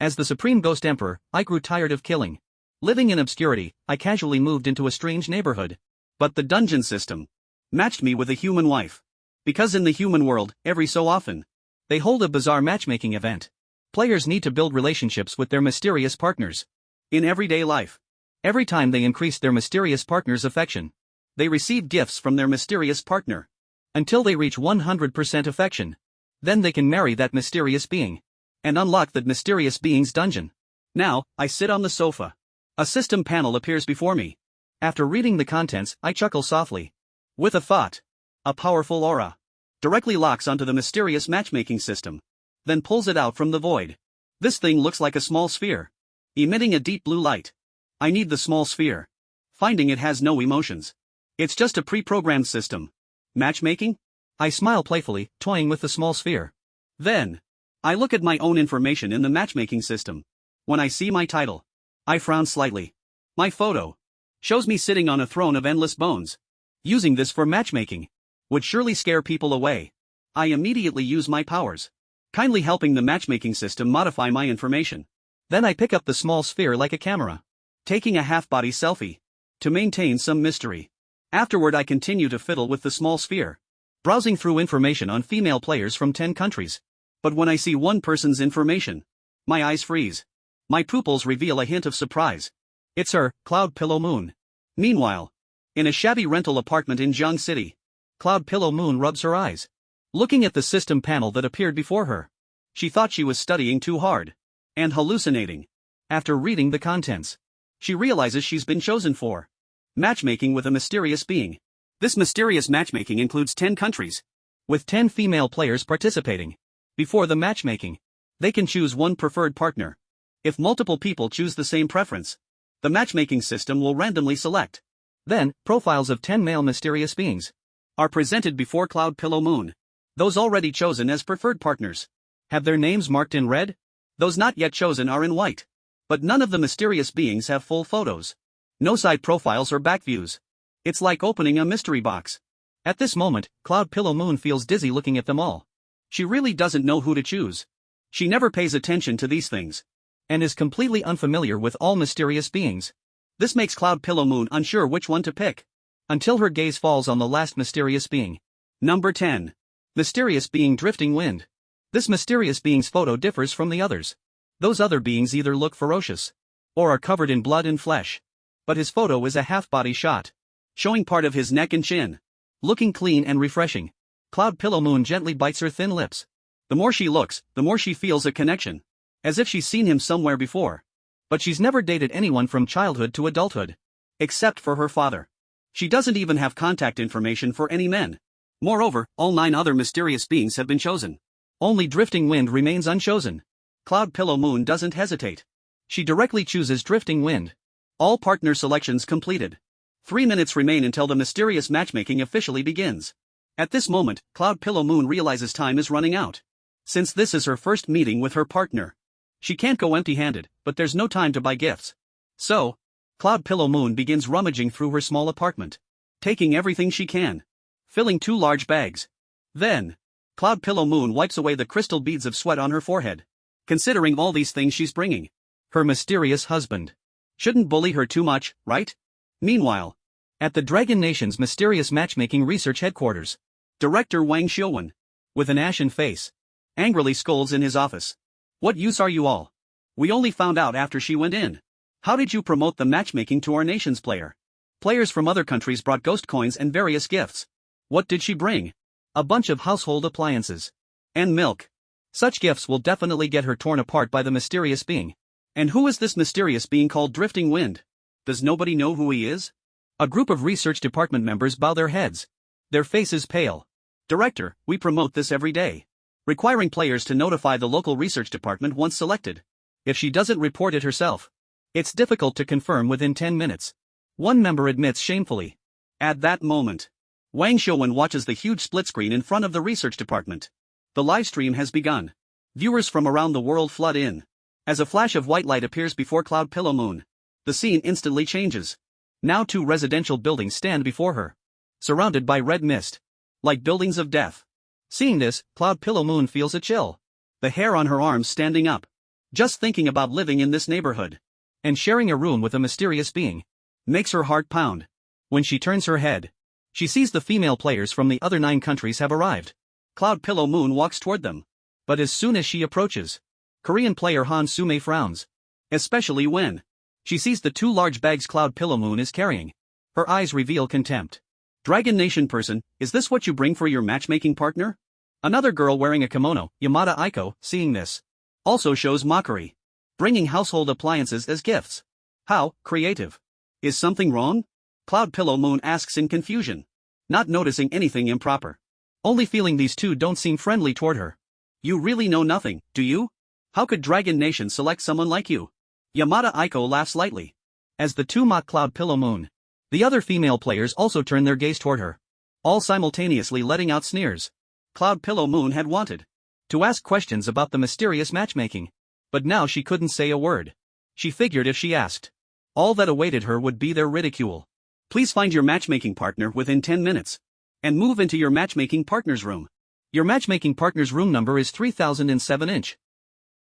As the Supreme Ghost Emperor, I grew tired of killing. Living in obscurity, I casually moved into a strange neighborhood. But the dungeon system matched me with a human wife. Because in the human world, every so often, they hold a bizarre matchmaking event. Players need to build relationships with their mysterious partners. In everyday life, every time they increase their mysterious partner's affection, they receive gifts from their mysterious partner. Until they reach 100% affection. Then they can marry that mysterious being. And unlock that mysterious being's dungeon. Now, I sit on the sofa. A system panel appears before me. After reading the contents, I chuckle softly. With a thought. A powerful aura directly locks onto the mysterious matchmaking system. Then pulls it out from the void. This thing looks like a small sphere, emitting a deep blue light. I need the small sphere. Finding it has no emotions. It's just a pre-programmed system. Matchmaking? I smile playfully, toying with the small sphere. Then, I look at my own information in the matchmaking system. When I see my title, I frown slightly. My photo shows me sitting on a throne of endless bones. Using this for matchmaking would surely scare people away. I immediately use my powers, kindly helping the matchmaking system modify my information. Then I pick up the small sphere like a camera, taking a half-body selfie to maintain some mystery. Afterward, I continue to fiddle with the small sphere, browsing through information on female players from 10 countries. But when I see one person's information, my eyes freeze. My pupils reveal a hint of surprise. It's her, Cloud Pillow Moon. Meanwhile, in a shabby rental apartment in Jiang City, Cloud Pillow Moon rubs her eyes, looking at the system panel that appeared before her. She thought she was studying too hard and hallucinating. After reading the contents, she realizes she's been chosen for matchmaking with a mysterious being. This mysterious matchmaking includes 10 countries, with 10 female players participating. Before the matchmaking, they can choose one preferred partner. If multiple people choose the same preference, the matchmaking system will randomly select. Then, profiles of 10 male mysterious beings are presented before Cloud Pillow Moon. Those already chosen as preferred partners have their names marked in red. Those not yet chosen are in white. But none of the mysterious beings have full photos. No side profiles or back views. It's like opening a mystery box. At this moment, Cloud Pillow Moon feels dizzy looking at them all. She really doesn't know who to choose. She never pays attention to these things, and is completely unfamiliar with all mysterious beings. This makes Cloud Pillow Moon unsure which one to pick, until her gaze falls on the last mysterious being. Number 10. Mysterious being Drifting Wind. This mysterious being's photo differs from the others. Those other beings either look ferocious, or are covered in blood and flesh. But his photo is a half-body shot, showing part of his neck and chin. Looking clean and refreshing. Cloud Pillow Moon gently bites her thin lips. The more she looks, the more she feels a connection, as if she's seen him somewhere before. But she's never dated anyone from childhood to adulthood, except for her father. She doesn't even have contact information for any men. Moreover, all 9 other mysterious beings have been chosen. Only Drifting Wind remains unchosen. Cloud Pillow Moon doesn't hesitate. She directly chooses Drifting Wind. All partner selections completed. 3 minutes remain until the mysterious matchmaking officially begins. At this moment, Cloud Pillow Moon realizes time is running out. Since this is her first meeting with her partner, she can't go empty-handed, but there's no time to buy gifts. So, Cloud Pillow Moon begins rummaging through her small apartment, taking everything she can, filling 2 large bags. Then, Cloud Pillow Moon wipes away the crystal beads of sweat on her forehead. Considering all these things she's bringing, her mysterious husband shouldn't bully her too much, right? Meanwhile, at the Dragon Nation's mysterious matchmaking research headquarters, Director Wang Xiuwen, with an ashen face, angrily scolds in his office. What use are you all? We only found out after she went in. How did you promote the matchmaking to our nation's player? Players from other countries brought ghost coins and various gifts. What did she bring? A bunch of household appliances. And milk. Such gifts will definitely get her torn apart by the mysterious being. And who is this mysterious being called Drifting Wind? Does nobody know who he is? A group of research department members bow their heads. Their faces pale. Director, we promote this every day, requiring players to notify the local research department once selected. If she doesn't report it herself, it's difficult to confirm within 10 minutes. One member admits shamefully. At that moment, Wang Xiuwen watches the huge split screen in front of the research department. The live stream has begun. Viewers from around the world flood in. As a flash of white light appears before Cloud Pillow Moon, the scene instantly changes. Now 2 residential buildings stand before her, surrounded by red mist, like buildings of death. Seeing this, Cloud Pillow Moon feels a chill, the hair on her arms standing up. Just thinking about living in this neighborhood and sharing a room with a mysterious being makes her heart pound. When she turns her head, she sees the female players from the other 9 countries have arrived. Cloud Pillow Moon walks toward them. But as soon as she approaches, Korean player Hansume frowns. Especially when she sees the 2 large bags Cloud Pillow Moon is carrying. Her eyes reveal contempt. Dragon Nation person, is this what you bring for your matchmaking partner? Another girl wearing a kimono, Yamada Aiko, seeing this, also shows mockery. Bringing household appliances as gifts. How creative. Is something wrong? Cloud Pillow Moon asks in confusion. Not noticing anything improper. Only feeling these 2 don't seem friendly toward her. You really know nothing, do you? How could Dragon Nation select someone like you? Yamada Aiko laughs lightly. As the 2 mock Cloud Pillow Moon, the other female players also turn their gaze toward her, all simultaneously letting out sneers. Cloud Pillow Moon had wanted to ask questions about the mysterious matchmaking, but now she couldn't say a word. She figured if she asked, all that awaited her would be their ridicule. Please find your matchmaking partner within 10 minutes. And move into your matchmaking partner's room. Your matchmaking partner's room number is 3007 inch.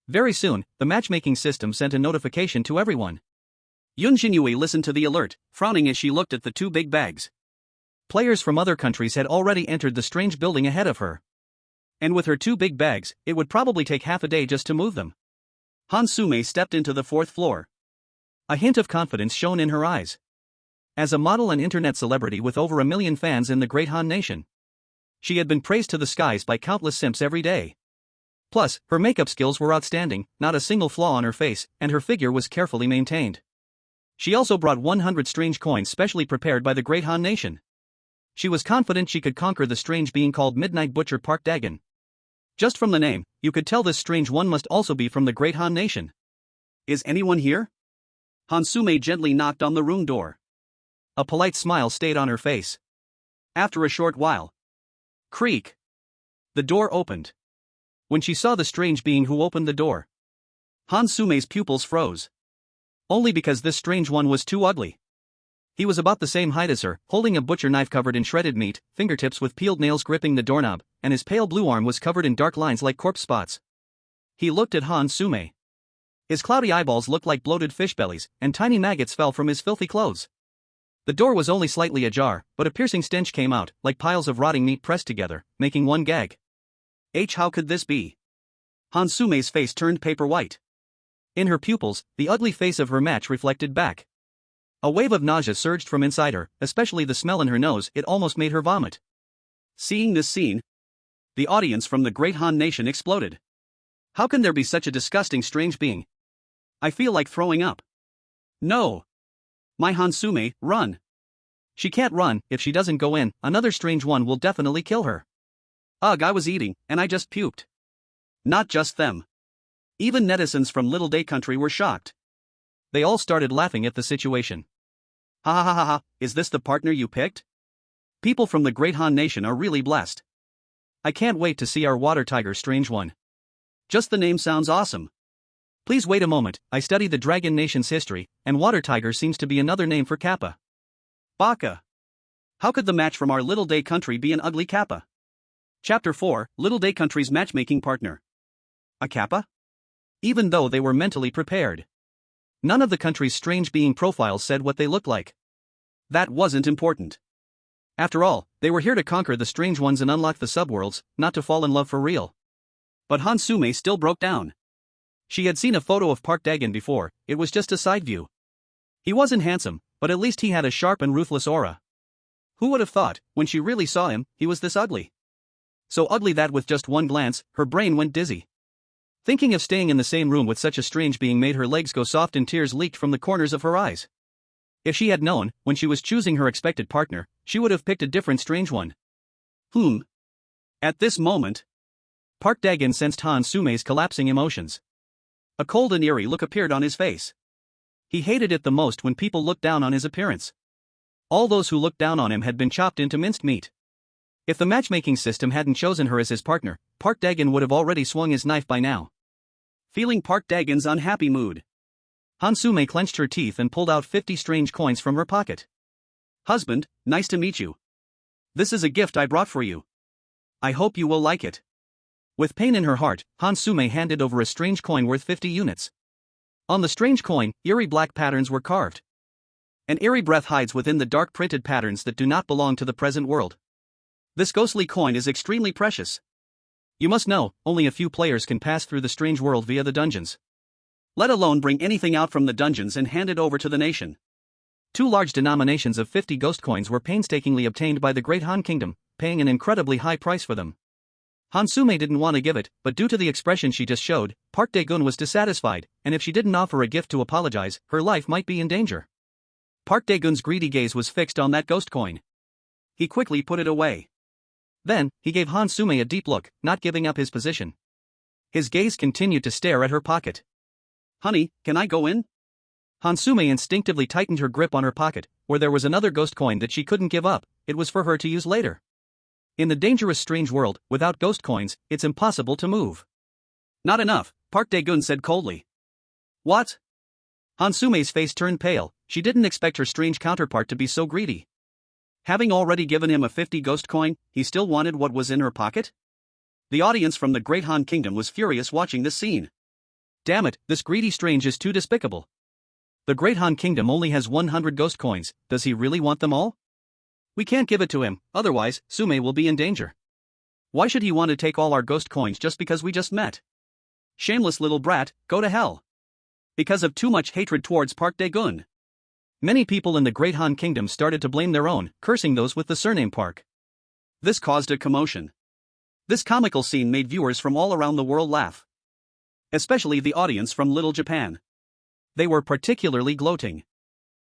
Very soon, the matchmaking system sent a notification to everyone. Yunjin Yu listened to the alert, frowning as she looked at the 2 big bags. Players from other countries had already entered the strange building ahead of her. And with her 2 big bags, it would probably take half a day just to move them. Hansume stepped into the 4th floor. A hint of confidence shone in her eyes. As a model and internet celebrity with over 1 million fans in the Great Han Nation, she had been praised to the skies by countless simps every day. Plus, her makeup skills were outstanding, not a single flaw on her face, and her figure was carefully maintained. She also brought 100 strange coins specially prepared by the Great Han Nation. She was confident she could conquer the strange being called Midnight Butcher Park Dagon. Just from the name, you could tell this strange one must also be from the Great Han Nation. Is anyone here? Hansume gently knocked on the room door. A polite smile stayed on her face. After a short while, creak. The door opened. When she saw the strange being who opened the door, Hansume's pupils froze. Only because this strange one was too ugly. He was about the same height as her, holding a butcher knife covered in shredded meat, fingertips with peeled nails gripping the doorknob, and his pale blue arm was covered in dark lines like corpse spots. He looked at Hansume. His cloudy eyeballs looked like bloated fish bellies, and tiny maggots fell from his filthy clothes. The door was only slightly ajar, but a piercing stench came out, like piles of rotting meat pressed together, making one gag. How could this be? Hansume's face turned paper white. In her pupils, the ugly face of her match reflected back. A wave of nausea surged from inside her, especially the smell in her nose, it almost made her vomit. Seeing this scene, the audience from the Great Han Nation exploded. How can there be such a disgusting strange being? I feel like throwing up. No. My Hansume, run. She can't run, if she doesn't go in, another strange one will definitely kill her. Ugh, I was eating, and I just puked. Not just them. Even netizens from Little Day Country were shocked. They all started laughing at the situation. Ha ha ha ha ha, is this the partner you picked? People from the Great Han Nation are really blessed. I can't wait to see our water tiger strange one. Just the name sounds awesome. Please wait a moment, I study the Dragon Nation's history, and water tiger seems to be another name for Kappa. Baka. How could the match from our Little Day Country be an ugly Kappa? Chapter 4, Little Day Country's matchmaking partner. A Kappa? Even though they were mentally prepared, none of the country's strange being profiles said what they looked like. That wasn't important. After all, they were here to conquer the strange ones and unlock the subworlds, not to fall in love for real. But Hansume still broke down. She had seen a photo of Park Dagon before, it was just a side view. He wasn't handsome, but at least he had a sharp and ruthless aura. Who would have thought, when she really saw him, he was this ugly? So ugly that with just one glance, her brain went dizzy. Thinking of staying in the same room with such a strange being made her legs go soft and tears leaked from the corners of her eyes. If she had known, when she was choosing her expected partner, she would have picked a different strange one. At this moment, Park Dagon sensed Hansume's collapsing emotions. A cold and eerie look appeared on his face. He hated it the most when people looked down on his appearance. All those who looked down on him had been chopped into minced meat. If the matchmaking system hadn't chosen her as his partner, Park Dagon would have already swung his knife by now. Feeling Park Dagon's unhappy mood, Hansume clenched her teeth and pulled out 50 strange coins from her pocket. Husband, nice to meet you. This is a gift I brought for you. I hope you will like it. With pain in her heart, Hansume handed over a strange coin worth 50 units. On the strange coin, eerie black patterns were carved. An eerie breath hides within the dark printed patterns that do not belong to the present world. This ghostly coin is extremely precious. You must know, only a few players can pass through the strange world via the dungeons. Let alone bring anything out from the dungeons and hand it over to the nation. 2 large denominations of 50 ghost coins were painstakingly obtained by the Great Han Kingdom, paying an incredibly high price for them. Hansume didn't want to give it, but due to the expression she just showed, Park Dae-gun was dissatisfied, and if she didn't offer a gift to apologize, her life might be in danger. Park Dae-gun's greedy gaze was fixed on that ghost coin. He quickly put it away. Then, he gave Hansume a deep look, not giving up his position. His gaze continued to stare at her pocket. "Honey, can I go in?" Hansume instinctively tightened her grip on her pocket, where there was another ghost coin that she couldn't give up. It was for her to use later. In the dangerous strange world, without ghost coins, it's impossible to move. "Not enough," Park Dae-gun said coldly. "What?" Hansume's face turned pale. She didn't expect her strange counterpart to be so greedy. Having already given him a 50 ghost coin, he still wanted what was in her pocket? The audience from the Great Han Kingdom was furious watching this scene. Damn it, this greedy strange is too despicable. The Great Han Kingdom only has 100 ghost coins, does he really want them all? We can't give it to him, otherwise, Sume will be in danger. Why should he want to take all our ghost coins just because we just met? Shameless little brat, go to hell. Because of too much hatred towards Park Dae-gun. Many people in the Great Han Kingdom started to blame their own, cursing those with the surname Park. This caused a commotion. This comical scene made viewers from all around the world laugh. Especially the audience from Little Japan. They were particularly gloating.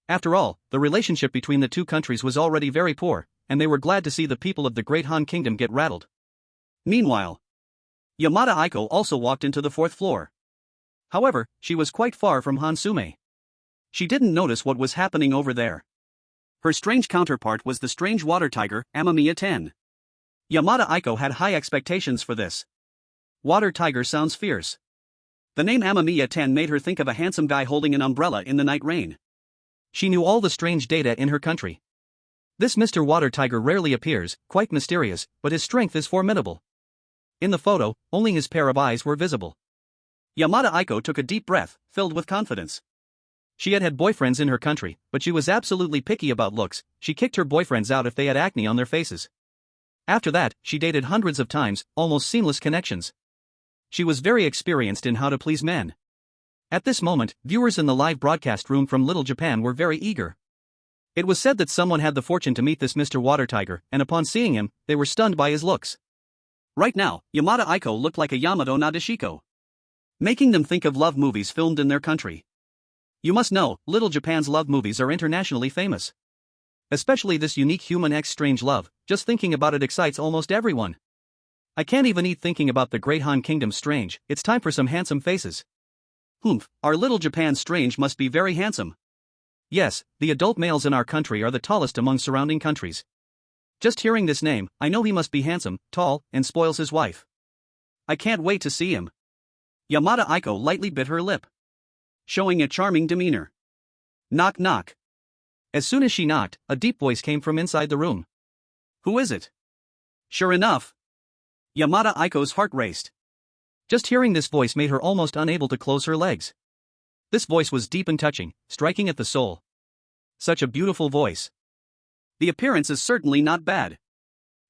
After all, the relationship between the two countries was already very poor, and they were glad to see the people of the Great Han Kingdom get rattled. Meanwhile, Yamada Aiko also walked into the 4th floor. However, she was quite far from Hansume. She didn't notice what was happening over there. Her strange counterpart was the strange water tiger, Amamiya 10. Yamada Aiko had high expectations for this. Water tiger sounds fierce. The name Amamiya 10 made her think of a handsome guy holding an umbrella in the night rain. She knew all the strange data in her country. This Mr. Water Tiger rarely appears, quite mysterious, but his strength is formidable. In the photo, only his pair of eyes were visible. Yamada Aiko took a deep breath, filled with confidence. She had had boyfriends in her country, but she was absolutely picky about looks. She kicked her boyfriends out if they had acne on their faces. After that, she dated hundreds of times, almost seamless connections. She was very experienced in how to please men. At this moment, viewers in the live broadcast room from Little Japan were very eager. It was said that someone had the fortune to meet this Mr. Water Tiger, and upon seeing him, they were stunned by his looks. Right now, Yamada Aiko looked like a Yamato Nadeshiko, making them think of love movies filmed in their country. You must know, Little Japan's love movies are internationally famous. Especially this unique human X strange love, just thinking about it excites almost everyone. I can't even eat thinking about the Great Han Kingdom strange. It's time for some handsome faces. Humph, our Little Japan strange must be very handsome. Yes, the adult males in our country are the tallest among surrounding countries. Just hearing this name, I know he must be handsome, tall, and spoils his wife. I can't wait to see him. Yamada Aiko lightly bit her lip, showing a charming demeanor. Knock knock. As soon as she knocked, a deep voice came from inside the room. Who is it? Sure enough. Yamada Aiko's heart raced. Just hearing this voice made her almost unable to close her legs. This voice was deep and touching, striking at the soul. Such a beautiful voice. The appearance is certainly not bad.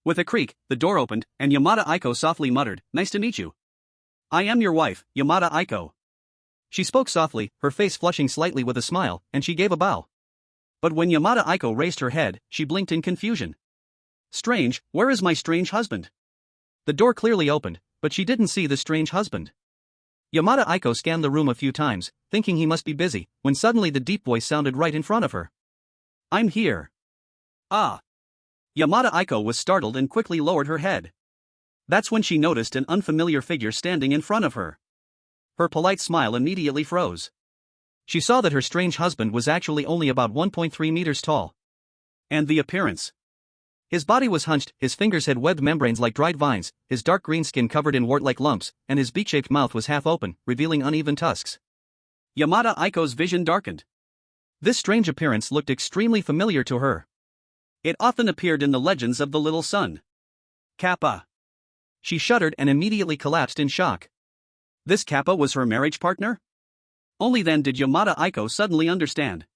With a creak, the door opened, and Yamada Aiko softly muttered, "Nice to meet you. I am your wife, Yamada Aiko." She spoke softly, her face flushing slightly with a smile, and she gave a bow. But when Yamada Aiko raised her head, she blinked in confusion. Strange, where is my strange husband? The door clearly opened, but she didn't see the strange husband. Yamada Aiko scanned the room a few times, thinking he must be busy, when suddenly the deep voice sounded right in front of her. I'm here. Ah. Yamada Aiko was startled and quickly lowered her head. That's when she noticed an unfamiliar figure standing in front of her. Her polite smile immediately froze. She saw that her strange husband was actually only about 1.3 meters tall. And the appearance. His body was hunched, his fingers had webbed membranes like dried vines, his dark green skin covered in wart-like lumps, and his beak-shaped mouth was half open, revealing uneven tusks. Yamada Aiko's vision darkened. This strange appearance looked extremely familiar to her. It often appeared in the legends of the Little Sun. Kappa. She shuddered and immediately collapsed in shock. This Kappa was her marriage partner? Only then did Yamada Aiko suddenly understand.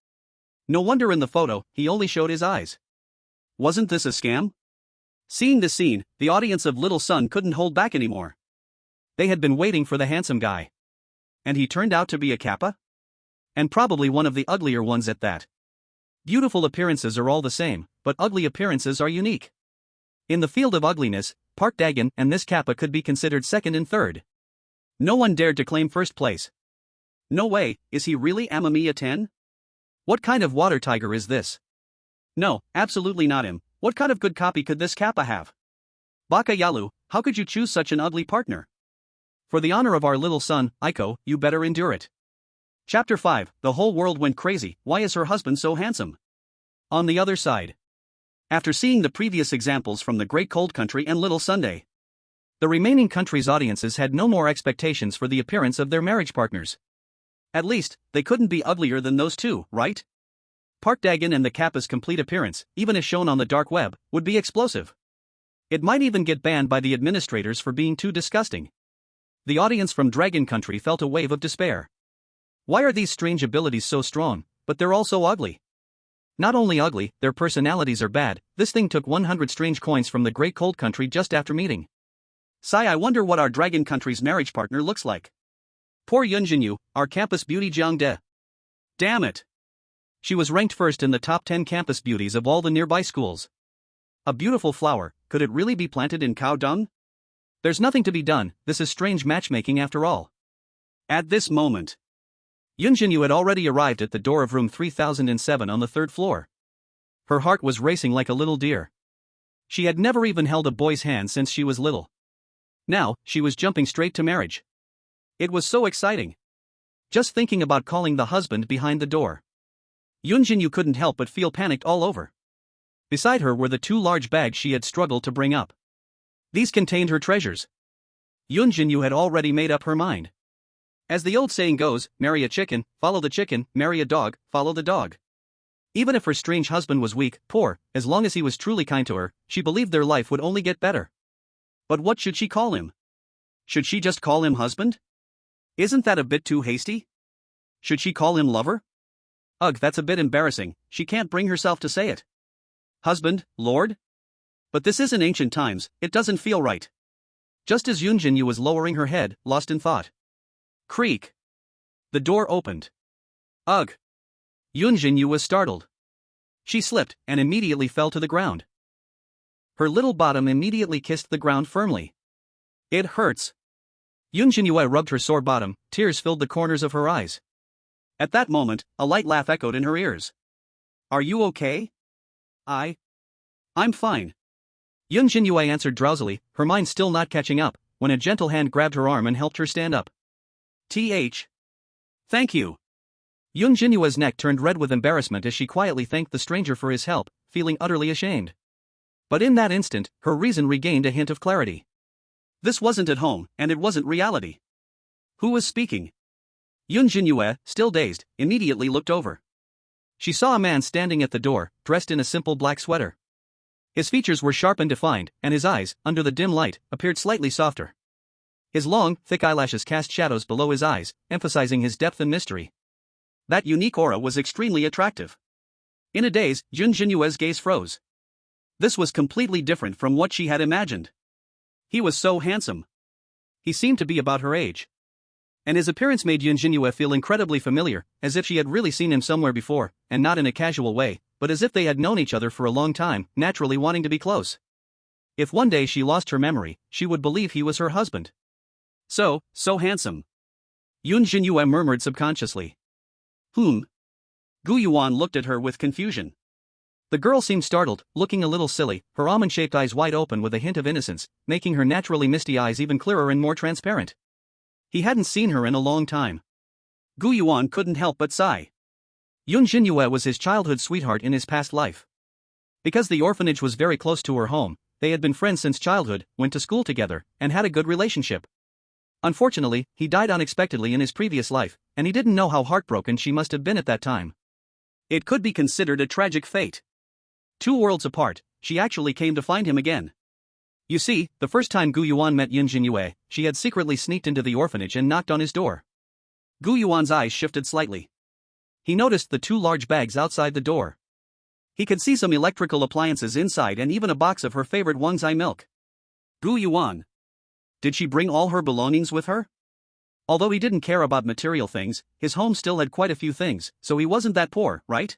No wonder in the photo, he only showed his eyes. Wasn't this a scam? Seeing the scene, the audience of Little Sun couldn't hold back anymore. They had been waiting for the handsome guy. And he turned out to be a Kappa? And probably one of the uglier ones at that. Beautiful appearances are all the same, but ugly appearances are unique. In the field of ugliness, Park Dagon and this Kappa could be considered second and third. No one dared to claim first place. No way, is he really Amamiya 10? What kind of water tiger is this? No, absolutely not him. What kind of good copy could this Kappa have? Baka Yalu, how could you choose such an ugly partner? For the honor of our little son, Aiko, you better endure it. Chapter 5, the whole world went crazy, why is her husband so handsome? On the other side. After seeing the previous examples from the Great Cold Country and Little Sunday, the remaining countries' audiences had no more expectations for the appearance of their marriage partners. At least, they couldn't be uglier than those two, right? Park Dagon and the Kappa's complete appearance, even as shown on the dark web, would be explosive. It might even get banned by the administrators for being too disgusting. The audience from Dragon Country felt a wave of despair. Why are these strange abilities so strong, but they're all so ugly? Not only ugly, their personalities are bad. This thing took 100 strange coins from the Great Cold Country just after meeting. Sigh, I wonder what our Dragon Country's marriage partner looks like. Poor Yunjin Yu, our campus beauty Jiangde. Damn it. She was ranked first in the top 10 campus beauties of all the nearby schools. A beautiful flower, could it really be planted in cow dung? There's nothing to be done, this is strange matchmaking after all. At this moment, Yunjin Yu had already arrived at the door of room 3007 on the third floor. Her heart was racing like a little deer. She had never even held a boy's hand since she was little. Now, she was jumping straight to marriage. It was so exciting. Just thinking about calling the husband behind the door. Yunjin Yu couldn't help but feel panicked all over. Beside her were the two large bags she had struggled to bring up. These contained her treasures. Yunjin Yu had already made up her mind. As the old saying goes, marry a chicken, follow the chicken, marry a dog, follow the dog. Even if her strange husband was weak, poor, as long as he was truly kind to her, she believed their life would only get better. But what should she call him? Should she just call him husband? Isn't that a bit too hasty? Should she call him lover? Ugh, that's a bit embarrassing, she can't bring herself to say it. Husband, lord? But this isn't ancient times, it doesn't feel right. Just as Yunjin Yu was lowering her head, lost in thought. Creak. The door opened. Ugh. Yunjin Yu was startled. She slipped and immediately fell to the ground. Her little bottom immediately kissed the ground firmly. It hurts. Yunjin Yu rubbed her sore bottom, tears filled the corners of her eyes. At that moment, a light laugh echoed in her ears. Are you okay? I'm fine. Yunjin Yu answered drowsily, her mind still not catching up, when a gentle hand grabbed her arm and helped her stand up. Thank you. Yunjin Yu's neck turned red with embarrassment as she quietly thanked the stranger for his help, feeling utterly ashamed. But in that instant, her reason regained a hint of clarity. This wasn't at home, and it wasn't reality. Who was speaking? Yunjin Yu, still dazed, immediately looked over. She saw a man standing at the door, dressed in a simple black sweater. His features were sharp and defined, and his eyes, under the dim light, appeared slightly softer. His long, thick eyelashes cast shadows below his eyes, emphasizing his depth and mystery. That unique aura was extremely attractive. In a daze, Yunjin Yu's gaze froze. This was completely different from what she had imagined. He was so handsome. He seemed to be about her age. And his appearance made Yunjin Yu feel incredibly familiar, as if she had really seen him somewhere before, and not in a casual way, but as if they had known each other for a long time, naturally wanting to be close. If one day she lost her memory, she would believe he was her husband. So handsome. Yunjin Yu murmured subconsciously. Gu Yuan looked at her with confusion. The girl seemed startled, looking a little silly, her almond-shaped eyes wide open with a hint of innocence, making her naturally misty eyes even clearer and more transparent. He hadn't seen her in a long time. Gu Yuan couldn't help but sigh. Yunjin Yu was his childhood sweetheart in his past life. Because the orphanage was very close to her home, they had been friends since childhood, went to school together, and had a good relationship. Unfortunately, he died unexpectedly in his previous life, and he didn't know how heartbroken she must have been at that time. It could be considered a tragic fate. 2 worlds apart, she actually came to find him again. You see, the first time Gu Yuan met Yunjin Yu, she had secretly sneaked into the orphanage and knocked on his door. Gu Yuan's eyes shifted slightly. He noticed the 2 large bags outside the door. He could see some electrical appliances inside and even a box of her favorite Wangzai milk. Gu Yuan. Did she bring all her belongings with her? Although he didn't care about material things, his home still had quite a few things, so he wasn't that poor, right?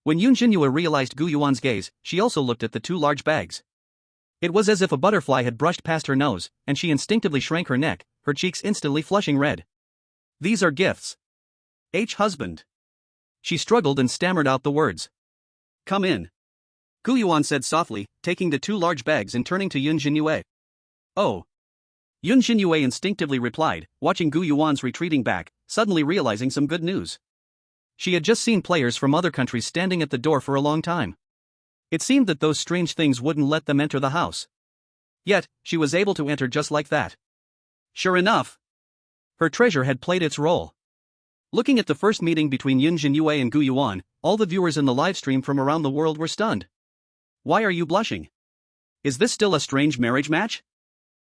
When Yunjin Yu realized Gu Yuan's gaze, she also looked at the 2 large bags. It was as if a butterfly had brushed past her nose, and she instinctively shrank her neck, her cheeks instantly flushing red. These are gifts. Husband. She struggled and stammered out the words. Come in. Gu Yuan said softly, taking the 2 large bags and turning to Yunjin Yu. Oh. Yunjin Yu instinctively replied, watching Gu Yuan's retreating back, suddenly realizing some good news. She had just seen players from other countries standing at the door for a long time. It seemed that those strange things wouldn't let them enter the house. Yet, she was able to enter just like that. Sure enough. Her treasure had played its role. Looking at the first meeting between Yunjin Yu and Gu Yuan, all the viewers in the livestream from around the world were stunned. Why are you blushing? Is this still a strange marriage match?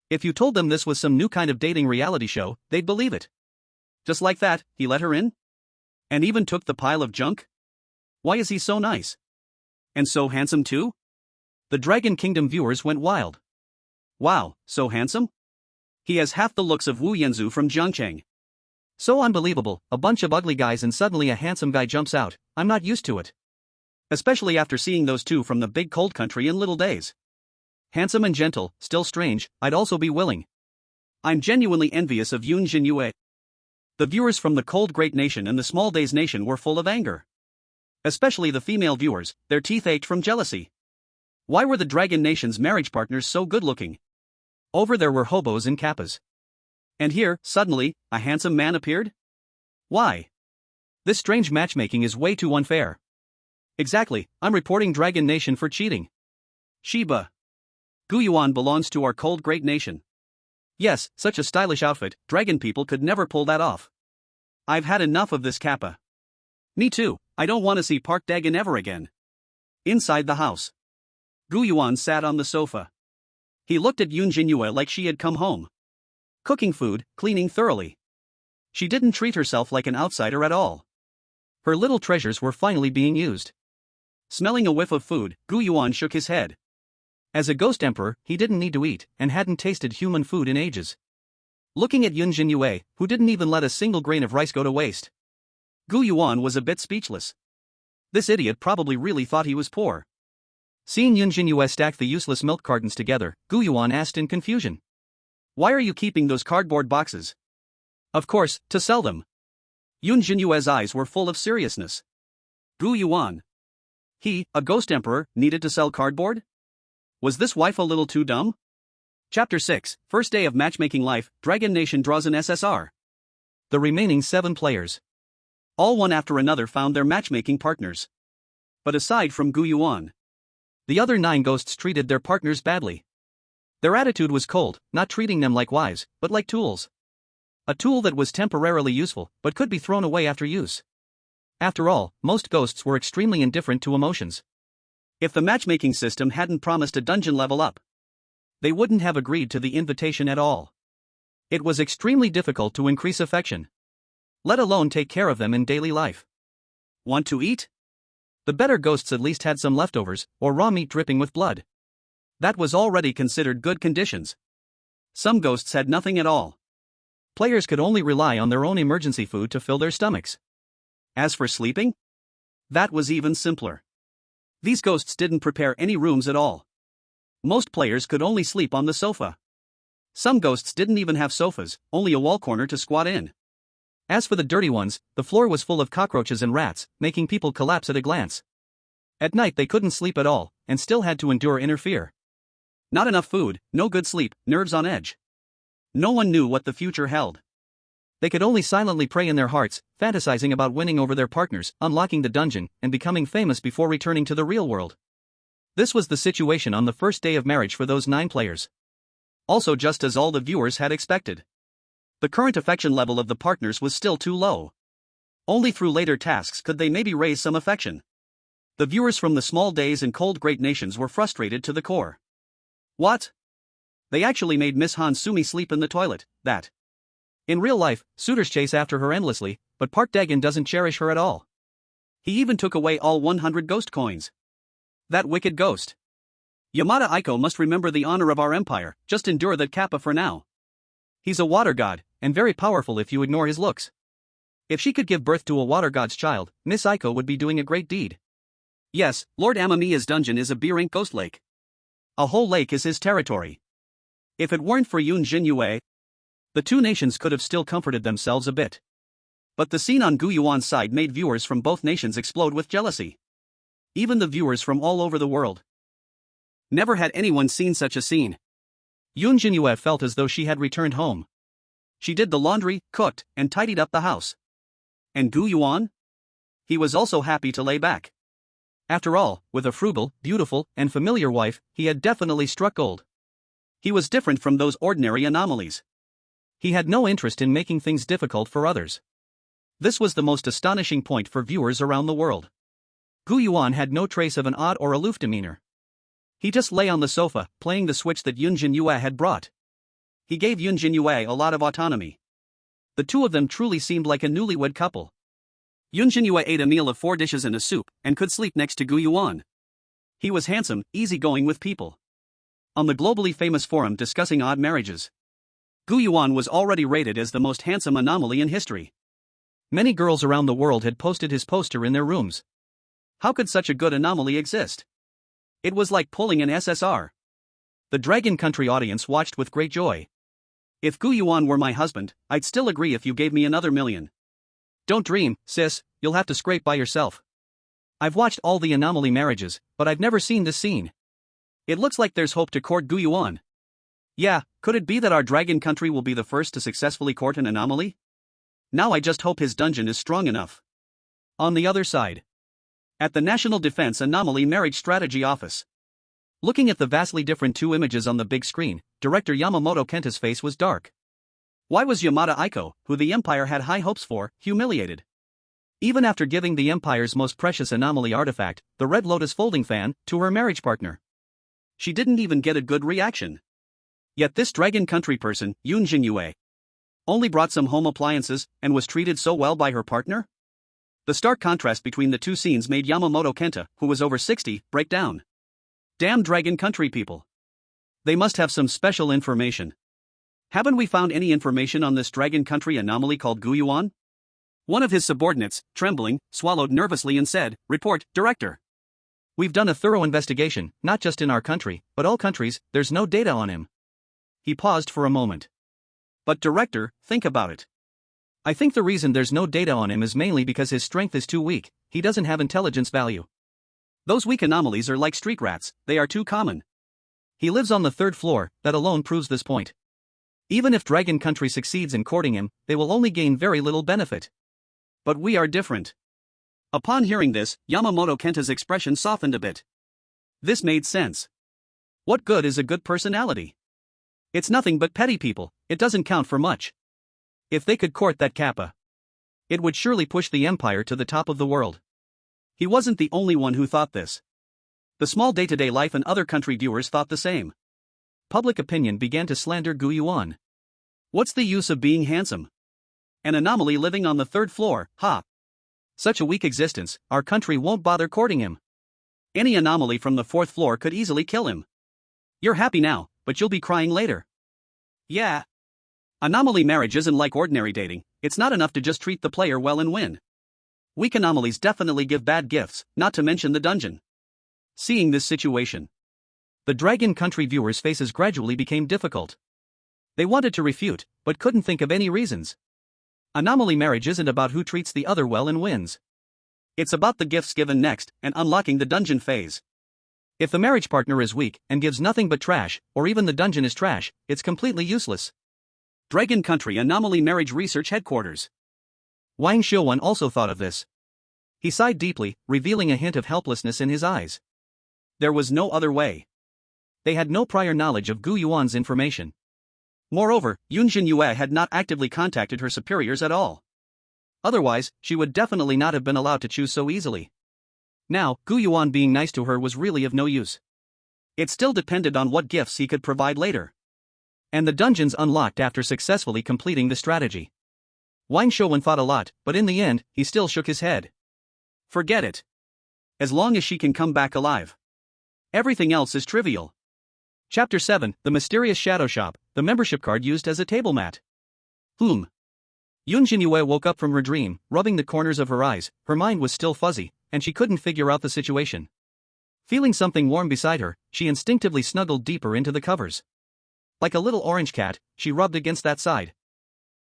If you told them this was some new kind of dating reality show, they'd believe it. Just like that, he let her in? And even took the pile of junk? Why is he so nice? And so handsome too? The Dragon Kingdom viewers went wild. Wow, so handsome? He has half the looks of Wu Yanzu from Zhangcheng. So unbelievable, a bunch of ugly guys and suddenly a handsome guy jumps out. I'm not used to it. Especially after seeing those 2 from the big cold country in little days. Handsome and gentle, still strange, I'd also be willing. I'm genuinely envious of Yunjin Yu. The viewers from the cold great nation and the small days nation were full of anger. Especially the female viewers, their teeth ached from jealousy. Why were the Dragon Nation's marriage partners so good looking? Over there were hobos and kappas. And here, suddenly, a handsome man appeared? Why? This strange matchmaking is way too unfair. Exactly, I'm reporting Dragon Nation for cheating. Shiba. Gu Yuan belongs to our cold great nation. Yes, such a stylish outfit, dragon people could never pull that off. I've had enough of this Kappa. Me too, I don't want to see Park Dagon ever again. Inside the house. Gu Yuan sat on the sofa. He looked at Yunjin Yu like she had come home. Cooking food, cleaning thoroughly. She didn't treat herself like an outsider at all. Her little treasures were finally being used. Smelling a whiff of food, Gu Yuan shook his head. As a ghost emperor, he didn't need to eat and hadn't tasted human food in ages. Looking at Yunjin Yu, who didn't even let a single grain of rice go to waste. Gu Yuan was a bit speechless. This idiot probably really thought he was poor. Seeing Yunjin Yu stack the useless milk cartons together, Gu Yuan asked in confusion. Why are you keeping those cardboard boxes? Of course, to sell them. Yunjin Yu's eyes were full of seriousness. Gu Yuan. He, a ghost emperor, needed to sell cardboard? Was this wife a little too dumb? Chapter 6, First Day of Matchmaking Life, Dragon Nation draws an SSR. The remaining 7 players. All one after another found their matchmaking partners. But aside from Gu Yuan, the other 9 ghosts treated their partners badly. Their attitude was cold, not treating them like wives, but like tools. A tool that was temporarily useful, but could be thrown away after use. After all, most ghosts were extremely indifferent to emotions. If the matchmaking system hadn't promised a dungeon level up, they wouldn't have agreed to the invitation at all. It was extremely difficult to increase affection, let alone take care of them in daily life. Want to eat? The better ghosts at least had some leftovers, or raw meat dripping with blood. That was already considered good conditions. Some ghosts had nothing at all. Players could only rely on their own emergency food to fill their stomachs. As for sleeping? That was even simpler. These ghosts didn't prepare any rooms at all. Most players could only sleep on the sofa. Some ghosts didn't even have sofas, only a wall corner to squat in. As for the dirty ones, the floor was full of cockroaches and rats, making people collapse at a glance. At night they couldn't sleep at all, and still had to endure inner fear. Not enough food, no good sleep, nerves on edge. No one knew what the future held. They could only silently pray in their hearts, fantasizing about winning over their partners, unlocking the dungeon, and becoming famous before returning to the real world. This was the situation on the first day of marriage for those 9 players. Also just as all the viewers had expected. The current affection level of the partners was still too low. Only through later tasks could they maybe raise some affection. The viewers from the small days and cold great nations were frustrated to the core. What? They actually made Miss Hansume sleep in the toilet, that. In real life, suitors chase after her endlessly, but Park Dagon doesn't cherish her at all. He even took away all 100 ghost coins. That wicked ghost. Yamada Aiko must remember the honor of our empire, just endure that Kappa for now. He's a water god, and very powerful if you ignore his looks. If she could give birth to a water god's child, Miss Aiko would be doing a great deed. Yes, Lord Amamiya's dungeon is a B-rank ghost lake. A whole lake is his territory. If it weren't for Yunjin Yu, the two nations could have still comforted themselves a bit. But the scene on Gu Yuan's side made viewers from both nations explode with jealousy. Even the viewers from all over the world. Never had anyone seen such a scene. Yunjin Yu felt as though she had returned home. She did the laundry, cooked, and tidied up the house. And Gu Yuan? He was also happy to lay back. After all, with a frugal, beautiful, and familiar wife, he had definitely struck gold. He was different from those ordinary anomalies. He had no interest in making things difficult for others. This was the most astonishing point for viewers around the world. Gu Yuan had no trace of an odd or aloof demeanor. He just lay on the sofa, playing the switch that Yunjin Yu had brought. He gave Yunjin Yu a lot of autonomy. The two of them truly seemed like a newlywed couple. Yunjin Yu ate a meal of 4 dishes and a soup, and could sleep next to Gu Yuan. He was handsome, easygoing with people. On the globally famous forum discussing odd marriages, Gu Yuan was already rated as the most handsome anomaly in history. Many girls around the world had posted his poster in their rooms. How could such a good anomaly exist? It was like pulling an SSR. The Dragon Country audience watched with great joy. If Gu Yuan were my husband, I'd still agree if you gave me another million. Don't dream, sis, you'll have to scrape by yourself. I've watched all the anomaly marriages, but I've never seen this scene. It looks like there's hope to court Gu Yuan. Yeah, could it be that our Dragon Country will be the first to successfully court an anomaly? Now I just hope his dungeon is strong enough. On the other side. At the National Defense Anomaly Marriage Strategy Office. Looking at the vastly different two images on the big screen, Director Yamamoto Kenta's face was dark. Why was Yamada Aiko, who the Empire had high hopes for, humiliated? Even after giving the Empire's most precious anomaly artifact, the Red Lotus folding fan, to her marriage partner. She didn't even get a good reaction. Yet this Dragon Country person, Yunjin Yu, only brought some home appliances, and was treated so well by her partner? The stark contrast between the two scenes made Yamamoto Kenta, who was over 60, break down. Damn Dragon Country people. They must have some special information. Haven't we found any information on this Dragon Country anomaly called Gu Yuan? One of his subordinates, trembling, swallowed nervously and said, "Report, Director. We've done a thorough investigation, not just in our country, but all countries, there's no data on him." He paused for a moment. But Director, think about it. I think the reason there's no data on him is mainly because his strength is too weak, he doesn't have intelligence value. Those weak anomalies are like street rats, they are too common. He lives on the 3rd floor, that alone proves this point. Even if Dragon Country succeeds in courting him, they will only gain very little benefit. But we are different. Upon hearing this, Yamamoto Kenta's expression softened a bit. This made sense. What good is a good personality? It's nothing but petty people, it doesn't count for much. If they could court that Kappa, it would surely push the Empire to the top of the world. He wasn't the only one who thought this. The small day-to-day life and other country viewers thought the same. Public opinion began to slander Gu Yuan. What's the use of being handsome? An anomaly living on the 3rd floor, ha! Such a weak existence, our country won't bother courting him. Any anomaly from the 4th floor could easily kill him. You're happy now, but you'll be crying later. Yeah. Anomaly marriage isn't like ordinary dating, it's not enough to just treat the player well and win. Weak anomalies definitely give bad gifts, not to mention the dungeon. Seeing this situation, the Dragon Country viewers' faces gradually became difficult. They wanted to refute, but couldn't think of any reasons. Anomaly marriage isn't about who treats the other well and wins. It's about the gifts given next, and unlocking the dungeon phase. If the marriage partner is weak, and gives nothing but trash, or even the dungeon is trash, it's completely useless. Dragon Country Anomaly Marriage Research Headquarters. Wang Xiuwan also thought of this. He sighed deeply, revealing a hint of helplessness in his eyes. There was no other way. They had no prior knowledge of Gu Yuan's information. Moreover, Yunjin Yu had not actively contacted her superiors at all. Otherwise, she would definitely not have been allowed to choose so easily. Now, Gu Yuan being nice to her was really of no use. It still depended on what gifts he could provide later. And the dungeons unlocked after successfully completing the strategy. Wang Shouwen thought a lot, but in the end, he still shook his head. Forget it. As long as she can come back alive. Everything else is trivial. Chapter 7, The Mysterious Shadow Shop, the membership card used as a table mat. Yunjin Yu woke up from her dream, rubbing the corners of her eyes. Her mind was still fuzzy, and she couldn't figure out the situation. Feeling something warm beside her, she instinctively snuggled deeper into the covers. Like a little orange cat, she rubbed against that side.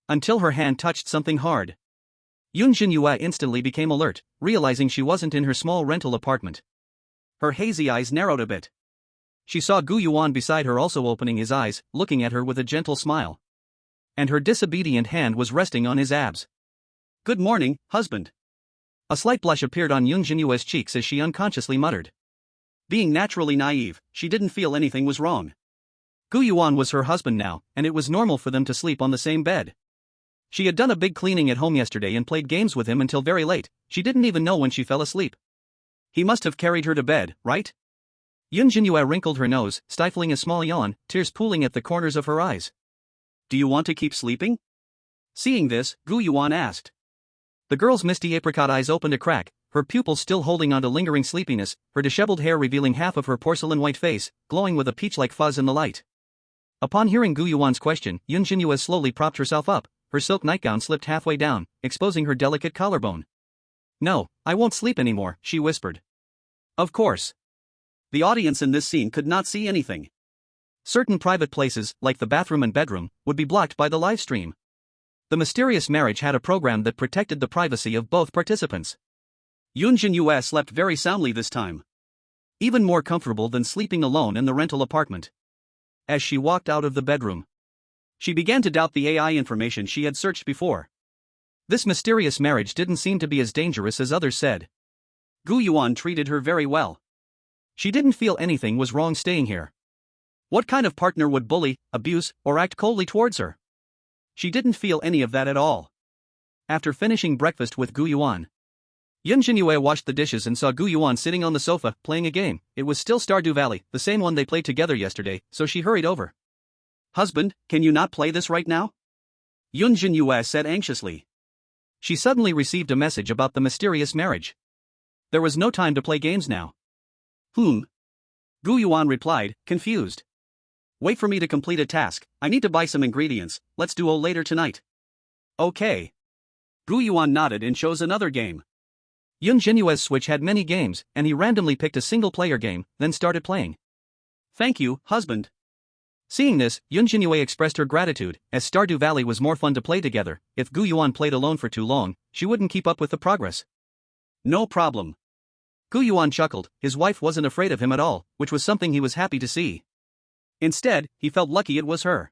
Until her hand touched something hard. Yunjin Yu instantly became alert, realizing she wasn't in her small rental apartment. Her hazy eyes narrowed a bit. She saw Gu Yuan beside her also opening his eyes, looking at her with a gentle smile. And her disobedient hand was resting on his abs. Good morning, husband. A slight blush appeared on Yunjin Yu's cheeks as she unconsciously muttered. Being naturally naive, she didn't feel anything was wrong. Gu Yuan was her husband now, and it was normal for them to sleep on the same bed. She had done a big cleaning at home yesterday and played games with him until very late. She didn't even know when she fell asleep. He must have carried her to bed, right? Yunjin Yu wrinkled her nose, stifling a small yawn, tears pooling at the corners of her eyes. Do you want to keep sleeping? Seeing this, Gu Yuan asked. The girl's misty apricot eyes opened a crack, her pupils still holding on to lingering sleepiness, her disheveled hair revealing half of her porcelain white face, glowing with a peach-like fuzz in the light. Upon hearing Gu Yuan's question, Yunjin Yu slowly propped herself up, her silk nightgown slipped halfway down, exposing her delicate collarbone. No, I won't sleep anymore, she whispered. Of course. The audience in this scene could not see anything. Certain private places, like the bathroom and bedroom, would be blocked by the live stream. The mysterious marriage had a program that protected the privacy of both participants. Yunjin Yu slept very soundly this time. Even more comfortable than sleeping alone in the rental apartment. As she walked out of the bedroom, she began to doubt the AI information she had searched before. This mysterious marriage didn't seem to be as dangerous as others said. Gu Yuan treated her very well. She didn't feel anything was wrong staying here. What kind of partner would bully, abuse, or act coldly towards her? She didn't feel any of that at all. After finishing breakfast with Gu Yuan, Yunjin Yu washed the dishes and saw Gu Yuan sitting on the sofa, playing a game. It was still Stardew Valley, the same one they played together yesterday, so she hurried over. Husband, can you not play this right now? Yunjin Yu said anxiously. She suddenly received a message about the mysterious marriage. There was no time to play games now. Gu Yuan replied, confused. Wait for me to complete a task, I need to buy some ingredients, let's duo later tonight. Okay. Gu Yuan nodded and chose another game. Yunjin Yu's Switch had many games, and he randomly picked a single-player game, then started playing. Thank you, husband. Seeing this, Yunjin Yu expressed her gratitude, as Stardew Valley was more fun to play together. If Gu Yuan played alone for too long, she wouldn't keep up with the progress. No problem. Gu Yuan chuckled, his wife wasn't afraid of him at all, which was something he was happy to see. Instead, he felt lucky it was her.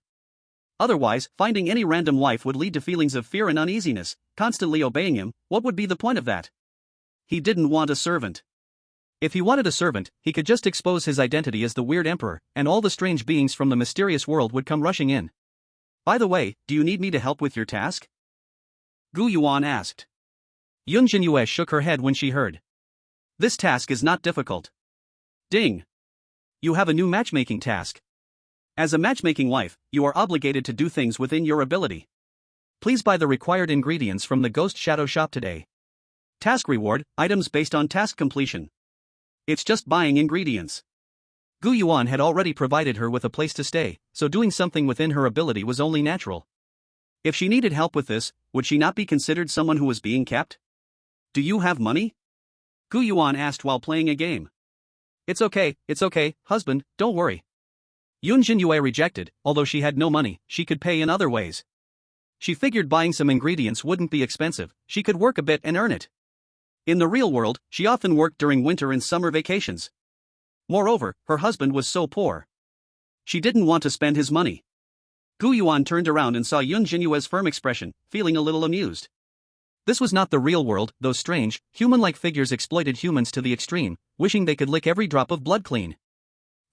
Otherwise, finding any random wife would lead to feelings of fear and uneasiness, constantly obeying him. What would be the point of that? He didn't want a servant. If he wanted a servant, he could just expose his identity as the Weird Emperor, and all the strange beings from the mysterious world would come rushing in. By the way, do you need me to help with your task? Gu Yuan asked. Yunjin Yu shook her head when she heard. This task is not difficult. Ding! You have a new matchmaking task. As a matchmaking wife, you are obligated to do things within your ability. Please buy the required ingredients from the Ghost Shadow shop today. Task reward, items based on task completion. It's just buying ingredients. Gu Yuan had already provided her with a place to stay, so doing something within her ability was only natural. If she needed help with this, would she not be considered someone who was being kept? Do you have money? Gu Yuan asked while playing a game. It's okay, husband, don't worry. Yunjin Yu rejected, although she had no money, she could pay in other ways. She figured buying some ingredients wouldn't be expensive, she could work a bit and earn it. In the real world, she often worked during winter and summer vacations. Moreover, her husband was so poor. She didn't want to spend his money. Gu Yuan turned around and saw Yunjin Yu's firm expression, feeling a little amused. This was not the real world, those strange, human-like figures exploited humans to the extreme, wishing they could lick every drop of blood clean.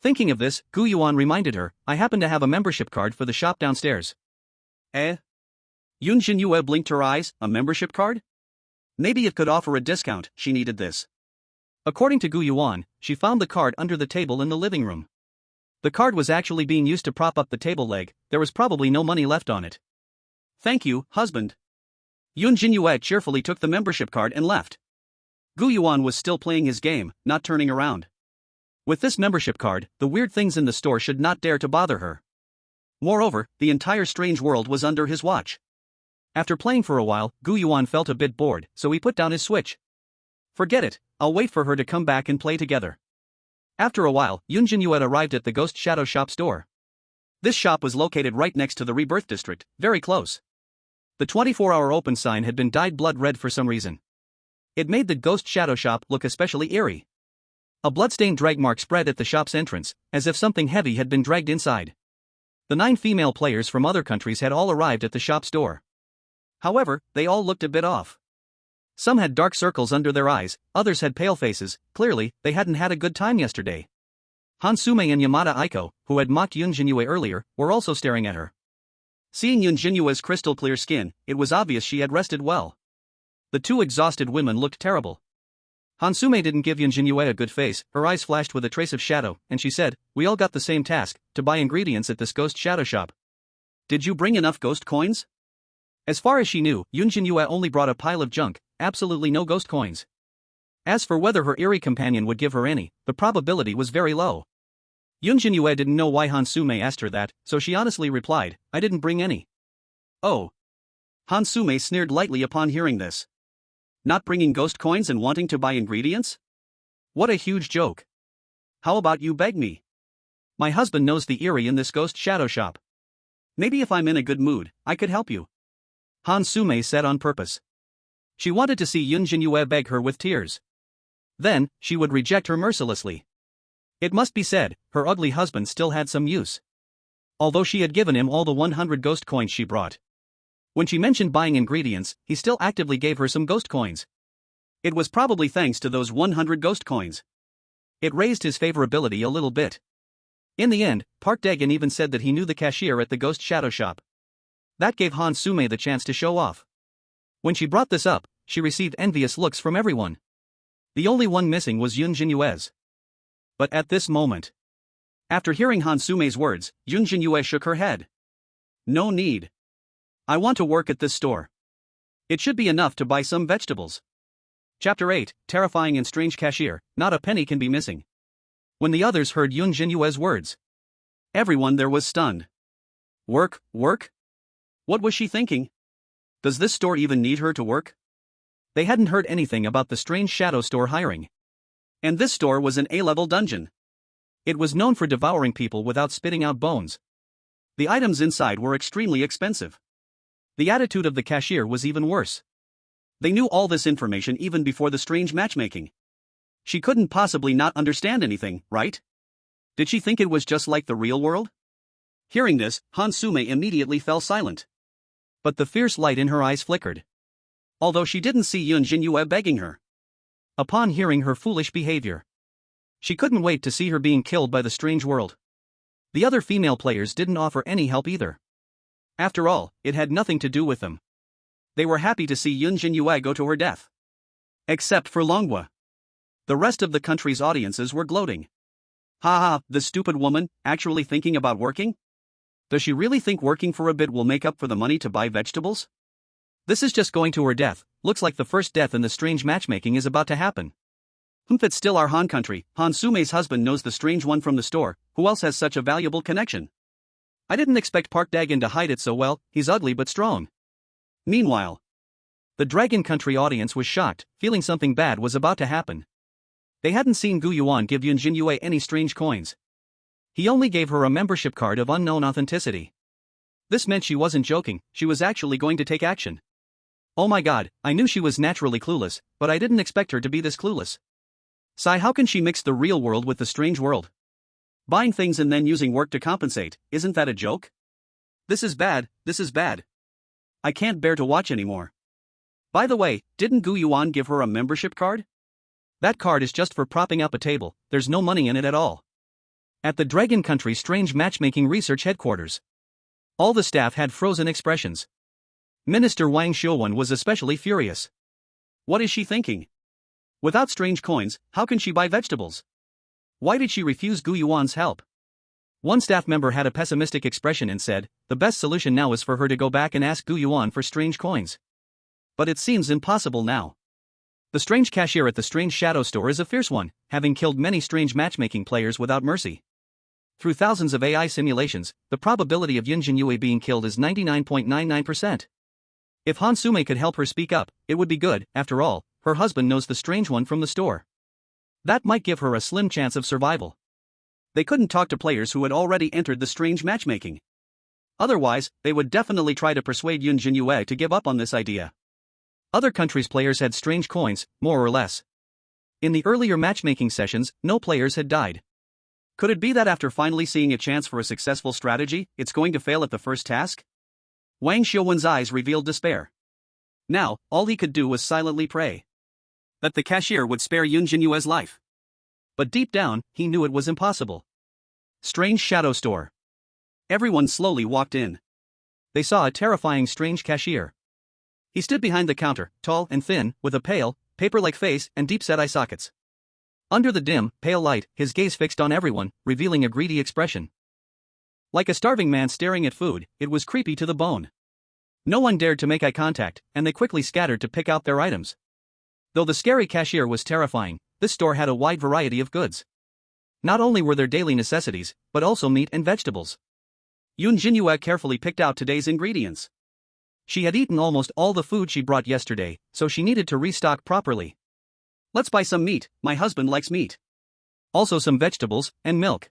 Thinking of this, Gu Yuan reminded her, I happen to have a membership card for the shop downstairs. Yunjin Yu blinked her eyes, a membership card? Maybe it could offer a discount, she needed this. According to Gu Yuan, she found the card under the table in the living room. The card was actually being used to prop up the table leg, there was probably no money left on it. Thank you, husband. Yunjin Yu cheerfully took the membership card and left. Gu Yuan was still playing his game, not turning around. With this membership card, the weird things in the store should not dare to bother her. Moreover, the entire strange world was under his watch. After playing for a while, Gu Yuan felt a bit bored, so he put down his Switch. Forget it, I'll wait for her to come back and play together. After a while, Yunjin Yu arrived at the Ghost Shadow Shop store. This shop was located right next to the Rebirth District, very close. The 24-hour open sign had been dyed blood red for some reason. It made the Ghost Shadow Shop look especially eerie. A bloodstained drag mark spread at the shop's entrance, as if something heavy had been dragged inside. The 9 female players from other countries had all arrived at the shop's door. However, they all looked a bit off. Some had dark circles under their eyes, others had pale faces, clearly, they hadn't had a good time yesterday. Hansume and Yamada Aiko, who had mocked Yunjin Yu earlier, were also staring at her. Seeing Yunjin Yu's crystal clear skin, it was obvious she had rested well. The 2 exhausted women looked terrible. Hansume didn't give Yunjin Yu a good face, her eyes flashed with a trace of shadow, and she said, "We all got the same task, to buy ingredients at this Ghost Shadow Shop. Did you bring enough ghost coins?" As far as she knew, Yunjin Yu only brought a pile of junk, absolutely no ghost coins. As for whether her eerie companion would give her any, the probability was very low. Yunjin Yu didn't know why Hansume asked her that, so she honestly replied, "I didn't bring any." Oh. Hansume sneered lightly upon hearing this. Not bringing ghost coins and wanting to buy ingredients? What a huge joke. How about you beg me? My husband knows the Eerie in this Ghost Shadow Shop. Maybe if I'm in a good mood, I could help you. Hansume said on purpose. She wanted to see Yunjin Yu beg her with tears. Then, she would reject her mercilessly. It must be said, her ugly husband still had some use. Although she had given him all the 100 ghost coins she brought. When she mentioned buying ingredients, he still actively gave her some ghost coins. It was probably thanks to those 100 ghost coins. It raised his favorability a little bit. In the end, Park Dagon even said that he knew the cashier at the Ghost Shadow Shop. That gave Hansume the chance to show off. When she brought this up, she received envious looks from everyone. The only one missing was Yunjin Yu's. But at this moment, after hearing Hansume's words, Yunjin Yu shook her head. No need. I want to work at this store. It should be enough to buy some vegetables. Chapter 8, Terrifying and Strange Cashier, Not a penny can be missing. When the others heard Yunjin Yu's words, everyone there was stunned. Work? What was she thinking? Does this store even need her to work? They hadn't heard anything about the strange shadow store hiring. And this store was an A-level dungeon. It was known for devouring people without spitting out bones. The items inside were extremely expensive. The attitude of the cashier was even worse. They knew all this information even before the strange matchmaking. She couldn't possibly not understand anything, right? Did she think it was just like the real world? Hearing this, Hansume immediately fell silent. But the fierce light in her eyes flickered. Although she didn't see Yunjin Yu begging her. Upon hearing her foolish behavior, she couldn't wait to see her being killed by the strange world. The other female players didn't offer any help either. After all, it had nothing to do with them. They were happy to see Yunjin Yu go to her death. Except for Longhua. The rest of the country's audiences were gloating. Ha, the stupid woman, actually thinking about working? Does she really think working for a bit will make up for the money to buy vegetables? This is just going to her death. Looks like the first death in the strange matchmaking is about to happen. It's still our Han country. Hansume's husband knows the strange one from the store. Who else has such a valuable connection? I didn't expect Park Dagon to hide it so well. He's ugly but strong. Meanwhile, the Dragon Country audience was shocked, feeling something bad was about to happen. They hadn't seen Gu Yuan give Yunjin Yu any strange coins. He only gave her a membership card of unknown authenticity. This meant she wasn't joking, she was actually going to take action. Oh my god, I knew she was naturally clueless, but I didn't expect her to be this clueless. Sigh, how can she mix the real world with the strange world? Buying things and then using work to compensate, isn't that a joke? This is bad. I can't bear to watch anymore. By the way, didn't Gu Yuan give her a membership card? That card is just for propping up a table, there's no money in it at all. At the Dragon Country Strange Matchmaking Research Headquarters, all the staff had frozen expressions. Minister Wang Xiuwan was especially furious. What is she thinking? Without strange coins, how can she buy vegetables? Why did she refuse Gu Yuan's help? One staff member had a pessimistic expression and said, the best solution now is for her to go back and ask Gu Yuan for strange coins. But it seems impossible now. The strange cashier at the strange shadow store is a fierce one, having killed many strange matchmaking players without mercy. Through thousands of AI simulations, the probability of Yunjin Yu being killed is 99.99%. If Hansume could help her speak up, it would be good. After all, her husband knows the strange one from the store. That might give her a slim chance of survival. They couldn't talk to players who had already entered the strange matchmaking. Otherwise, they would definitely try to persuade Yunjin Yu to give up on this idea. Other countries' players had strange coins, more or less. In the earlier matchmaking sessions, no players had died. Could it be that after finally seeing a chance for a successful strategy, it's going to fail at the first task? Wang Xiuwen's eyes revealed despair. Now, all he could do was silently pray that the cashier would spare Yunjin Yu's life. But deep down, he knew it was impossible. Strange shadow store. Everyone slowly walked in. They saw a terrifying strange cashier. He stood behind the counter, tall and thin, with a pale, paper-like face and deep-set eye sockets. Under the dim, pale light, his gaze fixed on everyone, revealing a greedy expression. Like a starving man staring at food, it was creepy to the bone. No one dared to make eye contact, and they quickly scattered to pick out their items. Though the scary cashier was terrifying, this store had a wide variety of goods. Not only were there daily necessities, but also meat and vegetables. Yunjin Yu carefully picked out today's ingredients. She had eaten almost all the food she brought yesterday, so she needed to restock properly. Let's buy some meat, my husband likes meat. Also some vegetables, and milk.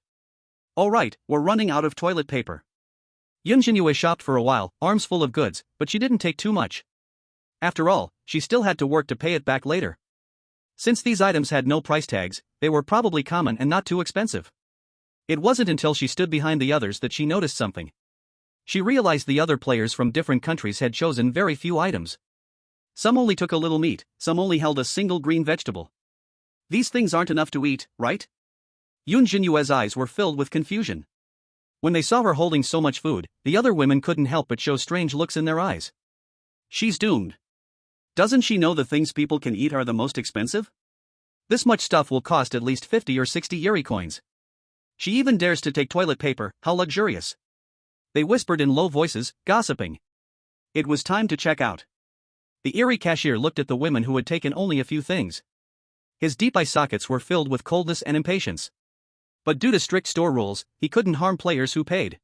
Alright, we're running out of toilet paper. Yunjin Yu shopped for a while, arms full of goods, but she didn't take too much. After all, she still had to work to pay it back later. Since these items had no price tags, they were probably common and not too expensive. It wasn't until she stood behind the others that she noticed something. She realized the other players from different countries had chosen very few items. Some only took a little meat, some only held a single green vegetable. These things aren't enough to eat, right? Yunjin Yu's eyes were filled with confusion. When they saw her holding so much food, the other women couldn't help but show strange looks in their eyes. She's doomed. Doesn't she know the things people can eat are the most expensive? This much stuff will cost at least 50 or 60 Eerie coins. She even dares to take toilet paper, how luxurious. They whispered in low voices, gossiping. It was time to check out. The Eerie cashier looked at the women who had taken only a few things. His deep eye sockets were filled with coldness and impatience. But due to strict store rules, he couldn't harm players who paid.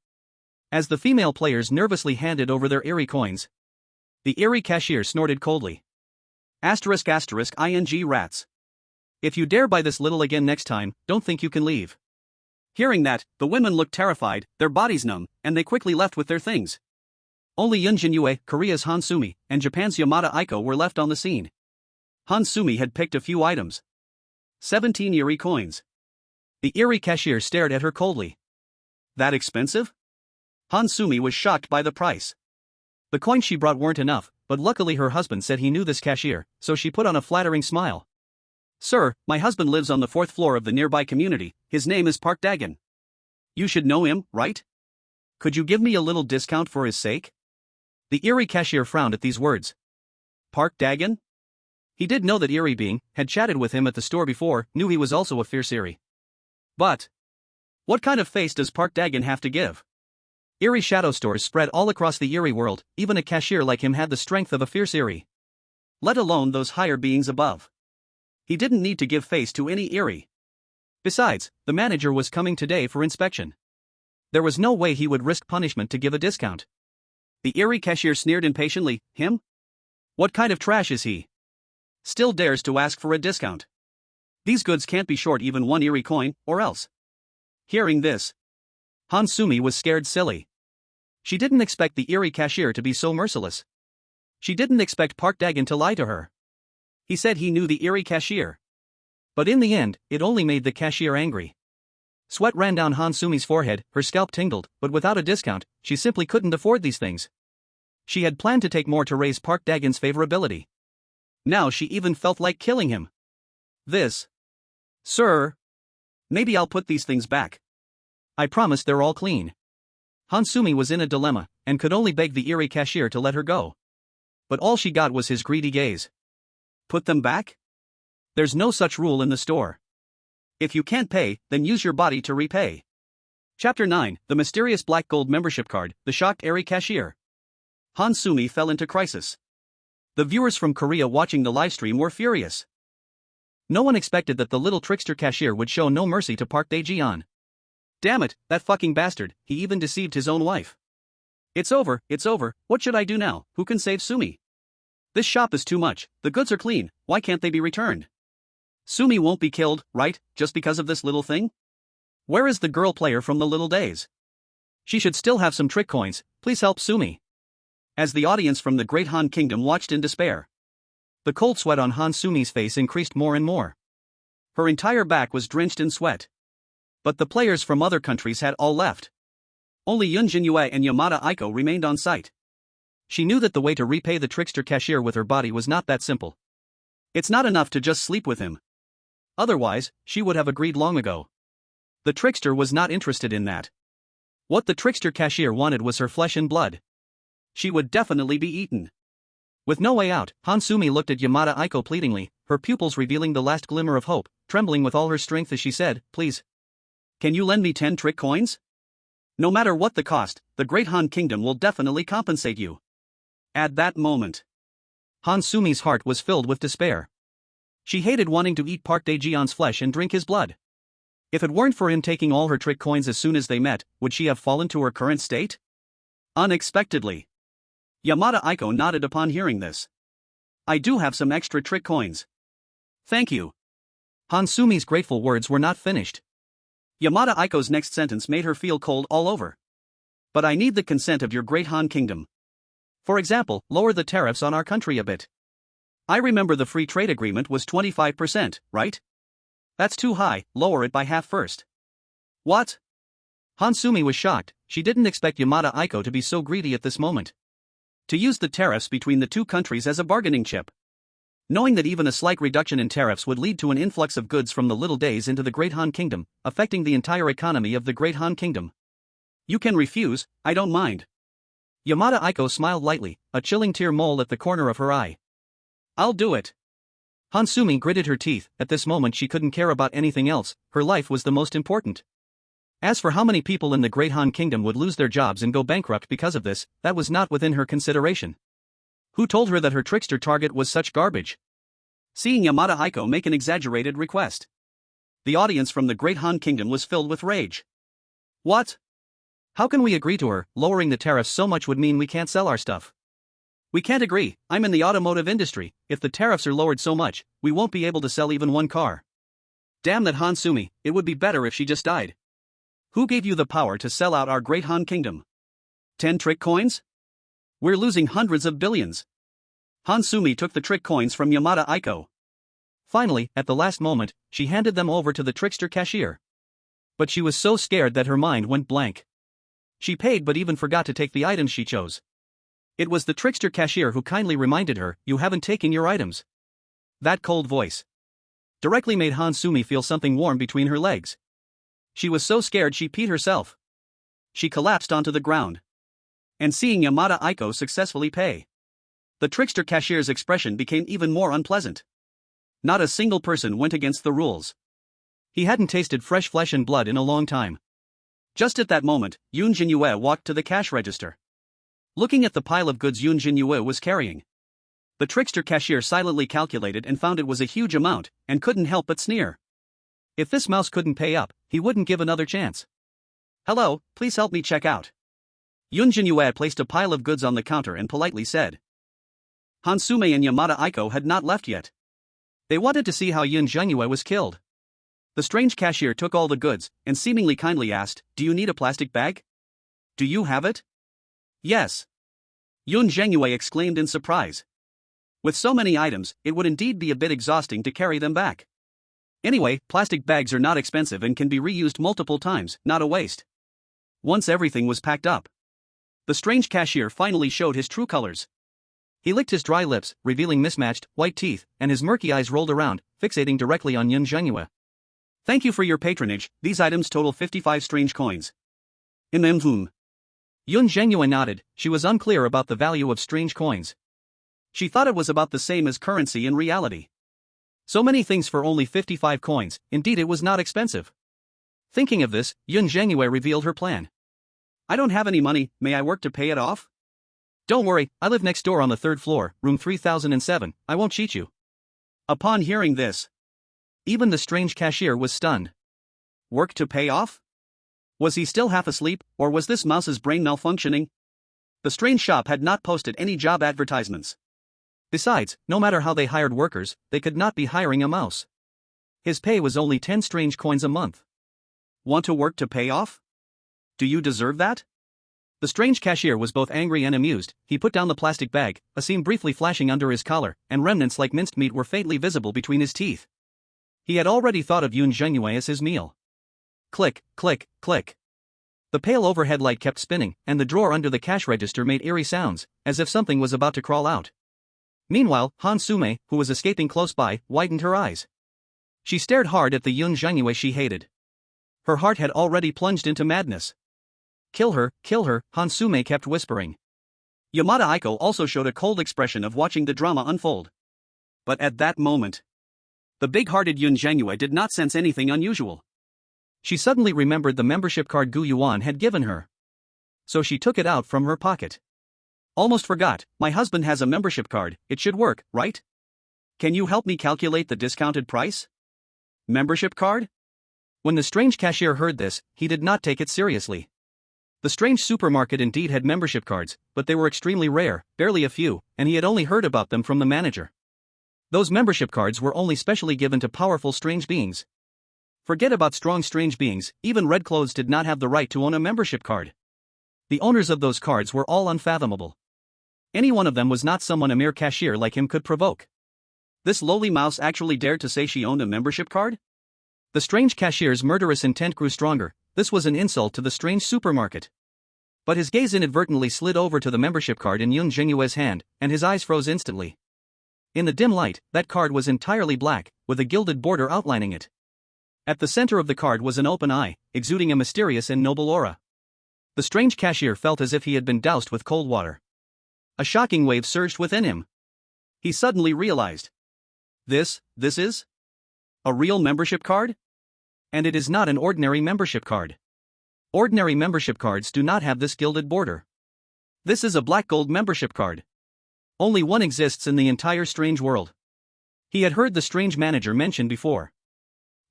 As the female players nervously handed over their Eerie coins, the Eerie cashier snorted coldly. **ing rats. If you dare buy this little again next time, don't think you can leave. Hearing that, the women looked terrified, their bodies numb, and they quickly left with their things. Only Yunjin Yu, Korea's Hansume, and Japan's Yamada Aiko were left on the scene. Hansume had picked a few items. 17 Eerie coins. The Eerie cashier stared at her coldly. That expensive? Hansume was shocked by the price. The coins she brought weren't enough, but luckily her husband said he knew this cashier, so she put on a flattering smile. Sir, my husband lives on the 4th floor of the nearby community, his name is Park Dagon. You should know him, right? Could you give me a little discount for his sake? The Eerie cashier frowned at these words. Park Dagon? He did know that Eerie being, had chatted with him at the store before, knew he was also a fierce Eerie. But what kind of face does Park Dagon have to give? Eerie shadow stores spread all across the Eerie world, even a cashier like him had the strength of a fierce Eerie. Let alone those higher beings above. He didn't need to give face to any Eerie. Besides, the manager was coming today for inspection. There was no way he would risk punishment to give a discount. The Eerie cashier sneered impatiently, him? What kind of trash is he? Still dares to ask for a discount. These goods can't be short even 1 Eerie coin, or else. Hearing this, Hansume was scared silly. She didn't expect the Eerie cashier to be so merciless. She didn't expect Park Dagon to lie to her. He said he knew the Eerie cashier. But in the end, it only made the cashier angry. Sweat ran down Hansume's forehead, her scalp tingled, but without a discount, she simply couldn't afford these things. She had planned to take more to raise Park Dagon's favorability. Now she even felt like killing him. This. Sir. Maybe I'll put these things back. I promise they're all clean. Hansume was in a dilemma, and could only beg the Eerie cashier to let her go. But all she got was his greedy gaze. Put them back? There's no such rule in the store. If you can't pay, then use your body to repay. Chapter 9, The Mysterious Black Gold Membership Card, The Shocked Eerie Cashier. Hansume fell into crisis. The viewers from Korea watching the livestream were furious. No one expected that the little trickster cashier would show no mercy to Park Dae-jeon. Damn it, that fucking bastard, he even deceived his own wife. It's over, what should I do now, who can save Sumi? This shop is too much, the goods are clean, why can't they be returned? Sumi won't be killed, right, just because of this little thing? Where is the girl player from the little days? She should still have some trick coins, please help Sumi. As the audience from the Great Han Kingdom watched in despair, the cold sweat on Hansume's face increased more and more. Her entire back was drenched in sweat. But the players from other countries had all left. Only Yunjin Yu and Yamada Aiko remained on site. She knew that the way to repay the trickster cashier with her body was not that simple. It's not enough to just sleep with him. Otherwise, she would have agreed long ago. The trickster was not interested in that. What the trickster cashier wanted was her flesh and blood. She would definitely be eaten. With no way out, Hansume looked at Yamada Aiko pleadingly, her pupils revealing the last glimmer of hope, trembling with all her strength as she said, please. Can you lend me 10 trick coins? No matter what the cost, the Great Han Kingdom will definitely compensate you. At that moment, Hansume's heart was filled with despair. She hated wanting to eat Park Dae-jeon's flesh and drink his blood. If it weren't for him taking all her trick coins as soon as they met, would she have fallen to her current state? Unexpectedly, Yamada Aiko nodded upon hearing this. I do have some extra trick coins. Thank you. Hansume's grateful words were not finished. Yamada Aiko's next sentence made her feel cold all over. But I need the consent of your Great Han Kingdom. For example, lower the tariffs on our country a bit. I remember the free trade agreement was 25%, right? That's too high, lower it by half first. What? Hansume was shocked, she didn't expect Yamada Aiko to be so greedy at this moment. To use the tariffs between the two countries as a bargaining chip. Knowing that even a slight reduction in tariffs would lead to an influx of goods from the Little Days into the Great Han Kingdom, affecting the entire economy of the Great Han Kingdom. You can refuse, I don't mind. Yamada Aiko smiled lightly, a chilling tear mole at the corner of her eye. I'll do it. Hansume gritted her teeth, at this moment she couldn't care about anything else, her life was the most important. As for how many people in the Great Han Kingdom would lose their jobs and go bankrupt because of this, that was not within her consideration. Who told her that her trickster target was such garbage? Seeing Yamada Aiko make an exaggerated request, the audience from the Great Han Kingdom was filled with rage. What? How can we agree to her? Lowering the tariffs so much would mean we can't sell our stuff. We can't agree, I'm in the automotive industry, if the tariffs are lowered so much, we won't be able to sell even one car. Damn that Hansume, it would be better if she just died. Who gave you the power to sell out our Great Han Kingdom? 10 trick coins? We're losing hundreds of billions. Hansume took the trick coins from Yamada Aiko. Finally, at the last moment, she handed them over to the trickster cashier. But she was so scared that her mind went blank. She paid but even forgot to take the items she chose. It was the trickster cashier who kindly reminded her, you haven't taken your items. That cold voice directly made Hansume feel something warm between her legs. She was so scared she peed herself. She collapsed onto the ground. And seeing Yamada Aiko successfully pay, the trickster cashier's expression became even more unpleasant. Not a single person went against the rules. He hadn't tasted fresh flesh and blood in a long time. Just at that moment, Yunjin Yu walked to the cash register. Looking at the pile of goods Yunjin Yu was carrying, the trickster cashier silently calculated and found it was a huge amount, and couldn't help but sneer. If this mouse couldn't pay up, he wouldn't give another chance. Hello, please help me check out. Yunjin Yu placed a pile of goods on the counter and politely said. Hansume and Yamada Aiko had not left yet. They wanted to see how Yunjin Yu was killed. The strange cashier took all the goods, and seemingly kindly asked, do you need a plastic bag? Do you have it? Yes. Yunjin Yu exclaimed in surprise. With so many items, it would indeed be a bit exhausting to carry them back. Anyway, plastic bags are not expensive and can be reused multiple times, not a waste. Once everything was packed up, the strange cashier finally showed his true colors. He licked his dry lips, revealing mismatched, white teeth, and his murky eyes rolled around, fixating directly on Yunjin Yu. Thank you for your patronage, these items total 55 strange coins. Yunjin Yu nodded, she was unclear about the value of strange coins. She thought it was about the same as currency in reality. So many things for only 55 coins, indeed it was not expensive. Thinking of this, Yunjin Yu revealed her plan. I don't have any money, may I work to pay it off? Don't worry, I live next door on the 3rd floor, room 3007, I won't cheat you. Upon hearing this, even the strange cashier was stunned. Work to pay off? Was he still half asleep, or was this mouse's brain malfunctioning? The strange shop had not posted any job advertisements. Besides, no matter how they hired workers, they could not be hiring a mouse. His pay was only 10 strange coins a month. Want to work to pay off? Do you deserve that? The strange cashier was both angry and amused. He put down the plastic bag, a seam briefly flashing under his collar, and remnants like minced meat were faintly visible between his teeth. He had already thought of Yunjin Yu as his meal. Click, click, click. The pale overhead light kept spinning, and the drawer under the cash register made eerie sounds, as if something was about to crawl out. Meanwhile, Hansume, who was escaping close by, widened her eyes. She stared hard at the Yunjin Yu she hated. Her heart had already plunged into madness. Kill her, Hansume kept whispering. Yamada Aiko also showed a cold expression of watching the drama unfold. But at that moment, the big-hearted Yunjin Yu did not sense anything unusual. She suddenly remembered the membership card Gu Yuan had given her. So she took it out from her pocket. Almost forgot, my husband has a membership card, it should work, right? Can you help me calculate the discounted price? Membership card? When the strange cashier heard this, he did not take it seriously. The strange supermarket indeed had membership cards, but they were extremely rare, barely a few, and he had only heard about them from the manager. Those membership cards were only specially given to powerful strange beings. Forget about strong strange beings, even Red Clothes did not have the right to own a membership card. The owners of those cards were all unfathomable. Any one of them was not someone a mere cashier like him could provoke. This lowly mouse actually dared to say she owned a membership card? The strange cashier's murderous intent grew stronger. This was an insult to the strange supermarket. But his gaze inadvertently slid over to the membership card in Yunjin Yu's hand, and his eyes froze instantly. In the dim light, that card was entirely black, with a gilded border outlining it. At the center of the card was an open eye, exuding a mysterious and noble aura. The strange cashier felt as if he had been doused with cold water. A shocking wave surged within him. He suddenly realized. This is? A real membership card? And it is not an ordinary membership card. Ordinary membership cards do not have this gilded border. This is a black gold membership card. Only one exists in the entire strange world. He had heard the strange manager mention before.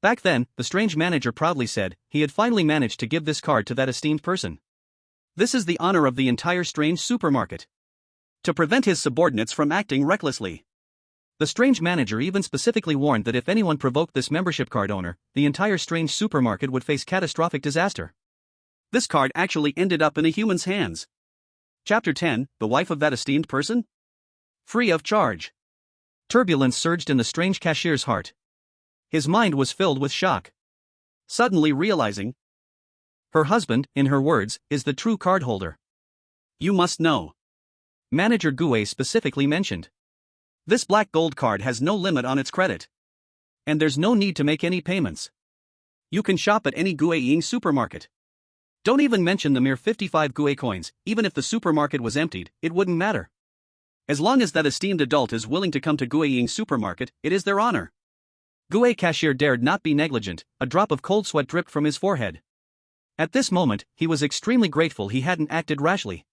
Back then, the strange manager proudly said, he had finally managed to give this card to that esteemed person. This is the honor of the entire strange supermarket. To prevent his subordinates from acting recklessly. The strange manager even specifically warned that if anyone provoked this membership card owner, the entire strange supermarket would face catastrophic disaster. This card actually ended up in a human's hands. Chapter 10, the wife of that esteemed person? Free of charge. Turbulence surged in the strange cashier's heart. His mind was filled with shock. Suddenly realizing, her husband, in her words, is the true cardholder. You must know. Manager Gue specifically mentioned. This black gold card has no limit on its credit. And there's no need to make any payments. You can shop at any Guiying supermarket. Don't even mention the mere 55 Gue coins, even if the supermarket was emptied, it wouldn't matter. As long as that esteemed adult is willing to come to Guiying supermarket, it is their honor. Gue cashier dared not be negligent, a drop of cold sweat dripped from his forehead. At this moment, he was extremely grateful he hadn't acted rashly.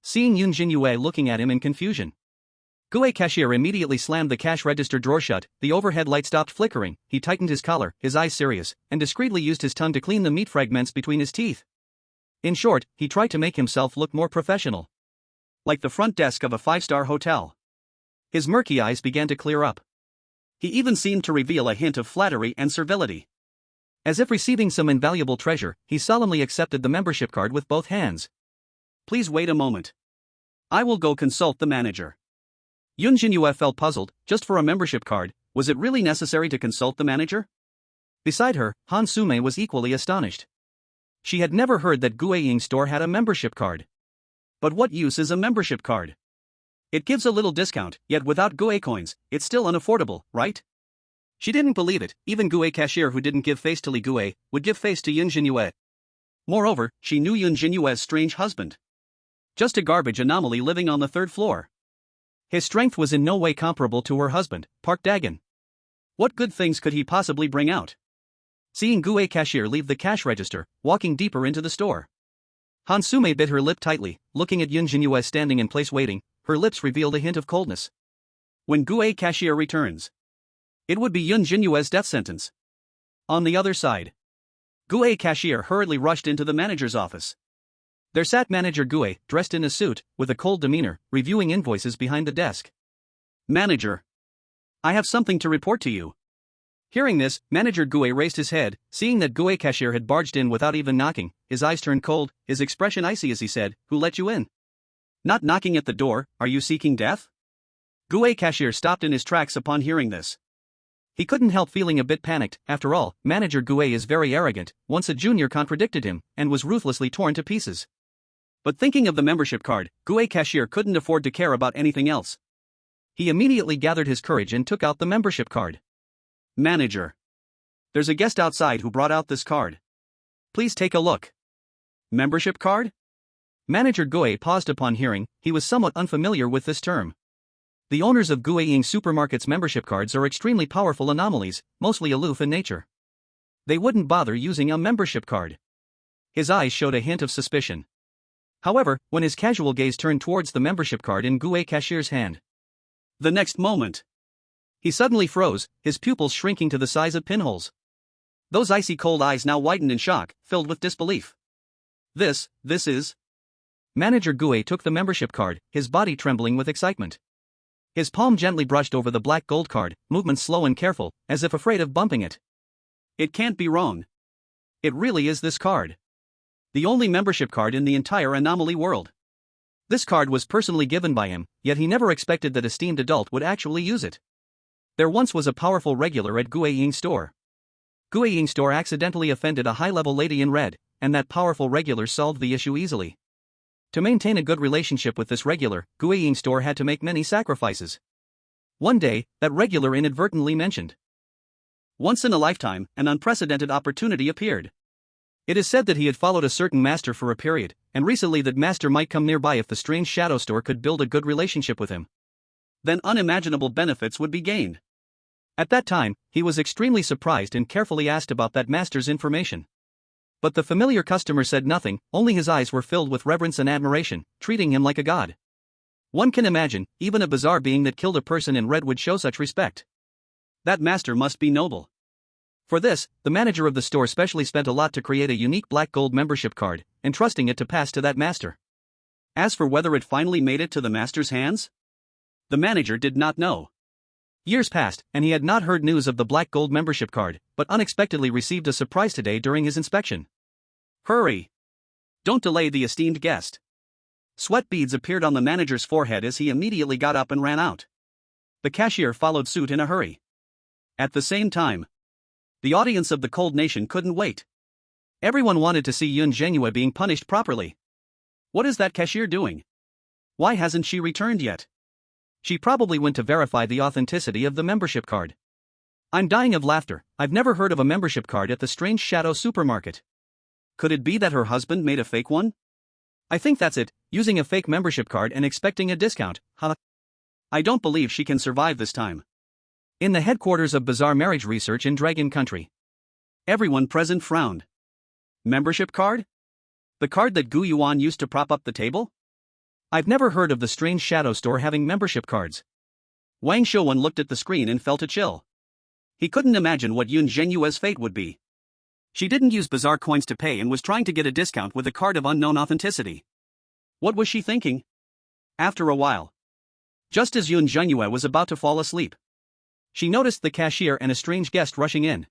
Seeing Yunjin Yu looking at him in confusion, Gue cashier immediately slammed the cash register drawer shut, the overhead light stopped flickering, he tightened his collar, his eyes serious, and discreetly used his tongue to clean the meat fragments between his teeth. In short, he tried to make himself look more professional. Like the front desk of a five-star hotel. His murky eyes began to clear up. He even seemed to reveal a hint of flattery and servility. As if receiving some invaluable treasure, he solemnly accepted the membership card with both hands. Please wait a moment. I will go consult the manager. Yunjin Yu felt puzzled. Just for a membership card, was it really necessary to consult the manager? Beside her, Hansume was equally astonished. She had never heard that Guiying store had a membership card. But what use is a membership card? It gives a little discount, yet without Gue coins, it's still unaffordable, right? She didn't believe it. Even Gue cashier who didn't give face to Li Gue would give face to Yunjin Yu. Moreover, she knew Yunjin Yu's strange husband. Just a garbage anomaly living on the 3rd floor. His strength was in no way comparable to her husband, Park Dagon. What good things could he possibly bring out? seeing Gu cashier leave the cash register, walking deeper into the store. Hansume bit her lip tightly, looking at Yunjin Yu standing in place waiting. Her lips revealed a hint of coldness. When Gu cashier returns, it would be Yunjin Yu's death sentence. On the other side, Gu cashier hurriedly rushed into the manager's office. There sat manager Gu, dressed in a suit, with a cold demeanor, reviewing invoices behind the desk. Manager, I have something to report to you. Hearing this, manager Gu raised his head, seeing that Gu cashier had barged in without even knocking. His eyes turned cold, his expression icy as he said, "Who let you in? Not knocking at the door, are you seeking death?" Gu cashier stopped in his tracks upon hearing this. He couldn't help feeling a bit panicked. After all, manager Gu is very arrogant. Once a junior contradicted him, and was ruthlessly torn to pieces. But thinking of the membership card, Gu cashier couldn't afford to care about anything else. He immediately gathered his courage and took out the membership card. Manager, there's a guest outside who brought out this card. Please take a look. Membership card? Manager Gu paused upon hearing. He was somewhat unfamiliar with this term. The owners of Gu Ying supermarket's membership cards are extremely powerful anomalies, mostly aloof in nature. They wouldn't bother using a membership card. His eyes showed a hint of suspicion. However, when his casual gaze turned towards the membership card in Gu cashier's hand, the next moment, he suddenly froze, his pupils shrinking to the size of pinholes. Those icy cold eyes now widened in shock, filled with disbelief. This is... Manager Gu took the membership card, his body trembling with excitement. His palm gently brushed over the black gold card, movements slow and careful, as if afraid of bumping it. It can't be wrong. It really is this card. The only membership card in the entire anomaly world. This card was personally given by him, yet he never expected that esteemed adult would actually use it. There once was a powerful regular at Gu Ying store. Gu Ying store accidentally offended a high-level lady in red, and that powerful regular solved the issue easily. To maintain a good relationship with this regular, Gu Ying store had to make many sacrifices. One day, that regular inadvertently mentioned, once in a lifetime, an unprecedented opportunity appeared. It is said that he had followed a certain master for a period, and recently that master might come nearby if the strange shadow store could build a good relationship with him. Then unimaginable benefits would be gained. At that time, he was extremely surprised and carefully asked about that master's information. But the familiar customer said nothing, only his eyes were filled with reverence and admiration, treating him like a god. One can imagine, even a bizarre being that killed a person in red would show such respect. That master must be noble. For this, the manager of the store specially spent a lot to create a unique black gold membership card, entrusting it to pass to that master. As for whether it finally made it to the master's hands, the manager did not know. Years passed, and he had not heard news of the black gold membership card, but unexpectedly received a surprise today during his inspection. Hurry! Don't delay the esteemed guest. Sweat beads appeared on the manager's forehead as he immediately got up and ran out. The cashier followed suit in a hurry. At the same time, the audience of the cold nation couldn't wait. Everyone wanted to see Yunjin Yu being punished properly. What is that cashier doing? Why hasn't she returned yet? She probably went to verify the authenticity of the membership card. I'm dying of laughter. I've never heard of a membership card at the strange shadow supermarket. Could it be that her husband made a fake one? I think that's it, using a fake membership card and expecting a discount, huh? I don't believe she can survive this time. In the headquarters of Bizarre Marriage Research in Dragon Country, everyone present frowned. Membership card? The card that Gu Yuan used to prop up the table? I've never heard of the strange shadow store having membership cards. Wang Shouwen looked at the screen and felt a chill. He couldn't imagine what Yunjin Yu's fate would be. She didn't use bizarre coins to pay and was trying to get a discount with a card of unknown authenticity. What was she thinking? After a while, just as Yunjin Yu was about to fall asleep, she noticed the cashier and a strange guest rushing in.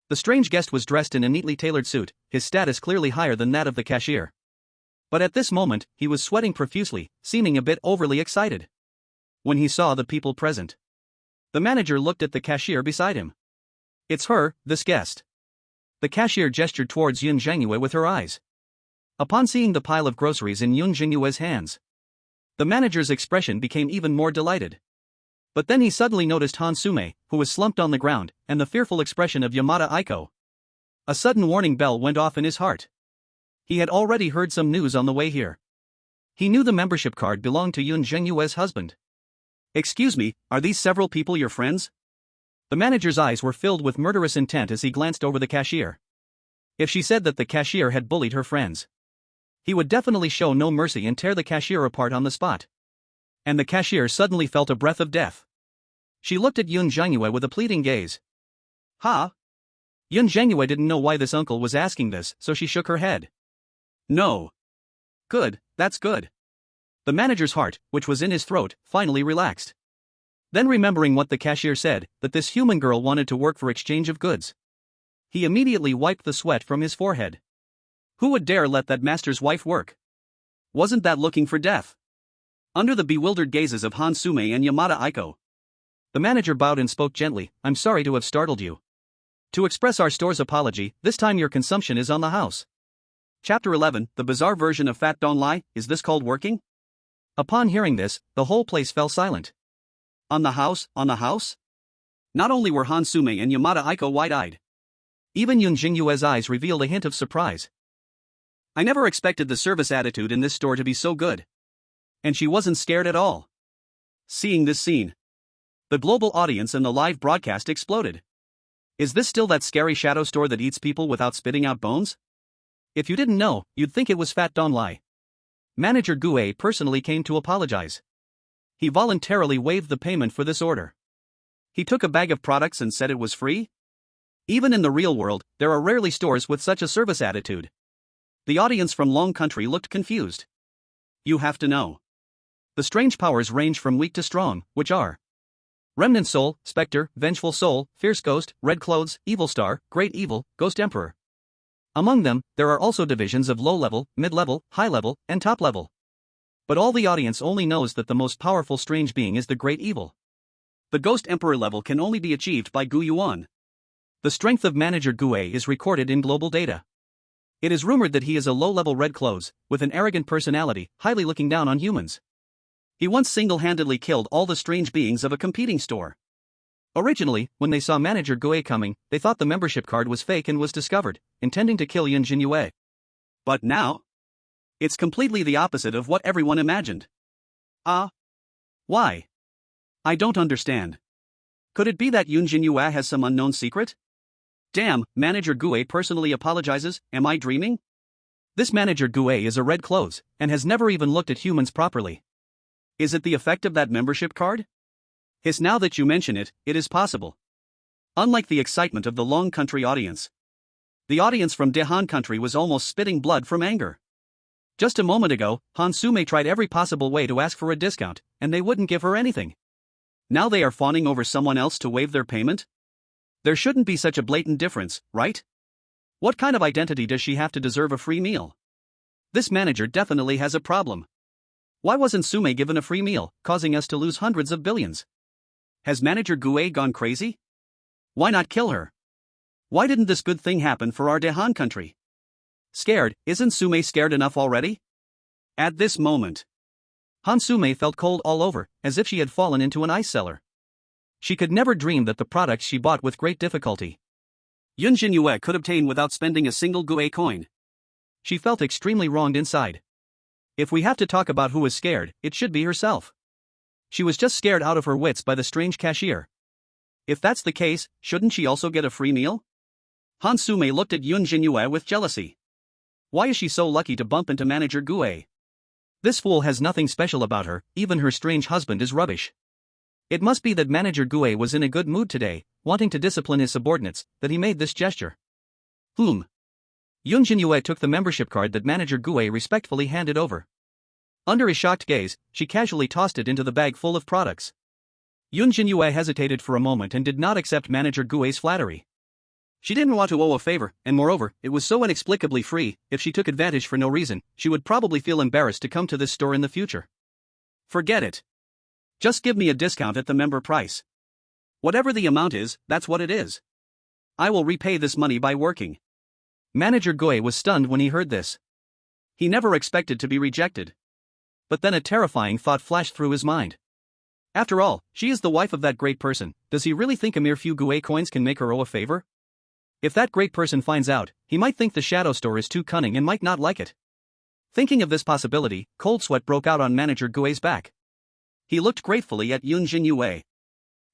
The strange guest was dressed in a neatly tailored suit, his status clearly higher than that of the cashier. But at this moment, he was sweating profusely, seeming a bit overly excited. When he saw the people present, the manager looked at the cashier beside him. It's her, this guest. The cashier gestured towards Yunjin Yu with her eyes. Upon seeing the pile of groceries in Yunjin Yu's hands, the manager's expression became even more delighted. But then he suddenly noticed Hansume, who was slumped on the ground, and the fearful expression of Yamada Aiko. A sudden warning bell went off in his heart. He had already heard some news on the way here. He knew the membership card belonged to Yunjin Yu's husband. Excuse me, are these several people your friends? The manager's eyes were filled with murderous intent as he glanced over the cashier. If she said that the cashier had bullied her friends, he would definitely show no mercy and tear the cashier apart on the spot. And the cashier suddenly felt a breath of death. She looked at Yunjin Yu with a pleading gaze. Huh? Yunjin Yu didn't know why this uncle was asking this, so she shook her head. No. Good, that's good. The manager's heart, which was in his throat, finally relaxed. Then remembering what the cashier said, that this human girl wanted to work for exchange of goods, he immediately wiped the sweat from his forehead. Who would dare let that master's wife work? Wasn't that looking for death? Under the bewildered gazes of Hansume and Yamada Aiko, the manager bowed and spoke gently, I'm sorry to have startled you. To express our store's apology, this time your consumption is on the house. Chapter 11, the bizarre version of Fat Don't Lie, is this called working? Upon hearing this, the whole place fell silent. On the house, on the house? Not only were Hansume and Yamada Aiko wide-eyed, even Yunjin Yu's eyes revealed a hint of surprise. I never expected the service attitude in this store to be so good. And she wasn't scared at all. Seeing this scene, the global audience and the live broadcast exploded. Is this still that scary shadow store that eats people without spitting out bones? If you didn't know, you'd think it was Fat Don't Lie. Manager Gu personally came to apologize. He voluntarily waived the payment for this order. He took a bag of products and said it was free? Even in the real world, there are rarely stores with such a service attitude. The audience from Long Country looked confused. You have to know. The strange powers range from weak to strong, which are Remnant Soul, Spectre, Vengeful Soul, Fierce Ghost, Red Clothes, Evil Star, Great Evil, Ghost Emperor. Among them, there are also divisions of low level, mid level, high level, and top level. But all the audience only knows that the most powerful strange being is the Great Evil. The Ghost Emperor level can only be achieved by Gu Yuan. The strength of Manager Gu is recorded in global data. It is rumored that he is a low-level red clothes, with an arrogant personality, highly looking down on humans. He once single-handedly killed all the strange beings of a competing store. Originally, when they saw Manager Gu coming, they thought the membership card was fake and was discovered, intending to kill Yunjin Yu. But now, it's completely the opposite of what everyone imagined. Why? I don't understand. Could it be that Yunjin Yu has some unknown secret? Damn, Manager Gu personally apologizes, am I dreaming? This Manager Gu is a red clothes, and has never even looked at humans properly. Is it the effect of that membership card? Hiss, now that you mention it, it is possible. Unlike the excitement of the Long Country audience, the audience from Dehan Country was almost spitting blood from anger. Just a moment ago, Hansume tried every possible way to ask for a discount, and they wouldn't give her anything. Now they are fawning over someone else to waive their payment? There shouldn't be such a blatant difference, right? What kind of identity does she have to deserve a free meal? This manager definitely has a problem. Why wasn't Sume given a free meal, causing us to lose hundreds of billions? Has Manager Gu gone crazy? Why not kill her? Why didn't this good thing happen for our Dehan Country? Scared, isn't Sume scared enough already? At this moment, Hansume felt cold all over, as if she had fallen into an ice cellar. She could never dream that the products she bought with great difficulty, Yunjin Yu could obtain without spending a single Gu coin. She felt extremely wronged inside. If we have to talk about who is scared, it should be herself. She was just scared out of her wits by the strange cashier. If that's the case, shouldn't she also get a free meal? Hansume looked at Yunjin Yu with jealousy. Why is she so lucky to bump into Manager Gu? This fool has nothing special about her, even her strange husband is rubbish. It must be that Manager Gu was in a good mood today, wanting to discipline his subordinates, that he made this gesture. Yunjin Yu took the membership card that Manager Gu respectfully handed over. Under his shocked gaze, she casually tossed it into the bag full of products. Yunjin Yu hesitated for a moment and did not accept Manager Gu's flattery. She didn't want to owe a favor, and moreover, it was so inexplicably free. If she took advantage for no reason, she would probably feel embarrassed to come to this store in the future. Forget it. Just give me a discount at the member price. Whatever the amount is, that's what it is. I will repay this money by working. Manager Gu was stunned when he heard this. He never expected to be rejected. But then a terrifying thought flashed through his mind. After all, she is the wife of that great person. Does he really think a mere few Gu coins can make her owe a favor? If that great person finds out, he might think the shadow store is too cunning and might not like it. Thinking of this possibility, cold sweat broke out on Manager Gu's back. He looked gratefully at Yunjin Yu.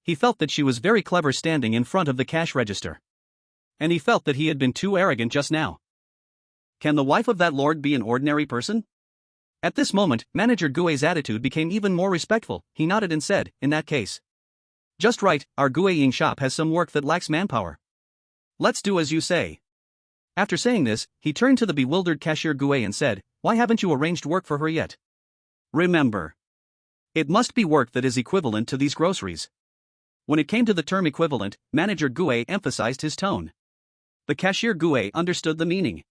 He felt that she was very clever standing in front of the cash register. And he felt that he had been too arrogant just now. Can the wife of that lord be an ordinary person? At this moment, Manager Gue's attitude became even more respectful. He nodded and said, in that case. Just right, our Gueying shop has some work that lacks manpower. Let's do as you say. After saying this, he turned to the bewildered cashier Gu and said, why haven't you arranged work for her yet? Remember. It must be work that is equivalent to these groceries. When it came to the term equivalent, Manager Gu emphasized his tone. The cashier Gu understood the meaning.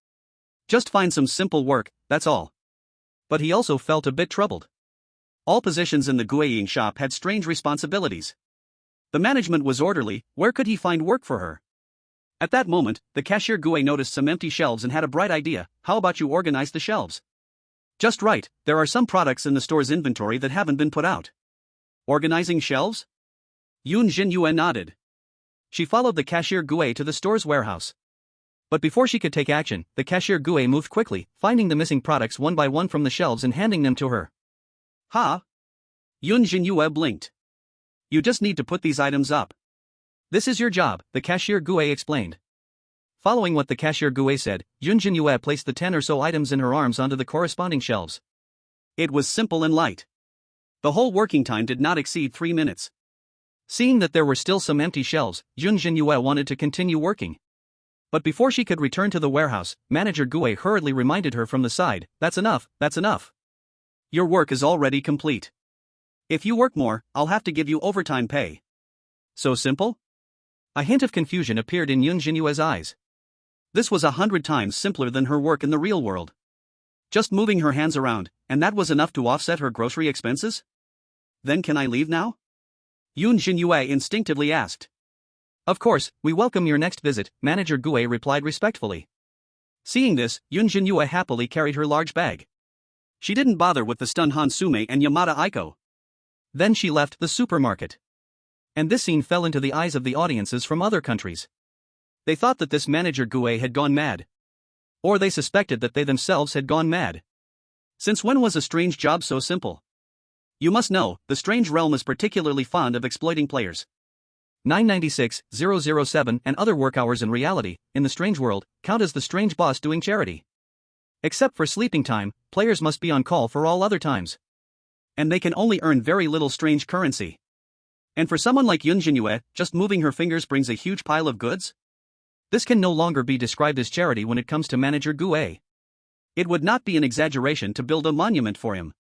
Just find some simple work, that's all. But he also felt a bit troubled. All positions in the Gueying shop had strange responsibilities. The management was orderly, where could he find work for her? At that moment, the cashier Gu noticed some empty shelves and had a bright idea. How about you organize the shelves? Just right, there are some products in the store's inventory that haven't been put out. Organizing shelves? Yunjin Yu nodded. She followed the cashier Gu to the store's warehouse. But before she could take action, the cashier Gu moved quickly, finding the missing products one by one from the shelves and handing them to her. Ha! Yunjin Yu blinked. You just need to put these items up. This is your job, the cashier Gu explained. Following what the cashier Gu said, Yunjin Yu placed the 10 or so items in her arms onto the corresponding shelves. It was simple and light. The whole working time did not exceed 3 minutes. Seeing that there were still some empty shelves, Yunjin Yu wanted to continue working. But before she could return to the warehouse, Manager Gu hurriedly reminded her from the side, that's enough, that's enough. Your work is already complete. If you work more, I'll have to give you overtime pay. So simple? A hint of confusion appeared in Yunjin Yu's eyes. This was 100 times simpler than her work in the real world. Just moving her hands around, and that was enough to offset her grocery expenses? Then can I leave now? Yunjin Yu instinctively asked. Of course, we welcome your next visit, Manager Gu replied respectfully. Seeing this, Yunjin Yu happily carried her large bag. She didn't bother with the stunned Hansume and Yamada Aiko. Then she left the supermarket. And this scene fell into the eyes of the audiences from other countries. They thought that this Manager Gu had gone mad. Or they suspected that they themselves had gone mad. Since when was a strange job so simple? You must know, the strange realm is particularly fond of exploiting players. 996, 007 and other work hours in reality, in the strange world, count as the strange boss doing charity. Except for sleeping time, players must be on call for all other times. And they can only earn very little strange currency. And for someone like Yunjin Yu, just moving her fingers brings a huge pile of goods? This can no longer be described as charity when it comes to Manager Gu. It would not be an exaggeration to build a monument for him.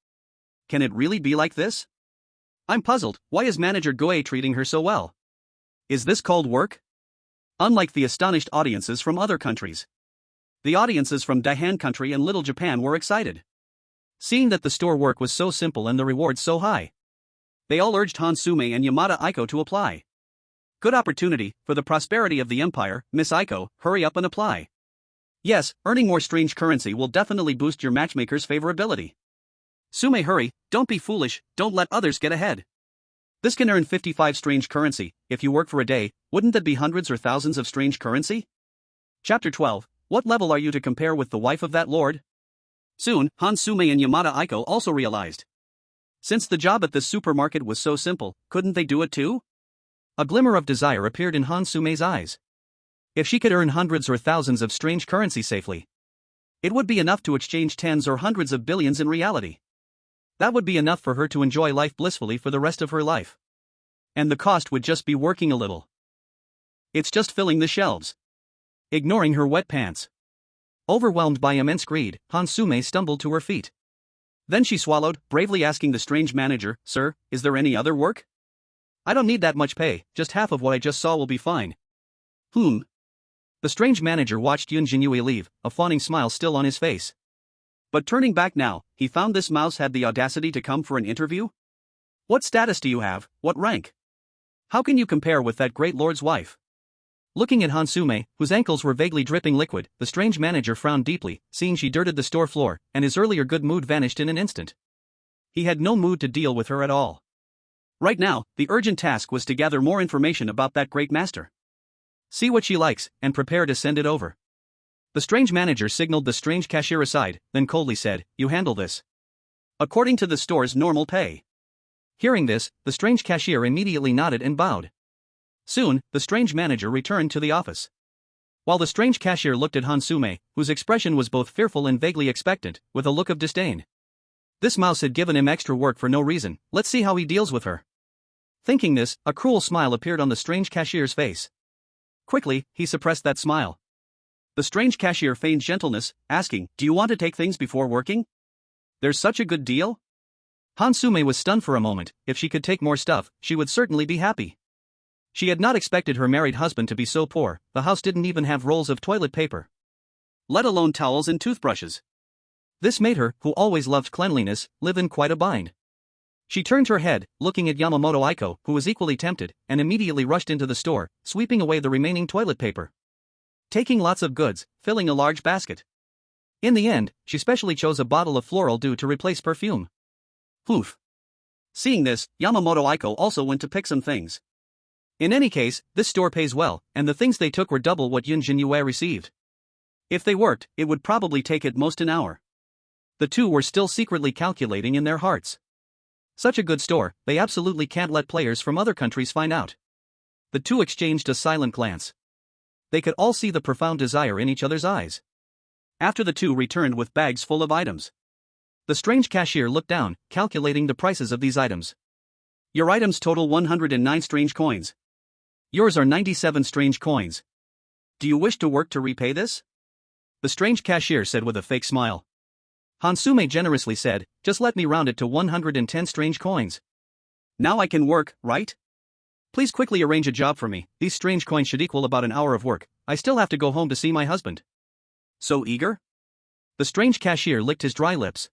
Can it really be like this? I'm puzzled, why is Manager Gu treating her so well? Is this called work? Unlike the astonished audiences from other countries, the audiences from Dahan country and Little Japan were excited. Seeing that the store work was so simple and the rewards so high, they all urged Hansume and Yamada Aiko to apply. Good opportunity, for the prosperity of the empire, Miss Aiko, hurry up and apply. Yes, earning more strange currency will definitely boost your matchmaker's favorability. Sume, hurry, don't be foolish, don't let others get ahead. This can earn 55 strange currency. If you work for a day, wouldn't that be hundreds or thousands of strange currency? Chapter 12, what level are you to compare with the wife of that lord? Soon, Hansume and Yamada Aiko also realized. Since the job at this supermarket was so simple, couldn't they do it too? A glimmer of desire appeared in Hansume's eyes. If she could earn hundreds or thousands of strange currency safely, it would be enough to exchange tens or hundreds of billions in reality. That would be enough for her to enjoy life blissfully for the rest of her life. And the cost would just be working a little. It's just filling the shelves. Ignoring her wet pants. Overwhelmed by immense greed, Hansume stumbled to her feet. Then she swallowed, bravely asking the strange manager, Sir, is there any other work? I don't need that much pay, just half of what I just saw will be fine. The strange manager watched Yunjin Yu leave, a fawning smile still on his face. But turning back now, he found this mouse had the audacity to come for an interview? What status do you have, what rank? How can you compare with that great lord's wife? Looking at Hansume, whose ankles were vaguely dripping liquid, the strange manager frowned deeply, seeing she dirted the store floor, and his earlier good mood vanished in an instant. He had no mood to deal with her at all. Right now, the urgent task was to gather more information about that great master. See what she likes, and prepare to send it over. The strange manager signaled the strange cashier aside, then coldly said, You handle this. According to the store's normal pay. Hearing this, the strange cashier immediately nodded and bowed. Soon, the strange manager returned to the office. While the strange cashier looked at Hansume, whose expression was both fearful and vaguely expectant, with a look of disdain. This mouse had given him extra work for no reason, let's see how he deals with her. Thinking this, a cruel smile appeared on the strange cashier's face. Quickly, he suppressed that smile. The strange cashier feigned gentleness, asking, "Do you want to take things before working? There's such a good deal?" Hansume was stunned for a moment. If she could take more stuff, she would certainly be happy. She had not expected her married husband to be so poor. The house didn't even have rolls of toilet paper, let alone towels and toothbrushes. This made her, who always loved cleanliness, live in quite a bind. She turned her head, looking at Yamamoto Aiko, who was equally tempted, and immediately rushed into the store, sweeping away the remaining toilet paper. Taking lots of goods, filling a large basket. In the end, she specially chose a bottle of floral dew to replace perfume. Oof. Seeing this, Yamamoto Aiko also went to pick some things. In any case, this store pays well, and the things they took were double what Yunjin Yu received. If they worked, it would probably take at most an hour. The two were still secretly calculating in their hearts. Such a good store, they absolutely can't let players from other countries find out. The two exchanged a silent glance. They could all see the profound desire in each other's eyes. After the two returned with bags full of items. The strange cashier looked down, calculating the prices of these items. Your items total 109 strange coins. Yours are 97 strange coins. Do you wish to work to repay this? The strange cashier said with a fake smile. Hansume generously said, just let me round it to 110 strange coins. Now I can work, right? Please quickly arrange a job for me. These strange coins should equal about an hour of work. I still have to go home to see my husband. So eager? The strange cashier licked his dry lips.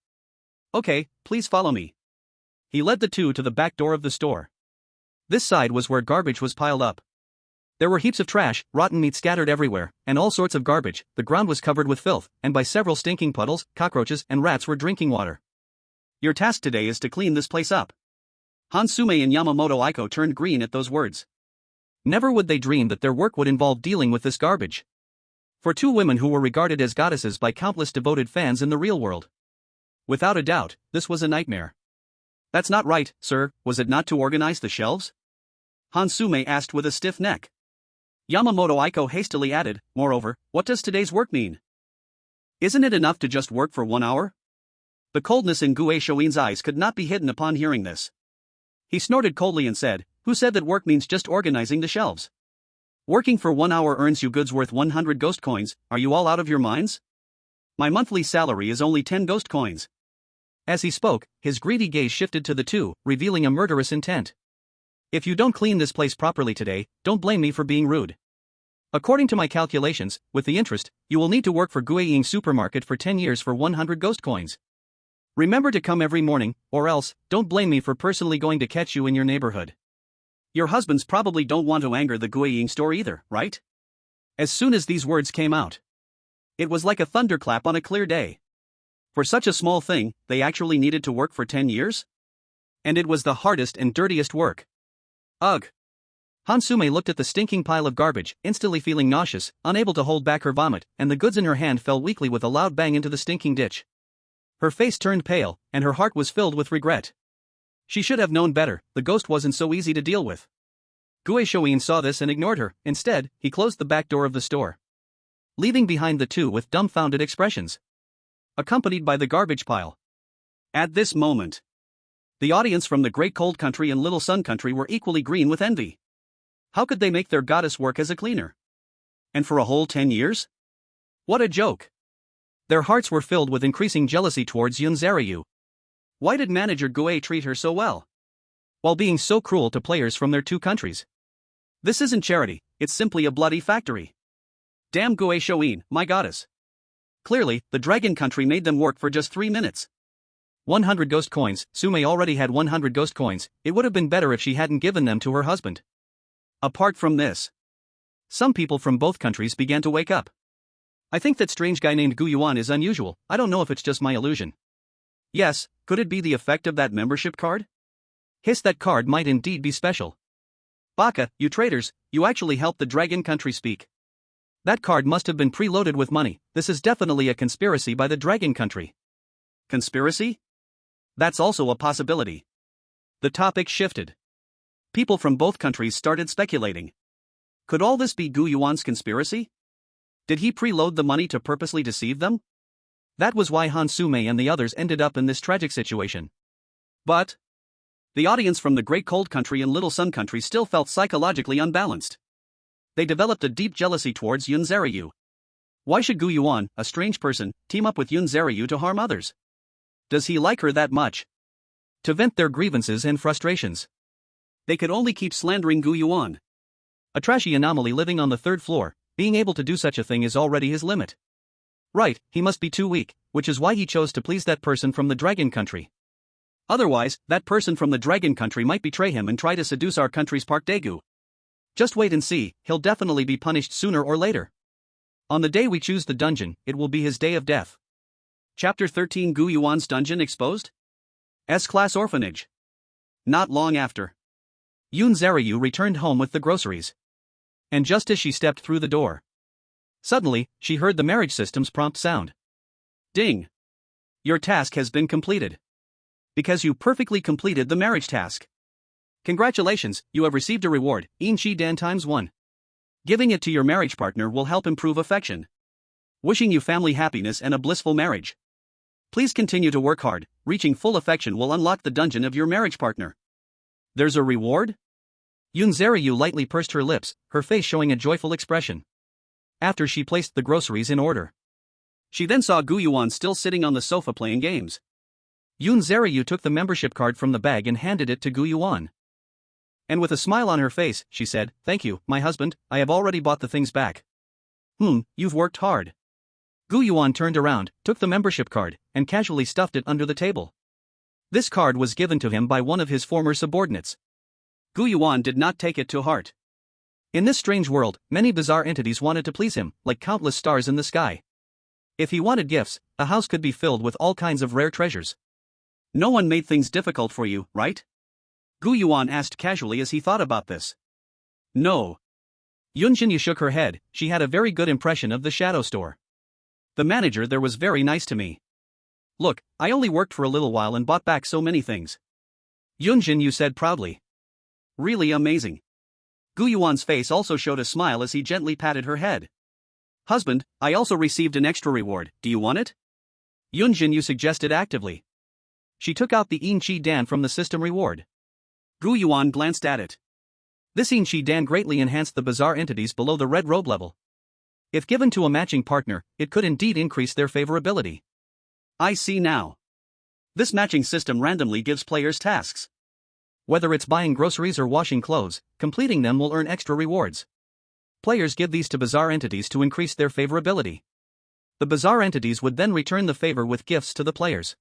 Okay, please follow me. He led the two to the back door of the store. This side was where garbage was piled up. There were heaps of trash, rotten meat scattered everywhere, and all sorts of garbage. The ground was covered with filth, and by several stinking puddles, cockroaches and rats were drinking water. Your task today is to clean this place up. Hansume and Yamamoto Aiko turned green at those words. Never would they dream that their work would involve dealing with this garbage. For two women who were regarded as goddesses by countless devoted fans in the real world. Without a doubt, this was a nightmare. That's not right, sir, was it not to organize the shelves? Hansume asked with a stiff neck. Yamamoto Aiko hastily added, moreover, what does today's work mean? Isn't it enough to just work for 1 hour? The coldness in Gu Yuan's eyes could not be hidden upon hearing this. He snorted coldly and said, who said that work means just organizing the shelves? Working for 1 hour earns you goods worth 100 ghost coins, are you all out of your minds? My monthly salary is only 10 ghost coins. As he spoke, his greedy gaze shifted to the two, revealing a murderous intent. If you don't clean this place properly today, don't blame me for being rude. According to my calculations, with the interest, you will need to work for Gu Yuan supermarket for 10 years for 100 ghost coins. Remember to come every morning, or else, don't blame me for personally going to catch you in your neighborhood. Your husbands probably don't want to anger the Gu Yuan store either, right? As soon as these words came out, it was like a thunderclap on a clear day. For such a small thing, they actually needed to work for 10 years? And it was the hardest and dirtiest work. Ugh. Hansume looked at the stinking pile of garbage, instantly feeling nauseous, unable to hold back her vomit, and the goods in her hand fell weakly with a loud bang into the stinking ditch. Her face turned pale, and her heart was filled with regret. She should have known better, the ghost wasn't so easy to deal with. Gu Yuan saw this and ignored her. Instead, he closed the back door of the store, leaving behind the two with dumbfounded expressions, accompanied by the garbage pile. At this moment, the audience from the Great Cold Country and Little Sun Country were equally green with envy. How could they make their goddess work as a cleaner? And for a whole 10 years? What a joke! Their hearts were filled with increasing jealousy towards Yunjin Yu. Why did manager Gue treat her so well, while being so cruel to players from their two countries? This isn't charity, it's simply a bloody factory. Damn Gu Yuan, my goddess. Clearly, the Dragon Country made them work for just 3 minutes. 100 ghost coins, Sume already had 100 ghost coins, it would have been better if she hadn't given them to her husband. Apart from this, some people from both countries began to wake up. I think that strange guy named Gu Yuan is unusual, I don't know if it's just my illusion. Yes, could it be the effect of that membership card? Hiss, that card might indeed be special. Baka, you traitors, you actually helped the Dragon Country speak. That card must have been preloaded with money, this is definitely a conspiracy by the Dragon Country. Conspiracy? That's also a possibility. The topic shifted. People from both countries started speculating. Could all this be Gu Yuan's conspiracy? Did he preload the money to purposely deceive them? That was why Hansume and the others ended up in this tragic situation. But the audience from the Great Cold Country and Little Sun Country still felt psychologically unbalanced. They developed a deep jealousy towards Yunjin Yu. Why should Gu Yuan, a strange person, team up with Yunjin Yu to harm others? Does he like her that much? To vent their grievances and frustrations, they could only keep slandering Gu Yuan. A trashy anomaly living on the third floor, being able to do such a thing is already his limit. Right, he must be too weak, which is why he chose to please that person from the Dragon Country. Otherwise, that person from the Dragon Country might betray him and try to seduce our country's Park Daegu. Just wait and see, he'll definitely be punished sooner or later. On the day we choose the dungeon, it will be his day of death. Chapter 13 Gu Yuan's Dungeon Exposed? S-Class Orphanage. Not long after, Yunjin Yu returned home with the groceries. And just as she stepped through the door, suddenly, she heard the marriage system's prompt sound. Ding! Your task has been completed. Because you perfectly completed the marriage task. Congratulations, you have received a reward, Inchi Dan times 1. Giving it to your marriage partner will help improve affection. Wishing you family happiness and a blissful marriage. Please continue to work hard, reaching full affection will unlock the dungeon of your marriage partner. There's a reward? Yunjin Yu lightly pursed her lips, her face showing a joyful expression. After she placed the groceries in order, she then saw Gu Yuan still sitting on the sofa playing games. Yunjin Yu took the membership card from the bag and handed it to Gu Yuan. And with a smile on her face, she said, "Thank you, my husband, I have already bought the things back." You've worked hard. Gu Yuan turned around, took the membership card, and casually stuffed it under the table. This card was given to him by one of his former subordinates. Gu Yuan did not take it to heart. In this strange world, many bizarre entities wanted to please him, like countless stars in the sky. If he wanted gifts, a house could be filled with all kinds of rare treasures. No one made things difficult for you, right? Gu Yuan asked casually as he thought about this. No. Yunjin Yu shook her head, she had a very good impression of the shadow store. The manager there was very nice to me. Look, I only worked for a little while and bought back so many things. Yunjin Yu said proudly. Really amazing. Gu Yuan's face also showed a smile as he gently patted her head. Husband, I also received an extra reward, do you want it? Yunjin Yu suggested actively. She took out the Inchi Dan from the system reward. Gu Yuan glanced at it. This Inchi Dan greatly enhanced the bizarre entities below the red robe level. If given to a matching partner, it could indeed increase their favorability. I see now. This matching system randomly gives players tasks. Whether it's buying groceries or washing clothes, completing them will earn extra rewards. Players give these to bizarre entities to increase their favorability. The bizarre entities would then return the favor with gifts to the players.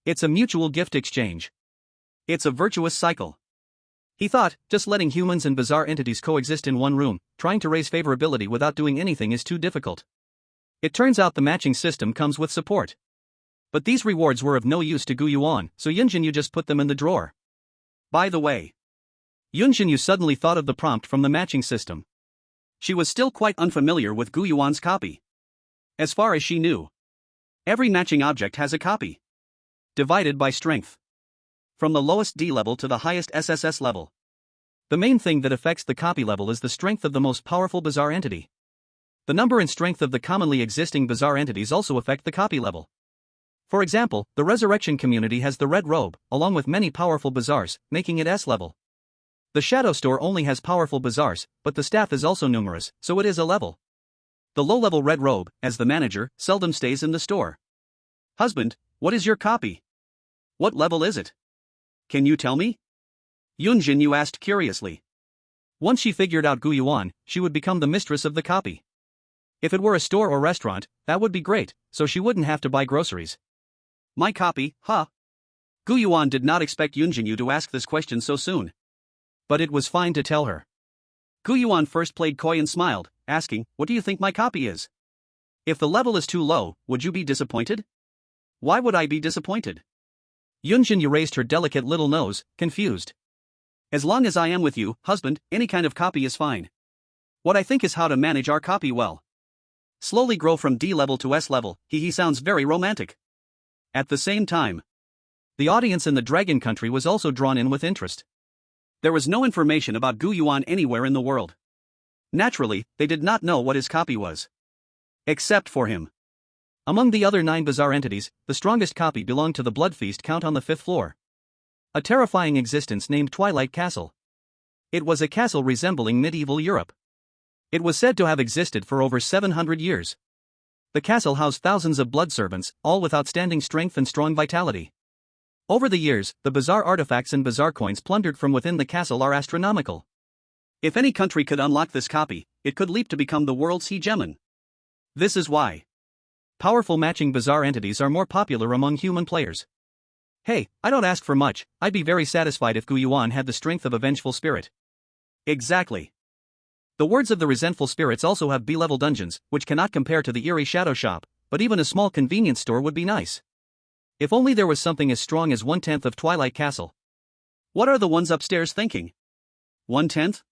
It's a mutual gift exchange. It's a virtuous cycle. He thought, just letting humans and bizarre entities coexist in one room, trying to raise favorability without doing anything is too difficult. It turns out the matching system comes with support. But these rewards were of no use to Gu Yuan, so Yunjin Yu just put them in the drawer. By the way, Yunjin Yu suddenly thought of the prompt from the matching system. She was still quite unfamiliar with Gu Yuan's copy. As far as she knew, every matching object has a copy. Divided by strength. From the lowest D level to the highest SSS level. The main thing that affects the copy level is the strength of the most powerful bizarre entity. The number and strength of the commonly existing bizarre entities also affect the copy level. For example, the resurrection community has the red robe, along with many powerful bizarres, making it S level. The shadow store only has powerful bizarres, but the staff is also numerous, so it is a level. The low-level red robe, as the manager, seldom stays in the store. Husband, what is your copy? What level is it? Can you tell me? Yunjin Yu asked curiously. Once she figured out Gu Yuan, she would become the mistress of the copy. If it were a store or restaurant, that would be great, so she wouldn't have to buy groceries. My copy, huh? Gu Yuan did not expect Yunjin Yu to ask this question so soon. But it was fine to tell her. Gu Yuan first played coy and smiled, asking, what do you think my copy is? If the level is too low, would you be disappointed? Why would I be disappointed? Yunjin Yu raised her delicate little nose, confused. As long as I am with you, husband, any kind of copy is fine. What I think is how to manage our copy well. Slowly grow from D level to S level, he sounds very romantic. At the same time, The audience in the Dragon Country was also drawn in with interest. There was no information about Gu Yuan anywhere in the world. Naturally, they did not know what his copy was. Except for him. Among the other 9 bizarre entities, the strongest copy belonged to the Blood Feast count on the 5th floor. A terrifying existence named Twilight Castle. It was a castle resembling medieval Europe. It was said to have existed for over 700 years. The castle housed thousands of blood servants, all with outstanding strength and strong vitality. Over the years, the bizarre artifacts and bizarre coins plundered from within the castle are astronomical. If any country could unlock this copy, it could leap to become the world's hegemon. This is why powerful matching bizarre entities are more popular among human players. Hey, I don't ask for much, I'd be very satisfied if Gu Yuan had the strength of a vengeful spirit. Exactly. The words of the resentful spirits also have B-level dungeons, which cannot compare to the Eerie Shadow Shop, but even a small convenience store would be nice. If only there was something as strong as 1/10 of Twilight Castle. What are the ones upstairs thinking? 1/10?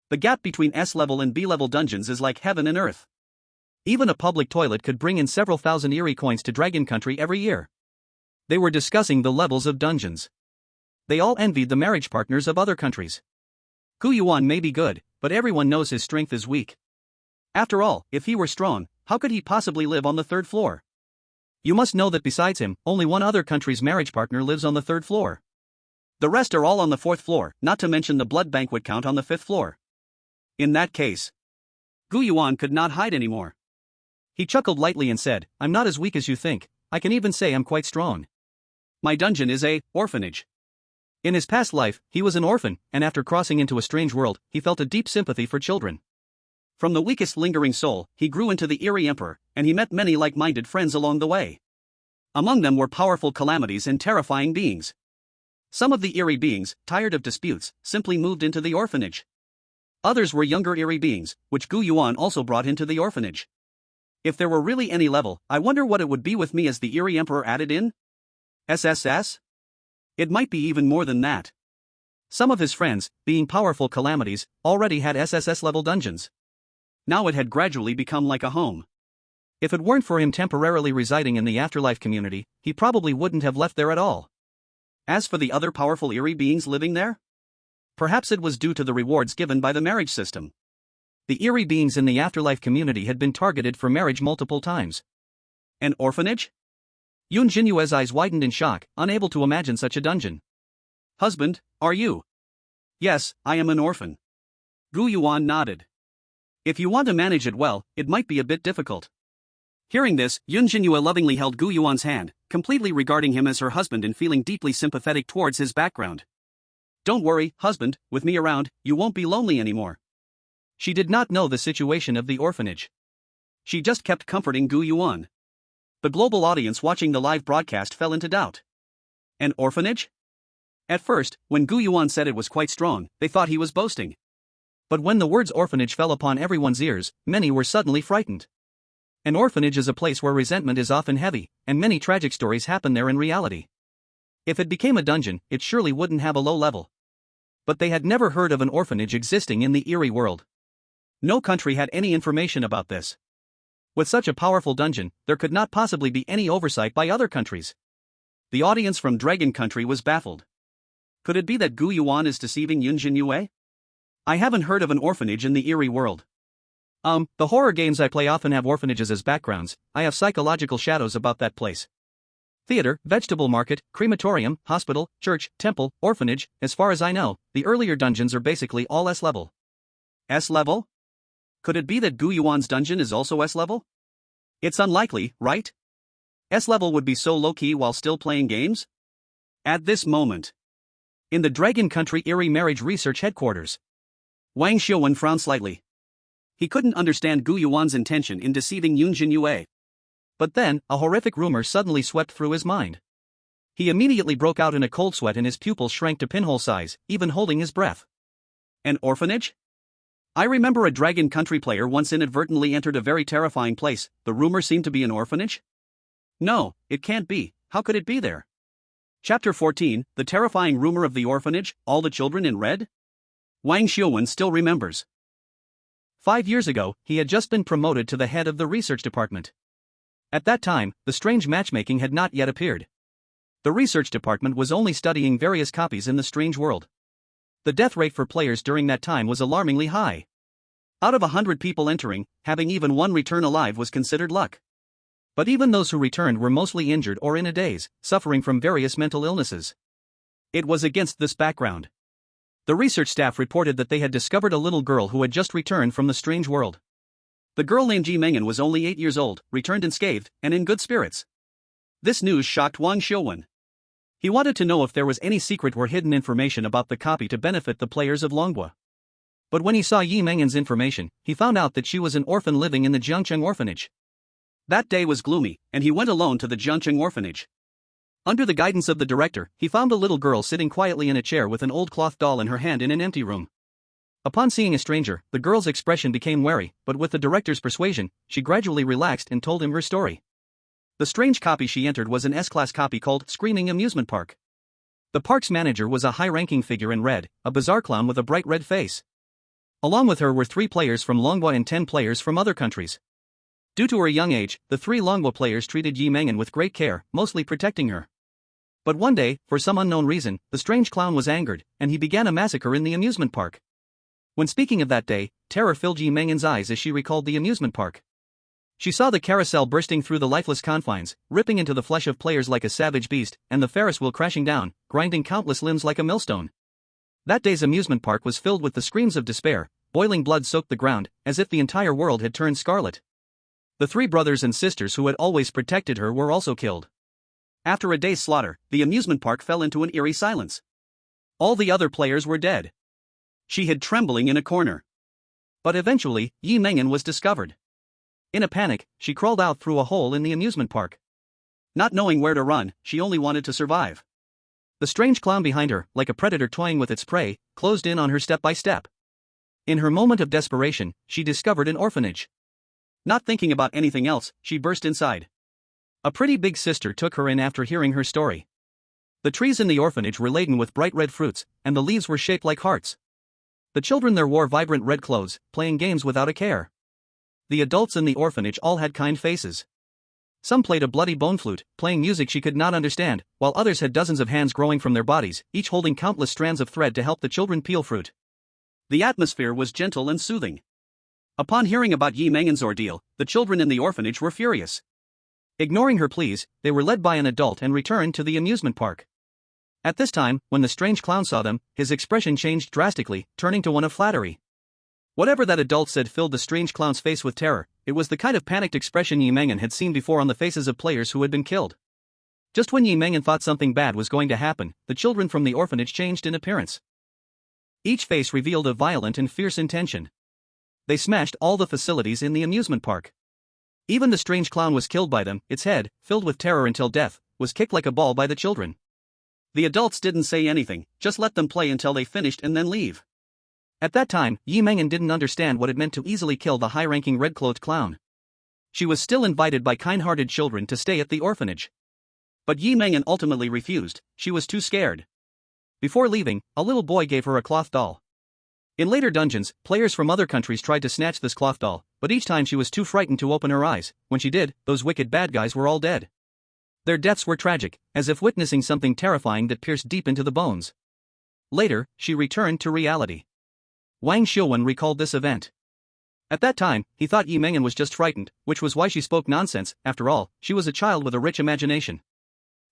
The gap between S-level and B-level dungeons is like heaven and earth. Even a public toilet could bring in several thousand Eerie coins to Dragon Country every year. They were discussing the levels of dungeons. They all envied the marriage partners of other countries. Gu Yuan may be good, but everyone knows his strength is weak. After all, if he were strong, how could he possibly live on the 3rd floor? You must know that besides him, only one other country's marriage partner lives on the 3rd floor. The rest are all on the 4th floor, not to mention the blood banquet count on the 5th floor. In that case, Gu Yuan could not hide anymore. He chuckled lightly and said, I'm not as weak as you think, I can even say I'm quite strong. My dungeon is a orphanage. In his past life, he was an orphan, and after crossing into a strange world, he felt a deep sympathy for children. From the weakest lingering soul, he grew into the Eerie Emperor, and he met many like-minded friends along the way. Among them were powerful calamities and terrifying beings. Some of the Eerie beings, tired of disputes, simply moved into the orphanage. Others were younger Eerie beings, which Gu Yuan also brought into the orphanage. If there were really any level, I wonder what it would be with me as the Eerie Emperor added in? SSS? It might be even more than that. Some of his friends, being powerful calamities, already had SSS-level dungeons. Now it had gradually become like a home. If it weren't for him temporarily residing in the afterlife community, he probably wouldn't have left there at all. As for the other powerful Eerie beings living there? Perhaps it was due to the rewards given by the marriage system. The Eerie beings in the afterlife community had been targeted for marriage multiple times. An orphanage? Yunjin Yu's eyes widened in shock, unable to imagine such a dungeon. Husband, are you? Yes, I am an orphan. Gu Yuan nodded. If you want to manage it well, it might be a bit difficult. Hearing this, Yunjin Yu lovingly held Gu Yuan's hand, completely regarding him as her husband and feeling deeply sympathetic towards his background. Don't worry, husband, with me around, you won't be lonely anymore. She did not know the situation of the orphanage. She just kept comforting Gu Yuan. The global audience watching the live broadcast fell into doubt. An orphanage? At first, when Gu Yuan said it was quite strong, they thought he was boasting. But when the words orphanage fell upon everyone's ears, many were suddenly frightened. An orphanage is a place where resentment is often heavy, and many tragic stories happen there in reality. If it became a dungeon, it surely wouldn't have a low level. But they had never heard of an orphanage existing in the Eerie world. No country had any information about this. With such a powerful dungeon, there could not possibly be any oversight by other countries. The audience from Dragon Country was baffled. Could it be that Gu Yuan is deceiving Yunjin Yu? I haven't heard of an orphanage in the Eerie world. The horror games I play often have orphanages as backgrounds. I have psychological shadows about that place. Theater, vegetable market, crematorium, hospital, church, temple, orphanage, as far as I know, the earlier dungeons are basically all S-level. S-level? Could it be that Gu Yuan's dungeon is also S-level? It's unlikely, right? S-level would be so low-key while still playing games? At this moment. In the Dragon Country Eerie Marriage Research Headquarters. Wang Xiuwen frowned slightly. He couldn't understand Gu Yuan's intention in deceiving Yunjin Yu. But then, a horrific rumor suddenly swept through his mind. He immediately broke out in a cold sweat and his pupils shrank to pinhole size, even holding his breath. An orphanage? I remember a Dragon Country player once inadvertently entered a very terrifying place. The rumor seemed to be an orphanage? No, it can't be. How could it be there? Chapter 14, The Terrifying Rumor of the Orphanage, All the Children in Red? Wang Xiuwen still remembers. 5 years ago, he had just been promoted to the head of the research department. At that time, the strange matchmaking had not yet appeared. The research department was only studying various copies in the strange world. The death rate for players during that time was alarmingly high. Out of 100 people entering, having even one return alive was considered luck. But even those who returned were mostly injured or in a daze, suffering from various mental illnesses. It was against this background. The research staff reported that they had discovered a little girl who had just returned from the strange world. The girl named Ji Mengen was only 8 years old, returned unscathed, and in good spirits. This news shocked Wang Xiuwen. He wanted to know if there was any secret or hidden information about the copy to benefit the players of Longhua. But when he saw Yi Mengen's information, he found out that she was an orphan living in the Jiangcheng orphanage. That day was gloomy, and he went alone to the Jiangcheng orphanage. Under the guidance of the director, he found the little girl sitting quietly in a chair with an old cloth doll in her hand in an empty room. Upon seeing a stranger, the girl's expression became wary, but with the director's persuasion, she gradually relaxed and told him her story. The strange copy she entered was an S-class copy called Screaming Amusement Park. The park's manager was a high-ranking figure in red, a bizarre clown with a bright red face. Along with her were 3 players from Longhua and 10 players from other countries. Due to her young age, the 3 Longhua players treated Yi Mengen with great care, mostly protecting her. But one day, for some unknown reason, the strange clown was angered, and he began a massacre in the amusement park. When speaking of that day, terror filled Yi Mengen's eyes as she recalled the amusement park. She saw the carousel bursting through the lifeless confines, ripping into the flesh of players like a savage beast, and the Ferris wheel crashing down, grinding countless limbs like a millstone. That day's amusement park was filled with the screams of despair. Boiling blood soaked the ground, as if the entire world had turned scarlet. The 3 brothers and sisters who had always protected her were also killed. After a day's slaughter, the amusement park fell into an eerie silence. All the other players were dead. She hid trembling in a corner. But eventually, Yi Mengen was discovered. In a panic, she crawled out through a hole in the amusement park. Not knowing where to run, she only wanted to survive. The strange clown behind her, like a predator toying with its prey, closed in on her step by step. In her moment of desperation, she discovered an orphanage. Not thinking about anything else, she burst inside. A pretty big sister took her in after hearing her story. The trees in the orphanage were laden with bright red fruits, and the leaves were shaped like hearts. The children there wore vibrant red clothes, playing games without a care. The adults in the orphanage all had kind faces. Some played a bloody bone flute, playing music she could not understand, while others had dozens of hands growing from their bodies, each holding countless strands of thread to help the children peel fruit. The atmosphere was gentle and soothing. Upon hearing about Yi Mengen's ordeal, the children in the orphanage were furious. Ignoring her pleas, they were led by an adult and returned to the amusement park. At this time, when the strange clown saw them, his expression changed drastically, turning to one of flattery. Whatever that adult said filled the strange clown's face with terror. It was the kind of panicked expression Yi Mengen had seen before on the faces of players who had been killed. Just when Yi Mengen thought something bad was going to happen, the children from the orphanage changed in appearance. Each face revealed a violent and fierce intention. They smashed all the facilities in the amusement park. Even the strange clown was killed by them. Its head, filled with terror until death, was kicked like a ball by the children. The adults didn't say anything, just let them play until they finished and then leave. At that time, Yi Mengen didn't understand what it meant to easily kill the high-ranking red-clothed clown. She was still invited by kind-hearted children to stay at the orphanage. But Yi Mengen ultimately refused. She was too scared. Before leaving, a little boy gave her a cloth doll. In later dungeons, players from other countries tried to snatch this cloth doll, but each time she was too frightened to open her eyes. When she did, those wicked bad guys were all dead. Their deaths were tragic, as if witnessing something terrifying that pierced deep into the bones. Later, she returned to reality. Wang Xiuwen recalled this event. At that time, he thought Yi Mengen was just frightened, which was why she spoke nonsense. After all, she was a child with a rich imagination.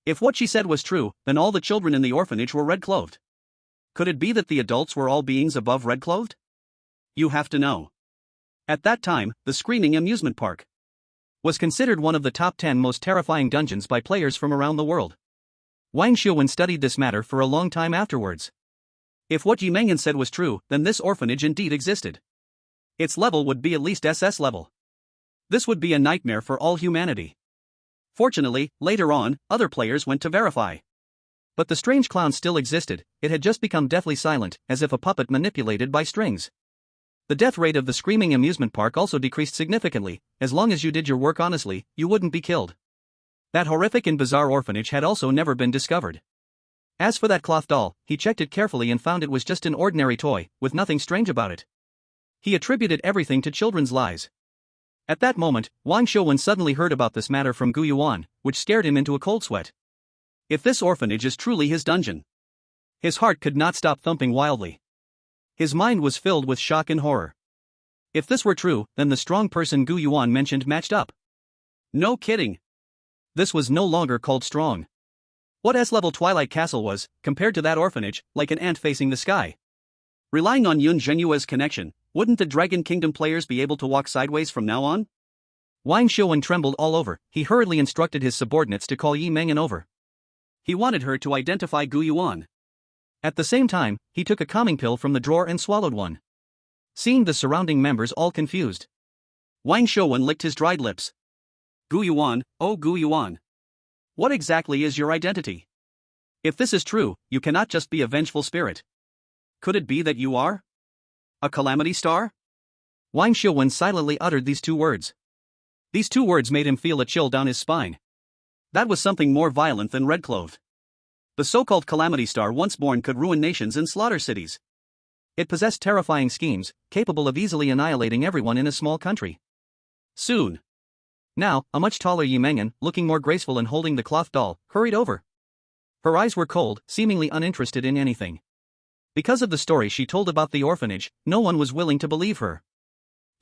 If what she said was true, then all the children in the orphanage were red-clothed. Could it be that the adults were all beings above red-clothed? You have to know. At that time, the Screaming Amusement Park was considered one of the top 10 most terrifying dungeons by players from around the world. Wang Xiuwen studied this matter for a long time afterwards. If what Yi Mengen said was true, then this orphanage indeed existed. Its level would be at least SS level. This would be a nightmare for all humanity. Fortunately, later on, other players went to verify. But the strange clown still existed. It had just become deathly silent, as if a puppet manipulated by strings. The death rate of the Screaming Amusement Park also decreased significantly. As long as you did your work honestly, you wouldn't be killed. That horrific and bizarre orphanage had also never been discovered. As for that cloth doll, he checked it carefully and found it was just an ordinary toy, with nothing strange about it. He attributed everything to children's lies. At that moment, Wang Xiuwen suddenly heard about this matter from Gu Yuan, which scared him into a cold sweat. If this orphanage is truly his dungeon. His heart could not stop thumping wildly. His mind was filled with shock and horror. If this were true, then the strong person Gu Yuan mentioned matched up. No kidding. This was no longer called strong. What S-level Twilight Castle was, compared to that orphanage, like an ant facing the sky. Relying on Yunjin Yu's connection, wouldn't the Dragon Kingdom players be able to walk sideways from now on? Wang Xiuwen trembled all over. He hurriedly instructed his subordinates to call Yi Mengan over. He wanted her to identify Gu Yuan. At the same time, he took a calming pill from the drawer and swallowed one. Seeing the surrounding members all confused, Wang Xiuwen licked his dried lips. Gu Yuan, oh Gu Yuan. What exactly is your identity? If this is true, you cannot just be a vengeful spirit. Could it be that you are a calamity star? Wang Xiuwen silently uttered these two words. These two words made him feel a chill down his spine. That was something more violent than Red Clove. The so-called calamity star once born could ruin nations and slaughter cities. It possessed terrifying schemes, capable of easily annihilating everyone in a small country. Soon. Now, a much taller Yi Mengan, looking more graceful and holding the cloth doll, hurried over. Her eyes were cold, seemingly uninterested in anything. Because of the story she told about the orphanage, no one was willing to believe her.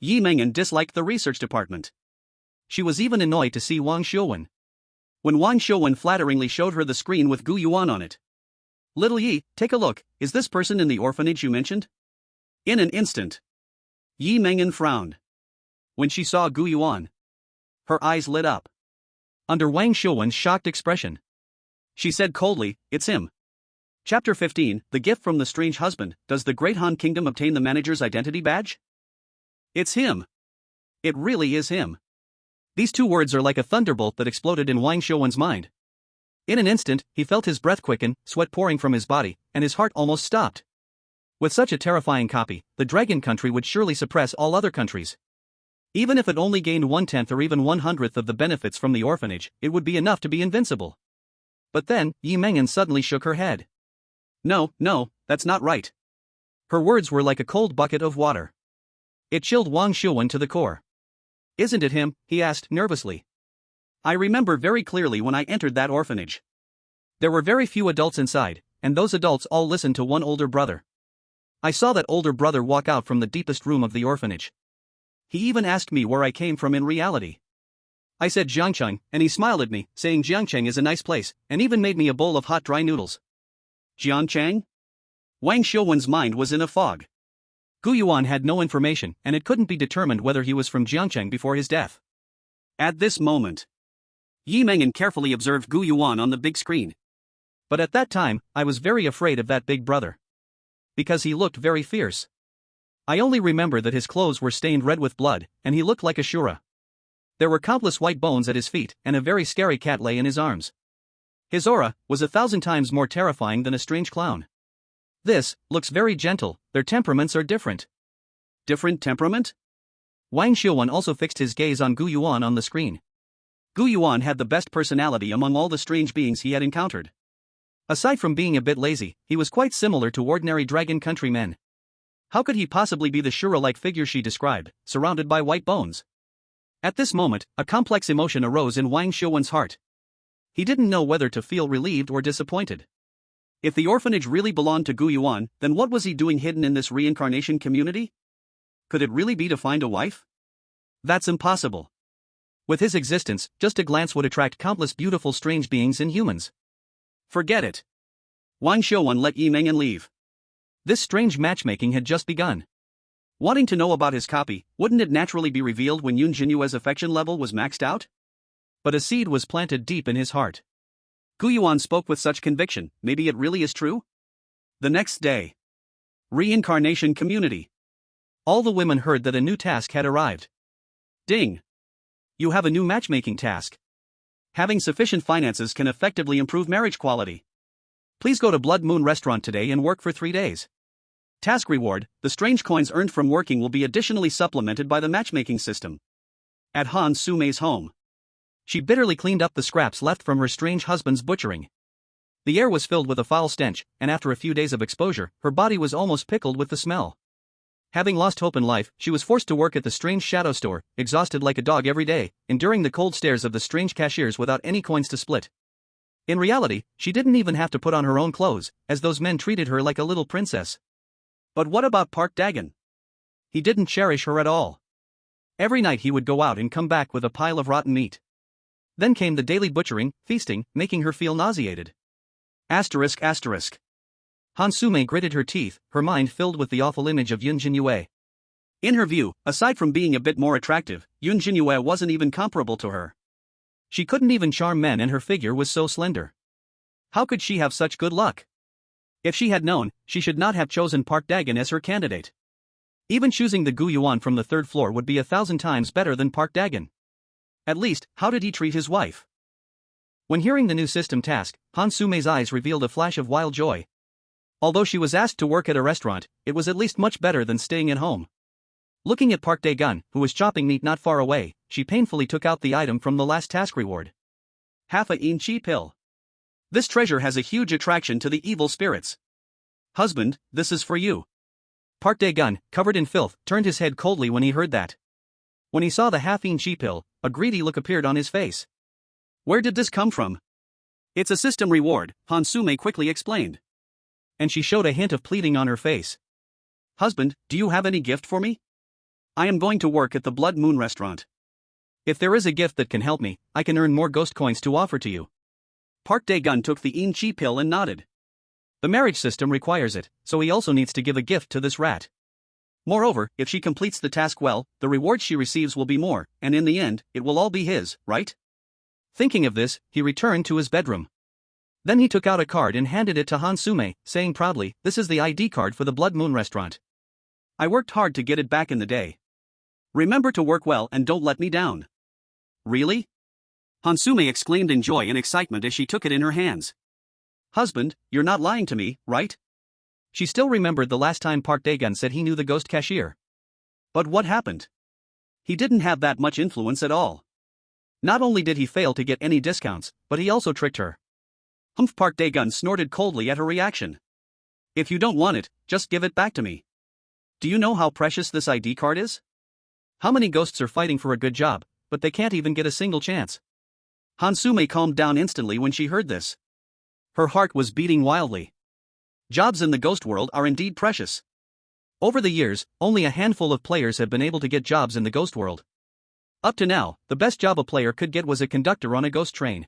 Yi Mengan disliked the research department. She was even annoyed to see Wang Xiuwen. When Wang Xiuwen flatteringly showed her the screen with Gu Yuan on it. Little Yi, take a look, is this person in the orphanage you mentioned? In an instant. Yi Mengan frowned. When she saw Gu Yuan, her eyes lit up. Under Wang Xiuwen's shocked expression, she said coldly, it's him. Chapter 15, The Gift from the Strange Husband. Does the Great Han Kingdom obtain the manager's identity badge? It's him. It really is him. These two words are like a thunderbolt that exploded in Wang Xiuwen's mind. In an instant, he felt his breath quicken, sweat pouring from his body, and his heart almost stopped. With such a terrifying copy, the Dragon Country would surely suppress all other countries. Even if it only gained 1/10 or even 1/100th of the benefits from the orphanage, it would be enough to be invincible. But then, Yi Mengan suddenly shook her head. No, that's not right. Her words were like a cold bucket of water. It chilled Wang Xiuwen to the core. Isn't it him? He asked nervously. I remember very clearly when I entered that orphanage. There were very few adults inside, and those adults all listened to one older brother. I saw that older brother walk out from the deepest room of the orphanage. He even asked me where I came from in reality. I said Jiangcheng, and he smiled at me, saying Jiangcheng is a nice place, and even made me a bowl of hot dry noodles. Jiangcheng? Wang Xiuwen's mind was in a fog. Gu Yuan had no information, and it couldn't be determined whether he was from Jiangcheng before his death. At this moment, Yi Mengan carefully observed Gu Yuan on the big screen. But at that time, I was very afraid of that big brother. Because he looked very fierce. I only remember that his clothes were stained red with blood, and he looked like a Shura. There were countless white bones at his feet, and a very scary cat lay in his arms. His aura was 1,000 times more terrifying than a strange clown. This looks very gentle, their temperaments are different. Different temperament? Wang Xiuwen also fixed his gaze on Gu Yuan on the screen. Gu Yuan had the best personality among all the strange beings he had encountered. Aside from being a bit lazy, he was quite similar to ordinary Dragon Country men. How could he possibly be the Shura-like figure she described, surrounded by white bones? At this moment, a complex emotion arose in Wang Xiuwen's heart. He didn't know whether to feel relieved or disappointed. If the orphanage really belonged to Gu Yuan, then what was he doing hidden in this reincarnation community? Could it really be to find a wife? That's impossible. With his existence, just a glance would attract countless beautiful strange beings and humans. Forget it. Wang Xiuwen let Yi Mengan leave. This strange matchmaking had just begun. Wanting to know about his copy, wouldn't it naturally be revealed when Yunjin Yu's affection level was maxed out? But a seed was planted deep in his heart. Gu Yuan spoke with such conviction, maybe it really is true? The next day. Reincarnation community. All the women heard that a new task had arrived. Ding! You have a new matchmaking task. Having sufficient finances can effectively improve marriage quality. Please go to Blood Moon Restaurant today and work for 3 days. Task reward, the strange coins earned from working will be additionally supplemented by the matchmaking system. At Hansume's home. She bitterly cleaned up the scraps left from her strange husband's butchering. The air was filled with a foul stench, and after a few days of exposure, her body was almost pickled with the smell. Having lost hope in life, she was forced to work at the strange shadow store, exhausted like a dog every day, enduring the cold stares of the strange cashiers without any coins to split. In reality, she didn't even have to put on her own clothes, as those men treated her like a little princess. But what about Park Dagon? He didn't cherish her at all. Every night he would go out and come back with a pile of rotten meat. Then came the daily butchering, feasting, making her feel nauseated. Asterisk. Hansume gritted her teeth, her mind filled with the awful image of Yunjin Yu. In her view, aside from being a bit more attractive, Yunjin Yu wasn't even comparable to her. She couldn't even charm men and her figure was so slender. How could she have such good luck? If she had known, she should not have chosen Park Dagon as her candidate. Even choosing the Gu Yuan from the third floor would be 1,000 times better than Park Dagon. At least, how did he treat his wife? When hearing the new system task, Hansume's eyes revealed a flash of wild joy. Although she was asked to work at a restaurant, it was at least much better than staying at home. Looking at Park Dagon, who was chopping meat not far away, she painfully took out the item from the last task reward. Half a Inchi pill. This treasure has a huge attraction to the evil spirits. Husband, this is for you. Park Dagon, covered in filth, turned his head coldly when he heard that. When he saw the half-Inchi pill, a greedy look appeared on his face. Where did this come from? It's a system reward, Hansume quickly explained. And she showed a hint of pleading on her face. Husband, do you have any gift for me? I am going to work at the Blood Moon restaurant. If there is a gift that can help me, I can earn more ghost coins to offer to you. Park Dagon took the Inchi pill and nodded. The marriage system requires it, so he also needs to give a gift to this rat. Moreover, if she completes the task well, the reward she receives will be more, and in the end, it will all be his, right? Thinking of this, he returned to his bedroom. Then he took out a card and handed it to Hansume, saying proudly, "This is the ID card for the Blood Moon restaurant. I worked hard to get it back in the day. Remember to work well and don't let me down." Really? Hansume exclaimed in joy and excitement as she took it in her hands. Husband, you're not lying to me, right? She still remembered the last time Park Dagon said he knew the ghost cashier. But what happened? He didn't have that much influence at all. Not only did he fail to get any discounts, but he also tricked her. Park Dagon snorted coldly at her reaction. If you don't want it, just give it back to me. Do you know how precious this ID card is? How many ghosts are fighting for a good job, but they can't even get a single chance? Hansume calmed down instantly when she heard this. Her heart was beating wildly. Jobs in the ghost world are indeed precious. Over the years, only a handful of players have been able to get jobs in the ghost world. Up to now, the best job a player could get was a conductor on a ghost train.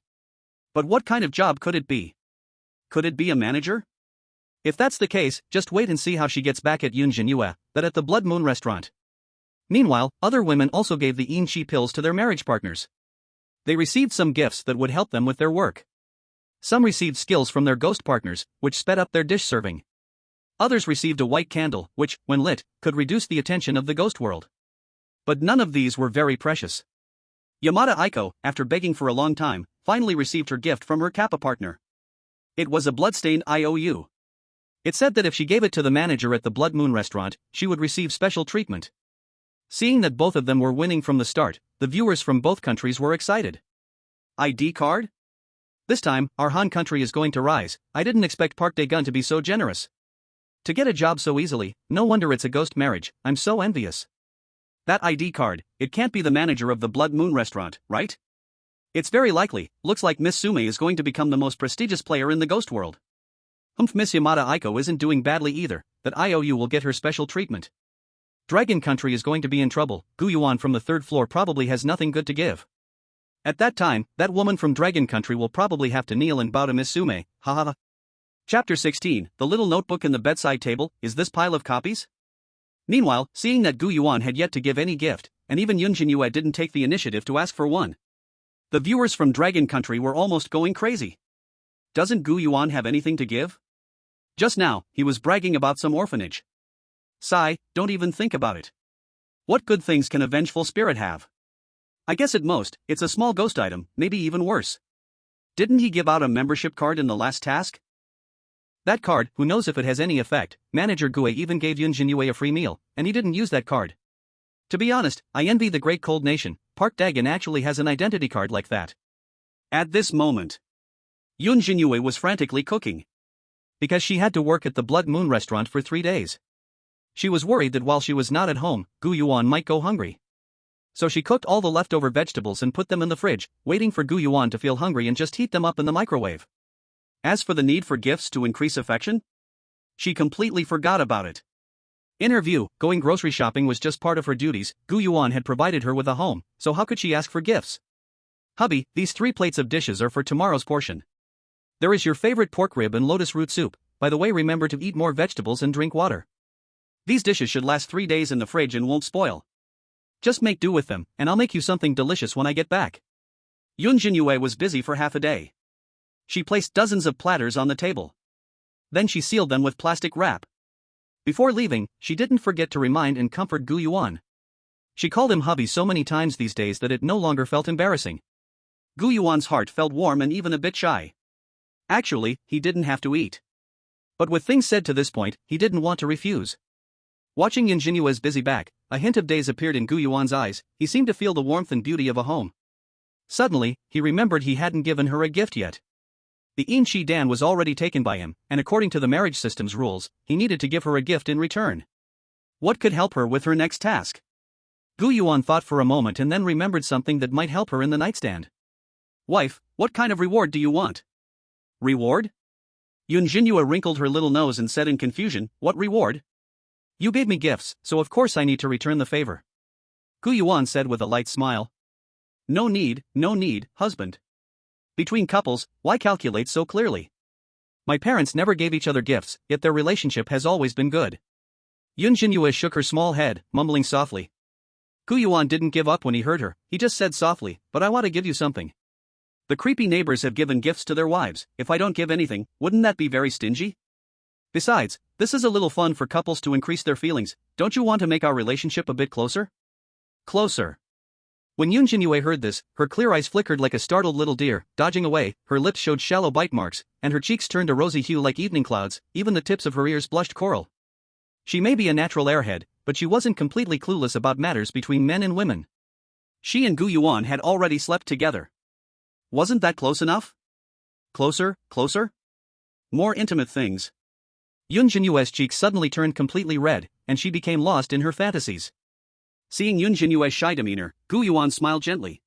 But what kind of job could it be? Could it be a manager? If that's the case, just wait and see how she gets back at Yunjin Yu, that at the Blood Moon restaurant. Meanwhile, other women also gave the Inchi pills to their marriage partners. They received some gifts that would help them with their work. Some received skills from their ghost partners, which sped up their dish serving. Others received a white candle, which, when lit, could reduce the attention of the ghost world. But none of these were very precious. Yamada Aiko, after begging for a long time, finally received her gift from her Kappa partner. It was a bloodstained IOU. It said that if she gave it to the manager at the Blood Moon restaurant, she would receive special treatment. Seeing that both of them were winning from the start, the viewers from both countries were excited. ID card? This time, our Han country is going to rise. I didn't expect Park Dagon to be so generous. To get a job so easily, no wonder it's a ghost marriage. I'm so envious. That ID card, it can't be the manager of the Blood Moon restaurant, right? It's very likely. Looks like Miss Sume is going to become the most prestigious player in the ghost world. Miss Yamada Aiko isn't doing badly either. That IOU will get her special treatment. Dragon country is going to be in trouble. Gu Yuan from the third floor probably has nothing good to give. At that time, that woman from Dragon Country will probably have to kneel and bow to Miss Sume. Haha. Chapter 16, the little notebook in the bedside table, is this pile of copies? Meanwhile, seeing that Gu Yuan had yet to give any gift, and even Yunjin Yu didn't take the initiative to ask for one. The viewers from Dragon Country were almost going crazy. Doesn't Gu Yuan have anything to give? Just now, he was bragging about some orphanage. Sigh, don't even think about it. What good things can a vengeful spirit have? I guess at most, it's a small ghost item, maybe even worse. Didn't he give out a membership card in the last task? That card, who knows if it has any effect. Manager Gue even gave Yunjin Yu a free meal, and he didn't use that card. To be honest, I envy the great cold nation. Park Dagon actually has an identity card like that. At this moment, Yunjin Yu was frantically cooking. Because she had to work at the Blood Moon restaurant for 3 days. She was worried that while she was not at home, Gu Yuan might go hungry. So she cooked all the leftover vegetables and put them in the fridge, waiting for Gu Yuan to feel hungry and just heat them up in the microwave. As for the need for gifts to increase affection, she completely forgot about it. In her view, going grocery shopping was just part of her duties. Gu Yuan had provided her with a home, so how could she ask for gifts? Hubby, these 3 plates of dishes are for tomorrow's portion. There is your favorite pork rib and lotus root soup. By the way, remember to eat more vegetables and drink water. These dishes should last 3 days in the fridge and won't spoil. Just make do with them, and I'll make you something delicious when I get back. Yunjin Yu was busy for half a day. She placed dozens of platters on the table. Then she sealed them with plastic wrap. Before leaving, she didn't forget to remind and comfort Gu Yuan. She called him hubby so many times these days that it no longer felt embarrassing. Gu Yuan's heart felt warm and even a bit shy. Actually, he didn't have to eat. But with things said to this point, he didn't want to refuse. Watching Yunjin Yu's busy back, a hint of days appeared in Gu Yuan's eyes. He seemed to feel the warmth and beauty of a home. Suddenly, he remembered he hadn't given her a gift yet. The Inchi Dan was already taken by him, and according to the marriage system's rules, he needed to give her a gift in return. What could help her with her next task? Gu Yuan thought for a moment and then remembered something that might help her in the nightstand. Wife, what kind of reward do you want? Reward? Yunjin Yu wrinkled her little nose and said in confusion, what reward? You gave me gifts, so of course I need to return the favor. Gu Yuan said with a light smile. No need, husband. Between couples, why calculate so clearly? My parents never gave each other gifts, yet their relationship has always been good. Yunjin Yu shook her small head, mumbling softly. Gu Yuan didn't give up when he heard her. He just said softly, but I want to give you something. The creepy neighbors have given gifts to their wives. If I don't give anything, wouldn't that be very stingy? Besides, this is a little fun for couples to increase their feelings. Don't you want to make our relationship a bit closer? Closer. When Yunjin Yu heard this, her clear eyes flickered like a startled little deer, dodging away. Her lips showed shallow bite marks, and her cheeks turned a rosy hue like evening clouds. Even the tips of her ears blushed coral. She may be a natural airhead, but she wasn't completely clueless about matters between men and women. She and Gu Yuan had already slept together. Wasn't that close enough? Closer? More intimate things. Yunjin Yu's cheeks suddenly turned completely red, and she became lost in her fantasies. Seeing Yunjin Yu's shy demeanor, Gu Yuan smiled gently.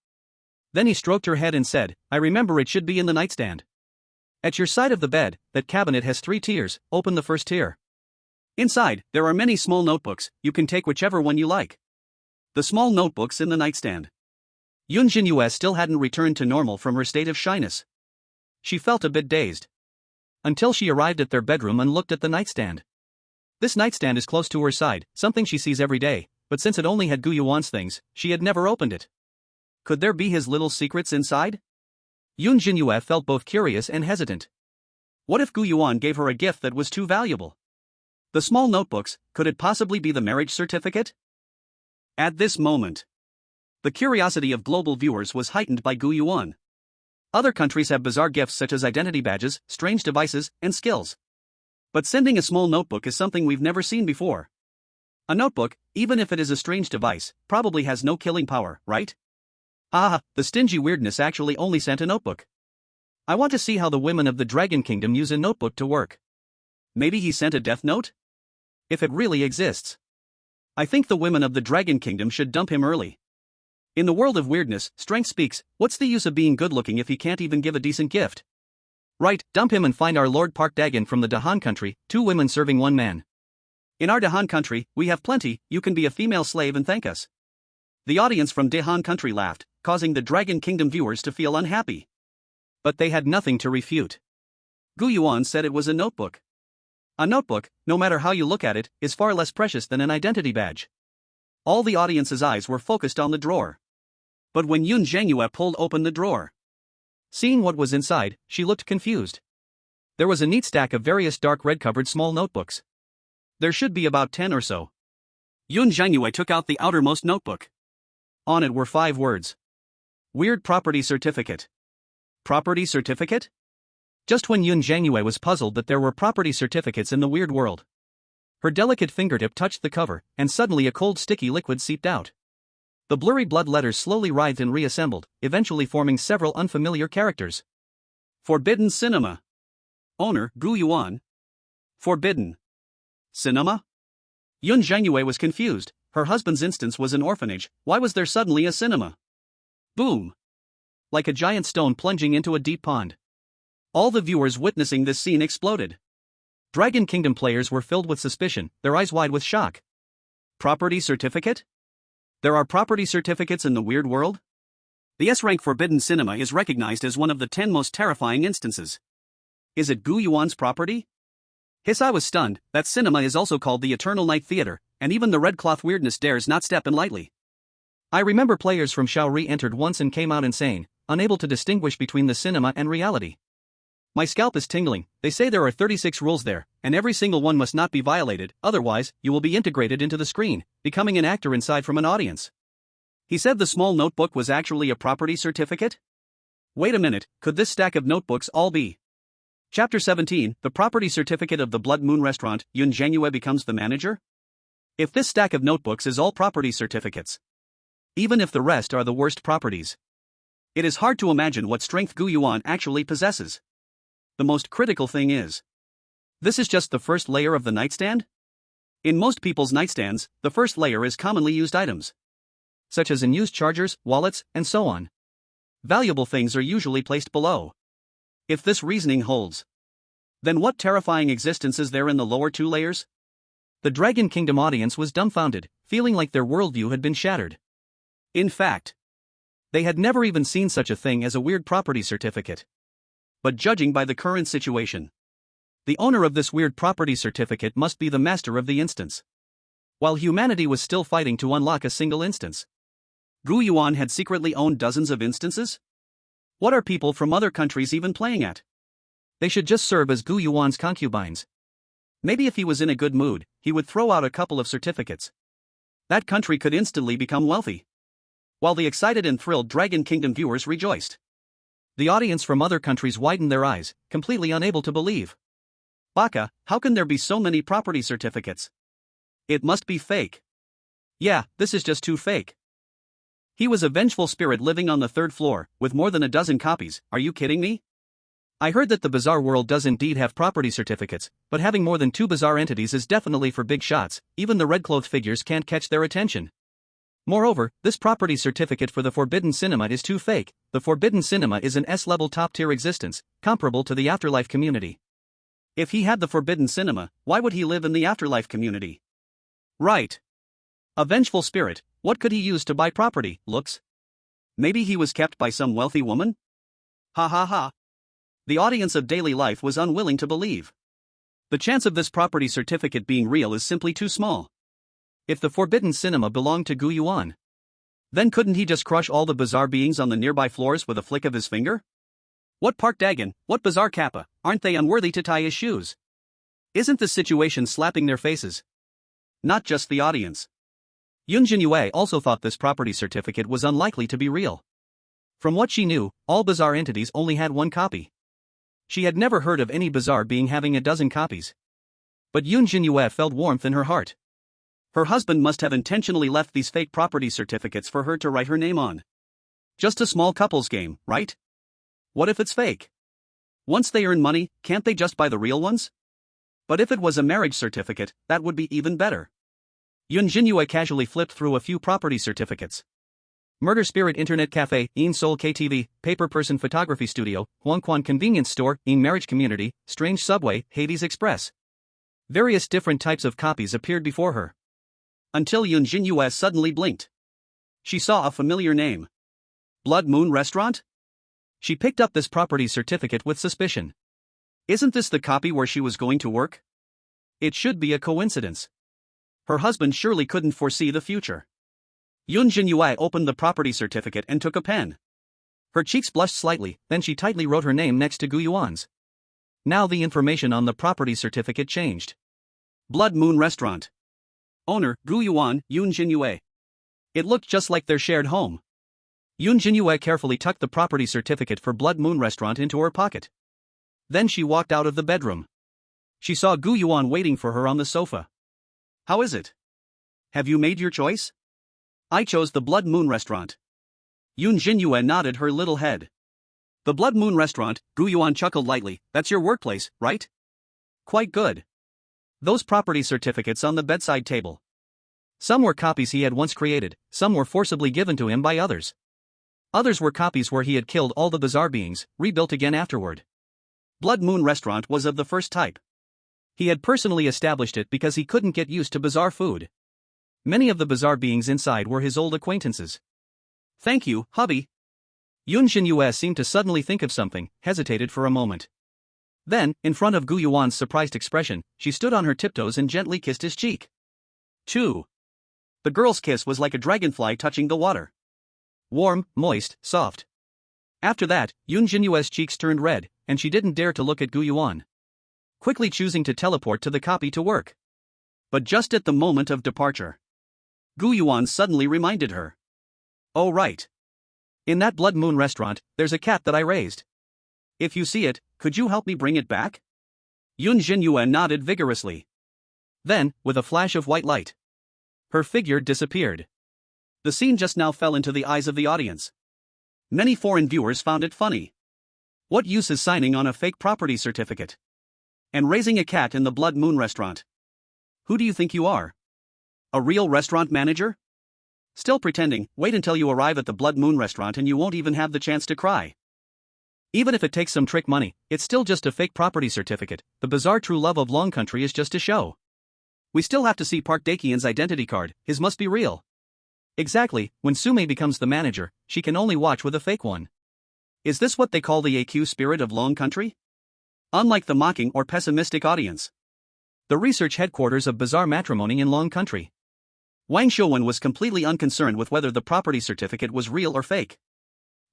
Then he stroked her head and said, I remember it should be in the nightstand. At your side of the bed, that cabinet has 3 tiers, open the first tier. Inside, there are many small notebooks, you can take whichever one you like. The small notebooks in the nightstand. Yunjin Yu still hadn't returned to normal from her state of shyness. She felt a bit dazed. Until she arrived at their bedroom and looked at the nightstand. This nightstand is close to her side, something she sees every day, but since it only had Gu Yuan's things, she had never opened it. Could there be his little secrets inside? Yunjin Yu felt both curious and hesitant. What if Gu Yuan gave her a gift that was too valuable? The small notebooks, could it possibly be the marriage certificate? At this moment, the curiosity of global viewers was heightened by Gu Yuan. Other countries have bizarre gifts such as identity badges, strange devices, and skills. But sending a small notebook is something we've never seen before. A notebook, even if it is a strange device, probably has no killing power, right? The stingy weirdness actually only sent a notebook. I want to see how the women of the Dragon Kingdom use a notebook to work. Maybe he sent a death note? If it really exists. I think the women of the Dragon Kingdom should dump him early. In the world of weirdness, strength speaks. What's the use of being good-looking if he can't even give a decent gift? Right, dump him and find our Lord Park Dagon from the Dahan country, 2 women serving 1 man. In our Dahan country, we have plenty, you can be a female slave and thank us. The audience from Dahan country laughed, causing the Dragon Kingdom viewers to feel unhappy. But they had nothing to refute. Gu Yuan said it was a notebook. A notebook, no matter how you look at it, is far less precious than an identity badge. All the audience's eyes were focused on the drawer. But when Yunjin Yu pulled open the drawer, seeing what was inside, she looked confused. There was a neat stack of various dark red-covered small notebooks. There should be about 10 or so. Yunjin Yu took out the outermost notebook. On it were 5 words. Weird property certificate. Property certificate? Just when Yunjin Yu was puzzled that there were property certificates in the weird world. Her delicate fingertip touched the cover, and suddenly a cold sticky liquid seeped out. The blurry blood letters slowly writhed and reassembled, eventually forming several unfamiliar characters. Forbidden Cinema. Owner, Gu Yuan. Forbidden Cinema? Yunjin Yu was confused. Her husband's instance was an orphanage, why was there suddenly a cinema? Boom! Like a giant stone plunging into a deep pond. All the viewers witnessing this scene exploded. Dragon Kingdom players were filled with suspicion, their eyes wide with shock. Property certificate? There are property certificates in the weird world? The S-rank forbidden cinema is recognized as one of the 10 most terrifying instances. Is it Gu Yuan's property? I was stunned. That cinema is also called the Eternal Night Theater, and even the red cloth weirdness dares not step in lightly. I remember players from Shaori entered once and came out insane, unable to distinguish between the cinema and reality. My scalp is tingling. They say there are 36 rules there, and every single one must not be violated, otherwise, you will be integrated into the screen, becoming an actor inside from an audience. He said the small notebook was actually a property certificate? Wait a minute, could this stack of notebooks all be? Chapter 17, the property certificate of the Blood Moon Restaurant, Yunjin Yu becomes the manager? If this stack of notebooks is all property certificates, even if the rest are the worst properties, it is hard to imagine what strength Gu Yuan actually possesses. The most critical thing is, this is just the first layer of the nightstand? In most people's nightstands, the first layer is commonly used items, such as unused chargers, wallets, and so on. Valuable things are usually placed below. If this reasoning holds, then what terrifying existence is there in the lower 2 layers? The Dragon Kingdom audience was dumbfounded, feeling like their worldview had been shattered. In fact, they had never even seen such a thing as a weird property certificate. But judging by the current situation, the owner of this weird property certificate must be the master of the instance. While humanity was still fighting to unlock a single instance, Gu Yuan had secretly owned dozens of instances? What are people from other countries even playing at? They should just serve as Gu Yuan's concubines. Maybe if he was in a good mood, he would throw out a couple of certificates. That country could instantly become wealthy. While the excited and thrilled Dragon Kingdom viewers rejoiced, the audience from other countries widened their eyes, completely unable to believe. Baka, how can there be so many property certificates? It must be fake. Yeah, this is just too fake. He was a vengeful spirit living on the 3rd floor, with more than a dozen copies, are you kidding me? I heard that the bizarre world does indeed have property certificates, but having more than 2 bizarre entities is definitely for big shots, even the red-clothed figures can't catch their attention. Moreover, this property certificate for the Forbidden Cinema is too fake. The Forbidden Cinema is an S-level top-tier existence, comparable to the afterlife community. If he had the Forbidden Cinema, why would he live in the afterlife community? Right. A vengeful spirit, what could he use to buy property? Looks? Maybe he was kept by some wealthy woman? Ha ha ha. The audience of daily life was unwilling to believe. The chance of this property certificate being real is simply too small. If the Forbidden Cinema belonged to Gu Yuan, then couldn't he just crush all the bizarre beings on the nearby floors with a flick of his finger? What Park Dagon, what bizarre Kappa, aren't they unworthy to tie his shoes? Isn't the situation slapping their faces? Not just the audience. Yunjin Yu also thought this property certificate was unlikely to be real. From what she knew, all bizarre entities only had 1 copy. She had never heard of any bizarre being having a dozen copies. But Yunjin Yu felt warmth in her heart. Her husband must have intentionally left these fake property certificates for her to write her name on. Just a small couples game, right? What if it's fake? Once they earn money, can't they just buy the real ones? But if it was a marriage certificate, that would be even better. Yunjin Yu casually flipped through a few property certificates. Murder Spirit Internet Cafe, In Seoul KTV, Paper Person Photography Studio, Huangquan Convenience Store, In Marriage Community, Strange Subway, Hades Express. Various different types of copies appeared before her. Until Yunjin Yu suddenly blinked. She saw a familiar name. Blood Moon Restaurant? She picked up this property certificate with suspicion. Isn't this the copy where she was going to work? It should be a coincidence. Her husband surely couldn't foresee the future. Yunjin Yu opened the property certificate and took a pen. Her cheeks blushed slightly, then she tightly wrote her name next to Gu Yuan's. Now the information on the property certificate changed. Blood Moon Restaurant. Owner, Gu Yuan, Yunjin Yu. It looked just like their shared home. Yunjin Yu carefully tucked the property certificate for Blood Moon Restaurant into her pocket. Then she walked out of the bedroom. She saw Gu Yuan waiting for her on the sofa. How is it? Have you made your choice? I chose the Blood Moon Restaurant. Yunjin Yu nodded her little head. The Blood Moon Restaurant, Gu Yuan chuckled lightly, that's your workplace, right? Quite good. Those property certificates on the bedside table. Some were copies he had once created, some were forcibly given to him by others. Others were copies where he had killed all the bizarre beings, rebuilt again afterward. Blood Moon Restaurant was of the first type. He had personally established it because he couldn't get used to bizarre food. Many of the bizarre beings inside were his old acquaintances. Thank you, hubby. Yunjin Yu seemed to suddenly think of something, hesitated for a moment. Then, in front of Gu Yuan's surprised expression, she stood on her tiptoes and gently kissed his cheek. Choo. The girl's kiss was like a dragonfly touching the water. Warm, moist, soft. After that, Yunjin Yu's cheeks turned red, and she didn't dare to look at Gu Yuan, quickly choosing to teleport to the copy to work. But just at the moment of departure, Gu Yuan suddenly reminded her. Oh right. In that Blood Moon restaurant, there's a cat that I raised. If you see it, could you help me bring it back? Yunjin Yu nodded vigorously. Then, with a flash of white light, her figure disappeared. The scene just now fell into the eyes of the audience. Many foreign viewers found it funny. What use is signing on a fake property certificate and raising a cat in the Blood Moon restaurant? Who do you think you are? A real restaurant manager? Still pretending, wait until you arrive at the Blood Moon restaurant and you won't even have the chance to cry. Even if it takes some trick money, it's still just a fake property certificate. The bizarre true love of Long Country is just a show. We still have to see Park Dae-kian's identity card, his must be real. Exactly, when Sume becomes the manager, she can only watch with a fake one. Is this what they call the AQ spirit of Long Country? Unlike the mocking or pessimistic audience, the research headquarters of bizarre matrimony in Long Country, Wang Shouwen was completely unconcerned with whether the property certificate was real or fake.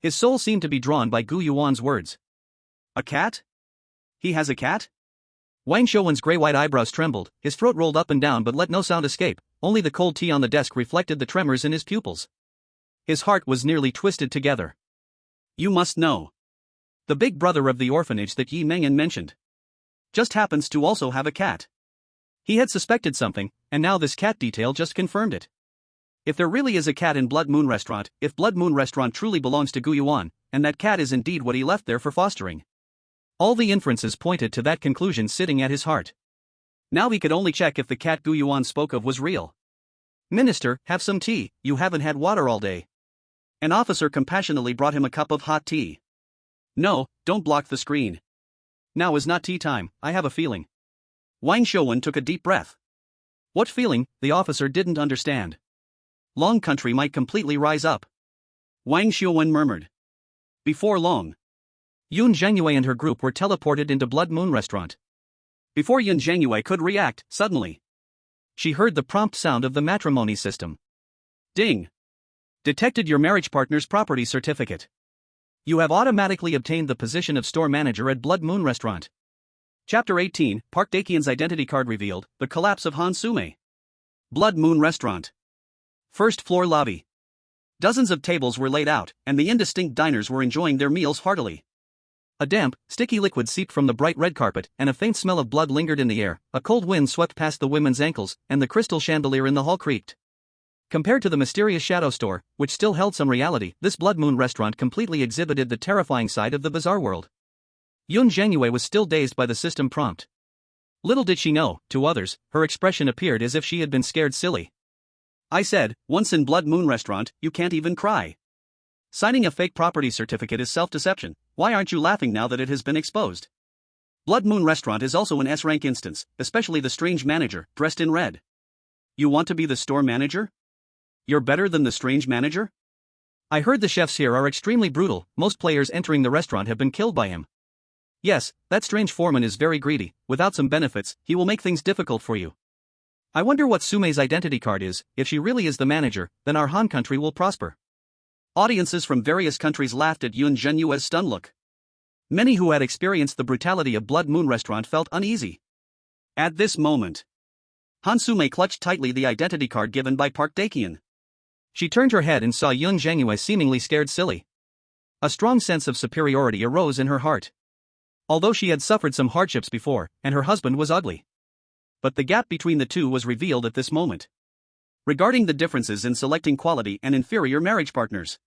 His soul seemed to be drawn by Gu Yuan's words. A cat? He has a cat? Wang Shouwen's gray-white eyebrows trembled, his throat rolled up and down but let no sound escape, only the cold tea on the desk reflected the tremors in his pupils. His heart was nearly twisted together. You must know. The big brother of the orphanage that Yi Mengan mentioned just happens to also have a cat. He had suspected something, and now this cat detail just confirmed it. If there really is a cat in Blood Moon Restaurant, if Blood Moon Restaurant truly belongs to Gu Yuan, and that cat is indeed what he left there for fostering, all the inferences pointed to that conclusion sitting at his heart. Now he could only check if the cat Gu Yuan spoke of was real. Minister, have some tea, you haven't had water all day. An officer compassionately brought him a cup of hot tea. No, don't block the screen. Now is not tea time, I have a feeling. Wang Shouwen took a deep breath. What feeling, the officer didn't understand. Long Country might completely rise up. Wang Shouwen murmured. Before long, Yunjin Yu and her group were teleported into Blood Moon Restaurant. Before Yunjin Yu could react, suddenly, she heard the prompt sound of the matrimony system. Ding! Detected your marriage partner's property certificate. You have automatically obtained the position of store manager at Blood Moon Restaurant. Chapter 18, Park Dae-kian's identity card revealed, the collapse of Hansume. Blood Moon Restaurant. First floor lobby. Dozens of tables were laid out, and the indistinct diners were enjoying their meals heartily. A damp, sticky liquid seeped from the bright red carpet, and a faint smell of blood lingered in the air. A cold wind swept past the women's ankles, and the crystal chandelier in the hall creaked. Compared to the mysterious shadow store, which still held some reality, this Blood Moon Restaurant completely exhibited the terrifying side of the bizarre world. Yunjin Yu was still dazed by the system prompt. Little did she know, to others, her expression appeared as if she had been scared silly. I said, once in Blood Moon Restaurant, you can't even cry. Signing a fake property certificate is self-deception. Why aren't you laughing now that it has been exposed? Blood Moon Restaurant is also an S-rank instance, especially the strange manager, dressed in red. You want to be the store manager? You're better than the strange manager? I heard the chefs here are extremely brutal, most players entering the restaurant have been killed by him. Yes, that strange foreman is very greedy, without some benefits, he will make things difficult for you. I wonder what Sume's identity card is. If she really is the manager, then our Han country will prosper. Audiences from various countries laughed at Yunjin Yu's stunned look. Many who had experienced the brutality of Blood Moon Restaurant felt uneasy. At this moment, Hansume clutched tightly the identity card given by Park Dae-kian. She turned her head and saw Yunjin Yu seemingly scared silly. A strong sense of superiority arose in her heart. Although she had suffered some hardships before, and her husband was ugly. But the gap between the two was revealed at this moment. Regarding the differences in selecting quality and inferior marriage partners,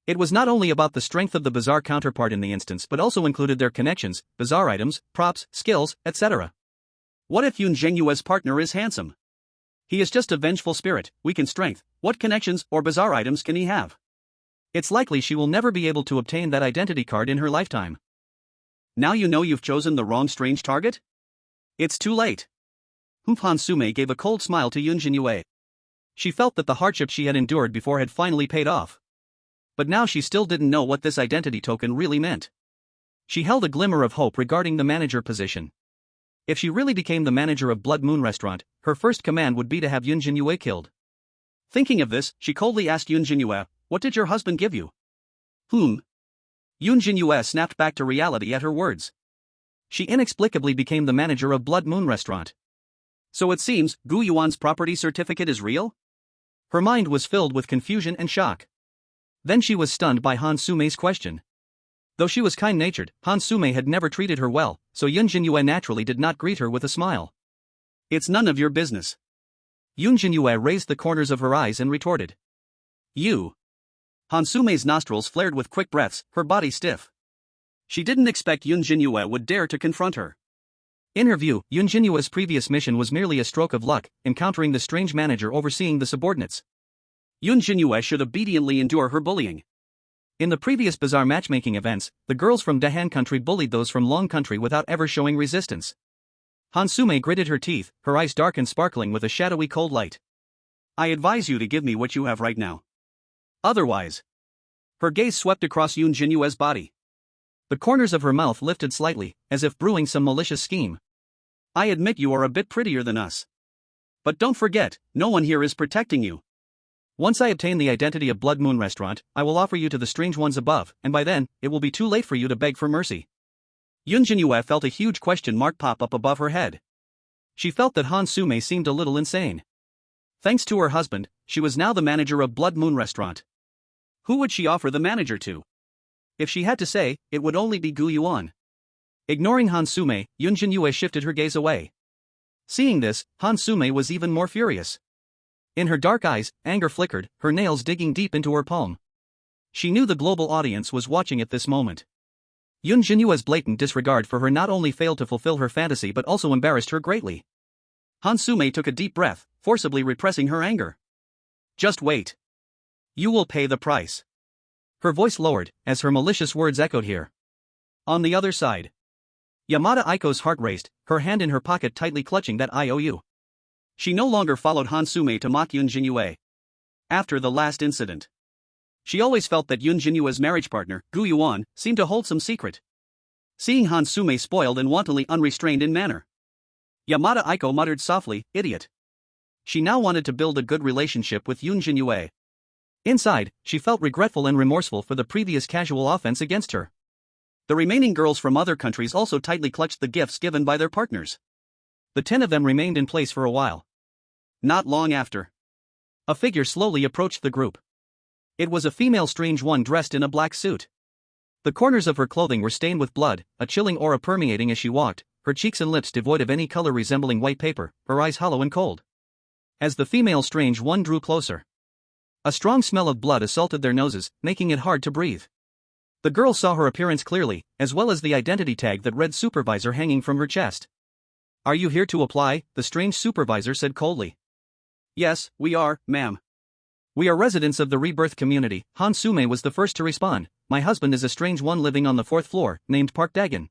it was not only about the strength of the bizarre counterpart in the instance but also included their connections, bizarre items, props, skills, etc. What if Yunjin Yu's partner is handsome? He is just a vengeful spirit, weak in strength. What connections or bizarre items can he have? It's likely she will never be able to obtain that identity card in her lifetime. Now you know you've chosen the wrong strange target? It's too late. Hansume gave a cold smile to Yunjin Yu. She felt that the hardship she had endured before had finally paid off. But now she still didn't know what this identity token really meant. She held a glimmer of hope regarding the manager position. If she really became the manager of Blood Moon Restaurant, her first command would be to have Yunjin Yu killed. Thinking of this, she coldly asked Yunjin Yu, "What did your husband give you?" Yunjin Yu snapped back to reality at her words. She inexplicably became the manager of Blood Moon Restaurant. So it seems, Gu Yuan's property certificate is real? Her mind was filled with confusion and shock. Then she was stunned by Hansume's question. Though she was kind-natured, Hansume had never treated her well, so Yunjin Yu naturally did not greet her with a smile. "It's none of your business." Yunjin Yu raised the corners of her eyes and retorted. "You." Hansume's nostrils flared with quick breaths, her body stiff. She didn't expect Yunjin Yu would dare to confront her. In her view, Yunjin Yu's previous mission was merely a stroke of luck, encountering the strange manager overseeing the subordinates. Yunjin Yu should obediently endure her bullying. In the previous bizarre matchmaking events, the girls from Dahan country bullied those from Long country without ever showing resistance. Hansume gritted her teeth, her eyes dark and sparkling with a shadowy cold light. "I advise you to give me what you have right now. Otherwise." Her gaze swept across Yunjin Yu's body. The corners of her mouth lifted slightly, as if brewing some malicious scheme. "I admit you are a bit prettier than us. But don't forget, no one here is protecting you. Once I obtain the identity of Blood Moon Restaurant, I will offer you to the strange ones above, and by then, it will be too late for you to beg for mercy." Yunjin Yu felt a huge question mark pop up above her head. She felt that Hansume seemed a little insane. Thanks to her husband, she was now the manager of Blood Moon Restaurant. Who would she offer the manager to? If she had to say, it would only be Gu Yuan. Ignoring Hansume, Yunjin Yu shifted her gaze away. Seeing this, Hansume was even more furious. In her dark eyes, anger flickered, her nails digging deep into her palm. She knew the global audience was watching at this moment. Yunjin Yu's blatant disregard for her not only failed to fulfill her fantasy but also embarrassed her greatly. Hansume took a deep breath, forcibly repressing her anger. "Just wait. You will pay the price." Her voice lowered, as her malicious words echoed here. On the other side, Yamada Aiko's heart raced, her hand in her pocket tightly clutching that IOU. She no longer followed Hansume to mock Yunjin Yu. After the last incident, she always felt that Yunjin Yu's marriage partner, Gu Yuan, seemed to hold some secret. Seeing Hansume spoiled and wantonly unrestrained in manner, Yamada Aiko muttered softly, "Idiot." She now wanted to build a good relationship with Yunjin Yu. Inside, she felt regretful and remorseful for the previous casual offense against her. The remaining girls from other countries also tightly clutched the gifts given by their partners. The 10 of them remained in place for a while. Not long after, a figure slowly approached the group. It was a female strange one dressed in a black suit. The corners of her clothing were stained with blood, a chilling aura permeating as she walked, her cheeks and lips devoid of any color resembling white paper, her eyes hollow and cold. As the female strange one drew closer, a strong smell of blood assaulted their noses, making it hard to breathe. The girls saw her appearance clearly, as well as the identity tag that read supervisor hanging from her chest. "Are you here to apply?" the strange supervisor said coldly. "Yes, we are, ma'am. We are residents of the rebirth community." Hansume was the first to respond. "My husband is a strange one living on the 4th floor, named Park Dagon."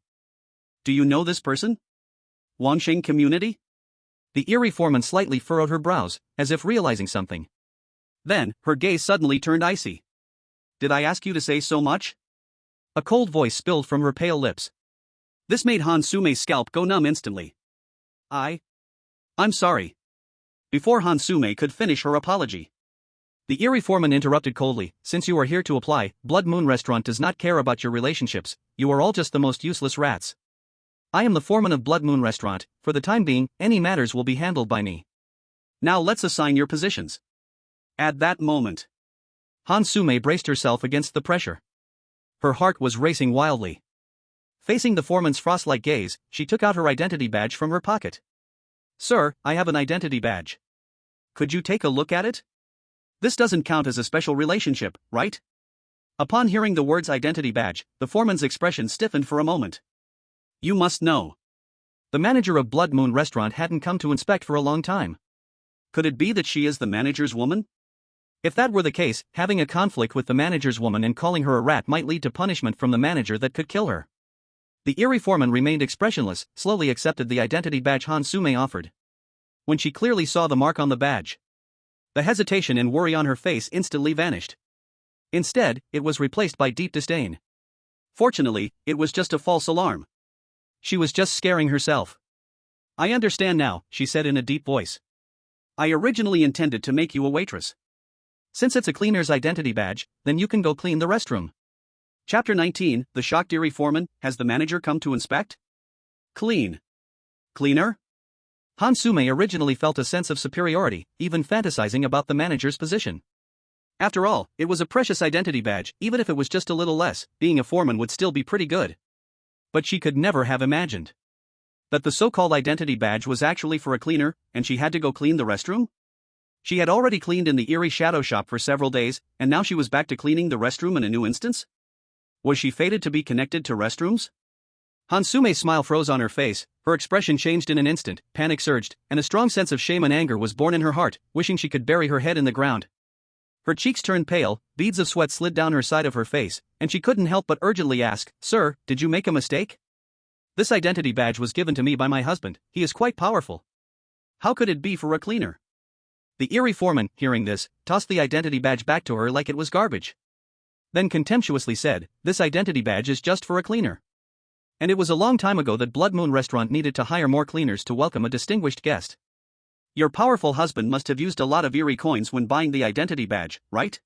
"Do you know this person? Wangsheng community?" The Eerie foreman slightly furrowed her brows, as if realizing something. Then, her gaze suddenly turned icy. "Did I ask you to say so much?" A cold voice spilled from her pale lips. This made Hansume's scalp go numb instantly. I'm sorry." Before Hansume could finish her apology, the Eerie foreman interrupted coldly, "Since you are here to apply, Blood Moon Restaurant does not care about your relationships, you are all just the most useless rats. I am the foreman of Blood Moon Restaurant, for the time being, any matters will be handled by me. Now let's assign your positions." At that moment, Hansume braced herself against the pressure. Her heart was racing wildly. Facing the foreman's frost-like gaze, she took out her identity badge from her pocket. "Sir, I have an identity badge. Could you take a look at it? This doesn't count as a special relationship, right?" Upon hearing the words identity badge, the foreman's expression stiffened for a moment. "You must know." The manager of Blood Moon Restaurant hadn't come to inspect for a long time. Could it be that she is the manager's woman? If that were the case, having a conflict with the manager's woman and calling her a rat might lead to punishment from the manager that could kill her. The Eerie foreman remained expressionless, slowly accepted the identity badge Hansume offered. When she clearly saw the mark on the badge, the hesitation and worry on her face instantly vanished. Instead, it was replaced by deep disdain. Fortunately, it was just a false alarm. She was just scaring herself. I understand now, she said in a deep voice. I originally intended to make you a waitress. Since it's a cleaner's identity badge, then you can go clean the restroom. Chapter 19, The Shocked Eerie Foreman. Has the manager come to inspect? Clean. Cleaner? Hansume originally felt a sense of superiority, even fantasizing about the manager's position. After all, it was a precious identity badge. Even if it was just a little less, being a foreman would still be pretty good. But she could never have imagined that the so-called identity badge was actually for a cleaner, and she had to go clean the restroom? She had already cleaned in the Eerie shadow shop for several days, and now she was back to cleaning the restroom in a new instance? Was she fated to be connected to restrooms? Hansume's smile froze on her face, her expression changed in an instant, panic surged, and a strong sense of shame and anger was born in her heart, wishing she could bury her head in the ground. Her cheeks turned pale, beads of sweat slid down her side of her face, and she couldn't help but urgently ask, Sir, did you make a mistake? This identity badge was given to me by my husband. He is quite powerful. How could it be for a cleaner? The Eerie foreman, hearing this, tossed the identity badge back to her like it was garbage. Then contemptuously said, This identity badge is just for a cleaner. And it was a long time ago that Blood Moon Restaurant needed to hire more cleaners to welcome a distinguished guest. Your powerful husband must have used a lot of Eerie coins when buying the identity badge, right?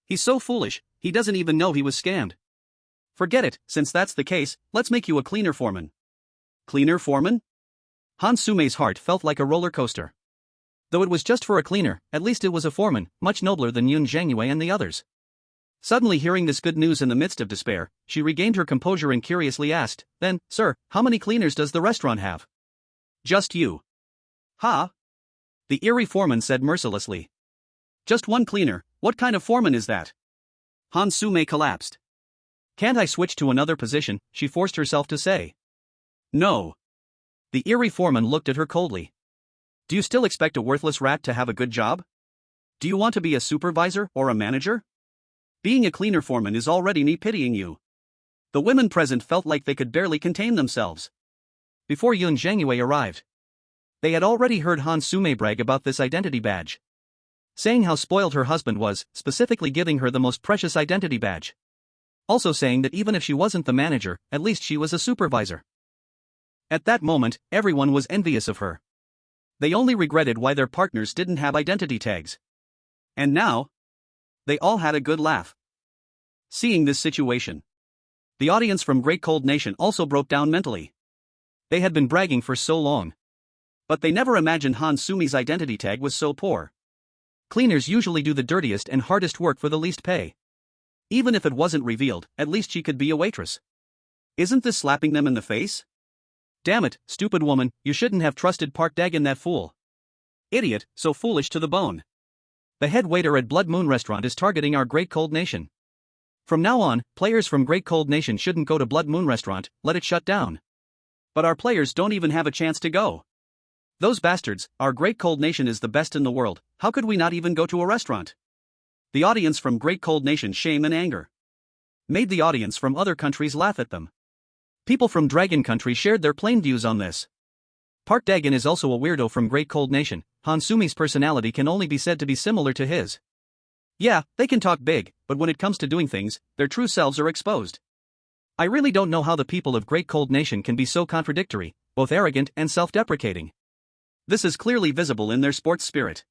He's so foolish, he doesn't even know he was scammed. Forget it, since that's the case, let's make you a cleaner foreman. Cleaner foreman? Hansume's heart felt like a roller coaster. Though it was just for a cleaner, at least it was a foreman, much nobler than Yunjin Yu and the others. Suddenly hearing this good news in the midst of despair, she regained her composure and curiously asked, Then, sir, how many cleaners does the restaurant have? Just you. Huh? The Eerie foreman said mercilessly. Just one cleaner, what kind of foreman is that? Hansume collapsed. Can't I switch to another position, she forced herself to say. No. The Eerie foreman looked at her coldly. Do you still expect a worthless rat to have a good job? Do you want to be a supervisor or a manager? Being a cleaner foreman is already me pitying you. The women present felt like they could barely contain themselves. Before Yunjin Yu arrived, they had already heard Hansume brag about this identity badge, saying how spoiled her husband was, specifically giving her the most precious identity badge. Also saying that even if she wasn't the manager, at least she was a supervisor. At that moment, everyone was envious of her. They only regretted why their partners didn't have identity tags. And now, they all had a good laugh. Seeing this situation, the audience from Great Cold Nation also broke down mentally. They had been bragging for so long, but they never imagined Hansume's identity tag was so poor. Cleaners usually do the dirtiest and hardest work for the least pay. Even if it wasn't revealed, at least she could be a waitress. Isn't this slapping them in the face? Damn it, stupid woman, you shouldn't have trusted Park Dagon, that fool. Idiot, so foolish to the bone. The head waiter at Blood Moon Restaurant is targeting our Great Cold Nation. From now on, players from Great Cold Nation shouldn't go to Blood Moon Restaurant, let it shut down. But our players don't even have a chance to go. Those bastards, our Great Cold Nation is the best in the world, how could we not even go to a restaurant? The audience from Great Cold Nation's shame and anger made the audience from other countries laugh at them. People from Dragon Country shared their plain views on this. Park Dagon is also a weirdo from Great Cold Nation. Hansume's personality can only be said to be similar to his. Yeah, they can talk big, but when it comes to doing things, their true selves are exposed. I really don't know how the people of Great Cold Nation can be so contradictory, both arrogant and self-deprecating. This is clearly visible in their sports spirit.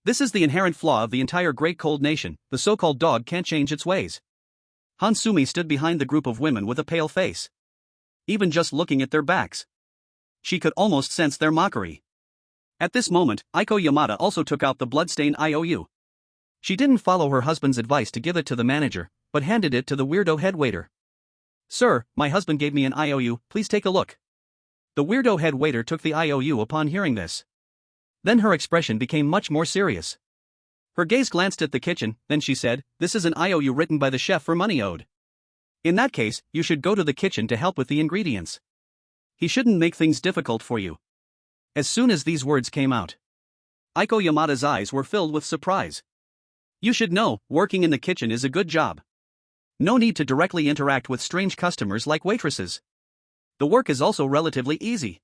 This is the inherent flaw of the entire Great Cold Nation, the so-called dog can't change its ways. Hansume stood behind the group of women with a pale face. Even just looking at their backs, she could almost sense their mockery. At this moment, Aiko Yamada also took out the bloodstained IOU. She didn't follow her husband's advice to give it to the manager, but handed it to the weirdo head waiter. Sir, my husband gave me an IOU, please take a look. The weirdo head waiter took the IOU upon hearing this. Then her expression became much more serious. Her gaze glanced at the kitchen, then she said, This is an IOU written by the chef for money owed. In that case, you should go to the kitchen to help with the ingredients. He shouldn't make things difficult for you. As soon as these words came out, Aiko Yamada's eyes were filled with surprise. You should know, working in the kitchen is a good job. No need to directly interact with strange customers like waitresses. The work is also relatively easy.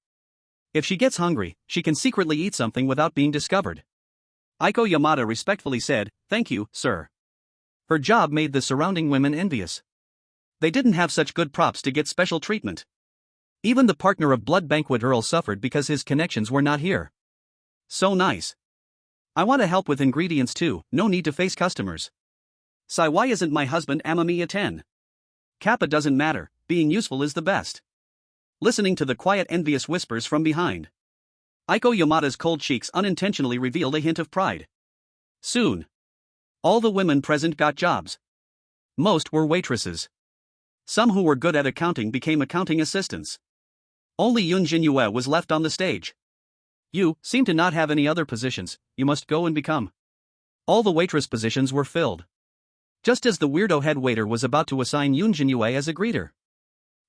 If she gets hungry, she can secretly eat something without being discovered. Aiko Yamada respectfully said, "Thank you, sir." Her job made the surrounding women envious. They didn't have such good props to get special treatment. Even the partner of Blood Banquet Earl suffered because his connections were not here. So nice. I want to help with ingredients too, no need to face customers. Sai, why isn't my husband Amami a 10? Kappa doesn't matter, being useful is the best. Listening to the quiet envious whispers from behind, Aiko Yamada's cold cheeks unintentionally revealed a hint of pride. Soon, all the women present got jobs. Most were waitresses. Some who were good at accounting became accounting assistants. Only Yunjin Yu was left on the stage. You seem to not have any other positions, you must go and become. All the waitress positions were filled. Just as the weirdo head waiter was about to assign Yunjin Yu as a greeter,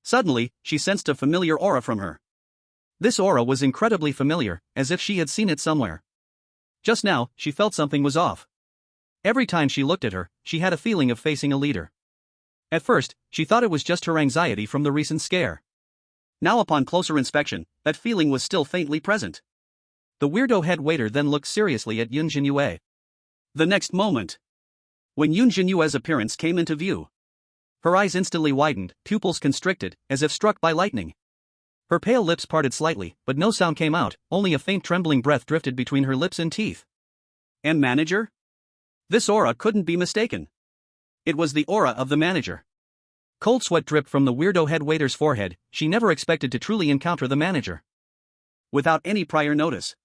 suddenly, she sensed a familiar aura from her. This aura was incredibly familiar, as if she had seen it somewhere. Just now, she felt something was off. Every time she looked at her, she had a feeling of facing a leader. At first, she thought it was just her anxiety from the recent scare. Now upon closer inspection, that feeling was still faintly present. The weirdo head waiter then looked seriously at Yunjin Yu. The next moment, when Yunjin Yu's appearance came into view, her eyes instantly widened, pupils constricted, as if struck by lightning. Her pale lips parted slightly, but no sound came out, only a faint trembling breath drifted between her lips and teeth. And manager? This aura couldn't be mistaken. It was the aura of the manager. Cold sweat dripped from the weirdo head waiter's forehead, she never expected to truly encounter the manager. Without any prior notice.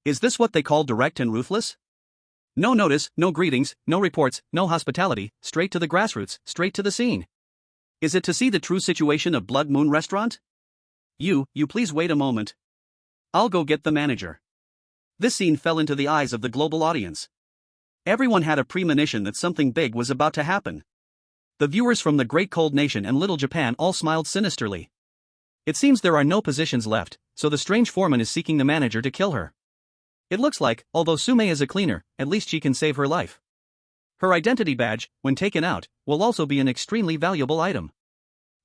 Is this what they call direct and ruthless? No notice, no greetings, no reports, no hospitality, straight to the grassroots, straight to the scene. Is it to see the true situation of Blood Moon Restaurant? You please wait a moment. I'll go get the manager. This scene fell into the eyes of the global audience. Everyone had a premonition that something big was about to happen. The viewers from the Great Cold Nation and Little Japan all smiled sinisterly. It seems there are no positions left, so the strange foreman is seeking the manager to kill her. It looks like, although Sume is a cleaner, at least she can save her life. Her identity badge, when taken out, will also be an extremely valuable item.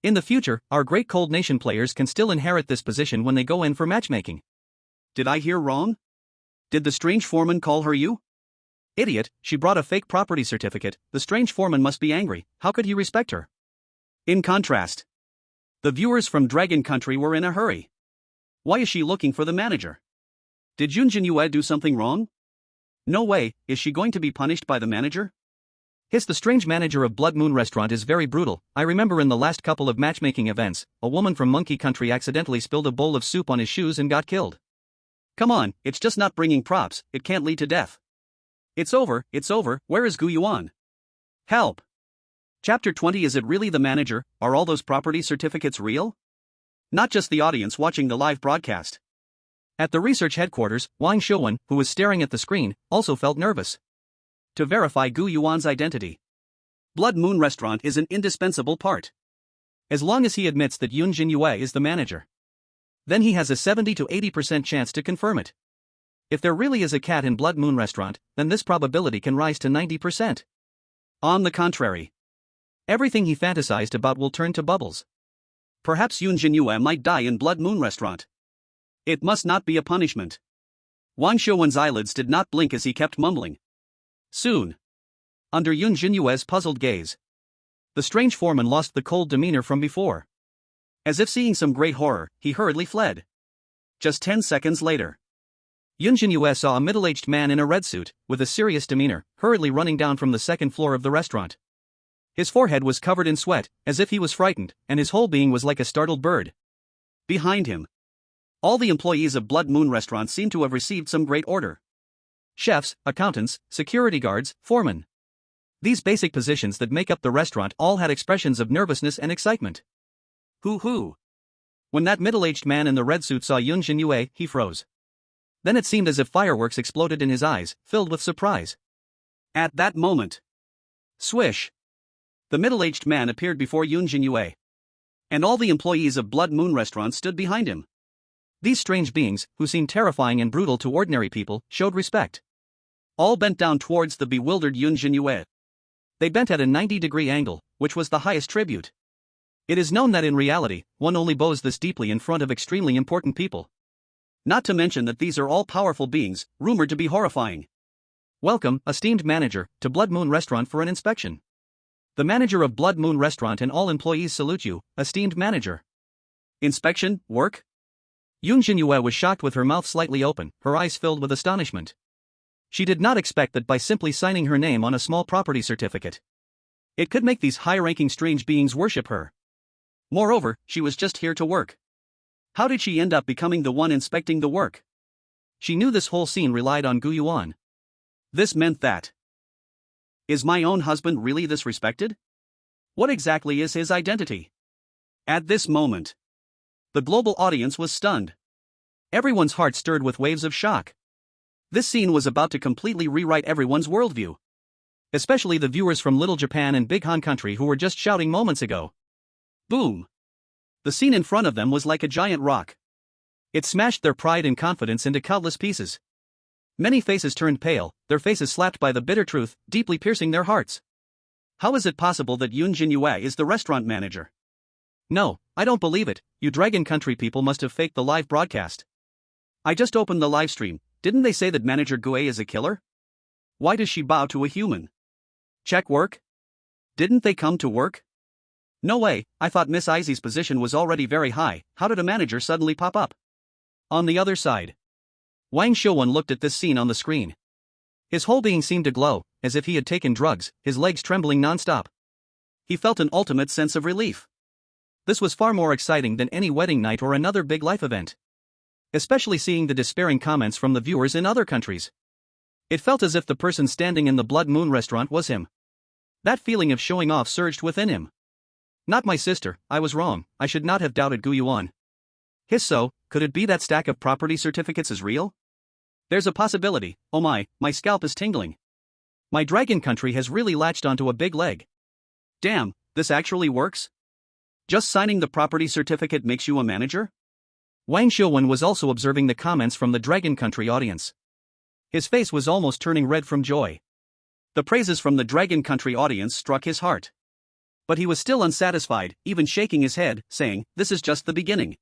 In the future, our Great Cold Nation players can still inherit this position when they go in for matchmaking. Did I hear wrong? Did the strange foreman call her you? Idiot, she brought a fake property certificate, the strange foreman must be angry, how could he respect her? In contrast, the viewers from Dragon Country were in a hurry. Why is she looking for the manager? Did Yunjin Yu do something wrong? No way, is she going to be punished by the manager? The strange manager of Blood Moon Restaurant is very brutal. I remember in the last couple of matchmaking events, a woman from Monkey Country accidentally spilled a bowl of soup on his shoes and got killed. Come on, it's just not bringing props, it can't lead to death. It's over, where is Gu Yuan? Help! Chapter 20. Is it really the manager? Are all those property certificates real? Not just the audience watching the live broadcast. At the research headquarters, Wang Shouwen, who was staring at the screen, also felt nervous. To verify Gu Yuan's identity, Blood Moon Restaurant is an indispensable part. As long as he admits that Yunjin Yu is the manager, then he has a 70 to 80% chance to confirm it. If there really is a cat in Blood Moon Restaurant, then this probability can rise to 90%. On the contrary, everything he fantasized about will turn to bubbles. Perhaps Yunjin Yu might die in Blood Moon Restaurant. It must not be a punishment. Wang Shouwen's eyelids did not blink as he kept mumbling. Soon, under Yunjin Yu's puzzled gaze, the strange foreman lost the cold demeanor from before. As if seeing some great horror, he hurriedly fled. Just 10 seconds later, Yunjin Yu saw a middle-aged man in a red suit, with a serious demeanor, hurriedly running down from the second floor of the restaurant. His forehead was covered in sweat, as if he was frightened, and his whole being was like a startled bird. Behind him, all the employees of Blood Moon Restaurant seemed to have received some great order. Chefs, accountants, security guards, foremen. These basic positions that make up the restaurant all had expressions of nervousness and excitement. Hoo-hoo! When that middle-aged man in the red suit saw Yunjin Yu, he froze. Then it seemed as if fireworks exploded in his eyes, filled with surprise. At that moment, swish! The middle-aged man appeared before Yunjin Yu. And all the employees of Blood Moon Restaurant stood behind him. These strange beings, who seemed terrifying and brutal to ordinary people, showed respect. All bent down towards the bewildered Yunjin Yu. They bent at a 90-degree angle, which was the highest tribute. It is known that in reality, one only bows this deeply in front of extremely important people. Not to mention that these are all powerful beings, rumored to be horrifying. Welcome, esteemed manager, to Blood Moon Restaurant for an inspection. The manager of Blood Moon Restaurant and all employees salute you, esteemed manager. Inspection, work? Yunjin Yu was shocked with her mouth slightly open, her eyes filled with astonishment. She did not expect that by simply signing her name on a small property certificate, it could make these high-ranking strange beings worship her. Moreover, she was just here to work. How did she end up becoming the one inspecting the work? She knew this whole scene relied on Gu Yuan. This meant that. Is my own husband really this respected? What exactly is his identity? At this moment, the global audience was stunned. Everyone's heart stirred with waves of shock. This scene was about to completely rewrite everyone's worldview. Especially the viewers from Little Japan and Big Han Country who were just shouting moments ago. Boom! The scene in front of them was like a giant rock. It smashed their pride and confidence into countless pieces. Many faces turned pale, their faces slapped by the bitter truth, deeply piercing their hearts. How is it possible that Yunjin Yu is the restaurant manager? No, I don't believe it. You Dragon Country people must have faked the live broadcast. I just opened the live stream. Didn't they say that Manager Gu is a killer? Why does she bow to a human? Check work? Didn't they come to work? No way, I thought Miss Izzy's position was already very high. How did a manager suddenly pop up? On the other side, Wang Shouwen looked at this scene on the screen. His whole being seemed to glow, as if he had taken drugs, his legs trembling non-stop. He felt an ultimate sense of relief. This was far more exciting than any wedding night or another big life event. Especially seeing the despairing comments from the viewers in other countries. It felt as if the person standing in the Blood Moon restaurant was him. That feeling of showing off surged within him. Not my sister, I was wrong, I should not have doubted Gu Yuan. His so, could it be that stack of property certificates is real? There's a possibility. Oh my scalp is tingling. My Dragon Country has really latched onto a big leg. Damn, this actually works? Just signing the property certificate makes you a manager? Wang Shouwen was also observing the comments from the Dragon Country audience. His face was almost turning red from joy. The praises from the Dragon Country audience struck his heart. But he was still unsatisfied, even shaking his head, saying, "This is just the beginning.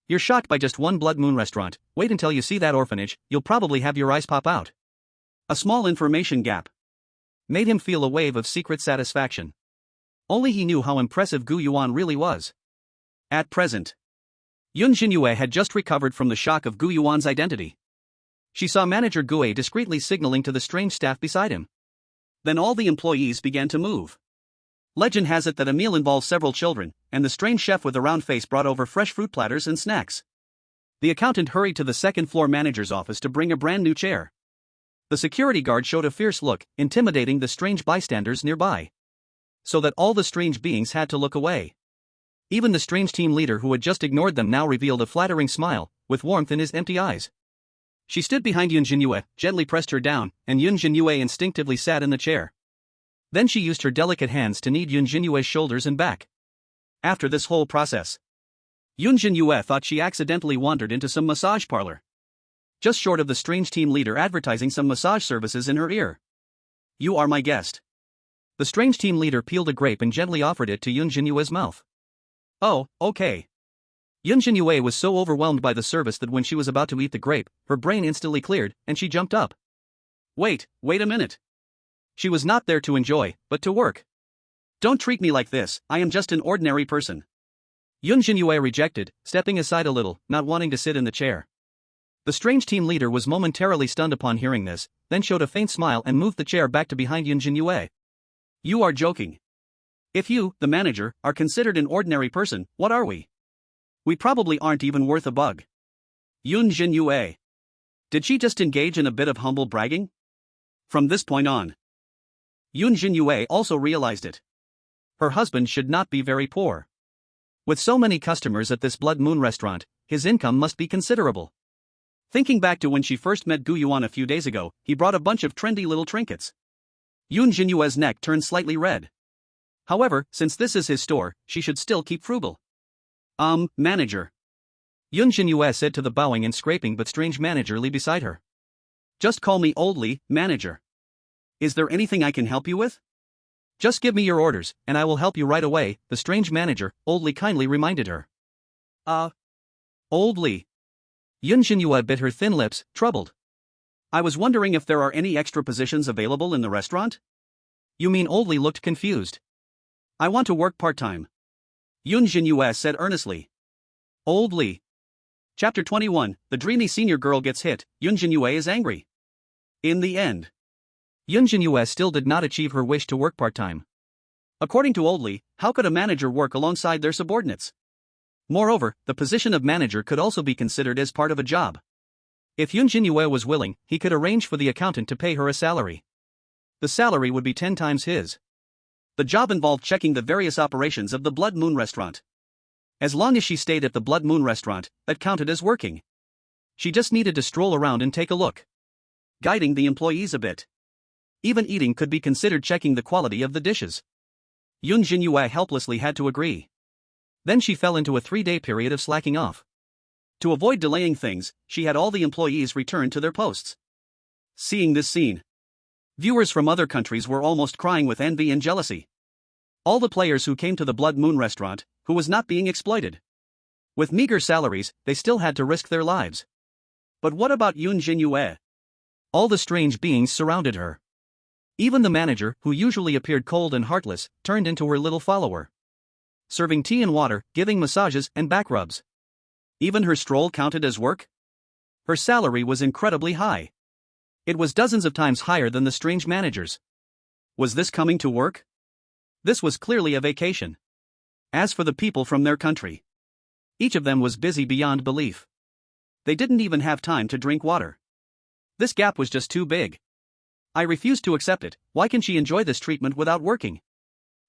You're shocked by just one Blood Moon restaurant, wait until you see that orphanage, you'll probably have your eyes pop out." A small information gap made him feel a wave of secret satisfaction. Only he knew how impressive Gu Yuan really was. At present, Yunjin Yu had just recovered from the shock of Gu Yuan's identity. She saw Manager Gu discreetly signaling to the strange staff beside him. Then all the employees began to move. Legend has it that a meal involves several children, and the strange chef with a round face brought over fresh fruit platters and snacks. The accountant hurried to the second-floor manager's office to bring a brand new chair. The security guard showed a fierce look, intimidating the strange bystanders nearby. So that all the strange beings had to look away. Even the strange team leader who had just ignored them now revealed a flattering smile, with warmth in his empty eyes. She stood behind Yunjin Yu, gently pressed her down, and Yunjin Yu instinctively sat in the chair. Then she used her delicate hands to knead Yunjin Yu's shoulders and back. After this whole process, Yunjin Yu thought she accidentally wandered into some massage parlor. Just short of the strange team leader advertising some massage services in her ear. "You are my guest." The strange team leader peeled a grape and gently offered it to Yunjin Yu's mouth. "Oh, okay." Yunjin Yu was so overwhelmed by the service that when she was about to eat the grape, her brain instantly cleared, and she jumped up. Wait a minute. She was not there to enjoy, but to work. "Don't treat me like this, I am just an ordinary person." Yunjin Yu rejected, stepping aside a little, not wanting to sit in the chair. The strange team leader was momentarily stunned upon hearing this, then showed a faint smile and moved the chair back to behind Yunjin Yu. "You are joking. If you, the manager, are considered an ordinary person, what are we? We probably aren't even worth a bug." Yunjin Yu. Did she just engage in a bit of humble bragging? From this point on, Yunjin Yu also realized it. Her husband should not be very poor. With so many customers at this Blood Moon restaurant, his income must be considerable. Thinking back to when she first met Gu Yuan a few days ago, he brought a bunch of trendy little trinkets. Yunjin Yu's neck turned slightly red. However, since this is his store, she should still keep frugal. Manager. Yunjin Yu said to the bowing and scraping but strange manager Lee beside her. Just call me Old Lee, manager. Is there anything I can help you with? Just give me your orders, and I will help you right away, the strange manager, Old Lee kindly reminded her. Old Lee. Yunjin Yu bit her thin lips, troubled. I was wondering if there are any extra positions available in the restaurant? You mean Old Lee looked confused. I want to work part-time. Yunjin Yu said earnestly. Old Lee. Chapter 21, the dreamy senior girl gets hit, Yunjin Yu is angry. In the end, Yunjin Yu still did not achieve her wish to work part-time. According to Old Lee, how could a manager work alongside their subordinates? Moreover, the position of manager could also be considered as part of a job. If Yunjin Yu was willing, he could arrange for the accountant to pay her a salary. The salary would be 10 times his. The job involved checking the various operations of the Blood Moon restaurant. As long as she stayed at the Blood Moon restaurant, that counted as working. She just needed to stroll around and take a look. Guiding the employees a bit. Even eating could be considered checking the quality of the dishes. Yunjin Yu helplessly had to agree. Then she fell into a 3-day period of slacking off. To avoid delaying things, she had all the employees return to their posts. Seeing this scene, viewers from other countries were almost crying with envy and jealousy. All the players who came to the Blood Moon restaurant, who was not being exploited. With meager salaries, they still had to risk their lives. But what about Yunjin Yu? All the strange beings surrounded her. Even the manager, who usually appeared cold and heartless, turned into her little follower. Serving tea and water, giving massages and back rubs. Even her stroll counted as work? Her salary was incredibly high. It was dozens of times higher than the strange manager's. Was this coming to work? This was clearly a vacation. As for the people from their country, each of them was busy beyond belief. They didn't even have time to drink water. This gap was just too big. I refuse to accept it. Why can she enjoy this treatment without working?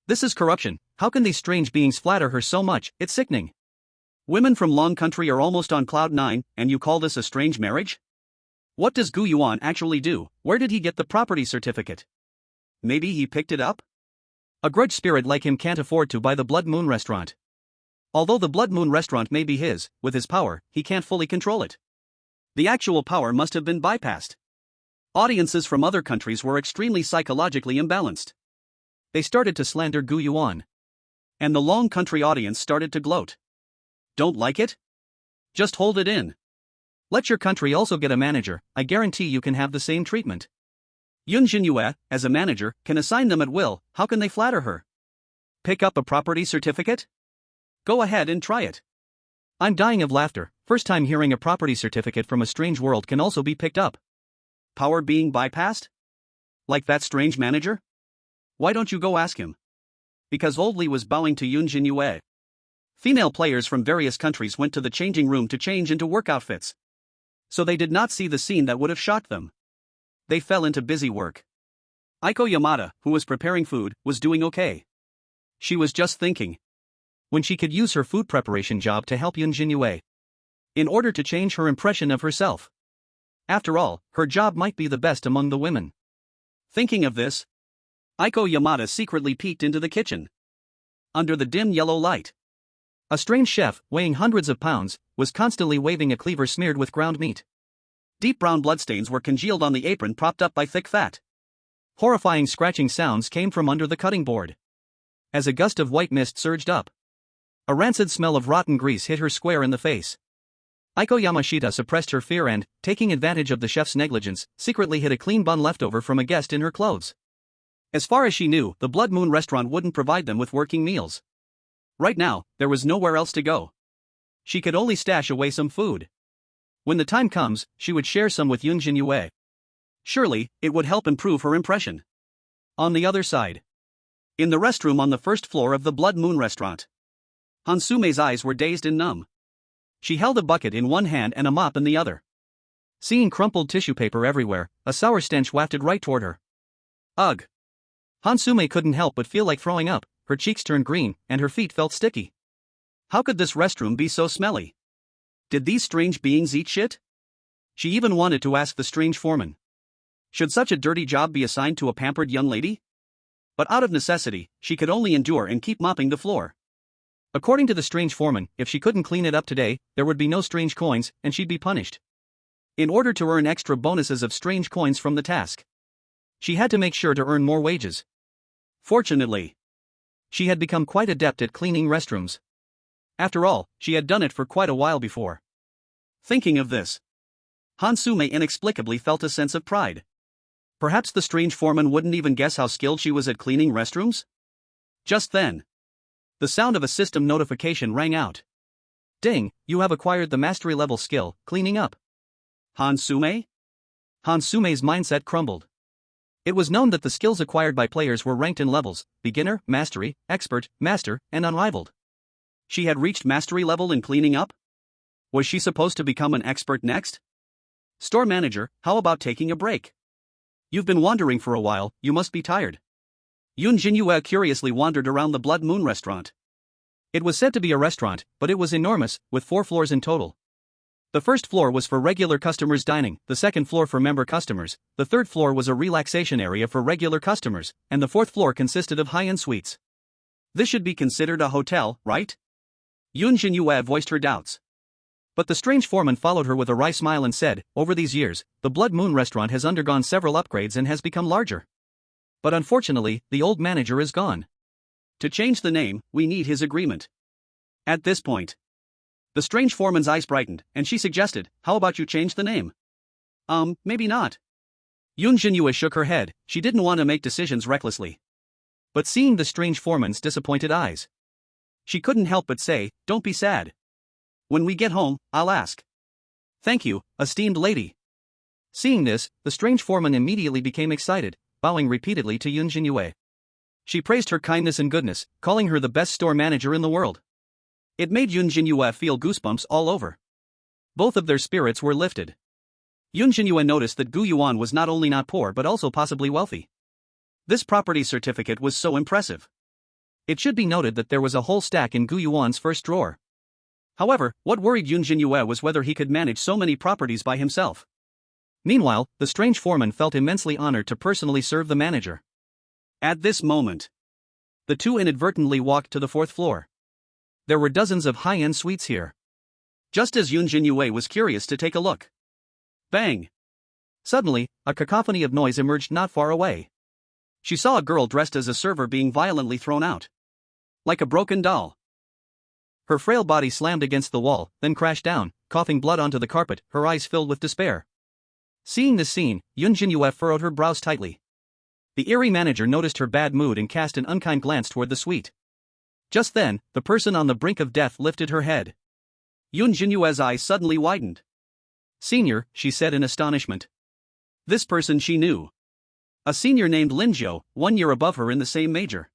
This is corruption. How can these strange beings flatter her so much? It's sickening. Women from Long Country are almost on cloud 9, and you call this a strange marriage? What does Gu Yuan actually do? Where did he get the property certificate? Maybe he picked it up? A grudge spirit like him can't afford to buy the Blood Moon restaurant. Although the Blood Moon restaurant may be his, with his power, he can't fully control it. The actual power must have been bypassed. Audiences from other countries were extremely psychologically imbalanced. They started to slander Gu Yuan. And the Long Country audience started to gloat. Don't like it? Just hold it in. Let your country also get a manager, I guarantee you can have the same treatment. Yunjin Yu, as a manager, can assign them at will. How can they flatter her? Pick up a property certificate? Go ahead and try it. I'm dying of laughter, first time hearing a property certificate from a strange world can also be picked up. Power being bypassed? Like that strange manager? Why don't you go ask him? Because Old Lee was bowing to Yunjin Yu. Female players from various countries went to the changing room to change into work outfits. So they did not see the scene that would have shocked them. They fell into busy work. Aiko Yamada, who was preparing food, was doing okay. She was just thinking when she could use her food preparation job to help Yunjin Yu in order to change her impression of herself. After all, her job might be the best among the women. Thinking of this, Aiko Yamada secretly peeked into the kitchen. Under the dim yellow light, a strange chef, weighing hundreds of pounds, was constantly waving a cleaver smeared with ground meat. Deep brown bloodstains were congealed on the apron propped up by thick fat. Horrifying scratching sounds came from under the cutting board. As a gust of white mist surged up, a rancid smell of rotten grease hit her square in the face. Aiko Yamashita suppressed her fear and, taking advantage of the chef's negligence, secretly hid a clean bun leftover from a guest in her clothes. As far as she knew, the Blood Moon restaurant wouldn't provide them with working meals. Right now, there was nowhere else to go. She could only stash away some food. When the time comes, she would share some with Yunjin Yu. Surely, it would help improve her impression. On the other side, in the restroom on the first floor of the Blood Moon restaurant, Hansume's eyes were dazed and numb. She held a bucket in one hand and a mop in the other. Seeing crumpled tissue paper everywhere, a sour stench wafted right toward her. Ugh! Hansume couldn't help but feel like throwing up, her cheeks turned green, and her feet felt sticky. How could this restroom be so smelly? Did these strange beings eat shit? She even wanted to ask the strange foreman. Should such a dirty job be assigned to a pampered young lady? But out of necessity, she could only endure and keep mopping the floor. According to the strange foreman, if she couldn't clean it up today, there would be no strange coins, and she'd be punished. In order to earn extra bonuses of strange coins from the task, she had to make sure to earn more wages. Fortunately, she had become quite adept at cleaning restrooms. After all, she had done it for quite a while before. Thinking of this, Hansume inexplicably felt a sense of pride. Perhaps the strange foreman wouldn't even guess how skilled she was at cleaning restrooms? Just then, the sound of a system notification rang out. Ding, you have acquired the mastery level skill, cleaning up. Hansume? Hansume's mindset crumbled. It was known that the skills acquired by players were ranked in levels: beginner, mastery, expert, master, and unrivaled. She had reached mastery level in cleaning up? Was she supposed to become an expert next? Store manager, how about taking a break? You've been wandering for a while, you must be tired. Yunjin Yu curiously wandered around the Blood Moon restaurant. It was said to be a restaurant, but it was enormous, with 4 floors in total. The first floor was for regular customers dining, the second floor for member customers, the third floor was a relaxation area for regular customers, and the fourth floor consisted of high-end suites. This should be considered a hotel, right? Yunjin Yu voiced her doubts. But the strange foreman followed her with a wry smile and said, over these years, the Blood Moon restaurant has undergone several upgrades and has become larger. But unfortunately, the old manager is gone. To change the name, we need his agreement. At this point, the strange foreman's eyes brightened, and she suggested, how about you change the name? Maybe not. Yunjin Yu shook her head, she didn't want to make decisions recklessly. But seeing the strange foreman's disappointed eyes, she couldn't help but say, don't be sad. When we get home, I'll ask. Thank you, esteemed lady. Seeing this, the strange foreman immediately became excited, bowing repeatedly to Yunjin Yu. She praised her kindness and goodness, calling her the best store manager in the world. It made Yunjin Yu feel goosebumps all over. Both of their spirits were lifted. Yunjin Yu noticed that Gu Yuan was not only not poor but also possibly wealthy. This property certificate was so impressive. It should be noted that there was a whole stack in Gu Yuan's first drawer. However, what worried Yunjin Yu was whether he could manage so many properties by himself. Meanwhile, the strange foreman felt immensely honored to personally serve the manager. At this moment, the two inadvertently walked to the fourth floor. There were dozens of high-end suites here. Just as Yunjin Yu was curious to take a look. Bang! Suddenly, a cacophony of noise emerged not far away. She saw a girl dressed as a server being violently thrown out. Like a broken doll. Her frail body slammed against the wall, then crashed down, coughing blood onto the carpet, her eyes filled with despair. Seeing this scene, Yunjin Yu furrowed her brows tightly. The Eerie manager noticed her bad mood and cast an unkind glance toward the suite. Just then, the person on the brink of death lifted her head. Yunjin Yu's eyes suddenly widened. Senior, she said in astonishment. This person she knew. A senior named Linzhou, 1 year above her in the same major.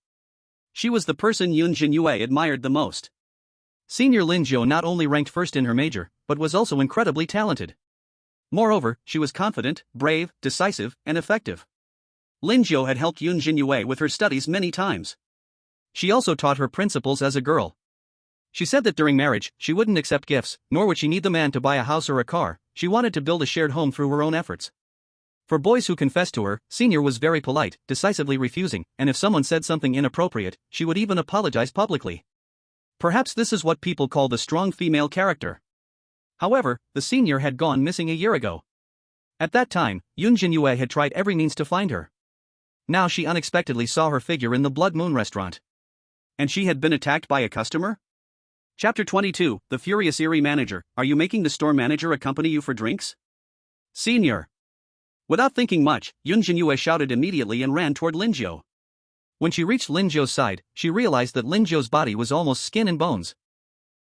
She was the person Yunjin Yu admired the most. Senior Linzhou not only ranked first in her major, but was also incredibly talented. Moreover, she was confident, brave, decisive, and effective. Linzhou had helped Yunjin Yu with her studies many times. She also taught her principles as a girl. She said that during marriage, she wouldn't accept gifts, nor would she need the man to buy a house or a car. She wanted to build a shared home through her own efforts. For boys who confessed to her, Senior was very polite, decisively refusing, and if someone said something inappropriate, she would even apologize publicly. Perhaps this is what people call the strong female character. However, the senior had gone missing a year ago. At that time, Yunjin Yu had tried every means to find her. Now she unexpectedly saw her figure in the Blood Moon restaurant. And she had been attacked by a customer? Chapter 22, The Furious Eerie Manager, are you making the store manager accompany you for drinks? Senior. Without thinking much, Yunjin Yu shouted immediately and ran toward Linzhou. When she reached Linzhou's side, she realized that Linzhou's body was almost skin and bones.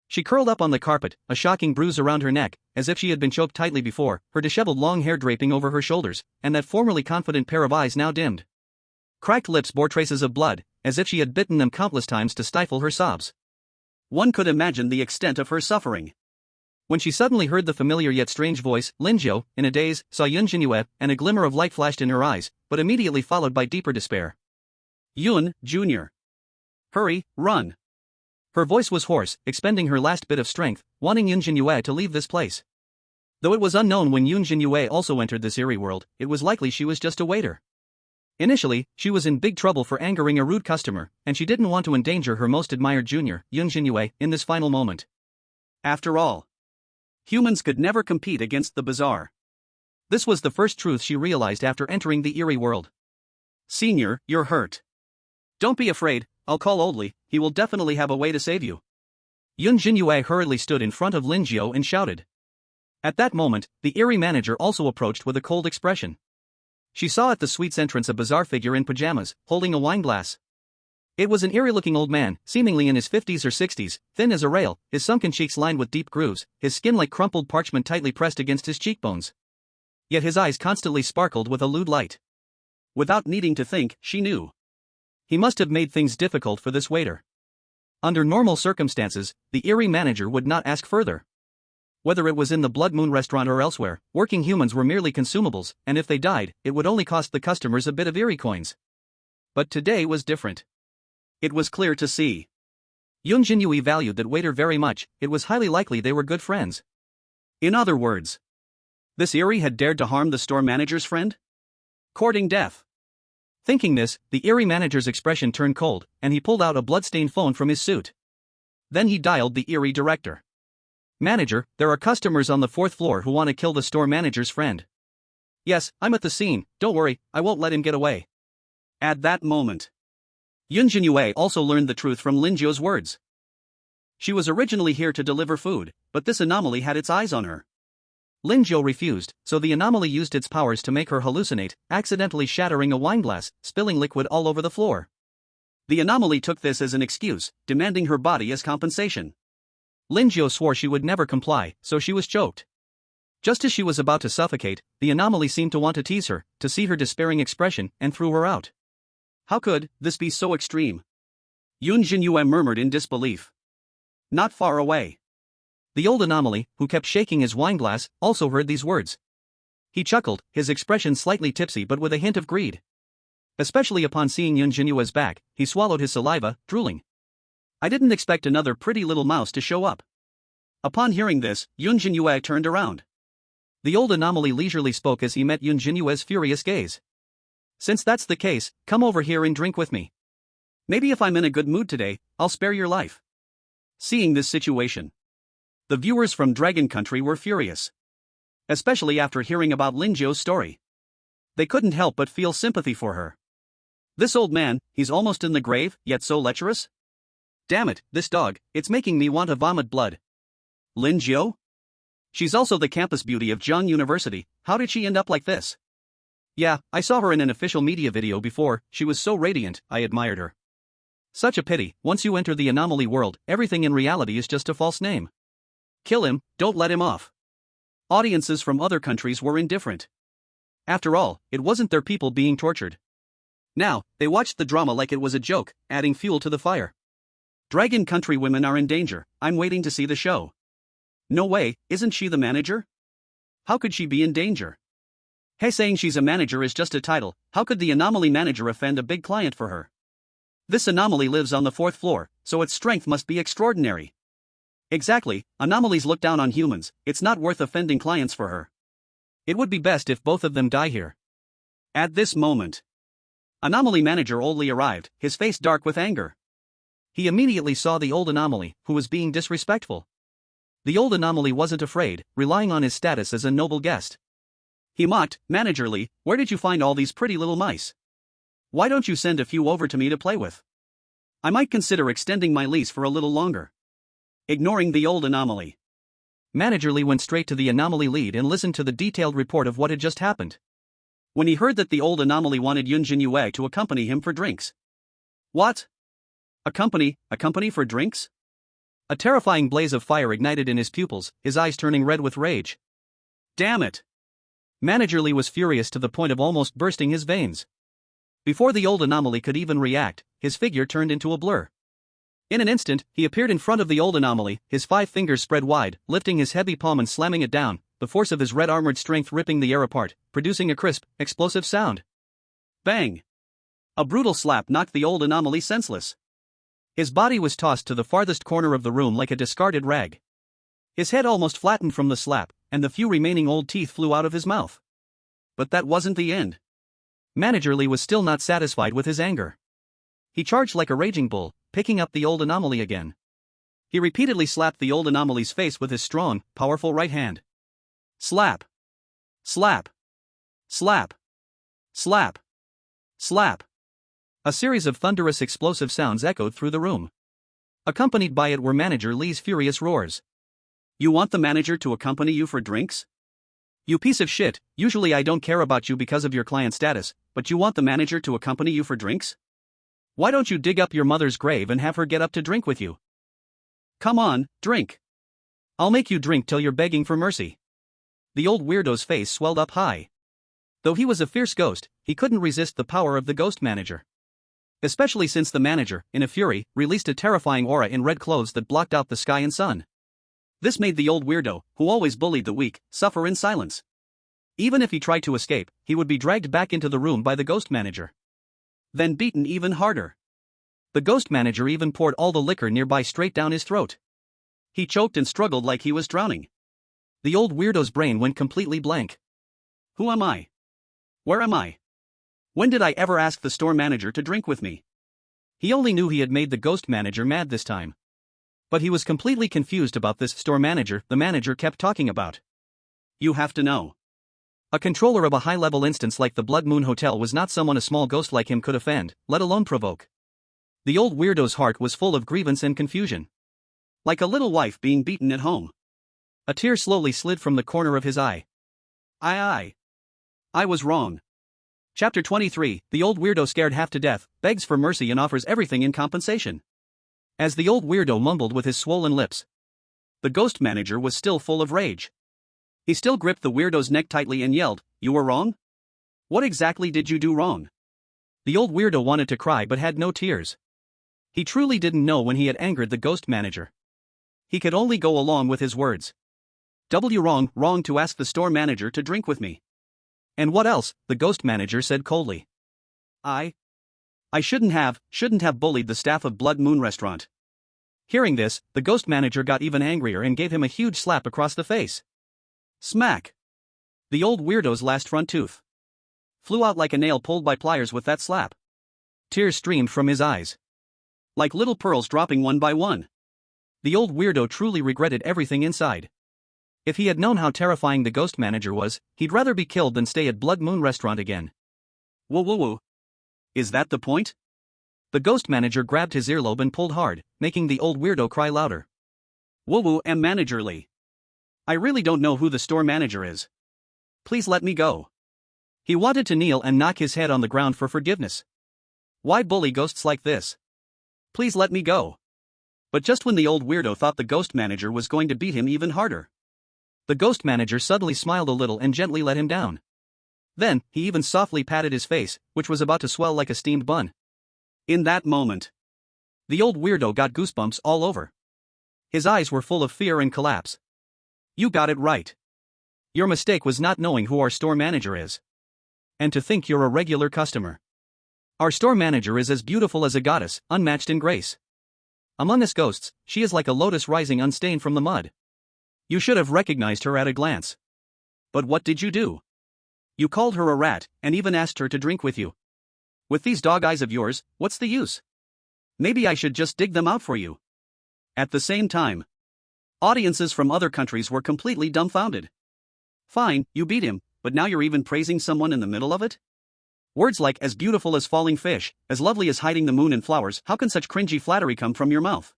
She curled up on the carpet, a shocking bruise around her neck, as if she had been choked tightly before, her disheveled long hair draping over her shoulders, and that formerly confident pair of eyes now dimmed. Cracked lips bore traces of blood, as if she had bitten them countless times to stifle her sobs. One could imagine the extent of her suffering. When she suddenly heard the familiar yet strange voice, Linzhou, in a daze, saw Yunjin Yu, and a glimmer of light flashed in her eyes, but immediately followed by deeper despair. Yun, Jr. Hurry, run. Her voice was hoarse, expending her last bit of strength, wanting Yunjin Yu to leave this place. Though it was unknown when Yunjin Yu also entered this eerie world, it was likely she was just a waiter. Initially, she was in big trouble for angering a rude customer, and she didn't want to endanger her most admired junior, Yunjin Yu, in this final moment. After all, humans could never compete against the bizarre. This was the first truth she realized after entering the Eerie world. Senior, you're hurt. Don't be afraid, I'll call Oldly, he will definitely have a way to save you. Yunjin Yu hurriedly stood in front of Lin Jiu and shouted. At that moment, the Eerie manager also approached with a cold expression. She saw at the suite's entrance a bizarre figure in pajamas, holding a wine glass. It was an eerie-looking old man, seemingly in his 50s or 60s, thin as a rail, his sunken cheeks lined with deep grooves, his skin like crumpled parchment tightly pressed against his cheekbones. Yet his eyes constantly sparkled with a lewd light. Without needing to think, she knew. He must have made things difficult for this waiter. Under normal circumstances, the Eerie manager would not ask further. Whether it was in the Blood Moon restaurant or elsewhere, working humans were merely consumables, and if they died, it would only cost the customers a bit of Eerie coins. But today was different. It was clear to see. Yunjin Yu valued that waiter very much, it was highly likely they were good friends. In other words, this Eerie had dared to harm the store manager's friend? Courting death. Thinking this, the Eerie manager's expression turned cold, and he pulled out a blood-stained phone from his suit. Then he dialed the Eerie director. Manager, there are customers on the 4th floor who want to kill the store manager's friend. Yes, I'm at the scene, don't worry, I won't let him get away. At that moment, Yunjin Yu also learned the truth from Lin Jiu's words. She was originally here to deliver food, but this anomaly had its eyes on her. Lin Jiu refused, so the anomaly used its powers to make her hallucinate, accidentally shattering a wineglass, spilling liquid all over the floor. The anomaly took this as an excuse, demanding her body as compensation. Lin Jiu swore she would never comply, so she was choked. Just as she was about to suffocate, the anomaly seemed to want to tease her, to see her despairing expression, and threw her out. How could this be so extreme? Yunjin Yu murmured in disbelief. Not far away. The old anomaly, who kept shaking his wineglass, also heard these words. He chuckled, his expression slightly tipsy but with a hint of greed. Especially upon seeing Yunjin Yu's back, he swallowed his saliva, drooling. I didn't expect another pretty little mouse to show up. Upon hearing this, Yunjin Yu turned around. The old anomaly leisurely spoke as he met Yunjin Yu's furious gaze. Since that's the case, come over here and drink with me. Maybe if I'm in a good mood today, I'll spare your life. Seeing this situation, the viewers from Dragon Country were furious. Especially after hearing about Lin Jiu's story. They couldn't help but feel sympathy for her. This old man, he's almost in the grave, yet so lecherous? Damn it, this dog, it's making me want to vomit blood. Lin Jiu? She's also the campus beauty of Zhang University, how did she end up like this? Yeah, I saw her in an official media video before, she was so radiant, I admired her. Such a pity, once you enter the anomaly world, everything in reality is just a false name. Kill him, don't let him off. Audiences from other countries were indifferent. After all, it wasn't their people being tortured. Now, they watched the drama like it was a joke, adding fuel to the fire. Dragon Country women are in danger, I'm waiting to see the show. No way, isn't she the manager? How could she be in danger? Hey, saying she's a manager is just a title, how could the anomaly manager offend a big client for her? This anomaly lives on the 4th floor, so its strength must be extraordinary. Exactly, anomalies look down on humans, it's not worth offending clients for her. It would be best if both of them die here. At this moment, anomaly manager Oldly arrived, his face dark with anger. He immediately saw the old anomaly, who was being disrespectful. The old anomaly wasn't afraid, relying on his status as a noble guest. He mocked, managerly, where did you find all these pretty little mice? Why don't you send a few over to me to play with? I might consider extending my lease for a little longer. Ignoring the old anomaly, Managerly went straight to the anomaly lead and listened to the detailed report of what had just happened. When he heard that the old anomaly wanted Yunjin Yu to accompany him for drinks. What? A company for drinks? A terrifying blaze of fire ignited in his pupils, his eyes turning red with rage. Damn it! Managerly was furious to the point of almost bursting his veins. Before the old anomaly could even react, his figure turned into a blur. In an instant, he appeared in front of the old anomaly, his 5 fingers spread wide, lifting his heavy palm and slamming it down, the force of his red armored strength ripping the air apart, producing a crisp, explosive sound. Bang! A brutal slap knocked the old anomaly senseless. His body was tossed to the farthest corner of the room like a discarded rag. His head almost flattened from the slap, and the few remaining old teeth flew out of his mouth. But that wasn't the end. Manager Lee was still not satisfied with his anger. He charged like a raging bull, picking up the old anomaly again. He repeatedly slapped the old anomaly's face with his strong, powerful right hand. Slap. Slap. Slap. Slap. Slap. A series of thunderous explosive sounds echoed through the room. Accompanied by it were Manager Lee's furious roars. You want the manager to accompany you for drinks? You piece of shit, usually I don't care about you because of your client status, but you want the manager to accompany you for drinks? Why don't you dig up your mother's grave and have her get up to drink with you? Come on, drink. I'll make you drink till you're begging for mercy. The old weirdo's face swelled up high. Though he was a fierce ghost, he couldn't resist the power of the ghost manager. Especially since the manager, in a fury, released a terrifying aura in red clothes that blocked out the sky and sun. This made the old weirdo, who always bullied the weak, suffer in silence. Even if he tried to escape, he would be dragged back into the room by the ghost manager. Then beaten even harder. The ghost manager even poured all the liquor nearby straight down his throat. He choked and struggled like he was drowning. The old weirdo's brain went completely blank. Who am I? Where am I? When did I ever ask the store manager to drink with me? He only knew he had made the ghost manager mad this time. But he was completely confused about this store manager the manager kept talking about. You have to know. A controller of a high-level instance like the Blood Moon Hotel was not someone a small ghost like him could offend, let alone provoke. The old weirdo's heart was full of grievance and confusion. Like a little wife being beaten at home. A tear slowly slid from the corner of his eye. I was wrong. Chapter 23, the old weirdo scared half to death, begs for mercy and offers everything in compensation. As the old weirdo mumbled with his swollen lips, the ghost manager was still full of rage. He still gripped the weirdo's neck tightly and yelled, "You were wrong? What exactly did you do wrong?" The old weirdo wanted to cry but had no tears. He truly didn't know when he had angered the ghost manager. He could only go along with his words. Wrong to ask the store manager to drink with me. And what else? The ghost manager said coldly. I shouldn't have bullied the staff of Blood Moon Restaurant. Hearing this, the ghost manager got even angrier and gave him a huge slap across the face. Smack! The old weirdo's last front tooth flew out like a nail pulled by pliers with that slap. Tears streamed from his eyes, like little pearls dropping one by one. The old weirdo truly regretted everything inside. If he had known how terrifying the ghost manager was, he'd rather be killed than stay at Blood Moon Restaurant again. Whoa. Is that the point? The ghost manager grabbed his earlobe and pulled hard, making the old weirdo cry louder. Whoa, am Manager Lee. I really don't know who the store manager is. Please let me go. He wanted to kneel and knock his head on the ground for forgiveness. Why bully ghosts like this? Please let me go. But just when the old weirdo thought the ghost manager was going to beat him even harder, the ghost manager suddenly smiled a little and gently let him down. Then, he even softly patted his face, which was about to swell like a steamed bun. In that moment, the old weirdo got goosebumps all over. His eyes were full of fear and collapse. You got it right. Your mistake was not knowing who our store manager is. And to think you're a regular customer. Our store manager is as beautiful as a goddess, unmatched in grace. Among us ghosts, she is like a lotus rising unstained from the mud. You should have recognized her at a glance. But what did you do? You called her a rat, and even asked her to drink with you. With these dog eyes of yours, what's the use? Maybe I should just dig them out for you. At the same time, audiences from other countries were completely dumbfounded. Fine, you beat him, but now you're even praising someone in the middle of it? Words like as beautiful as falling fish, as lovely as hiding the moon in flowers, how can such cringy flattery come from your mouth?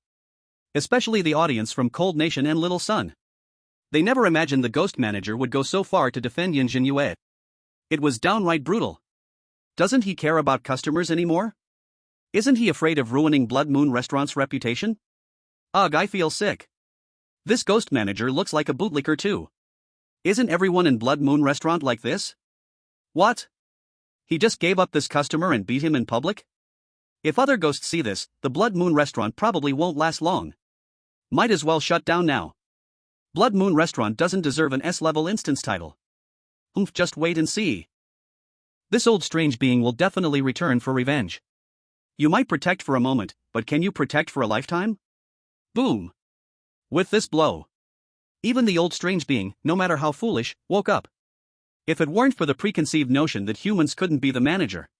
Especially the audience from Cold Nation and Little Sun. They never imagined the ghost manager would go so far to defend Yunjin Yu. It was downright brutal. Doesn't he care about customers anymore? Isn't he afraid of ruining Blood Moon Restaurant's reputation? Ugh, I feel sick. This ghost manager looks like a bootlicker too. Isn't everyone in Blood Moon Restaurant like this? What? He just gave up this customer and beat him in public? If other ghosts see this, the Blood Moon Restaurant probably won't last long. Might as well shut down now. Blood Moon Restaurant doesn't deserve an S-level instance title. Just wait and see. This old strange being will definitely return for revenge. You might protect for a moment, but can you protect for a lifetime? Boom. With this blow, even the old strange being, no matter how foolish, woke up. If it weren't for the preconceived notion that humans couldn't be the manager,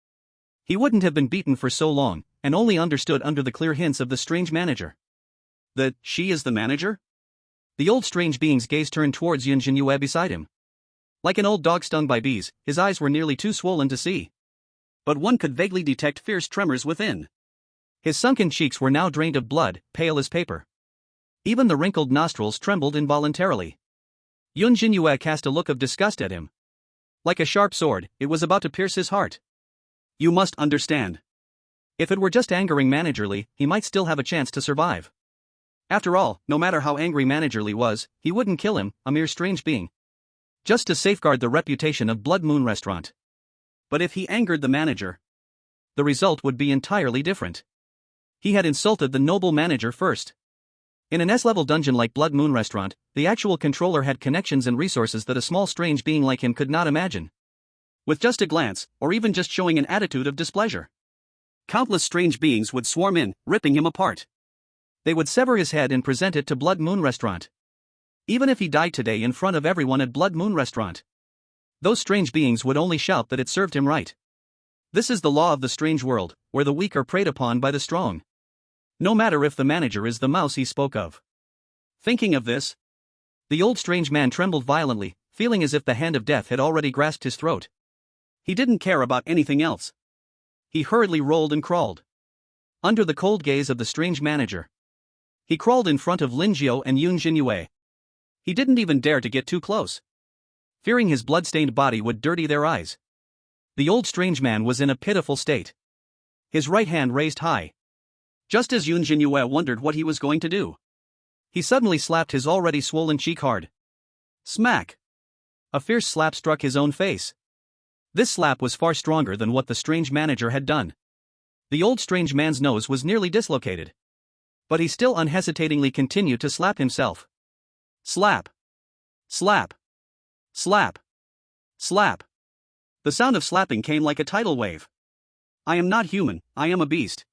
he wouldn't have been beaten for so long, and only understood under the clear hints of the strange manager. That she is the manager? The old strange being's gaze turned towards Yunjin Yu beside him. Like an old dog stung by bees, his eyes were nearly too swollen to see. But one could vaguely detect fierce tremors within. His sunken cheeks were now drained of blood, pale as paper. Even the wrinkled nostrils trembled involuntarily. Yunjin Yu cast a look of disgust at him. Like a sharp sword, it was about to pierce his heart. You must understand. If it were just angering Managerly, he might still have a chance to survive. After all, no matter how angry Managerly was, he wouldn't kill him, a mere strange being, just to safeguard the reputation of Blood Moon Restaurant. But if he angered the manager, the result would be entirely different. He had insulted the noble manager first. In an S-level dungeon like Blood Moon Restaurant, the actual controller had connections and resources that a small strange being like him could not imagine. With just a glance, or even just showing an attitude of displeasure, countless strange beings would swarm in, ripping him apart. They would sever his head and present it to Blood Moon Restaurant. Even if he died today in front of everyone at Blood Moon Restaurant, those strange beings would only shout that it served him right. This is the law of the strange world, where the weak are preyed upon by the strong. No matter if the manager is the mouse he spoke of. Thinking of this, the old strange man trembled violently, feeling as if the hand of death had already grasped his throat. He didn't care about anything else. He hurriedly rolled and crawled under the cold gaze of the strange manager. He crawled in front of Linjiao and Yunjin Yu. He didn't even dare to get too close, fearing his blood-stained body would dirty their eyes. The old strange man was in a pitiful state, his right hand raised high. Just as Yunjin Yu wondered what he was going to do, he suddenly slapped his already swollen cheek hard. Smack! A fierce slap struck his own face. This slap was far stronger than what the strange manager had done. The old strange man's nose was nearly dislocated, but he still unhesitatingly continued to slap himself. Slap! Slap! Slap! Slap! The sound of slapping came like a tidal wave. I am not human, I am a beast.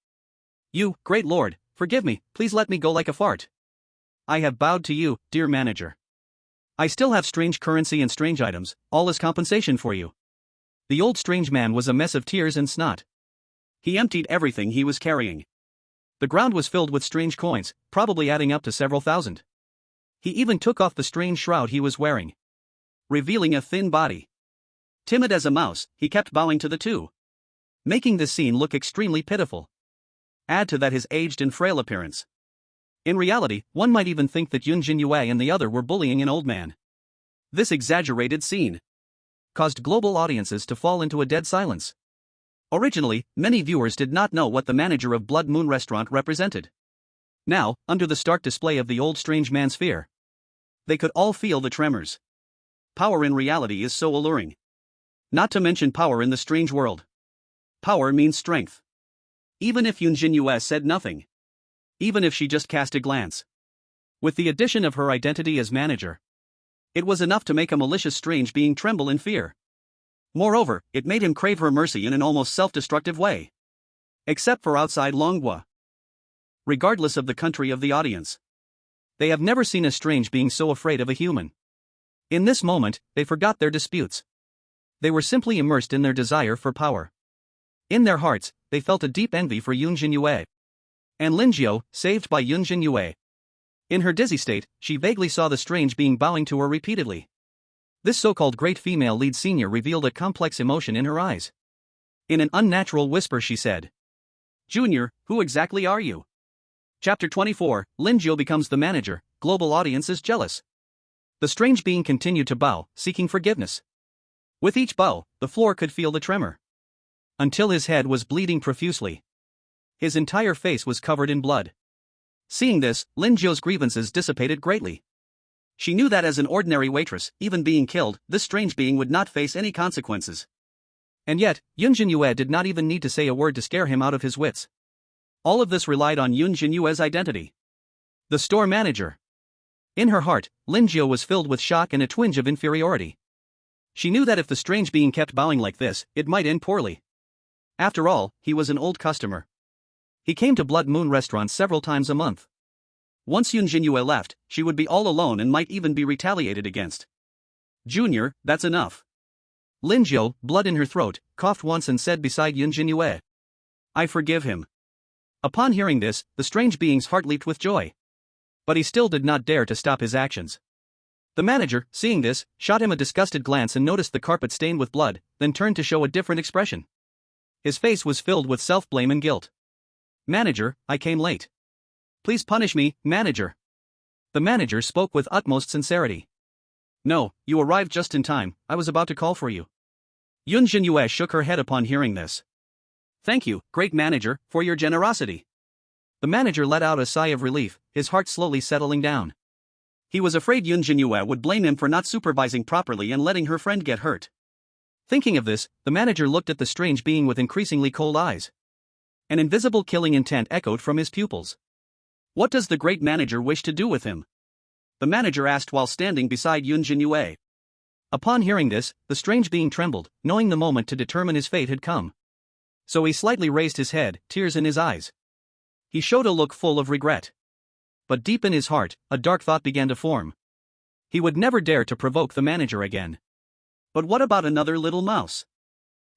You, great lord, forgive me, please let me go like a fart. I have bowed to you, dear manager. I still have strange currency and strange items, all as compensation for you. The old strange man was a mess of tears and snot. He emptied everything he was carrying. The ground was filled with strange coins, probably adding up to several thousand. He even took off the strange shroud he was wearing, revealing a thin body. Timid as a mouse, he kept bowing to the two, making this scene look extremely pitiful. Add to that his aged and frail appearance. In reality, one might even think that Yunjin Yu and the other were bullying an old man. This exaggerated scene caused global audiences to fall into a dead silence. Originally, many viewers did not know what the manager of Blood Moon Restaurant represented. Now, under the stark display of the old strange man's fear, they could all feel the tremors. Power in reality is so alluring. Not to mention power in the strange world. Power means strength. Even if Yunjin Yu said nothing. Even if she just cast a glance. With the addition of her identity as manager, it was enough to make a malicious strange being tremble in fear. Moreover, it made him crave her mercy in an almost self-destructive way. Except for outside Longhua. Regardless of the country of the audience, they have never seen a strange being so afraid of a human. In this moment, they forgot their disputes. They were simply immersed in their desire for power. In their hearts, they felt a deep envy for Yunjin Yu and Linjiao, saved by Yunjin Yu. In her dizzy state, she vaguely saw the strange being bowing to her repeatedly. This so-called great female lead senior revealed a complex emotion in her eyes. In an unnatural whisper she said, "Junior, who exactly are you?" Chapter 24, Linjiao becomes the manager, global audience is jealous. The strange being continued to bow, seeking forgiveness. With each bow, the floor could feel the tremor. Until his head was bleeding profusely. His entire face was covered in blood. Seeing this, Linjiao's grievances dissipated greatly. She knew that as an ordinary waitress, even being killed, this strange being would not face any consequences. And yet, Yunjin Yu did not even need to say a word to scare him out of his wits. All of this relied on Yunjin Yu's identity. The store manager. In her heart, Linjiao was filled with shock and a twinge of inferiority. She knew that if the strange being kept bowing like this, it might end poorly. After all, he was an old customer. He came to Blood Moon Restaurant several times a month. Once Yunjin Yu left, she would be all alone and might even be retaliated against. "Junior, that's enough. Linjiu, blood in her throat, coughed once and said beside Yunjin Yu, I forgive him. Upon hearing this, the strange being's heart leaped with joy. But he still did not dare to stop his actions. The manager, seeing this, shot him a disgusted glance and noticed the carpet stained with blood, then turned to show a different expression. His face was filled with self-blame and guilt. Manager, I came late. Please punish me, manager. The manager spoke with utmost sincerity. No, you arrived just in time, I was about to call for you. Yunjin Yu shook her head upon hearing this. Thank you, great manager, for your generosity. The manager let out a sigh of relief, his heart slowly settling down. He was afraid Yunjin Yu would blame him for not supervising properly and letting her friend get hurt. Thinking of this, the manager looked at the strange being with increasingly cold eyes. An invisible killing intent echoed from his pupils. What does the great manager wish to do with him? The manager asked while standing beside Yunjin Yu. Upon hearing this, the strange being trembled, knowing the moment to determine his fate had come. So he slightly raised his head, tears in his eyes. He showed a look full of regret. But deep in his heart, a dark thought began to form. He would never dare to provoke the manager again. But what about another little mouse?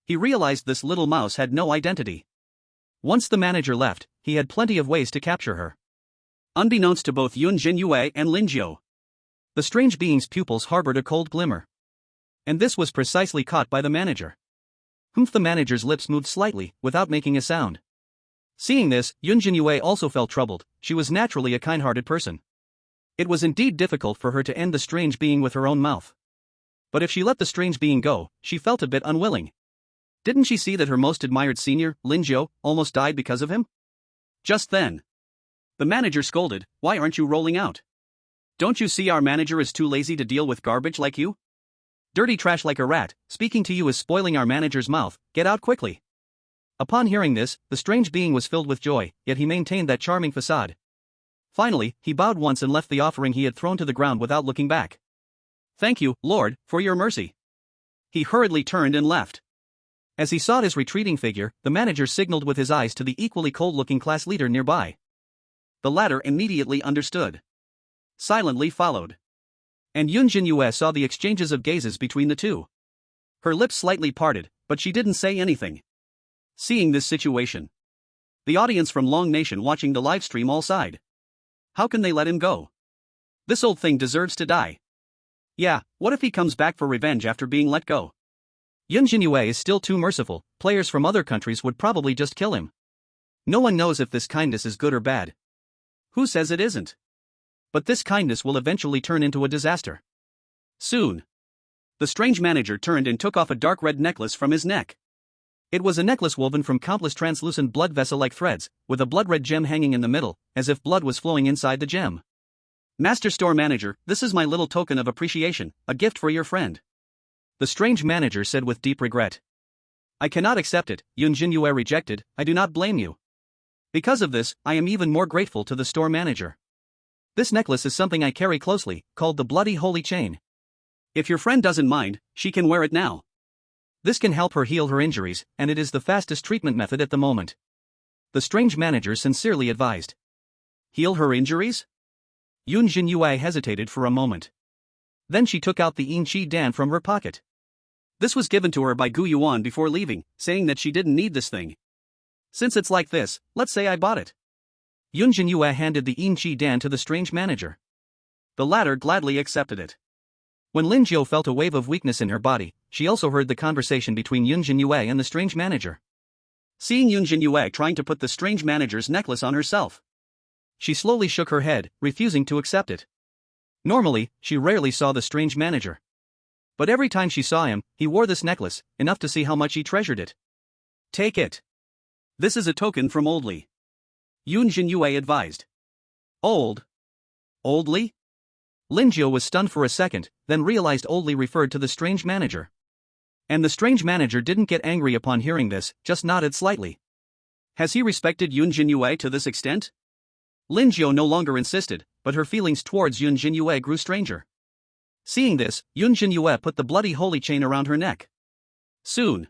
He realized this little mouse had no identity. Once the manager left, he had plenty of ways to capture her. Unbeknownst to both Yunjin Yu and Linjiu, the strange being's pupils harbored a cold glimmer. And this was precisely caught by the manager. The manager's lips moved slightly, without making a sound. Seeing this, Yunjin Yu also felt troubled. She was naturally a kind-hearted person. It was indeed difficult for her to end the strange being with her own mouth. But if she let the strange being go, she felt a bit unwilling. Didn't she see that her most admired senior, Linjiu, almost died because of him? Just then, the manager scolded, Why aren't you rolling out? Don't you see our manager is too lazy to deal with garbage like you? Dirty trash like a rat, speaking to you is spoiling our manager's mouth, get out quickly. Upon hearing this, the strange being was filled with joy, yet he maintained that charming facade. Finally, he bowed once and left the offering he had thrown to the ground without looking back. Thank you, Lord, for your mercy. He hurriedly turned and left. As he saw his retreating figure, the manager signaled with his eyes to the equally cold-looking class leader nearby. The latter immediately understood. Silently followed. And Yunjin Yu saw the exchanges of gazes between the two. Her lips slightly parted, but she didn't say anything. Seeing this situation, the audience from Long Nation watching the live stream all sighed. How can they let him go? This old thing deserves to die. Yeah, what if he comes back for revenge after being let go? Yunjin Yu is still too merciful, players from other countries would probably just kill him. No one knows if this kindness is good or bad. Who says it isn't? But this kindness will eventually turn into a disaster. Soon, the strange manager turned and took off a dark red necklace from his neck. It was a necklace woven from countless translucent blood vessel-like threads, with a blood-red gem hanging in the middle, as if blood was flowing inside the gem. Master Store Manager, this is my little token of appreciation, a gift for your friend. The strange manager said with deep regret. I cannot accept it, Yunjin Yu rejected, I do not blame you. Because of this, I am even more grateful to the store manager. This necklace is something I carry closely, called the Bloody Holy Chain. If your friend doesn't mind, she can wear it now. This can help her heal her injuries, and it is the fastest treatment method at the moment. The strange manager sincerely advised. Heal her injuries? Yunjin Yu hesitated for a moment. Then she took out the Yin Qi Dan from her pocket. This was given to her by Gu Yuan before leaving, saying that she didn't need this thing. Since it's like this, let's say I bought it. Yunjin Yu handed the Yin Qi Dan to the strange manager. The latter gladly accepted it. When Linjiu felt a wave of weakness in her body, she also heard the conversation between Yunjin Yu and the strange manager. Seeing Yunjin Yu trying to put the strange manager's necklace on herself, she slowly shook her head, refusing to accept it. Normally, she rarely saw the strange manager. But every time she saw him, he wore this necklace, enough to see how much he treasured it. Take it. This is a token from Oldly. Yunjin Yu advised. Old? Oldly? Linjiu was stunned for a second, then realized Oldly referred to the strange manager. And the strange manager didn't get angry upon hearing this, just nodded slightly. Has he respected Yunjin Yu to this extent? Linjiu no longer insisted, but her feelings towards Yunjin Yu grew stranger. Seeing this, Yunjin Yu put the bloody holy chain around her neck. Soon,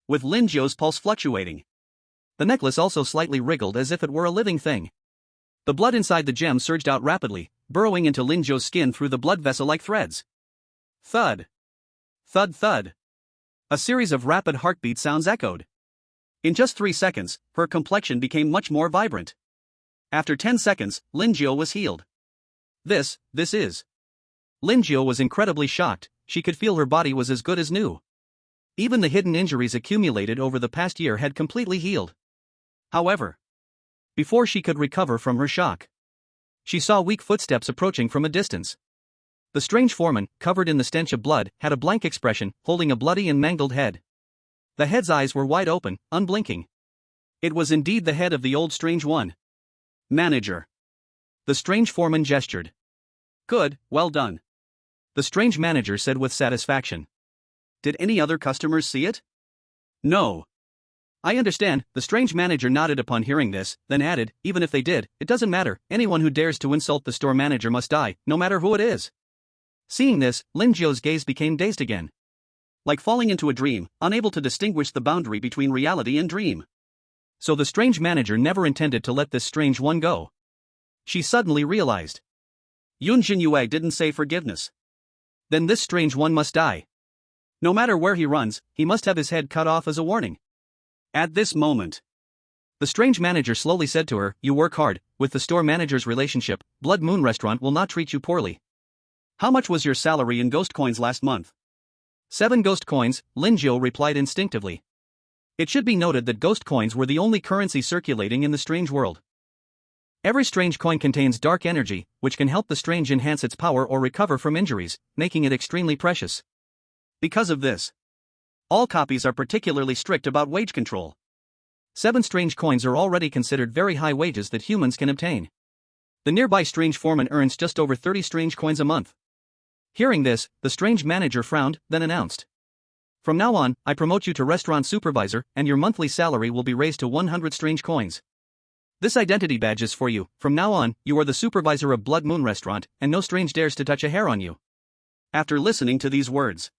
with Linjiu's pulse fluctuating, the necklace also slightly wriggled as if it were a living thing. The blood inside the gem surged out rapidly, burrowing into Linjiu's skin through the blood vessel like threads. Thud. Thud thud. A series of rapid heartbeat sounds echoed. In just 3 seconds, her complexion became much more vibrant. After 10 seconds, Linjiu was healed. This is. Linjiu was incredibly shocked. She could feel her body was as good as new. Even the hidden injuries accumulated over the past year had completely healed. However, before she could recover from her shock, she saw weak footsteps approaching from a distance. The strange foreman, covered in the stench of blood, had a blank expression, holding a bloody and mangled head. The head's eyes were wide open, unblinking. It was indeed the head of the old strange one. Manager. The strange foreman gestured. Good, well done. The strange manager said with satisfaction. Did any other customers see it? No. I understand, the strange manager nodded upon hearing this, then added, even if they did, it doesn't matter, anyone who dares to insult the store manager must die, no matter who it is. Seeing this, Linjiu's gaze became dazed again. Like falling into a dream, unable to distinguish the boundary between reality and dream. So the strange manager never intended to let this strange one go. She suddenly realized. Yunjin Yu didn't say forgiveness. Then this strange one must die. No matter where he runs, he must have his head cut off as a warning. At this moment, the strange manager slowly said to her, you work hard, with the store manager's relationship, Blood Moon Restaurant will not treat you poorly. How much was your salary in ghost coins last month? 7 ghost coins, Linjiu replied instinctively. It should be noted that ghost coins were the only currency circulating in the strange world. Every strange coin contains dark energy, which can help the strange enhance its power or recover from injuries, making it extremely precious. Because of this, all copies are particularly strict about wage control. 7 strange coins are already considered very high wages that humans can obtain. The nearby strange foreman earns just over 30 strange coins a month. Hearing this, the strange manager frowned, then announced. From now on, I promote you to restaurant supervisor, and your monthly salary will be raised to 100 strange coins. This identity badge is for you. From now on, you are the supervisor of Blood Moon Restaurant, and no strange dares to touch a hair on you. After listening to these words,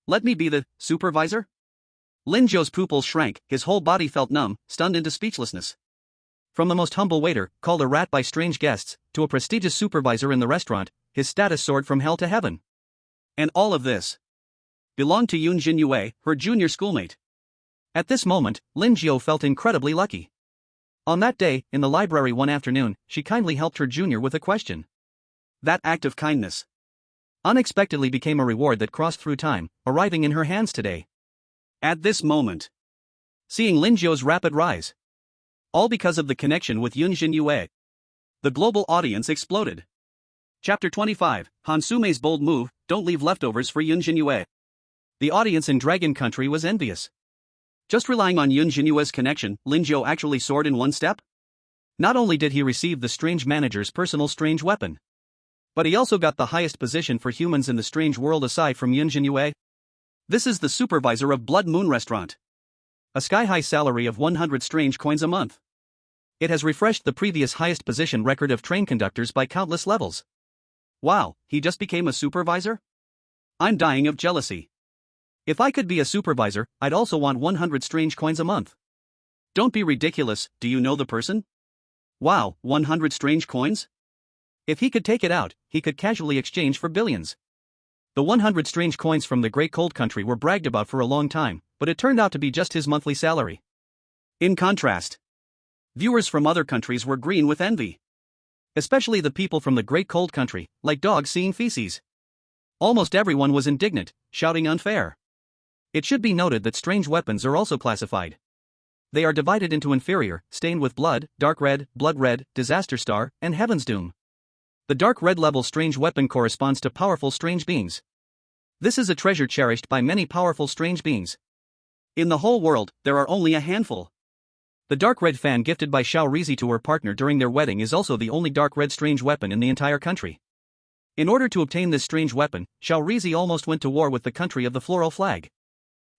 let me be the supervisor? Linjiu's pupils shrank, his whole body felt numb, stunned into speechlessness. From the most humble waiter, called a rat by strange guests, to a prestigious supervisor in the restaurant, his status soared from hell to heaven. And all of this belonged to Yunjin Yu, her junior schoolmate. At this moment, Linjiu felt incredibly lucky. On that day, in the library one afternoon, she kindly helped her junior with a question. That act of kindness unexpectedly became a reward that crossed through time, arriving in her hands today. At this moment, seeing Linjiu's rapid rise, all because of the connection with Yunjin Yu, the global audience exploded. Chapter 25, Hansume's bold move, don't leave leftovers for Yunjin Yu. The audience in Dragon Country was envious. Just relying on Yunjin Yu's connection, Linjiu actually soared in one step? Not only did he receive the strange manager's personal strange weapon, but he also got the highest position for humans in the strange world aside from Yunjin Yu. This is the supervisor of Blood Moon Restaurant. A sky-high salary of 100 strange coins a month. It has refreshed the previous highest position record of train conductors by countless levels. Wow, he just became a supervisor? I'm dying of jealousy. If I could be a supervisor, I'd also want 100 strange coins a month. Don't be ridiculous, do you know the person? Wow, 100 strange coins? If he could take it out, he could casually exchange for billions. The 100 strange coins from the Great Cold Country were bragged about for a long time, but it turned out to be just his monthly salary. In contrast, viewers from other countries were green with envy. Especially the people from the Great Cold Country, like dogs seeing feces. Almost everyone was indignant, shouting unfair. It should be noted that strange weapons are also classified. They are divided into inferior, stained with blood, dark red, blood red, disaster star, and heaven's doom. The dark red level strange weapon corresponds to powerful strange beings. This is a treasure cherished by many powerful strange beings. In the whole world, there are only a handful. The dark red fan gifted by Xiao Rizi to her partner during their wedding is also the only dark red strange weapon in the entire country. In order to obtain this strange weapon, Xiao Rizi almost went to war with the country of the floral flag.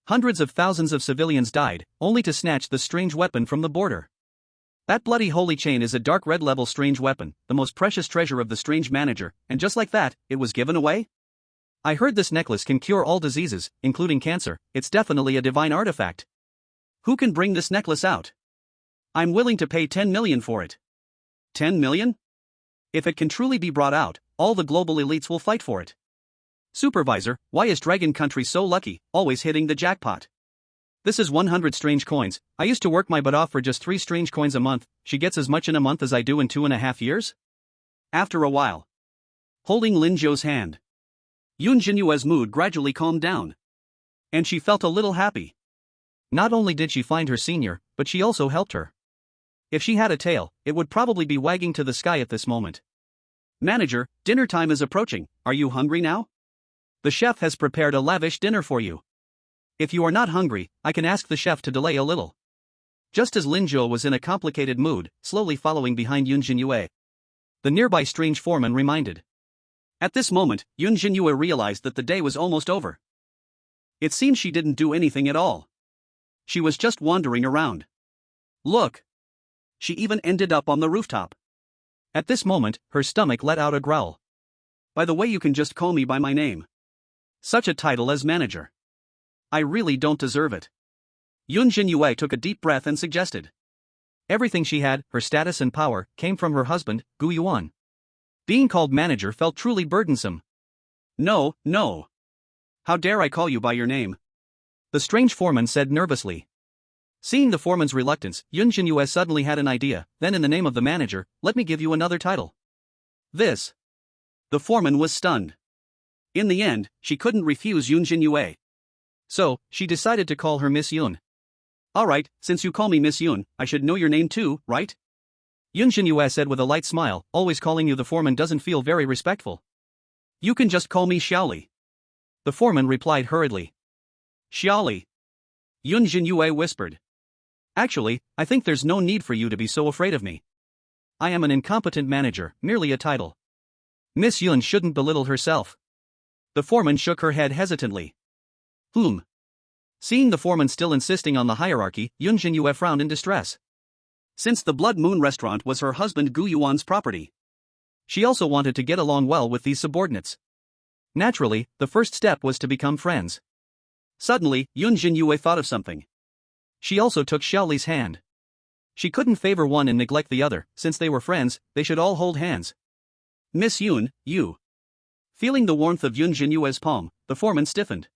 Hundreds of thousands of civilians died, only to snatch the strange weapon from the border. That bloody holy chain is a dark red level strange weapon, the most precious treasure of the strange manager, and just like that, it was given away? I heard this necklace can cure all diseases, including cancer. It's definitely a divine artifact. Who can bring this necklace out? I'm willing to pay 10 million for it. 10 million? If it can truly be brought out, all the global elites will fight for it. Supervisor, why is Dragon Country so lucky, always hitting the jackpot? This is 100 strange coins. I used to work my butt off for just 3 strange coins a month. She gets as much in a month as I do in 2.5 years? After a while. Holding Lin Zhou's hand, Yunjin Yu's mood gradually calmed down. And she felt a little happy. Not only did she find her senior, but she also helped her. If she had a tail, it would probably be wagging to the sky at this moment. Manager, dinner time is approaching. Are you hungry now? The chef has prepared a lavish dinner for you. If you are not hungry, I can ask the chef to delay a little. Just as Lin Zhou was in a complicated mood, slowly following behind Yunjin Yu, the nearby strange foreman reminded. At this moment, Yunjin Yu realized that the day was almost over. It seemed she didn't do anything at all. She was just wandering around. Look! She even ended up on the rooftop. At this moment, her stomach let out a growl. By the way, you can just call me by my name. Such a title as manager. I really don't deserve it. Yunjin Yu took a deep breath and suggested. Everything she had, her status and power, came from her husband, Gu Yuan. Being called manager felt truly burdensome. No, no. How dare I call you by your name? The strange foreman said nervously. Seeing the foreman's reluctance, Yunjin Yu suddenly had an idea. Then in the name of the manager, let me give you another title. This. The foreman was stunned. In the end, she couldn't refuse Yunjin Yu. So, she decided to call her Miss Yun. Alright, since you call me Miss Yun, I should know your name too, right? Yunjin Yu said with a light smile. Always calling you the foreman doesn't feel very respectful. You can just call me Xiaoli. The foreman replied hurriedly. Xiaoli. Yunjin Yu whispered. Actually, I think there's no need for you to be so afraid of me. I am an incompetent manager, merely a title. Miss Yun shouldn't belittle herself. The foreman shook her head hesitantly. Seeing the foreman still insisting on the hierarchy, Yunjin Yu frowned in distress. Since the Blood Moon restaurant was her husband Gu Yuan's property, she also wanted to get along well with these subordinates. Naturally, the first step was to become friends. Suddenly, Yunjin Yu thought of something. She also took Xiaoli's hand. She couldn't favor one and neglect the other. Since they were friends, they should all hold hands. Miss Yun, you. Feeling the warmth of Yunjin Yu's palm, the foreman stiffened.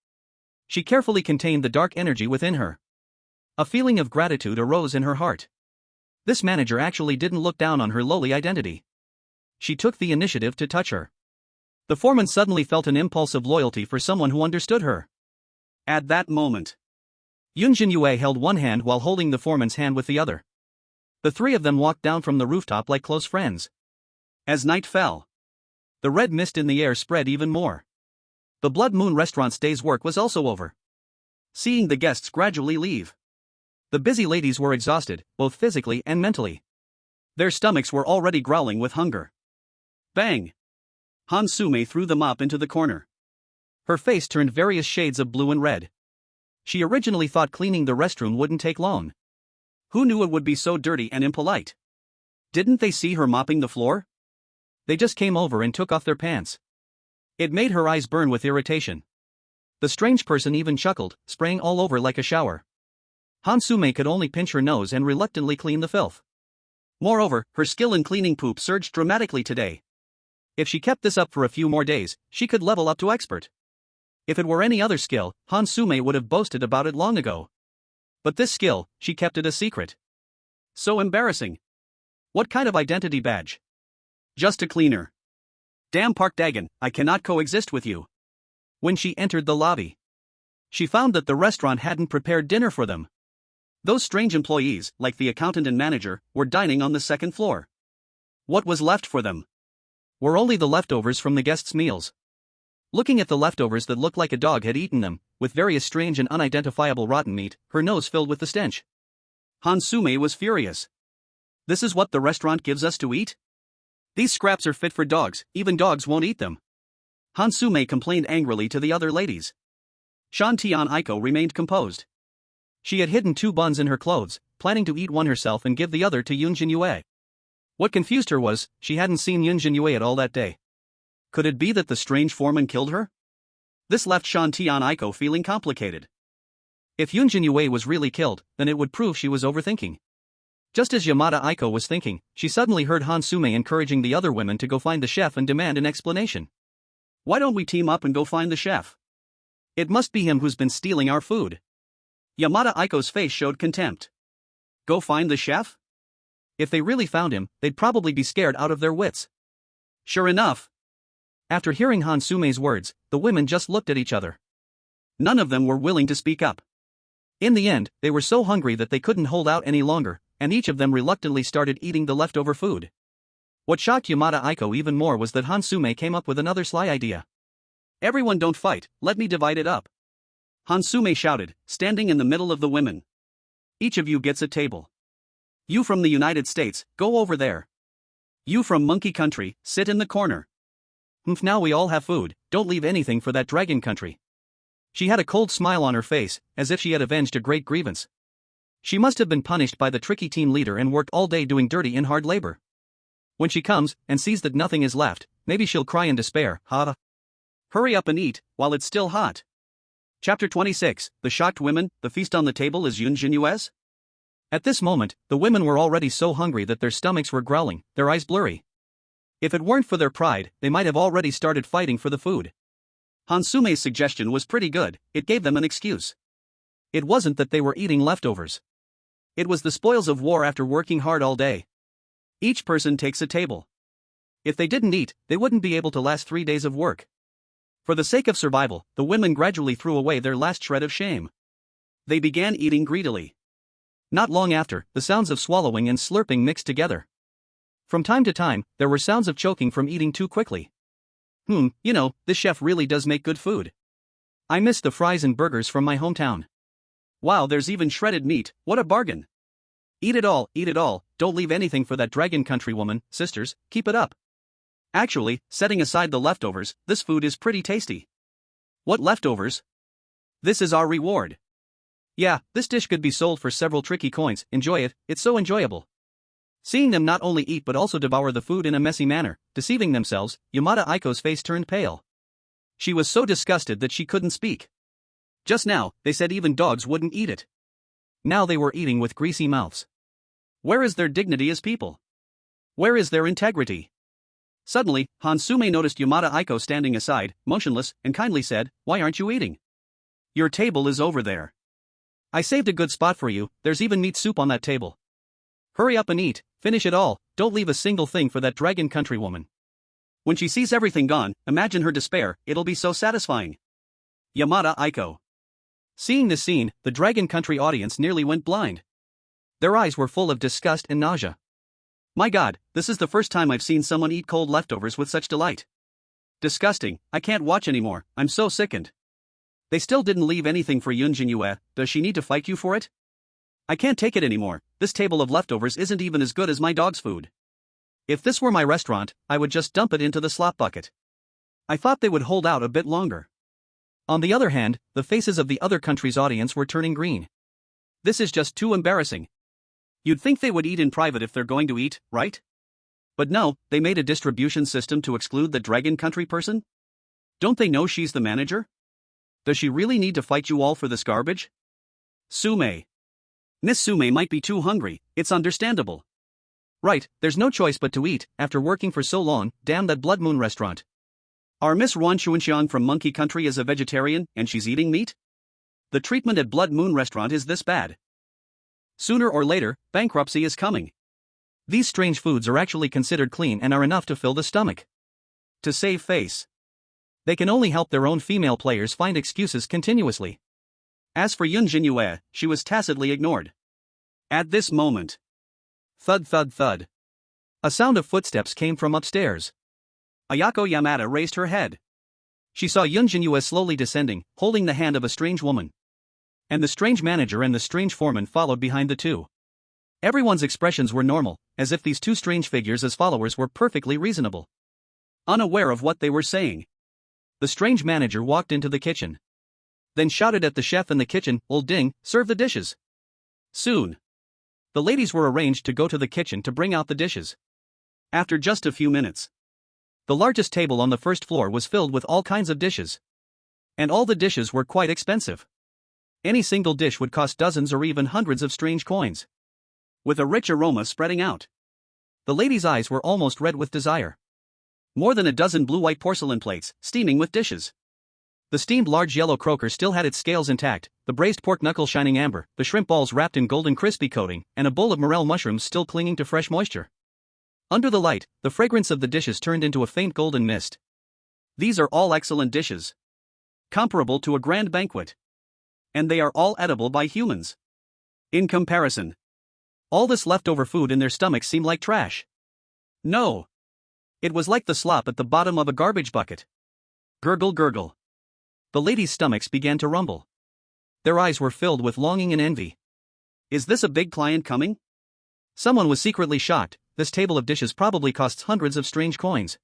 She carefully contained the dark energy within her. A feeling of gratitude arose in her heart. This manager actually didn't look down on her lowly identity. She took the initiative to touch her. The foreman suddenly felt an impulse of loyalty for someone who understood her. At that moment, Yunjin Yu held one hand while holding the foreman's hand with the other. The three of them walked down from the rooftop like close friends. As night fell, the red mist in the air spread even more. The Blood Moon restaurant's day's work was also over. Seeing the guests gradually leave, the busy ladies were exhausted, both physically and mentally. Their stomachs were already growling with hunger. Bang! Hansume threw the mop into the corner. Her face turned various shades of blue and red. She originally thought cleaning the restroom wouldn't take long. Who knew it would be so dirty and impolite? Didn't they see her mopping the floor? They just came over and took off their pants. It made her eyes burn with irritation. The strange person even chuckled, spraying all over like a shower. Hansume could only pinch her nose and reluctantly clean the filth. Moreover, her skill in cleaning poop surged dramatically today. If she kept this up for a few more days, she could level up to expert. If it were any other skill, Hansume would have boasted about it long ago. But this skill, she kept it a secret. So embarrassing. What kind of identity badge? Just a cleaner. Damn Park Dagon, I cannot coexist with you. When she entered the lobby, she found that the restaurant hadn't prepared dinner for them. Those strange employees, like the accountant and manager, were dining on the second floor. What was left for them were only the leftovers from the guests' meals. Looking at the leftovers that looked like a dog had eaten them, with various strange and unidentifiable rotten meat, her nose filled with the stench. Hansume was furious. This is what the restaurant gives us to eat? These scraps are fit for dogs, even dogs won't eat them. Hansume complained angrily to the other ladies. Shantian Aiko remained composed. She had hidden 2 buns in her clothes, planning to eat one herself and give the other to Yunjin Yu. What confused her was, she hadn't seen Yunjin Yu at all that day. Could it be that the strange foreman killed her? This left Shantian Aiko feeling complicated. If Yunjin Yu was really killed, then it would prove she was overthinking. Just as Yamada Aiko was thinking, she suddenly heard Hansume encouraging the other women to go find the chef and demand an explanation. Why don't we team up and go find the chef? It must be him who's been stealing our food. Yamada Aiko's face showed contempt. Go find the chef? If they really found him, they'd probably be scared out of their wits. Sure enough. After hearing Hansume's words, the women just looked at each other. None of them were willing to speak up. In the end, they were so hungry that they couldn't hold out any longer, and each of them reluctantly started eating the leftover food. What shocked Yamada Aiko even more was that Hansume came up with another sly idea. Everyone don't fight, let me divide it up. Hansume shouted, standing in the middle of the women. Each of you gets a table. You from the United States, go over there. You from Monkey Country, sit in the corner. Now we all have food, don't leave anything for that Dragon Country. She had a cold smile on her face, as if she had avenged a great grievance. She must have been punished by the tricky team leader and worked all day doing dirty and hard labor. When she comes and sees that nothing is left, maybe she'll cry in despair. Hurry up and eat, while it's still hot. Chapter 26, The Shocked Women, the feast on the table is Yunjin Yu's? At this moment, the women were already so hungry that their stomachs were growling, their eyes blurry. If it weren't for their pride, they might have already started fighting for the food. Hansume's suggestion was pretty good, it gave them an excuse. It wasn't that they were eating leftovers. It was the spoils of war after working hard all day. Each person takes a table. If they didn't eat, they wouldn't be able to last 3 days of work. For the sake of survival, the women gradually threw away their last shred of shame. They began eating greedily. Not long after, the sounds of swallowing and slurping mixed together. From time to time, there were sounds of choking from eating too quickly. This chef really does make good food. I miss the fries and burgers from my hometown. Wow, there's even shredded meat, what a bargain. Eat it all, don't leave anything for that Dragon Country woman, sisters, keep it up. Actually, setting aside the leftovers, this food is pretty tasty. What leftovers? This is our reward. Yeah, this dish could be sold for several tricky coins, enjoy it, it's so enjoyable. Seeing them not only eat but also devour the food in a messy manner, deceiving themselves, Yamada Aiko's face turned pale. She was so disgusted that she couldn't speak. Just now, they said even dogs wouldn't eat it. Now they were eating with greasy mouths. Where is their dignity as people? Where is their integrity? Suddenly, Hansume noticed Yamada Aiko standing aside, motionless, and kindly said, "Why aren't you eating? Your table is over there. I saved a good spot for you, there's even meat soup on that table. Hurry up and eat, finish it all, don't leave a single thing for that Dragon Country woman. When she sees everything gone, imagine her despair, it'll be so satisfying." Yamada Aiko. Seeing this scene, the Dragon Country audience nearly went blind. Their eyes were full of disgust and nausea. My god, this is the first time I've seen someone eat cold leftovers with such delight. Disgusting, I can't watch anymore, I'm so sickened. They still didn't leave anything for Yunjin Yu, does she need to fight you for it? I can't take it anymore, this table of leftovers isn't even as good as my dog's food. If this were my restaurant, I would just dump it into the slop bucket. I thought they would hold out a bit longer. On the other hand, the faces of the other country's audience were turning green. This is just too embarrassing. You'd think they would eat in private if they're going to eat, right? But no, they made a distribution system to exclude the Dragon Country person? Don't they know she's the manager? Does she really need to fight you all for this garbage? Sume. Miss Sume might be too hungry, it's understandable. Right, there's no choice but to eat, after working for so long, damn that Blood Moon restaurant. Our Miss Ruan Chuanxiang from Monkey Country is a vegetarian, and she's eating meat? The treatment at Blood Moon restaurant is this bad. Sooner or later, bankruptcy is coming. These strange foods are actually considered clean and are enough to fill the stomach. To save face. They can only help their own female players find excuses continuously. As for Yunjin Yu, she was tacitly ignored. At this moment. Thud thud thud. A sound of footsteps came from upstairs. Ayako Yamada raised her head. She saw Yunjin Yu slowly descending, holding the hand of a strange woman. And the strange manager and the strange foreman followed behind the two. Everyone's expressions were normal, as if these two strange figures as followers were perfectly reasonable. Unaware of what they were saying. The strange manager walked into the kitchen. Then shouted at the chef in the kitchen, "Old Ding, serve the dishes." Soon. The ladies were arranged to go to the kitchen to bring out the dishes. After just a few minutes. The largest table on the first floor was filled with all kinds of dishes. And all the dishes were quite expensive. Any single dish would cost dozens or even hundreds of strange coins. With a rich aroma spreading out. The ladies' eyes were almost red with desire. More than a dozen blue-white porcelain plates, steaming with dishes. The steamed large yellow croaker still had its scales intact, the braised pork knuckle shining amber, the shrimp balls wrapped in golden crispy coating, and a bowl of morel mushrooms still clinging to fresh moisture. Under the light, the fragrance of the dishes turned into a faint golden mist. These are all excellent dishes. Comparable to a grand banquet. And they are all edible by humans. In comparison, all this leftover food in their stomachs seemed like trash. No. It was like the slop at the bottom of a garbage bucket. Gurgle gurgle. The ladies' stomachs began to rumble. Their eyes were filled with longing and envy. Is this a big client coming? Someone was secretly shocked. This table of dishes probably costs hundreds of strange coins.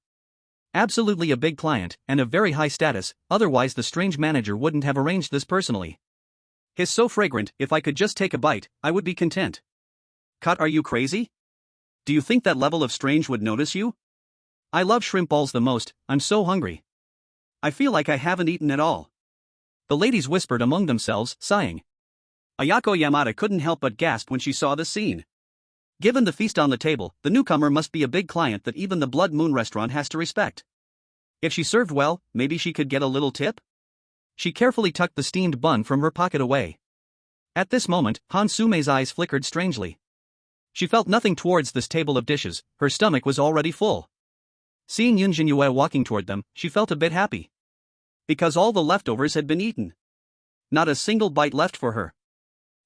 Absolutely a big client, and of very high status, otherwise the strange manager wouldn't have arranged this personally. He's so fragrant, if I could just take a bite, I would be content. Cut, are you crazy? Do you think that level of strange would notice you? I love shrimp balls the most, I'm so hungry. I feel like I haven't eaten at all. The ladies whispered among themselves, sighing. Ayako Yamada couldn't help but gasp when she saw this scene. Given the feast on the table, the newcomer must be a big client that even the Blood Moon restaurant has to respect. If she served well, maybe she could get a little tip? She carefully tucked the steamed bun from her pocket away. At this moment, Hansume's eyes flickered strangely. She felt nothing towards this table of dishes, her stomach was already full. Seeing Yunjin Yu walking toward them, she felt a bit happy. Because all the leftovers had been eaten. Not a single bite left for her.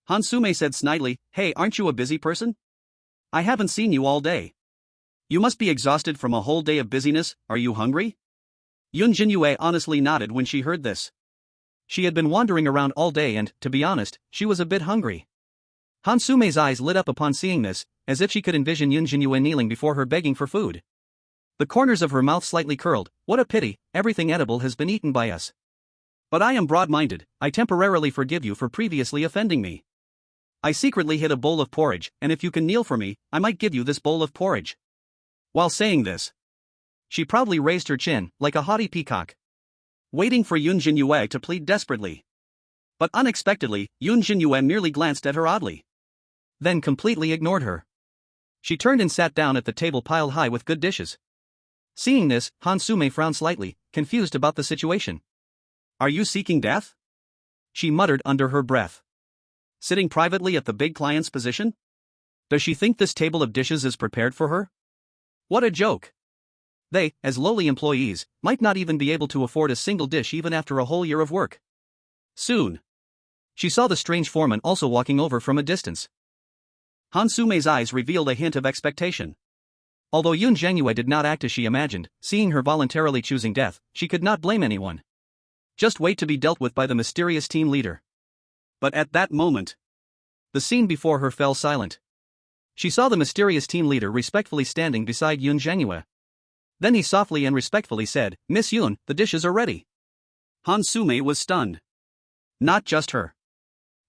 Hansume said snidely, "Hey, aren't you a busy person? I haven't seen you all day. You must be exhausted from a whole day of busyness, are you hungry?" Yunjin Yu honestly nodded when she heard this. She had been wandering around all day and, to be honest, she was a bit hungry. Hansume's eyes lit up upon seeing this, as if she could envision Yunjin Yu kneeling before her begging for food. The corners of her mouth slightly curled. What a pity, everything edible has been eaten by us. But I am broad-minded, I temporarily forgive you for previously offending me. I secretly hid a bowl of porridge, and if you can kneel for me, I might give you this bowl of porridge. While saying this, she proudly raised her chin, like a haughty peacock. Waiting for Yunjin Yu to plead desperately. But unexpectedly, Yunjin Yu merely glanced at her oddly. Then completely ignored her. She turned and sat down at the table piled high with good dishes. Seeing this, Hansume frowned slightly, confused about the situation. Are you seeking death? She muttered under her breath. Sitting privately at the big client's position? Does she think this table of dishes is prepared for her? What a joke. They, as lowly employees, might not even be able to afford a single dish even after a whole year of work. Soon, she saw the strange foreman also walking over from a distance. Hansume's eyes revealed a hint of expectation. Although Yunjin Yu did not act as she imagined, seeing her voluntarily choosing death, she could not blame anyone. Just wait to be dealt with by the mysterious team leader. But at that moment, the scene before her fell silent. She saw the mysterious team leader respectfully standing beside Yunjin Yu. Then he softly and respectfully said, "Miss Yun, the dishes are ready." Hansume was stunned. Not just her.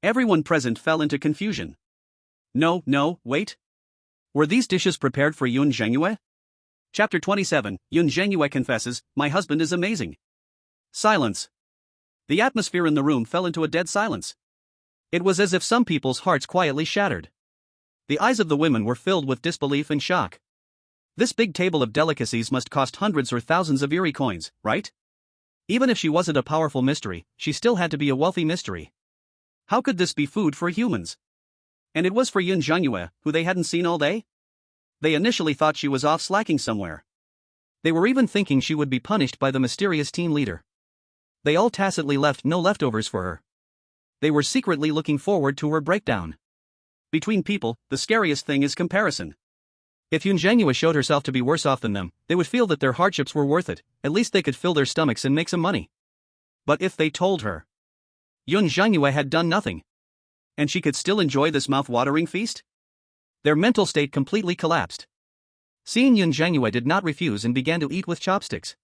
Everyone present fell into confusion. No, wait. Were these dishes prepared for Yunjin Yu? Chapter 27, Yunjin Yu confesses, "My husband is amazing." Silence. The atmosphere in the room fell into a dead silence. It was as if some people's hearts quietly shattered. The eyes of the women were filled with disbelief and shock. This big table of delicacies must cost hundreds or thousands of Eerie coins, right? Even if she wasn't a powerful mystery, she still had to be a wealthy mystery. How could this be food for humans? And it was for Yunjin Yu, who they hadn't seen all day? They initially thought she was off slacking somewhere. They were even thinking she would be punished by the mysterious team leader. They all tacitly left no leftovers for her. They were secretly looking forward to her breakdown. Between people, the scariest thing is comparison. If Yunjin Yu showed herself to be worse off than them, they would feel that their hardships were worth it, at least they could fill their stomachs and make some money. But if they told her Yunjin Yu had done nothing, and she could still enjoy this mouth-watering feast? Their mental state completely collapsed. Seeing Yunjin Yu did not refuse and began to eat with chopsticks.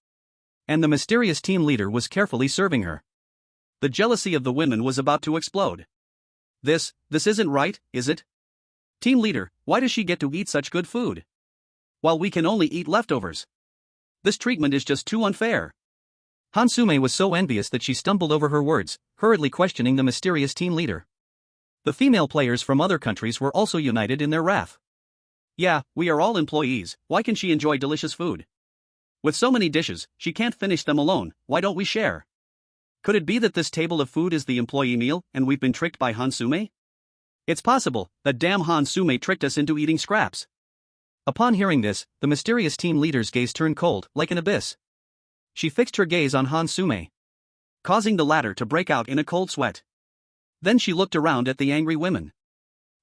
And the mysterious team leader was carefully serving her. The jealousy of the women was about to explode. This isn't right, is it? Team leader, why does she get to eat such good food, while we can only eat leftovers? This treatment is just too unfair. Hansume was so envious that she stumbled over her words, hurriedly questioning the mysterious team leader. The female players from other countries were also united in their wrath. Yeah, we are all employees, why can she enjoy delicious food? With so many dishes, she can't finish them alone, why don't we share? Could it be that this table of food is the employee meal, and we've been tricked by Hansume? It's possible that damn Hansume tricked us into eating scraps. Upon hearing this, the mysterious team leader's gaze turned cold, like an abyss. She fixed her gaze on Hansume, causing the latter to break out in a cold sweat. Then she looked around at the angry women.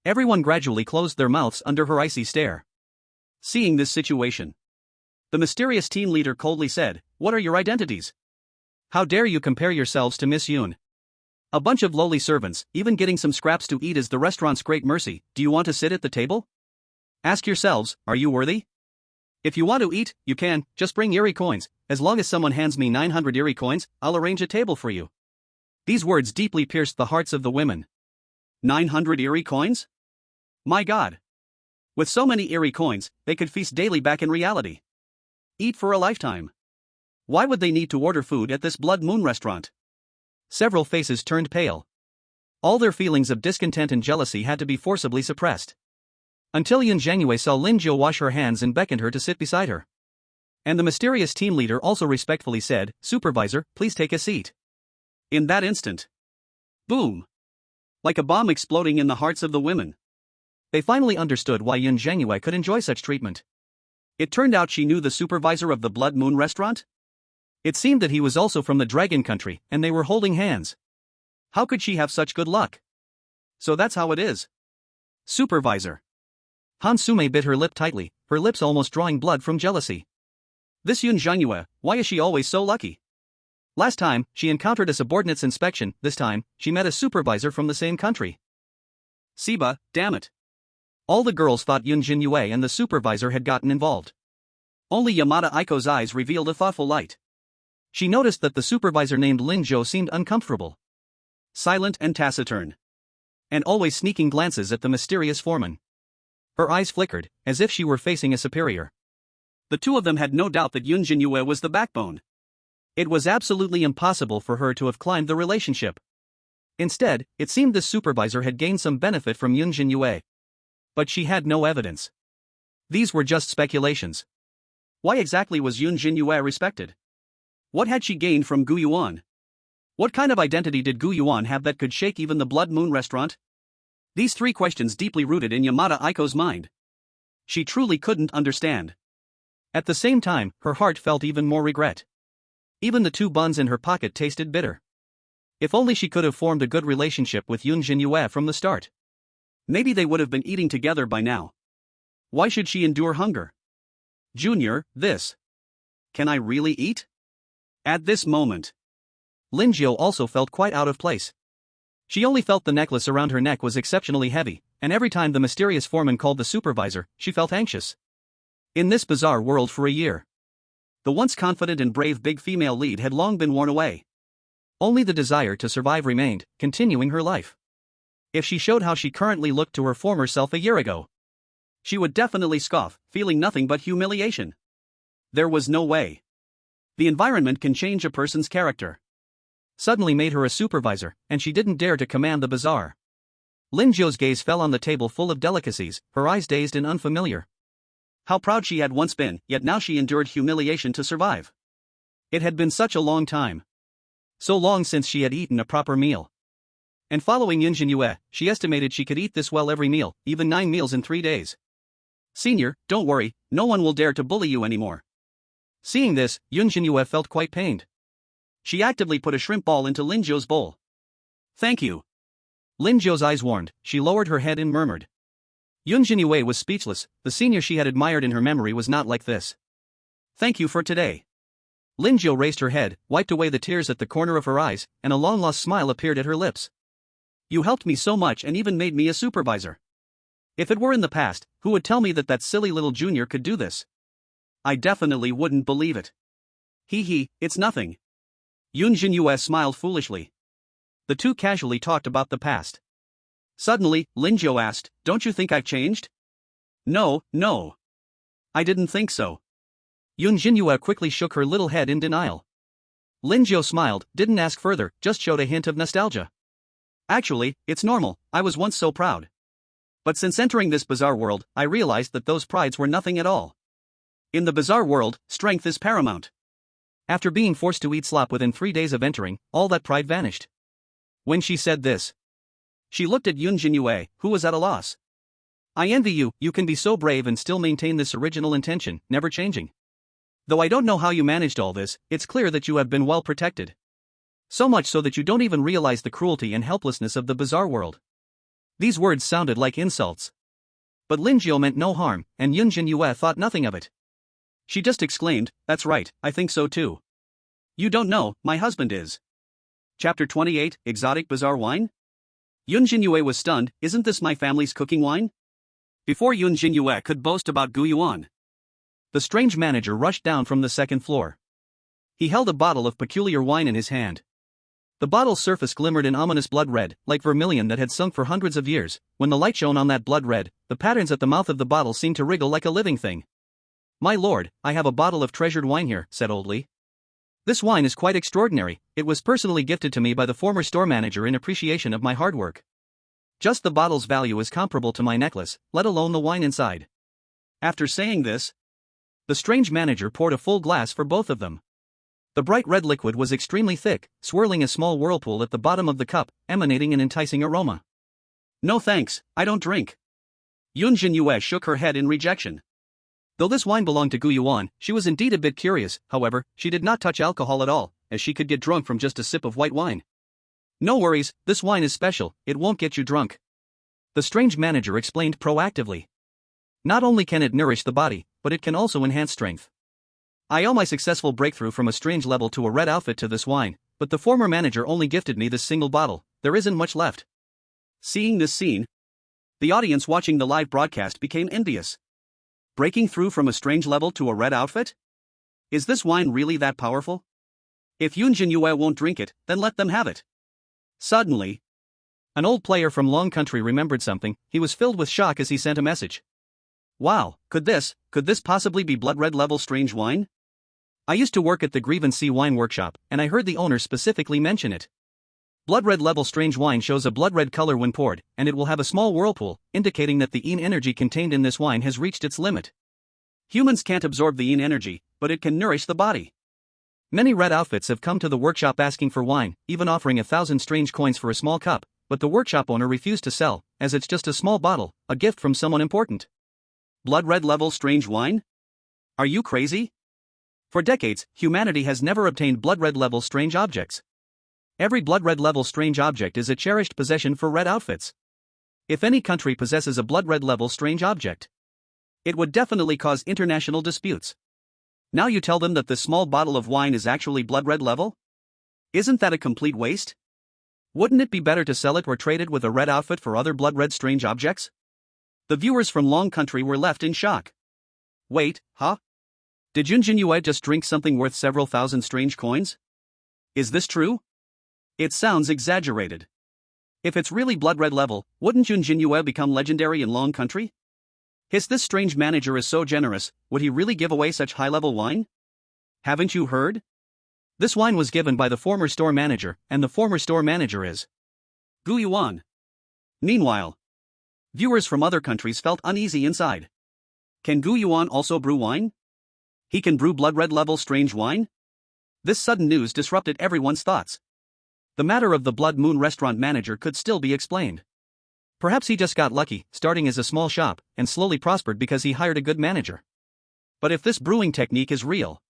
Everyone gradually closed their mouths under her icy stare. Seeing this situation, the mysterious team leader coldly said, "What are your identities? How dare you compare yourselves to Miss Yun? A bunch of lowly servants, even getting some scraps to eat is the restaurant's great mercy. Do you want to sit at the table? Ask yourselves, are you worthy? If you want to eat, you can, just bring Eerie coins. As long as someone hands me 900 Eerie coins, I'll arrange a table for you." These words deeply pierced the hearts of the women. 900 Eerie coins? My god! With so many Eerie coins, they could feast daily back in reality. Eat for a lifetime. Why would they need to order food at this Blood Moon restaurant? Several faces turned pale. All their feelings of discontent and jealousy had to be forcibly suppressed. Until Yunjin Yu saw Lin Jiu wash her hands and beckoned her to sit beside her. And the mysterious team leader also respectfully said, "Supervisor, please take a seat." In that instant, boom! Like a bomb exploding in the hearts of the women. They finally understood why Yunjin Yu could enjoy such treatment. It turned out she knew the supervisor of the Blood Moon restaurant? It seemed that he was also from the Dragon Country, and they were holding hands. How could she have such good luck? So that's how it is. Supervisor. Hansume bit her lip tightly, her lips almost drawing blood from jealousy. This Yunjin Yu, why is she always so lucky? Last time, she encountered a subordinate's inspection, this time, she met a supervisor from the same country. Siba, damn it. All the girls thought Yunjin Yu and the supervisor had gotten involved. Only Yamada Aiko's eyes revealed a thoughtful light. She noticed that the supervisor named Lin Jiu seemed uncomfortable, silent and taciturn, and always sneaking glances at the mysterious foreman. Her eyes flickered, as if she were facing a superior. The two of them had no doubt that Yunjin Yu was the backbone. It was absolutely impossible for her to have climbed the relationship. Instead, it seemed the supervisor had gained some benefit from Yunjin Yu. But she had no evidence. These were just speculations. Why exactly was Yunjin Yu respected? What had she gained from Gu Yuan? What kind of identity did Gu Yuan have that could shake even the Blood Moon restaurant? These three questions deeply rooted in Yamada Aiko's mind. She truly couldn't understand. At the same time, her heart felt even more regret. Even the 2 buns in her pocket tasted bitter. If only she could have formed a good relationship with Yunjin Yu from the start. Maybe they would have been eating together by now. Why should she endure hunger? Junior, this. Can I really eat? At this moment, Lin Jiu also felt quite out of place. She only felt the necklace around her neck was exceptionally heavy, and every time the mysterious foreman called the supervisor, she felt anxious. In this bizarre world for a year, the once confident and brave big female lead had long been worn away. Only the desire to survive remained, continuing her life. If she showed how she currently looked to her former self a year ago, she would definitely scoff, feeling nothing but humiliation. There was no way. The environment can change a person's character. Suddenly made her a supervisor, and she didn't dare to command the bazaar. Lin Jiu's gaze fell on the table full of delicacies, her eyes dazed and unfamiliar. How proud she had once been, yet now she endured humiliation to survive. It had been such a long time. So long since she had eaten a proper meal. And following Yunjin Yu, she estimated she could eat this well every meal, even 9 meals in 3 days. Senior, don't worry, no one will dare to bully you anymore. Seeing this, Yunjin Yu felt quite pained. She actively put a shrimp ball into Lin Jiu's bowl. Thank you. Lin Jiu's eyes warmed, she lowered her head and murmured. Yunjin Yu was speechless, the senior she had admired in her memory was not like this. Thank you for today. Lin Jiu raised her head, wiped away the tears at the corner of her eyes, and a long-lost smile appeared at her lips. You helped me so much and even made me a supervisor. If it were in the past, who would tell me that that silly little junior could do this? I definitely wouldn't believe it. It's nothing. Yunjin Yu smiled foolishly. The two casually talked about the past. Suddenly, Lin Jiu asked, don't you think I've changed? No. I didn't think so. Yunjin Yu quickly shook her little head in denial. Lin Jiu smiled, didn't ask further, just showed a hint of nostalgia. Actually, it's normal, I was once so proud. But since entering this bizarre world, I realized that those prides were nothing at all. In the bizarre world, strength is paramount. After being forced to eat slop within 3 days of entering, all that pride vanished. When she said this, she looked at Yunjin Yu, who was at a loss. I envy you, you can be so brave and still maintain this original intention, never changing. Though I don't know how you managed all this, it's clear that you have been well protected. So much so that you don't even realize the cruelty and helplessness of the bizarre world. These words sounded like insults. But Lin Jiao meant no harm, and Yunjin Yu thought nothing of it. She just exclaimed, that's right, I think so too. You don't know, my husband is. Chapter 28, Exotic Bizarre Wine? Yunjin Yu was stunned, isn't this my family's cooking wine? Before Yunjin Yu could boast about Gu Yuan, the strange manager rushed down from the second floor. He held a bottle of peculiar wine in his hand. The bottle's surface glimmered in ominous blood red, like vermilion that had sunk for hundreds of years. When the light shone on that blood red, the patterns at the mouth of the bottle seemed to wriggle like a living thing. My lord, I have a bottle of treasured wine here, said Old Li. This wine is quite extraordinary, it was personally gifted to me by the former store manager in appreciation of my hard work. Just the bottle's value is comparable to my necklace, let alone the wine inside. After saying this, the strange manager poured a full glass for both of them. The bright red liquid was extremely thick, swirling a small whirlpool at the bottom of the cup, emanating an enticing aroma. No thanks, I don't drink. Yunjin Yu shook her head in rejection. Though this wine belonged to Gu Yuan, she was indeed a bit curious. However, she did not touch alcohol at all, as she could get drunk from just a sip of white wine. No worries, this wine is special, it won't get you drunk. The strange manager explained proactively. Not only can it nourish the body, but it can also enhance strength. I owe my successful breakthrough from a strange level to a red outfit to this wine, but the former manager only gifted me this single bottle, there isn't much left. Seeing this scene, the audience watching the live broadcast became envious. Breaking through from a strange level to a red outfit? Is this wine really that powerful? If Yunjin Yu won't drink it, then let them have it. Suddenly, an old player from Long Country remembered something. He was filled with shock as he sent a message. Wow, could this possibly be blood red level strange wine? I used to work at the Grieven Sea Wine Workshop, and I heard the owner specifically mention it. Blood red level strange wine shows a blood red color when poured, and it will have a small whirlpool, indicating that the yin energy contained in this wine has reached its limit. Humans can't absorb the yin energy, but it can nourish the body. Many red outfits have come to the workshop asking for wine, even offering 1,000 strange coins for a small cup, but the workshop owner refused to sell, as it's just a small bottle, a gift from someone important. Blood red level strange wine? Are you crazy? For decades, humanity has never obtained blood red level strange objects. Every blood red level strange object is a cherished possession for red outfits. If any country possesses a blood red level strange object, it would definitely cause international disputes. Now you tell them that this small bottle of wine is actually blood red level? Isn't that a complete waste? Wouldn't it be better to sell it or trade it with a red outfit for other blood red strange objects? The viewers from Long Country were left in shock. Wait, huh? Did Yunjin Yu just drink something worth several thousand strange coins? Is this true? It sounds exaggerated. If it's really blood red level, wouldn't Yunjin Yu become legendary in Long Country? This strange manager is so generous, would he really give away such high-level wine? Haven't you heard? This wine was given by the former store manager, and the former store manager is Gu Yuan. Meanwhile, viewers from other countries felt uneasy inside. Can Gu Yuan also brew wine? He can brew blood red level strange wine? This sudden news disrupted everyone's thoughts. The matter of the Blood Moon restaurant manager could still be explained. Perhaps he just got lucky, starting as a small shop, and slowly prospered because he hired a good manager. But if this brewing technique is real,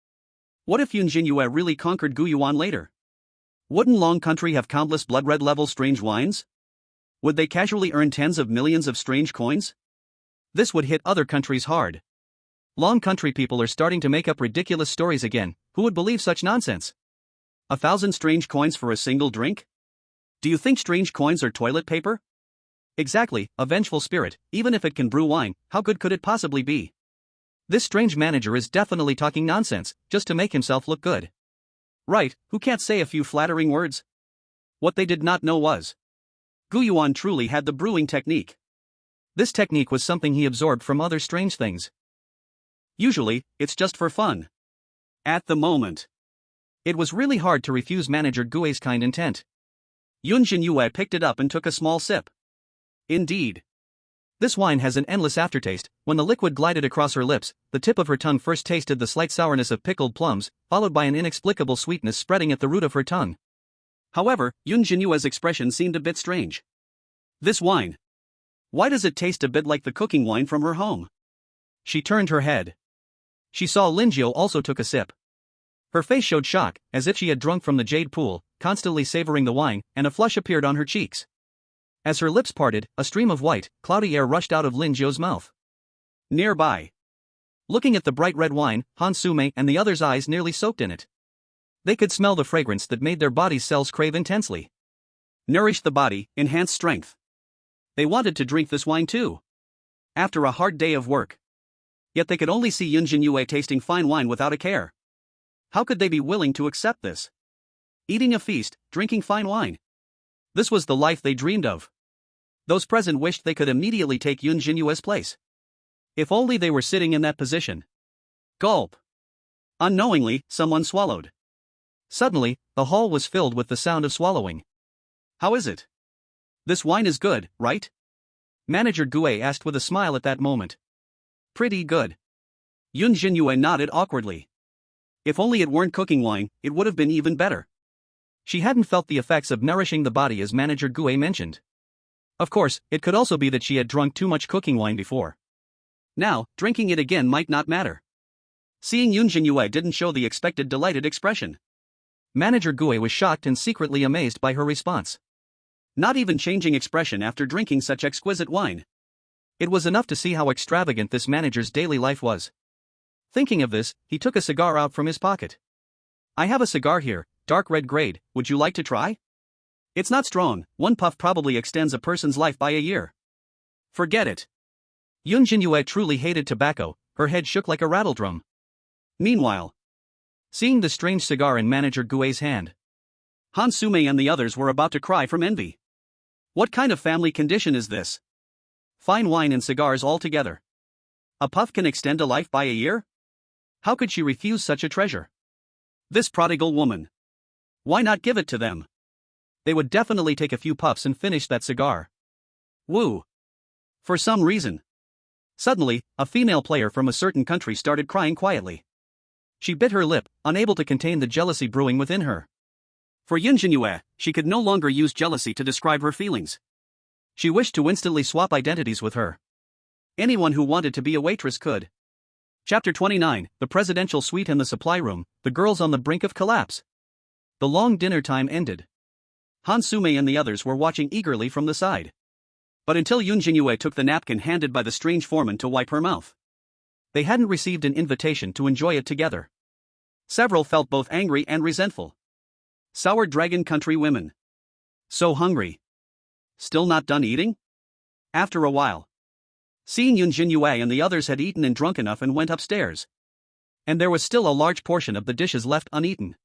what if Yunjin Yu really conquered Gu Yuan later? Wouldn't Long Country have countless blood red level strange wines? Would they casually earn tens of millions of strange coins? This would hit other countries hard. Long Country people are starting to make up ridiculous stories again. Who would believe such nonsense? 1,000 strange coins for a single drink? Do you think strange coins are toilet paper? Exactly, a vengeful spirit. Even if it can brew wine, how good could it possibly be? This strange manager is definitely talking nonsense, just to make himself look good. Right, who can't say a few flattering words? What they did not know was, Gu Yuan truly had the brewing technique. This technique was something he absorbed from other strange things. Usually, it's just for fun. At the moment, it was really hard to refuse manager Gui's kind intent. Yunjin Yu picked it up and took a small sip. Indeed, This wine has an endless aftertaste. When the liquid glided across her lips, the tip of her tongue first tasted the slight sourness of pickled plums, followed by an inexplicable sweetness spreading at the root of her tongue. However, Yunjin Yu's expression seemed a bit strange. This wine. Why does it taste a bit like the cooking wine from her home? She turned her head. She saw Linjiu also took a sip. Her face showed shock, as if she had drunk from the jade pool, constantly savoring the wine, and a flush appeared on her cheeks. As her lips parted, a stream of white, cloudy air rushed out of Linjiu's mouth. Nearby. Looking at the bright red wine, Hansume and the others' eyes nearly soaked in it. They could smell the fragrance that made their body's cells crave intensely. Nourished the body, enhanced strength. They wanted to drink this wine too. After a hard day of work. Yet they could only see Yunjin Yu tasting fine wine without a care. How could they be willing to accept this? Eating a feast, drinking fine wine. This was the life they dreamed of. Those present wished they could immediately take Yunjin Yu's place. If only they were sitting in that position. Gulp. Unknowingly, someone swallowed. Suddenly, the hall was filled with the sound of swallowing. How is it? This wine is good, right? Manager Gu asked with a smile at that moment. Pretty good. Yunjin Yu nodded awkwardly. If only it weren't cooking wine, it would have been even better. She hadn't felt the effects of nourishing the body as Manager Gu mentioned. Of course, it could also be that she had drunk too much cooking wine before. Now, drinking it again might not matter. Seeing Yunjin Yu didn't show the expected delighted expression. Manager Gu was shocked and secretly amazed by her response. Not even changing expression after drinking such exquisite wine. It was enough to see how extravagant this manager's daily life was. Thinking of this, he took a cigar out from his pocket. I have a cigar here, dark red grade, would you like to try? It's not strong, one puff probably extends a person's life by a year. Forget it. Yunjin Yu truly hated tobacco, her head shook like a rattledrum. Meanwhile, seeing the strange cigar in Manager Gu's hand, Hansume and the others were about to cry from envy. What kind of family condition is this? Fine wine and cigars all together. A puff can extend a life by a year? How could she refuse such a treasure? This prodigal woman. Why not give it to them? They would definitely take a few puffs and finish that cigar. Woo. For some reason. Suddenly, a female player from a certain country started crying quietly. She bit her lip, unable to contain the jealousy brewing within her. For Yunjin Yu, she could no longer use jealousy to describe her feelings. She wished to instantly swap identities with her. Anyone who wanted to be a waitress could. Chapter 29, The Presidential Suite and the Supply Room, the girls on the brink of collapse. The long dinner time ended. Hansume and the others were watching eagerly from the side. But until Yunjin Yu took the napkin handed by the strange foreman to wipe her mouth. They hadn't received an invitation to enjoy it together. Several felt both angry and resentful. Sour Dragon Country women. So hungry. Still not done eating? After a while. Seeing Yunjin Yu and the others had eaten and drunk enough and went upstairs. And there was still a large portion of the dishes left uneaten.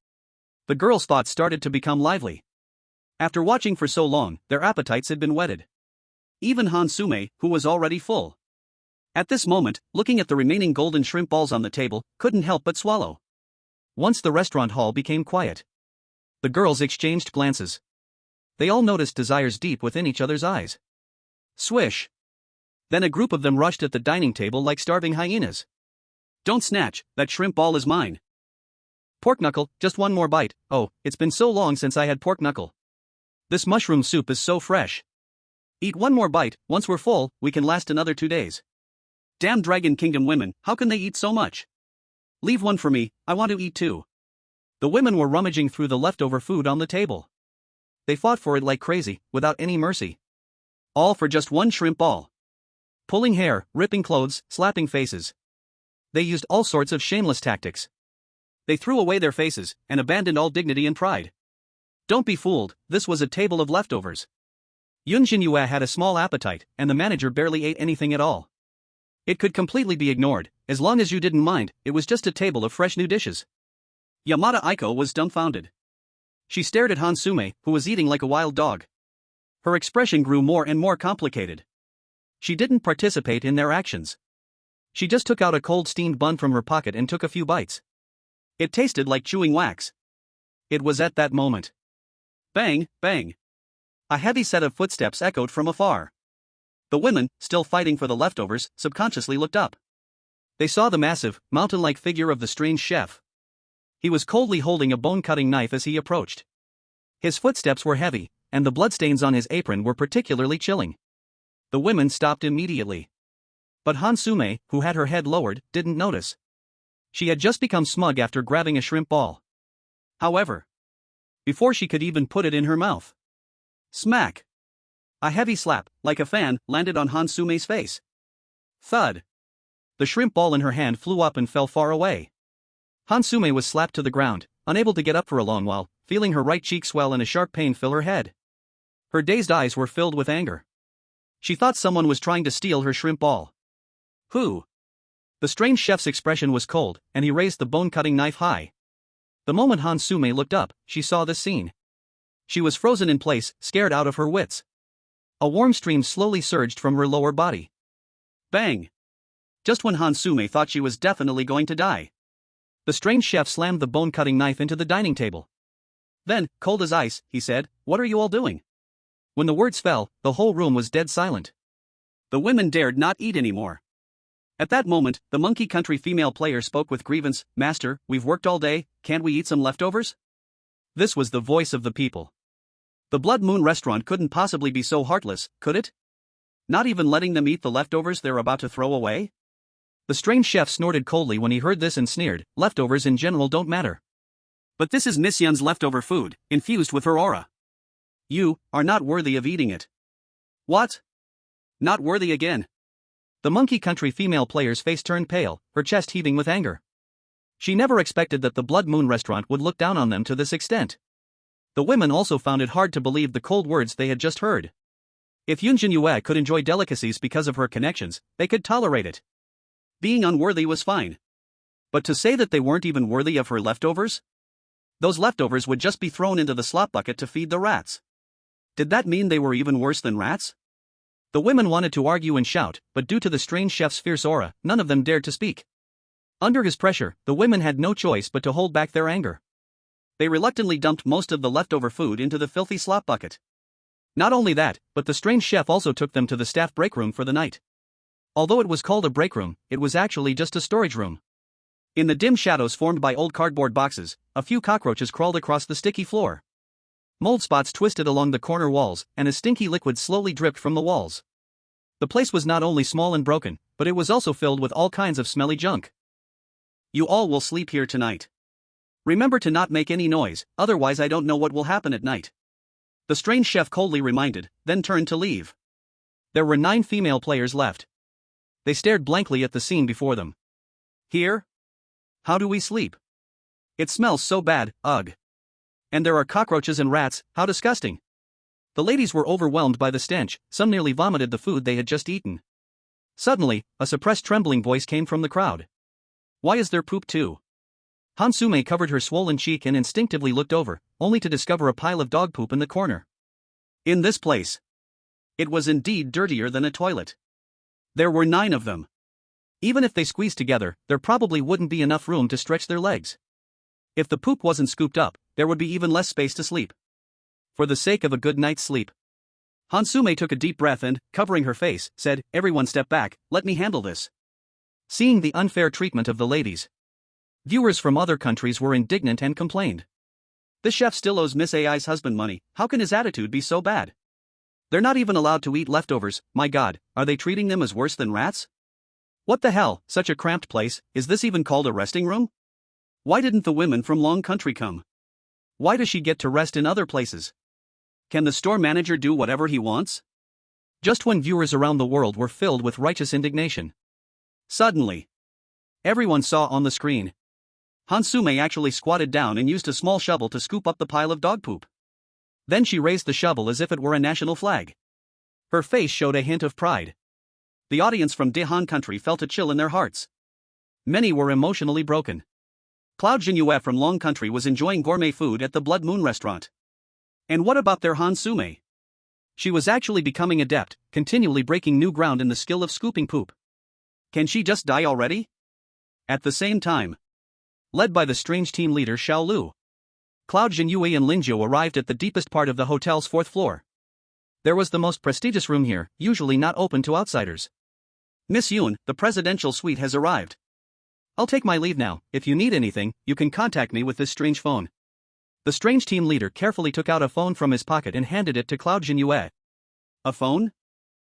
The girls' thoughts started to become lively. After watching for so long, their appetites had been whetted. Even Hansume, who was already full. At this moment, looking at the remaining golden shrimp balls on the table, couldn't help but swallow. Once the restaurant hall became quiet. The girls exchanged glances. They all noticed desires deep within each other's eyes. Swish. Then a group of them rushed at the dining table like starving hyenas. Don't snatch, that shrimp ball is mine. Pork knuckle, just one more bite. Oh, it's been so long since I had pork knuckle. This mushroom soup is so fresh. Eat one more bite, once we're full, we can last another 2 days. Damn Dragon Kingdom women, how can they eat so much? Leave one for me, I want to eat too. The women were rummaging through the leftover food on the table. They fought for it like crazy, without any mercy. All for just one shrimp ball. Pulling hair, ripping clothes, slapping faces. They used all sorts of shameless tactics. They threw away their faces, and abandoned all dignity and pride. Don't be fooled, this was a table of leftovers. Yunjin Yu had a small appetite, and the manager barely ate anything at all. It could completely be ignored, as long as you didn't mind, it was just a table of fresh new dishes. Yamada Aiko was dumbfounded. She stared at Hansume, who was eating like a wild dog. Her expression grew more and more complicated. She didn't participate in their actions. She just took out a cold steamed bun from her pocket and took a few bites. It tasted like chewing wax. It was at that moment. Bang, bang. A heavy set of footsteps echoed from afar. The women, still fighting for the leftovers, subconsciously looked up. They saw the massive, mountain-like figure of the strange chef. He was coldly holding a bone-cutting knife as he approached. His footsteps were heavy, and the bloodstains on his apron were particularly chilling. The women stopped immediately. But Hansume, who had her head lowered, didn't notice. She had just become smug after grabbing a shrimp ball. However, before she could even put it in her mouth, smack! A heavy slap, like a fan, landed on Hansume's face. Thud! The shrimp ball in her hand flew up and fell far away. Hansume was slapped to the ground, unable to get up for a long while, feeling her right cheek swell and a sharp pain fill her head. Her dazed eyes were filled with anger. She thought someone was trying to steal her shrimp ball. Who? The strange chef's expression was cold, and he raised the bone-cutting knife high. The moment Hansume looked up, she saw this scene. She was frozen in place, scared out of her wits. A warm stream slowly surged from her lower body. Bang! Just when Hansume thought she was definitely going to die, the strange chef slammed the bone-cutting knife into the dining table. Then, cold as ice, he said, "What are you all doing?" When the words fell, the whole room was dead silent. The women dared not eat anymore. At that moment, the Monkey Country female player spoke with grievance, "Master, we've worked all day, can't we eat some leftovers?" This was the voice of the people. The Blood Moon restaurant couldn't possibly be so heartless, could it? Not even letting them eat the leftovers they're about to throw away? The strange chef snorted coldly when he heard this and sneered, "Leftovers in general don't matter. But this is Miss Yun's leftover food, infused with her aura. You are not worthy of eating it." What? Not worthy again? The Monkey Country female player's face turned pale, her chest heaving with anger. She never expected that the Blood Moon restaurant would look down on them to this extent. The women also found it hard to believe the cold words they had just heard. If Yunjin Yu could enjoy delicacies because of her connections, they could tolerate it. Being unworthy was fine. But to say that they weren't even worthy of her leftovers? Those leftovers would just be thrown into the slop bucket to feed the rats. Did that mean they were even worse than rats? The women wanted to argue and shout, but due to the strange chef's fierce aura, none of them dared to speak. Under his pressure, the women had no choice but to hold back their anger. They reluctantly dumped most of the leftover food into the filthy slop bucket. Not only that, but the strange chef also took them to the staff break room for the night. Although it was called a break room, it was actually just a storage room. In the dim shadows formed by old cardboard boxes, a few cockroaches crawled across the sticky floor. Mold spots twisted along the corner walls, and a stinky liquid slowly dripped from the walls. The place was not only small and broken, but it was also filled with all kinds of smelly junk. "You all will sleep here tonight. Remember to not make any noise, otherwise I don't know what will happen at night," the strange chef coldly reminded, then turned to leave. There were 9 female players left. They stared blankly at the scene before them. "Here? How do we sleep? It smells so bad, ugh. And there are cockroaches and rats, how disgusting." The ladies were overwhelmed by the stench, some nearly vomited the food they had just eaten. Suddenly, a suppressed trembling voice came from the crowd. "Why is there poop too?" Hansume covered her swollen cheek and instinctively looked over, only to discover a pile of dog poop in the corner. In this place, it was indeed dirtier than a toilet. There were 9 of them. Even if they squeezed together, there probably wouldn't be enough room to stretch their legs. If the poop wasn't scooped up, there would be even less space to sleep. For the sake of a good night's sleep, Hansume took a deep breath and, covering her face, said, "Everyone step back, let me handle this." Seeing the unfair treatment of the ladies, viewers from other countries were indignant and complained. "This chef still owes Miss AI's husband money, how can his attitude be so bad? They're not even allowed to eat leftovers, my god, are they treating them as worse than rats? What the hell, such a cramped place, is this even called a resting room? Why didn't the women from Long Country come? Why does she get to rest in other places? Can the store manager do whatever he wants?" Just when viewers around the world were filled with righteous indignation, suddenly, everyone saw on the screen, Hansume actually squatted down and used a small shovel to scoop up the pile of dog poop. Then she raised the shovel as if it were a national flag. Her face showed a hint of pride. The audience from Daehan Country felt a chill in their hearts. Many were emotionally broken. Cloud Jinue from Long Country was enjoying gourmet food at the Blood Moon restaurant. And what about their Hansume? She was actually becoming adept, continually breaking new ground in the skill of scooping poop. Can she just die already? At the same time, led by the strange team leader Xiao Lu, Cloud Jinue and Linjiu arrived at the deepest part of the hotel's 4th floor. There was the most prestigious room here, usually not open to outsiders. Miss Yun, the presidential suite has arrived. I'll take my leave now. If you need anything, you can contact me with this strange phone. The strange team leader carefully took out a phone from his pocket and handed it to Cloud Jinyue. A phone?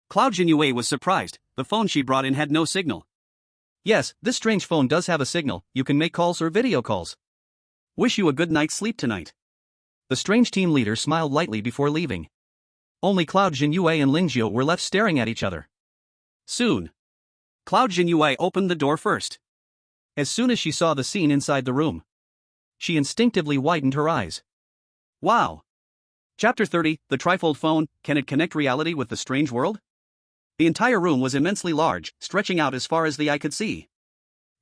Cloud Jinyue was surprised. The phone she brought in had no signal. Yes, this strange phone does have a signal. You can make calls or video calls. Wish you a good night's sleep tonight. The strange team leader smiled lightly before leaving. Only Cloud Jinyue and Linjiu were left staring at each other. Soon, Cloud Jinyue opened the door first. As soon as she saw the scene inside the room, she instinctively widened her eyes. Wow! Chapter 30, The Trifold Phone, Can It Connect Reality with the Strange World? The entire room was immensely large, stretching out as far as the eye could see.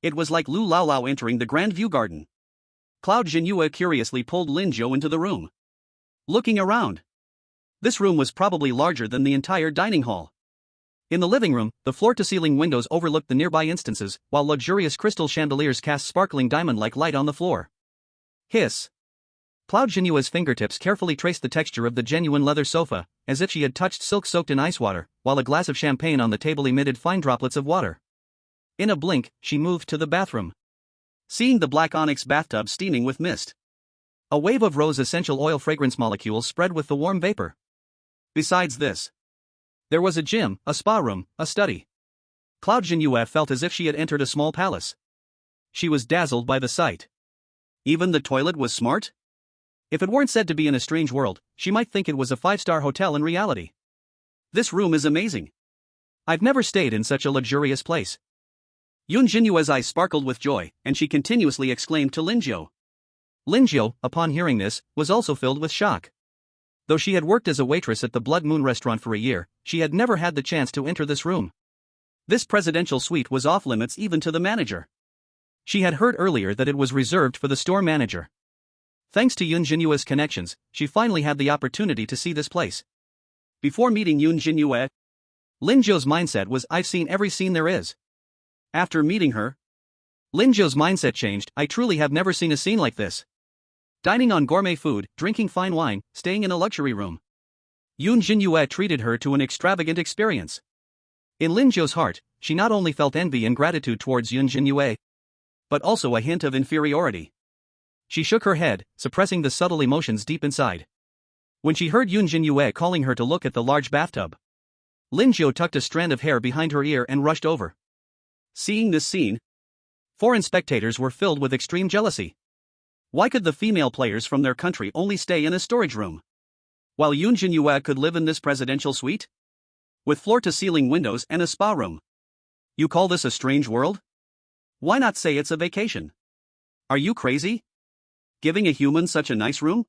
It was like Lu Laolao entering the Grand View Garden. Cloud Jinyue curiously pulled Linjiu into the room. Looking around, this room was probably larger than the entire dining hall. In the living room, the floor-to-ceiling windows overlooked the nearby instances, while luxurious crystal chandeliers cast sparkling diamond-like light on the floor. Hiss! Cloud Jinyue's fingertips carefully traced the texture of the genuine leather sofa, as if she had touched silk soaked in ice water, while a glass of champagne on the table emitted fine droplets of water. In a blink, she moved to the bathroom. Seeing the black onyx bathtub steaming with mist, a wave of rose essential oil fragrance molecules spread with the warm vapor. Besides this, there was a gym, a spa room, a study. Cloud Jinyue felt as if she had entered a small palace. She was dazzled by the sight. Even the toilet was smart? If it weren't said to be in a strange world, she might think it was a 5-star hotel in reality. This room is amazing. I've never stayed in such a luxurious place. Yunjin Yu's eyes sparkled with joy, and she continuously exclaimed to Linjiu. Linjiu, upon hearing this, was also filled with shock. Though she had worked as a waitress at the Blood Moon restaurant for a year, she had never had the chance to enter this room. This presidential suite was off limits even to the manager. She had heard earlier that it was reserved for the store manager. Thanks to Yunjin Yu's connections, she finally had the opportunity to see this place. Before meeting Yunjin Yu, Linjiu's mindset was, I've seen every scene there is. After meeting her, Linjiu's mindset changed. I truly have never seen a scene like this. Dining on gourmet food, drinking fine wine, staying in a luxury room. Yunjin Yu treated her to an extravagant experience. In Linjiu's heart, she not only felt envy and gratitude towards Yunjin Yu, but also a hint of inferiority. She shook her head, suppressing the subtle emotions deep inside. When she heard Yunjin Yu calling her to look at the large bathtub, Linjiu tucked a strand of hair behind her ear and rushed over. Seeing this scene, foreign spectators were filled with extreme jealousy. Why could the female players from their country only stay in a storage room, while Yunjin Yu could live in this presidential suite? With floor-to-ceiling windows and a spa room. You call this a strange world? Why not say it's a vacation? Are you crazy? Giving a human such a nice room?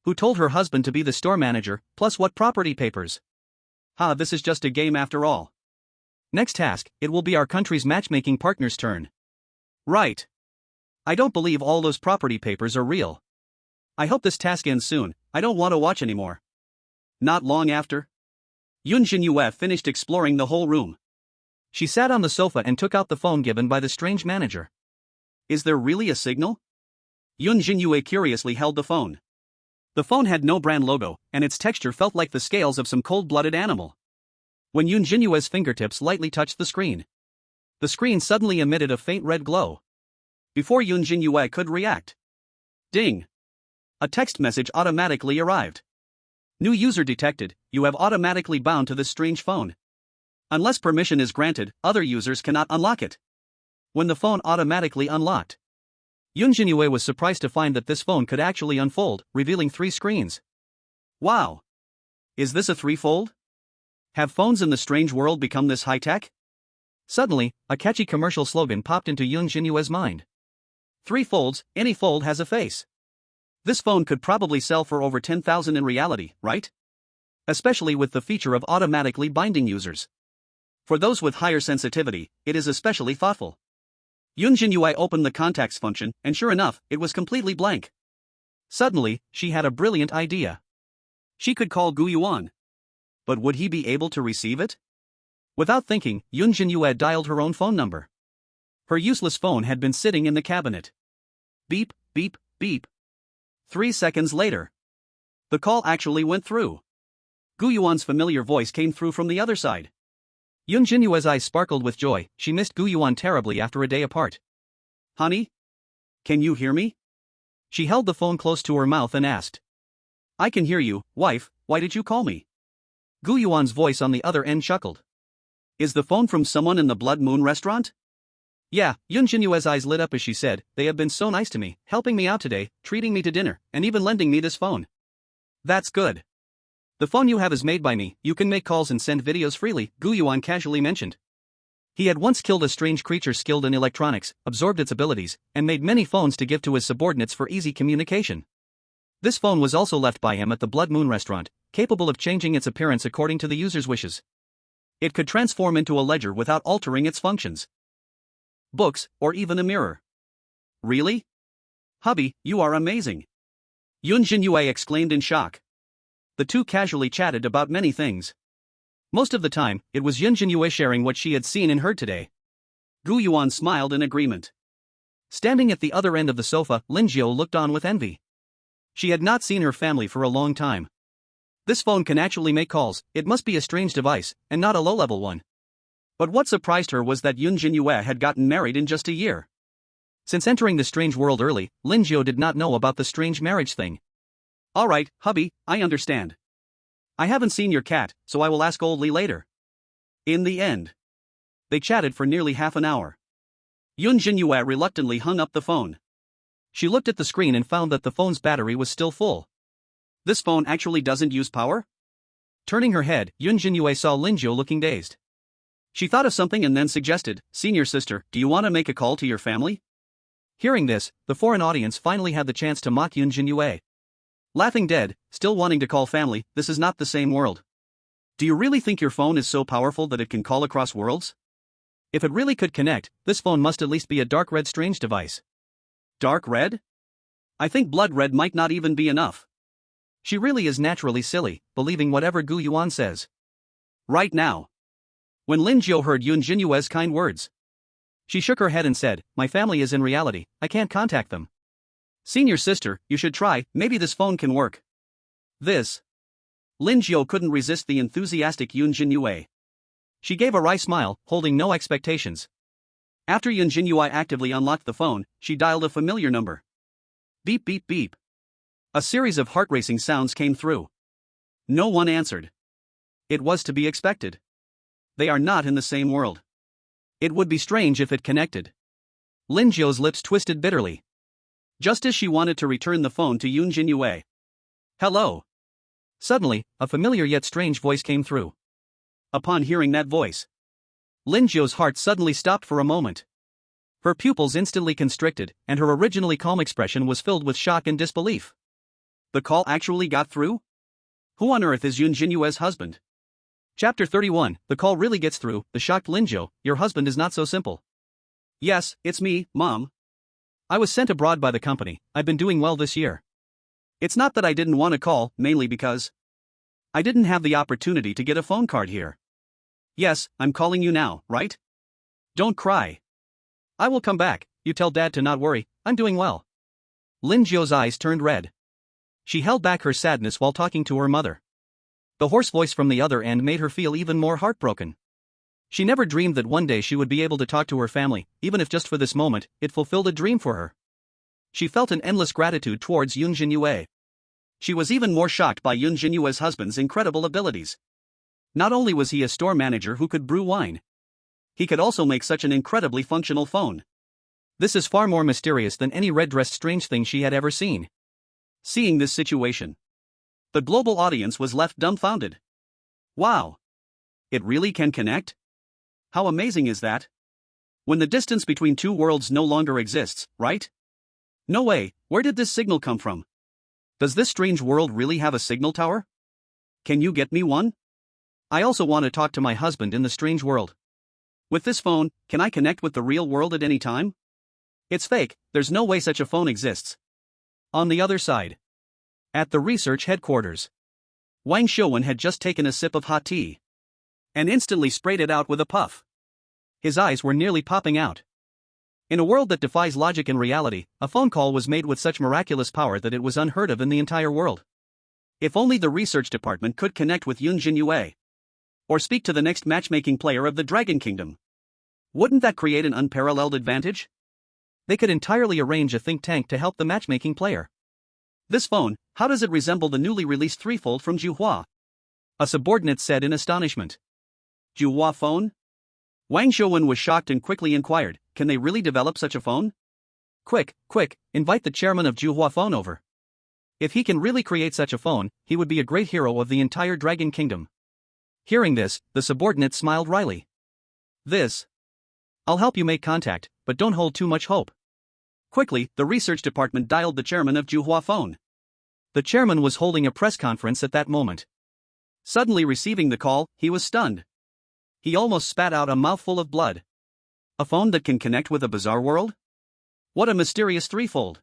Who told her husband to be the store manager, plus what property papers? This is just a game after all. Next task, it will be our country's matchmaking partner's turn. Right. I don't believe all those property papers are real. I hope this task ends soon. I don't want to watch anymore. Not long after, Yunjin Yu finished exploring the whole room. She sat on the sofa and took out the phone given by the strange manager. Is there really a signal? Yunjin Yu curiously held the phone. The phone had no brand logo, and its texture felt like the scales of some cold-blooded animal. When Yunjin Yu's fingertips lightly touched the screen suddenly emitted a faint red glow. Before Yunjin Yu could react, ding! A text message automatically arrived. New user detected, you have automatically bound to this strange phone. Unless permission is granted, other users cannot unlock it. When the phone automatically unlocked, Yunjin Yu was surprised to find that this phone could actually unfold, revealing 3 screens. Wow! Is this a 3-fold? Have phones in the strange world become this high-tech? Suddenly, a catchy commercial slogan popped into Yunjin Yu's mind. 3 folds, any fold has a face. This phone could probably sell for over 10,000 in reality, right? Especially with the feature of automatically binding users. For those with higher sensitivity, it is especially thoughtful. Yunjin Yu opened the contacts function, and sure enough, it was completely blank. Suddenly, she had a brilliant idea. She could call Gu Yuan. But would he be able to receive it? Without thinking, Yunjin Yu dialed her own phone number. Her useless phone had been sitting in the cabinet. Beep, beep, beep. 3 seconds later, the call actually went through. Gu Yuan's familiar voice came through from the other side. Yunjin Yu's eyes sparkled with joy. She missed Gu Yuan terribly after a day apart. Honey? Can you hear me? She held the phone close to her mouth and asked. I can hear you, wife, why did you call me? Gu Yuan's voice on the other end chuckled. Is the phone from someone in the Blood Moon restaurant? Yeah, Yunjin Yu's eyes lit up as she said, they have been so nice to me, helping me out today, treating me to dinner, and even lending me this phone. That's good. The phone you have is made by me, you can make calls and send videos freely, Gu Yuan casually mentioned. He had once killed a strange creature skilled in electronics, absorbed its abilities, and made many phones to give to his subordinates for easy communication. This phone was also left by him at the Blood Moon restaurant, capable of changing its appearance according to the user's wishes. It could transform into a ledger without altering its functions. Books, or even a mirror. Really? Hubby, you are amazing. Yunjin Yu exclaimed in shock. The two casually chatted about many things. Most of the time, it was Yunjin Yu sharing what she had seen and heard today. Gu Yuan smiled in agreement. Standing at the other end of the sofa, Linjiu looked on with envy. She had not seen her family for a long time. This phone can actually make calls, it must be a strange device, and not a low-level one. But what surprised her was that Yunjin Yu had gotten married in just a year. Since entering the strange world early, Linjiu did not know about the strange marriage thing. Alright, hubby, I understand. I haven't seen your cat, so I will ask Old Lee later. In the end, they chatted for nearly half an hour. Yunjin Yu reluctantly hung up the phone. She looked at the screen and found that the phone's battery was still full. This phone actually doesn't use power? Turning her head, Yunjin Yu saw Linjiu looking dazed. She thought of something and then suggested, Senior sister, do you want to make a call to your family? Hearing this, the foreign audience finally had the chance to mock Yunjin Yu. Laughing dead, still wanting to call family, this is not the same world. Do you really think your phone is so powerful that it can call across worlds? If it really could connect, this phone must at least be a dark red strange device. Dark red? I think blood red might not even be enough. She really is naturally silly, believing whatever Gu Yuan says. Right now. When Linjiu heard Yunjin Yu's kind words, she shook her head and said, my family is in reality, I can't contact them. Senior sister, you should try, maybe this phone can work. This. Linjiu couldn't resist the enthusiastic Yunjin Yu. She gave a wry smile, holding no expectations. After Yunjin Yu actively unlocked the phone, she dialed a familiar number. Beep beep beep. A series of heart-racing sounds came through. No one answered. It was to be expected. They are not in the same world. It would be strange if it connected. Linjiu's lips twisted bitterly. Just as she wanted to return the phone to Yunjin Yu. Hello. Suddenly, a familiar yet strange voice came through. Upon hearing that voice, Linjiu's heart suddenly stopped for a moment. Her pupils instantly constricted, and her originally calm expression was filled with shock and disbelief. The call actually got through? Who on earth is Yunjin Yu's husband? Chapter 31, the call really gets through, the shocked Linjiu, your husband is not so simple. Yes, it's me, Mom. I was sent abroad by the company, I've been doing well this year. It's not that I didn't want to call, mainly because I didn't have the opportunity to get a phone card here. Yes, I'm calling you now, right? Don't cry. I will come back, you tell Dad to not worry, I'm doing well. Linjiu's eyes turned red. She held back her sadness while talking to her mother. The hoarse voice from the other end made her feel even more heartbroken. She never dreamed that one day she would be able to talk to her family, even if just for this moment, it fulfilled a dream for her. She felt an endless gratitude towards Yunjin Yu. She was even more shocked by Yunjin Yu's husband's incredible abilities. Not only was he a store manager who could brew wine, he could also make such an incredibly functional phone. This is far more mysterious than any red-dressed strange thing she had ever seen. Seeing this situation, the global audience was left dumbfounded. Wow! It really can connect? How amazing is that? When the distance between two worlds no longer exists, right? No way, where did this signal come from? Does this strange world really have a signal tower? Can you get me one? I also want to talk to my husband in the strange world. With this phone, can I connect with the real world at any time? It's fake, there's no way such a phone exists. On the other side, at the research headquarters, Wang Shouwen had just taken a sip of hot tea and instantly sprayed it out with a puff. His eyes were nearly popping out. In a world that defies logic and reality, a phone call was made with such miraculous power that it was unheard of in the entire world. If only the research department could connect with Yunjin Yu. Or speak to the next matchmaking player of the Dragon Kingdom. Wouldn't that create an unparalleled advantage? They could entirely arrange a think tank to help the matchmaking player. This phone, how does it resemble the newly released threefold from Juhua? A subordinate said in astonishment. Juhua phone? Wang Shouwen was shocked and quickly inquired, can they really develop such a phone? Quick, invite the chairman of Juhua phone over. If he can really create such a phone, he would be a great hero of the entire Dragon Kingdom. Hearing this, the subordinate smiled wryly. I'll help you make contact, but don't hold too much hope. Quickly, the research department dialed the chairman of Juhua phone. The chairman was holding a press conference at that moment. Suddenly receiving the call, he was stunned. He almost spat out a mouthful of blood. A phone that can connect with a bizarre world? What a mysterious threefold.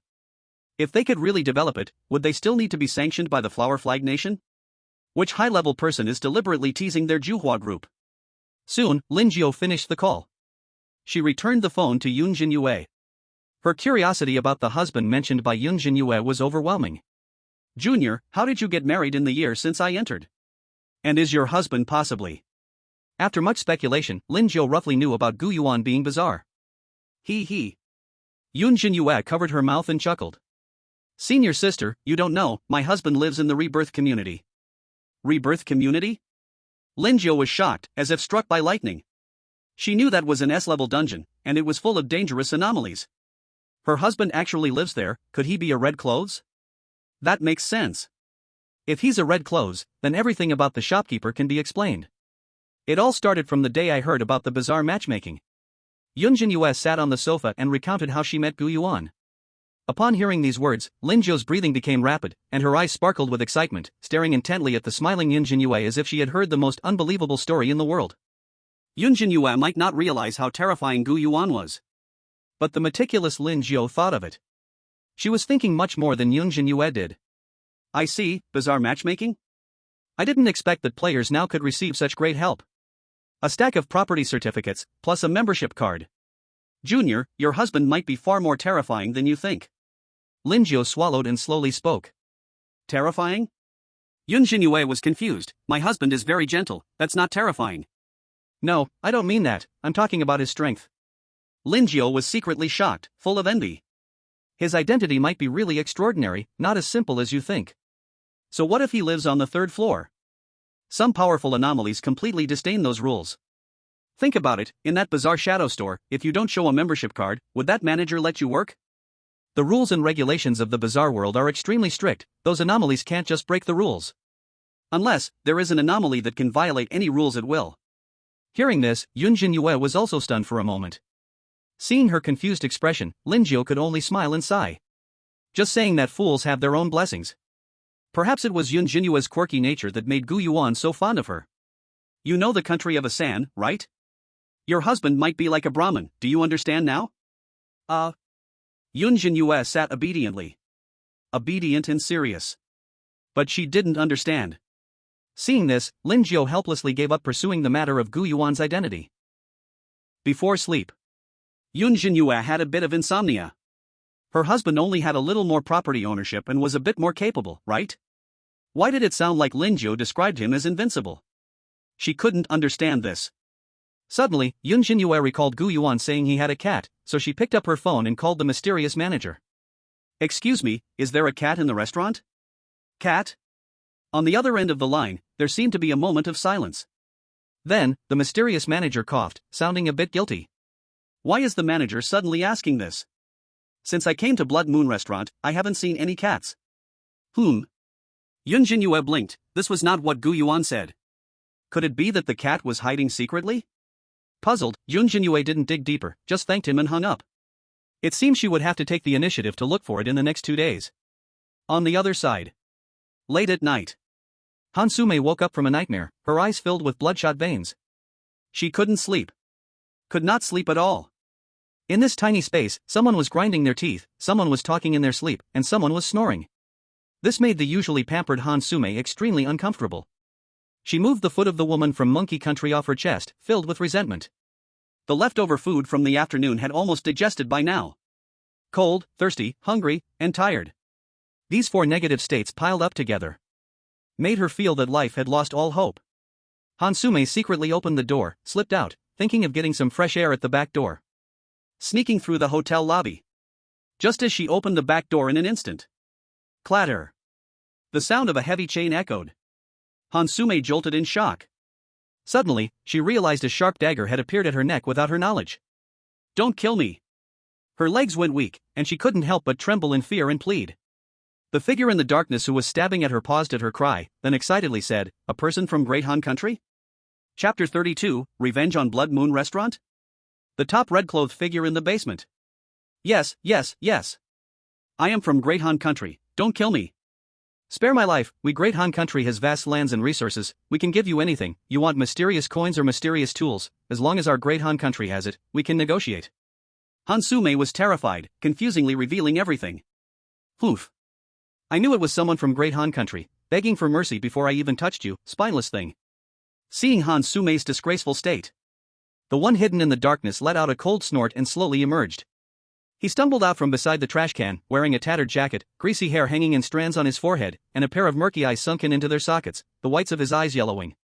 If they could really develop it, would they still need to be sanctioned by the Flower Flag Nation? Which high-level person is deliberately teasing their Juhua group? Soon, Lin Jiu finished the call. She returned the phone to Yunjin Yu. Her curiosity about the husband mentioned by Yunjin Yu was overwhelming. Junior, how did you get married in the year since I entered? And is your husband possibly? After much speculation, Lin Jiu roughly knew about Gu Yuan being bizarre. He. Yunjin Yu covered her mouth and chuckled. Senior sister, you don't know, my husband lives in the rebirth community. Rebirth community? Lin Jiu was shocked, as if struck by lightning. She knew that was an S-level dungeon, and it was full of dangerous anomalies. Her husband actually lives there, could he be a Red Clothes? That makes sense. If he's a Red Clothes, then everything about the shopkeeper can be explained. It all started from the day I heard about the bizarre matchmaking. Yunjin Yu sat on the sofa and recounted how she met Gu Yuan. Upon hearing these words, Lin Jiu's breathing became rapid, and her eyes sparkled with excitement, staring intently at the smiling Yunjin Yu as if she had heard the most unbelievable story in the world. Yunjin Yu might not realize how terrifying Gu Yuan was. But the meticulous Lin Jiu thought of it. She was thinking much more than Yunjin Yu did. I see, bizarre matchmaking? I didn't expect that players now could receive such great help. A stack of property certificates, plus a membership card. Junior, your husband might be far more terrifying than you think. Lin Jiu swallowed and slowly spoke. Terrifying? Yunjin Yu was confused. My husband is very gentle, that's not terrifying. No, I don't mean that, I'm talking about his strength. Lin Jiu was secretly shocked, full of envy. His identity might be really extraordinary, not as simple as you think. So what if he lives on the third floor? Some powerful anomalies completely disdain those rules. Think about it, in that bizarre shadow store, if you don't show a membership card, would that manager let you work? The rules and regulations of the bizarre world are extremely strict, those anomalies can't just break the rules. Unless, there is an anomaly that can violate any rules at will. Hearing this, Yunjin Yu was also stunned for a moment. Seeing her confused expression, Lin Jiu could only smile and sigh. Just saying that fools have their own blessings. Perhaps it was Yunjin Yu's quirky nature that made Gu Yuan so fond of her. You know the country of Asan, right? Your husband might be like a Brahmin, do you understand now? Yunjin Yu sat obediently. Obedient and serious. But she didn't understand. Seeing this, Lin Jiu helplessly gave up pursuing the matter of Gu Yuan's identity. Before sleep, Yunjin Yu had a bit of insomnia. Her husband only had a little more property ownership and was a bit more capable, right? Why did it sound like Lin Jiu described him as invincible? She couldn't understand this. Suddenly, Yunjin Yu recalled Gu Yuan saying he had a cat, so she picked up her phone and called the mysterious manager. Excuse me, is there a cat in the restaurant? Cat? On the other end of the line, there seemed to be a moment of silence. Then, the mysterious manager coughed, sounding a bit guilty. Why is the manager suddenly asking this? Since I came to Blood Moon Restaurant, I haven't seen any cats. Yunjin Yu blinked, this was not what Gu Yuan said. Could it be that the cat was hiding secretly? Puzzled, Yunjin Yu didn't dig deeper, just thanked him and hung up. It seemed she would have to take the initiative to look for it in the next 2 days. On the other side. Late at night. Hansume woke up from a nightmare, her eyes filled with bloodshot veins. She couldn't sleep. Could not sleep at all. In this tiny space, someone was grinding their teeth, someone was talking in their sleep, and someone was snoring. This made the usually pampered Hansume extremely uncomfortable. She moved the foot of the woman from Monkey Country off her chest, filled with resentment. The leftover food from the afternoon had almost digested by now. Cold, thirsty, hungry, and tired. These 4 negative states piled up together. made her feel that life had lost all hope. Hansume secretly opened the door, slipped out, thinking of getting some fresh air at the back door. Sneaking through the hotel lobby. Just as she opened the back door in an instant. Clatter. The sound of a heavy chain echoed. Hansume jolted in shock. Suddenly, she realized a sharp dagger had appeared at her neck without her knowledge. "Don't kill me." Her legs went weak, and she couldn't help but tremble in fear and plead. The figure in the darkness who was stabbing at her paused at her cry, then excitedly said, "A person from Great Han Country?" Chapter 32, Revenge on Blood Moon Restaurant? The top red-clothed figure in the basement. Yes. I am from Great Han Country, don't kill me. Spare my life, Great Han Country has vast lands and resources, we can give you anything, you want mysterious coins or mysterious tools, as long as our Great Han Country has it, we can negotiate. Hansume was terrified, confusingly revealing everything. Oof. I knew it was someone from Great Han Country, begging for mercy before I even touched you, spineless thing. Seeing Hansume's disgraceful state, the one hidden in the darkness let out a cold snort and slowly emerged. He stumbled out from beside the trash can, wearing a tattered jacket, greasy hair hanging in strands on his forehead, and a pair of murky eyes sunken into their sockets, the whites of his eyes yellowing.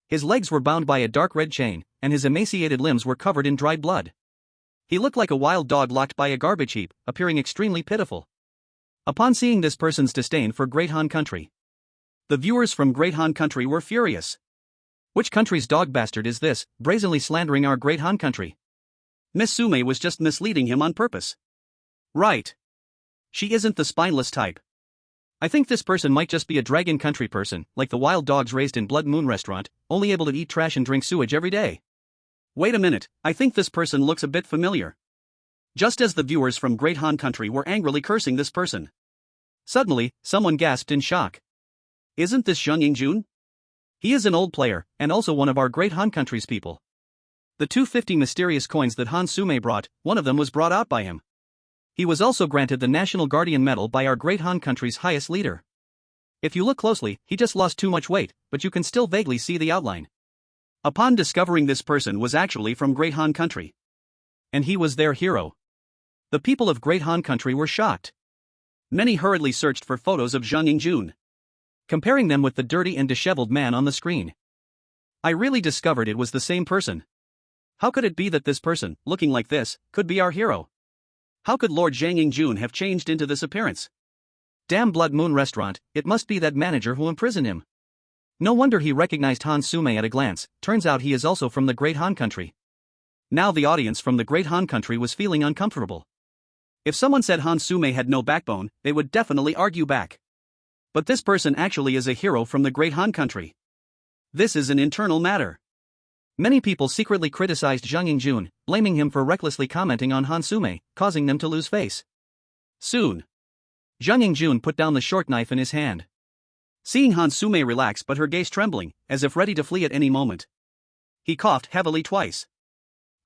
His legs were bound by a dark red chain, and his emaciated limbs were covered in dried blood. He looked like a wild dog locked by a garbage heap, appearing extremely pitiful. Upon seeing this person's disdain for Great Han Country, the viewers from Great Han Country were furious. Which country's dog bastard is this, brazenly slandering our Great Han Country? Miss Sume was just misleading him on purpose. Right. She isn't the spineless type. I think this person might just be a Dragon Country person, like the wild dogs raised in Blood Moon Restaurant, only able to eat trash and drink sewage every day. Wait a minute, I think this person looks a bit familiar. Just as the viewers from Great Han Country were angrily cursing this person, suddenly, someone gasped in shock. Isn't this Yunjin Yu? He is an old player, and also one of our Great Han Country's people. The 250 mysterious coins that Hansume brought, one of them was brought out by him. He was also granted the National Guardian Medal by our Great Han Country's highest leader. If you look closely, he just lost too much weight, but you can still vaguely see the outline. Upon discovering this person was actually from Great Han Country, and he was their hero, the people of Great Han Country were shocked. Many hurriedly searched for photos of Yunjin Yu, comparing them with the dirty and disheveled man on the screen. I really discovered it was the same person. How could it be that this person, looking like this, could be our hero? How could Lord Yunjin Yu have changed into this appearance? Damn Blood Moon Restaurant, it must be that manager who imprisoned him. No wonder he recognized Hansume at a glance, turns out he is also from the Great Han Country. Now the audience from the Great Han Country was feeling uncomfortable. If someone said Hansume had no backbone, they would definitely argue back. But this person actually is a hero from the Great Han Country. This is an internal matter. Many people secretly criticized Yunjin Yu, blaming him for recklessly commenting on Hansume, causing them to lose face. Soon, Yunjin Yu put down the short knife in his hand. Seeing Hansume relax but her gaze trembling, as if ready to flee at any moment, he coughed heavily twice.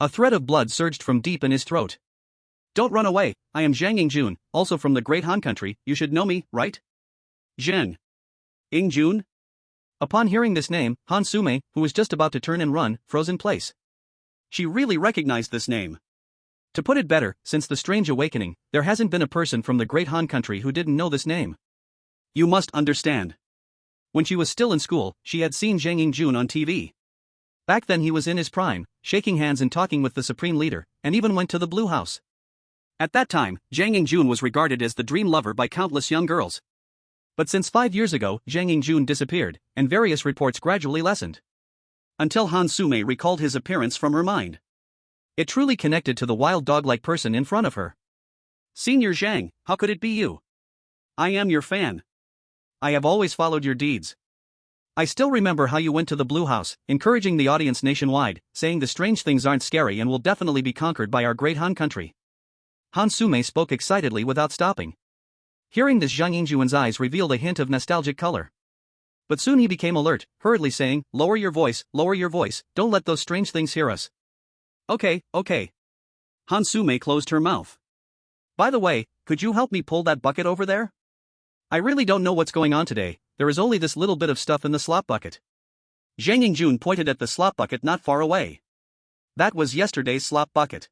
A thread of blood surged from deep in his throat. Don't run away, I am Yunjin Yu, also from the Great Han Country, you should know me, right? Yunjin Yu? Upon hearing this name, Hansume, who was just about to turn and run, froze in place. She really recognized this name. To put it better, since the strange awakening, there hasn't been a person from the Great Han Country who didn't know this name. You must understand. When she was still in school, she had seen Yunjin Yu on TV. Back then he was in his prime, shaking hands and talking with the supreme leader, and even went to the Blue House. At that time, Yunjin Yu was regarded as the dream lover by countless young girls. But since 5 years ago, Yunjin Yu disappeared, and various reports gradually lessened. Until Hansume recalled his appearance from her mind. It truly connected to the wild dog-like person in front of her. Senior Zhang, how could it be you? I am your fan. I have always followed your deeds. I still remember how you went to the Blue House, encouraging the audience nationwide, saying the strange things aren't scary and will definitely be conquered by our Great Han Country. Hansume spoke excitedly without stopping. Hearing this, Yunjin Yu's eyes revealed a hint of nostalgic color. But soon he became alert, hurriedly saying, lower your voice, don't let those strange things hear us. Okay. Hansume closed her mouth. By the way, could you help me pull that bucket over there? I really don't know what's going on today, there is only this little bit of stuff in the slop bucket. Yunjin Yu pointed at the slop bucket not far away. That was yesterday's slop bucket.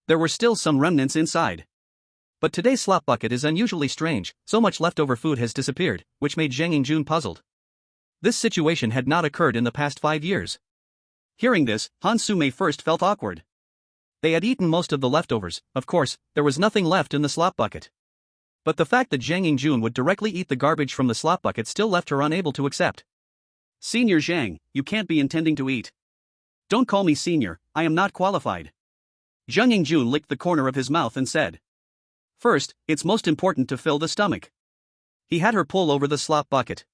There were still some remnants inside. But today's slop bucket is unusually strange, so much leftover food has disappeared, which made Yunjin Yu puzzled. This situation had not occurred in the past 5 years. Hearing this, Hansume first felt awkward. They had eaten most of the leftovers, of course, there was nothing left in the slop bucket. But the fact that Zhang Yingjun would directly eat the garbage from the slop bucket still left her unable to accept. Senior Zhang, you can't be intending to eat. Don't call me senior, I am not qualified. Zhang Yingjun licked the corner of his mouth and said. First, it's most important to fill the stomach. He had her pull over the slop bucket.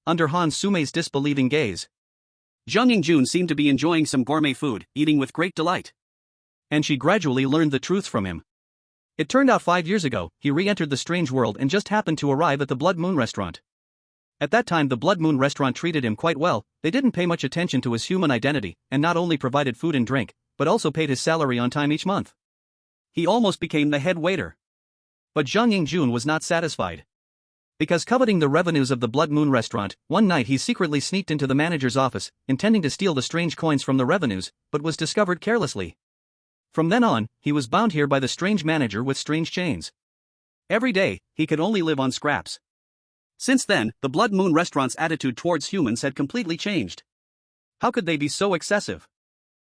Under Hansume's disbelieving gaze, Zhang Yingjun seemed to be enjoying some gourmet food, eating with great delight. And she gradually learned the truth from him. It turned out 5 years ago, he re-entered the strange world and just happened to arrive at the Blood Moon restaurant. At that time the Blood Moon restaurant treated him quite well, they didn't pay much attention to his human identity, and not only provided food and drink, but also paid his salary on time each month. He almost became the head waiter. But Zhang Yingjun was not satisfied. Because coveting the revenues of the Blood Moon restaurant, one night he secretly sneaked into the manager's office, intending to steal the strange coins from the revenues, but was discovered carelessly. From then on, he was bound here by the strange manager with strange chains. Every day, he could only live on scraps. Since then, the Blood Moon restaurant's attitude towards humans had completely changed. How could they be so excessive?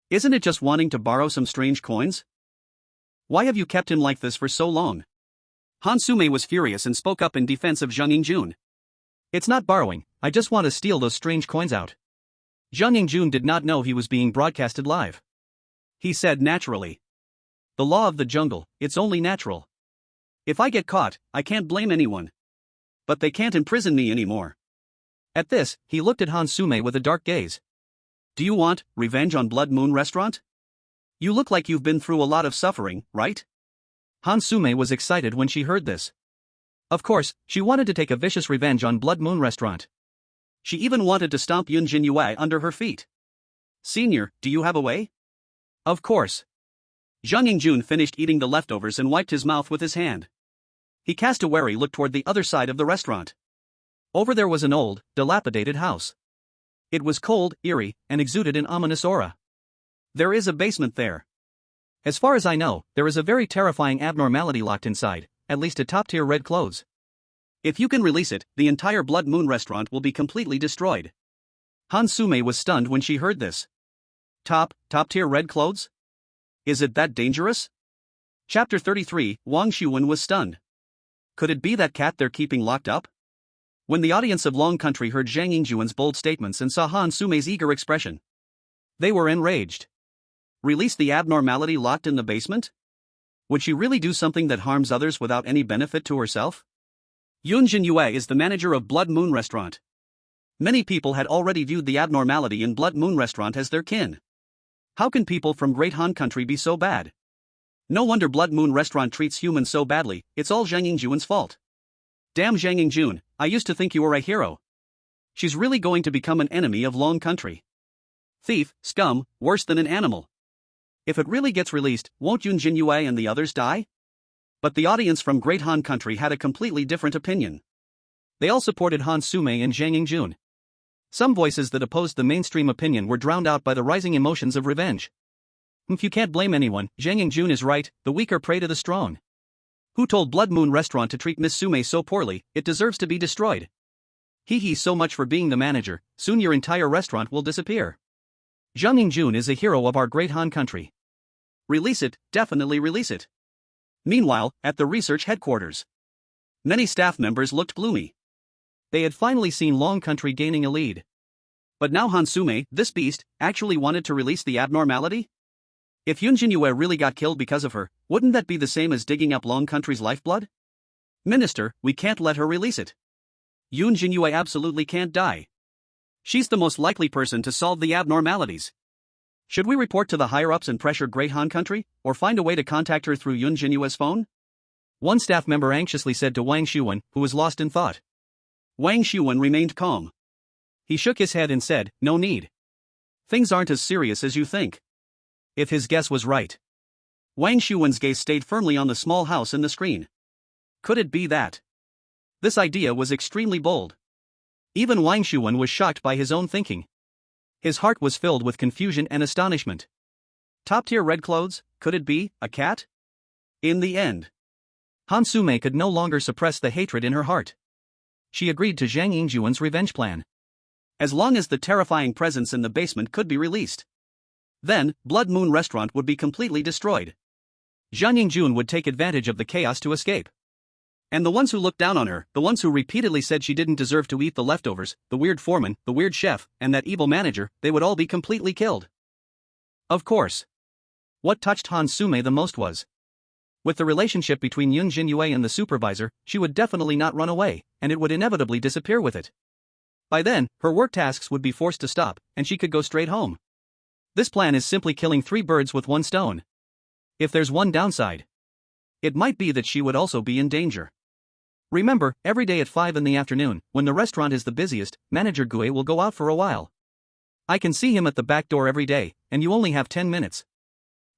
Isn't it just wanting to borrow some strange coins? Why have you kept him like this for so long? Hansume was furious and spoke up in defense of Zhang Yingjun. It's not borrowing, I just want to steal those strange coins out. Zhang Yingjun did not know he was being broadcasted live. He said naturally. The law of the jungle, it's only natural. If I get caught, I can't blame anyone. But they can't imprison me anymore. At this, he looked at Hansume with a dark gaze. Do you want revenge on Blood Moon restaurant? You look like you've been through a lot of suffering, right? Hansume was excited when she heard this. Of course, she wanted to take a vicious revenge on Blood Moon restaurant. She even wanted to stomp Yunjin Yu under her feet. Senior, do you have a way? Of course. Zhang Yingjun finished eating the leftovers and wiped his mouth with his hand. He cast a wary look toward the other side of the restaurant. Over there was an old, dilapidated house. It was cold, eerie, and exuded an ominous aura. There is a basement there. As far as I know, there is a very terrifying abnormality locked inside, at least a top-tier red clothes. If you can release it, the entire Blood Moon restaurant will be completely destroyed. Hansume was stunned when she heard this. Top-tier red clothes? Is it that dangerous? Chapter 33, Wang Xuan was stunned. Could it be that cat they're keeping locked up? When the audience of Long Country heard Zhang Yingjuan's bold statements and saw Hansume's eager expression, they were enraged. Release the abnormality locked in the basement? Would she really do something that harms others without any benefit to herself? Yunjin Yu is the manager of Blood Moon restaurant. Many people had already viewed the abnormality in Blood Moon restaurant as their kin. How can people from Great Han Country be so bad? No wonder Blood Moon restaurant treats humans so badly, it's all Zhang Yingjun's fault. Damn Zhang Yingjun, I used to think you were a hero. She's really going to become an enemy of Long Country. Thief, scum, worse than an animal. If it really gets released, won't Yunjin Yu and the others die? But the audience from Great Han Country had a completely different opinion. They all supported Hansume and Zhang Yingjun. Some voices that opposed the mainstream opinion were drowned out by the rising emotions of revenge. If you can't blame anyone, Zhang Yingjun is right, the weak are prey to the strong. Who told Blood Moon restaurant to treat Miss Sume so poorly, it deserves to be destroyed. Hee so much for being the manager, soon your entire restaurant will disappear. Zhang Yingjun is a hero of our Great Han Country. Release it, definitely release it. Meanwhile, at the research headquarters, many staff members looked gloomy. They had finally seen Long Country gaining a lead. But now Hansume, this beast, actually wanted to release the abnormality? If Yunjin Yu really got killed because of her, wouldn't that be the same as digging up Long Country's lifeblood? Minister, we can't let her release it. Yunjin Yu absolutely can't die. She's the most likely person to solve the abnormalities. Should we report to the higher-ups and pressure Great Han Country, or find a way to contact her through Yunjin Yu's phone? One staff member anxiously said to Wang Xuan, who was lost in thought. Wang Xuan remained calm. He shook his head and said, no need. Things aren't as serious as you think. If his guess was right. Wang Xuan's gaze stayed firmly on the small house in the screen. Could it be that? This idea was extremely bold. Even Wang Xuan was shocked by his own thinking. His heart was filled with confusion and astonishment. Top-tier red clothes, could it be a cat? In the end, Hansume could no longer suppress the hatred in her heart. She agreed to Zhang Yingjuan's revenge plan. As long as the terrifying presence in the basement could be released. Then, Blood Moon Restaurant would be completely destroyed. Zhang Yingjun would take advantage of the chaos to escape. And the ones who looked down on her, the ones who repeatedly said she didn't deserve to eat the leftovers, the weird foreman, the weird chef, and that evil manager, they would all be completely killed. Of course. What touched Hansume the most was, with the relationship between Yunjin Yu and the supervisor, she would definitely not run away, and it would inevitably disappear with it. By then, her work tasks would be forced to stop, and she could go straight home. This plan is simply killing 3 birds with 1 stone. If there's one downside, it might be that she would also be in danger. Remember, every day at 5 in the afternoon, when the restaurant is the busiest, Manager Gu will go out for a while. I can see him at the back door every day, and you only have 10 minutes.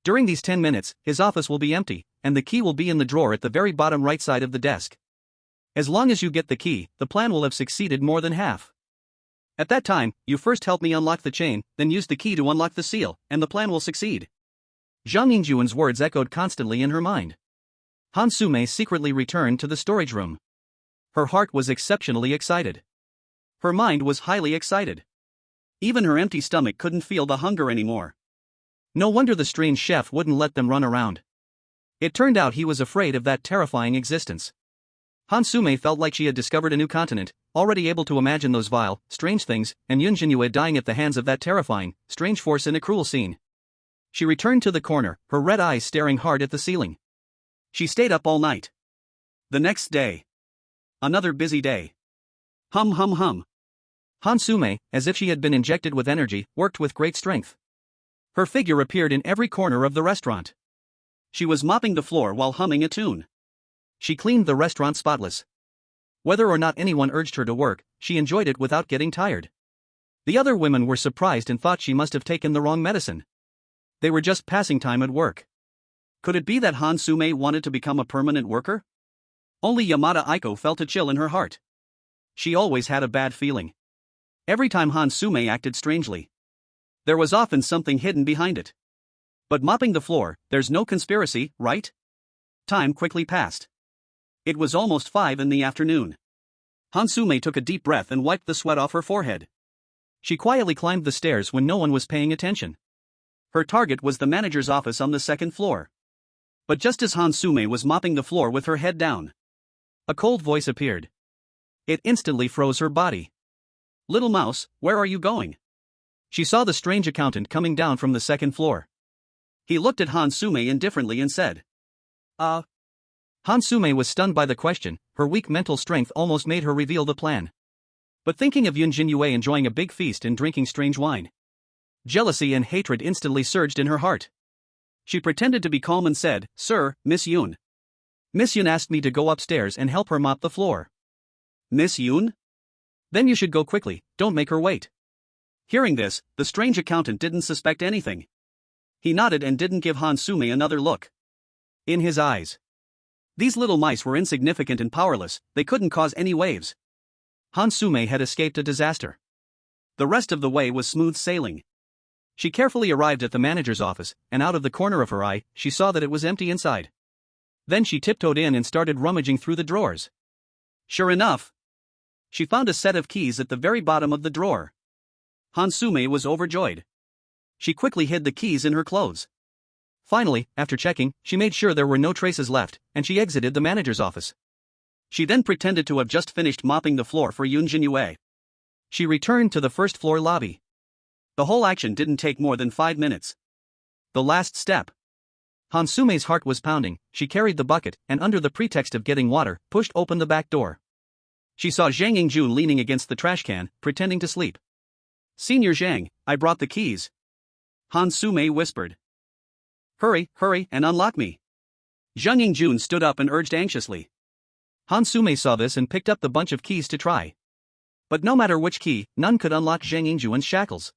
During these 10 minutes, his office will be empty, and the key will be in the drawer at the very bottom right side of the desk. As long as you get the key, the plan will have succeeded more than half. At that time, you first help me unlock the chain, then use the key to unlock the seal, and the plan will succeed. Zhang Yingjuan's words echoed constantly in her mind. Hansume secretly returned to the storage room. Her heart was exceptionally excited. Her mind was highly excited. Even her empty stomach couldn't feel the hunger anymore. No wonder the strange chef wouldn't let them run around. It turned out he was afraid of that terrifying existence. Hansume felt like she had discovered a new continent, already able to imagine those vile, strange things, and Yunjin Yu dying at the hands of that terrifying, strange force in a cruel scene. She returned to the corner, her red eyes staring hard at the ceiling. She stayed up all night. The next day. Another busy day. Hum. Hansume, as if she had been injected with energy, worked with great strength. Her figure appeared in every corner of the restaurant. She was mopping the floor while humming a tune. She cleaned the restaurant spotless. Whether or not anyone urged her to work, she enjoyed it without getting tired. The other women were surprised and thought she must have taken the wrong medicine. They were just passing time at work. Could it be that Hansume wanted to become a permanent worker? Only Yamada Aiko felt a chill in her heart. She always had a bad feeling. Every time Hansume acted strangely, there was often something hidden behind it. But mopping the floor, there's no conspiracy, right? Time quickly passed. It was almost 5 in the afternoon. Hansume took a deep breath and wiped the sweat off her forehead. She quietly climbed the stairs when no one was paying attention. Her target was the manager's office on the 2nd floor. But just as Hansume was mopping the floor with her head down, a cold voice appeared. It instantly froze her body. "Little mouse, where are you going?" She saw the strange accountant coming down from the 2nd floor. He looked at Hansume indifferently and said, Hansume was stunned by the question, her weak mental strength almost made her reveal the plan. But thinking of Yunjin Yu enjoying a big feast and drinking strange wine, jealousy and hatred instantly surged in her heart. She pretended to be calm and said, "Sir, Miss Yun. Miss Yun asked me to go upstairs and help her mop the floor." "Miss Yun? Then you should go quickly, don't make her wait." Hearing this, the strange accountant didn't suspect anything. He nodded and didn't give Hansume another look. In his eyes, these little mice were insignificant and powerless, they couldn't cause any waves. Hansume had escaped a disaster. The rest of the way was smooth sailing. She carefully arrived at the manager's office, and out of the corner of her eye, she saw that it was empty inside. Then she tiptoed in and started rummaging through the drawers. Sure enough, she found a set of keys at the very bottom of the drawer. Hansume was overjoyed. She quickly hid the keys in her clothes. Finally, after checking, she made sure there were no traces left, and she exited the manager's office. She then pretended to have just finished mopping the floor for Yunjin Yu. She returned to the 1st floor lobby. The whole action didn't take more than 5 minutes. The last step. Hansume's heart was pounding, she carried the bucket, and under the pretext of getting water, pushed open the back door. She saw Zhang Yingjun leaning against the trash can, pretending to sleep. "Senior Zhang, I brought the keys," Hansume whispered. Hurry, and unlock me." Zhang Yingjun stood up and urged anxiously. Hansume saw this and picked up the bunch of keys to try. But no matter which key, none could unlock Zhang Yingjun's shackles.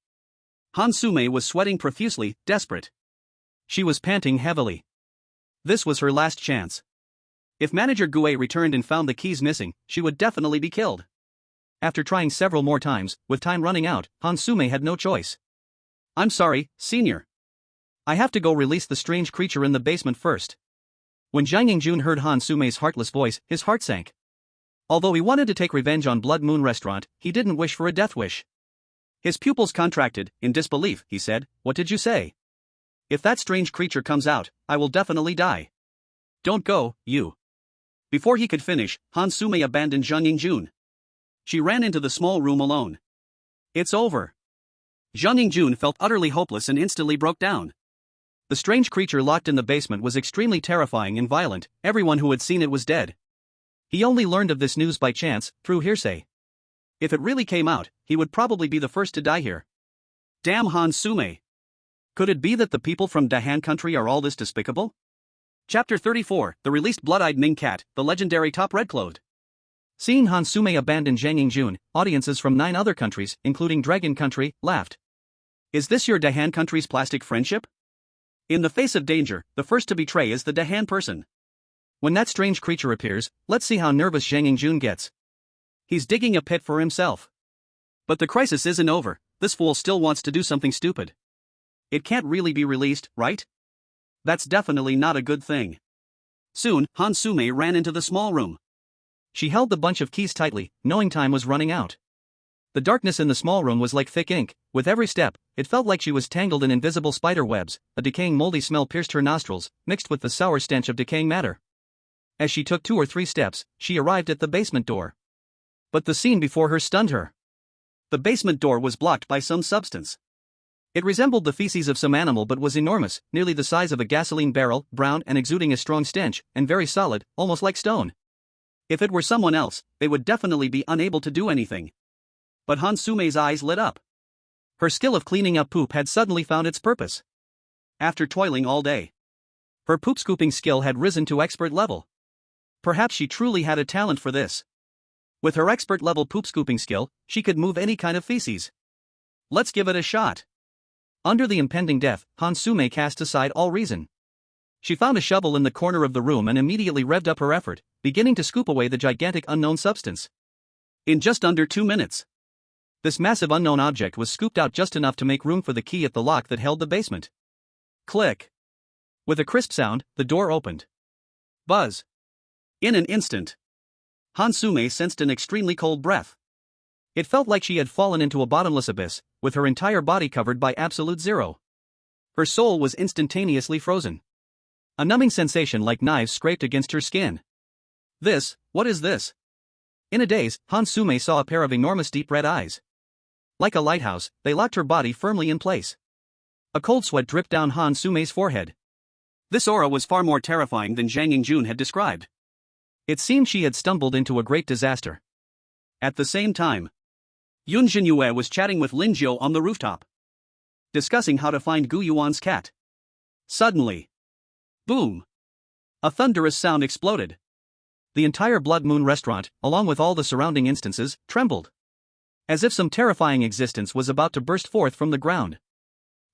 Hansume was sweating profusely, desperate. She was panting heavily. This was her last chance. If Manager Gu returned and found the keys missing, she would definitely be killed. After trying several more times, with time running out, Hansume had no choice. "I'm sorry, Senior. I have to go release the strange creature in the basement first." When Zhang Yingjun heard Hansume's heartless voice, his heart sank. Although he wanted to take revenge on Blood Moon Restaurant, he didn't wish for a death wish. His pupils contracted. In disbelief, he said, "What did you say? If that strange creature comes out, I will definitely die. Don't go, you." Before he could finish, Hansume abandoned Zhang Yingjun. She ran into the small room alone. "It's over." Zhang Yingjun felt utterly hopeless and instantly broke down. The strange creature locked in the basement was extremely terrifying and violent. Everyone who had seen it was dead. He only learned of this news by chance, through hearsay. If it really came out, he would probably be the first to die here. Damn Hansume. Could it be that the people from Dahan country are all this despicable? Chapter 34, The Released Blood-Eyed Ming Cat, the legendary top red-clothed. Seeing Hansume abandon Zhang Yingjun, audiences from 9 other countries, including Dragon Country, laughed. Is this your Dahan country's plastic friendship? In the face of danger, the first to betray is the Dahan person. When that strange creature appears, let's see how nervous Zhang Yingjun gets. He's digging a pit for himself. But the crisis isn't over. This fool still wants to do something stupid. It can't really be released, right? That's definitely not a good thing. Soon, Hansume ran into the small room. She held the bunch of keys tightly, knowing time was running out. The darkness in the small room was like thick ink. With every step, it felt like she was tangled in invisible spider webs. A decaying moldy smell pierced her nostrils, mixed with the sour stench of decaying matter. As she took 2 or 3 steps, she arrived at the basement door. But the scene before her stunned her. The basement door was blocked by some substance. It resembled the feces of some animal but was enormous, nearly the size of a gasoline barrel, brown and exuding a strong stench, and very solid, almost like stone. If it were someone else, they would definitely be unable to do anything. But Hansume's eyes lit up. Her skill of cleaning up poop had suddenly found its purpose. After toiling all day, her poop scooping skill had risen to expert level. Perhaps she truly had a talent for this. With her expert level poop scooping skill, she could move any kind of feces. Let's give it a shot. Under the impending death, Hansume cast aside all reason. She found a shovel in the corner of the room and immediately revved up her effort, beginning to scoop away the gigantic unknown substance. In just under 2 minutes, this massive unknown object was scooped out just enough to make room for the key at the lock that held the basement. Click. With a crisp sound, the door opened. Buzz. In an instant, Hansume sensed an extremely cold breath. It felt like she had fallen into a bottomless abyss, with her entire body covered by absolute zero. Her soul was instantaneously frozen. A numbing sensation like knives scraped against her skin. What is this? In a daze, Hansume saw a pair of enormous deep red eyes. Like a lighthouse, they locked her body firmly in place. A cold sweat dripped down Hansume's forehead. This aura was far more terrifying than Zhang Yingjun had described. It seemed she had stumbled into a great disaster. At the same time, Yunjin Yu was chatting with Lin Jiu on the rooftop, discussing how to find Gu Yuan's cat. Suddenly, boom! A thunderous sound exploded. The entire Blood Moon restaurant, along with all the surrounding instances, trembled. As if some terrifying existence was about to burst forth from the ground.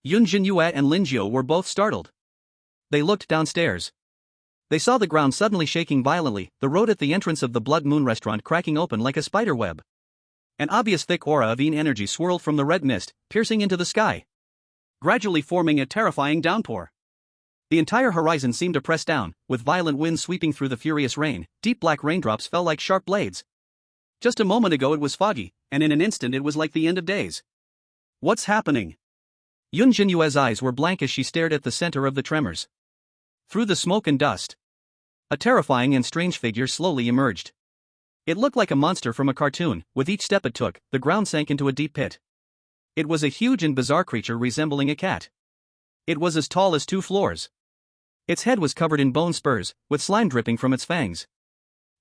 Yunjin Yu and Lin Jiu were both startled. They looked downstairs. They saw the ground suddenly shaking violently, the road at the entrance of the Blood Moon restaurant cracking open like a spider web. An obvious thick aura of yin energy swirled from the red mist, piercing into the sky, gradually forming a terrifying downpour. The entire horizon seemed to press down, with violent winds sweeping through the furious rain. Deep black raindrops fell like sharp blades. Just a moment ago it was foggy, and in an instant it was like the end of days. What's happening? Yunjin Yu's eyes were blank as she stared at the center of the tremors. Through the smoke and dust, a terrifying and strange figure slowly emerged. It looked like a monster from a cartoon. With each step it took, the ground sank into a deep pit. It was a huge and bizarre creature resembling a cat. It was as tall as 2 floors. Its head was covered in bone spurs, with slime dripping from its fangs.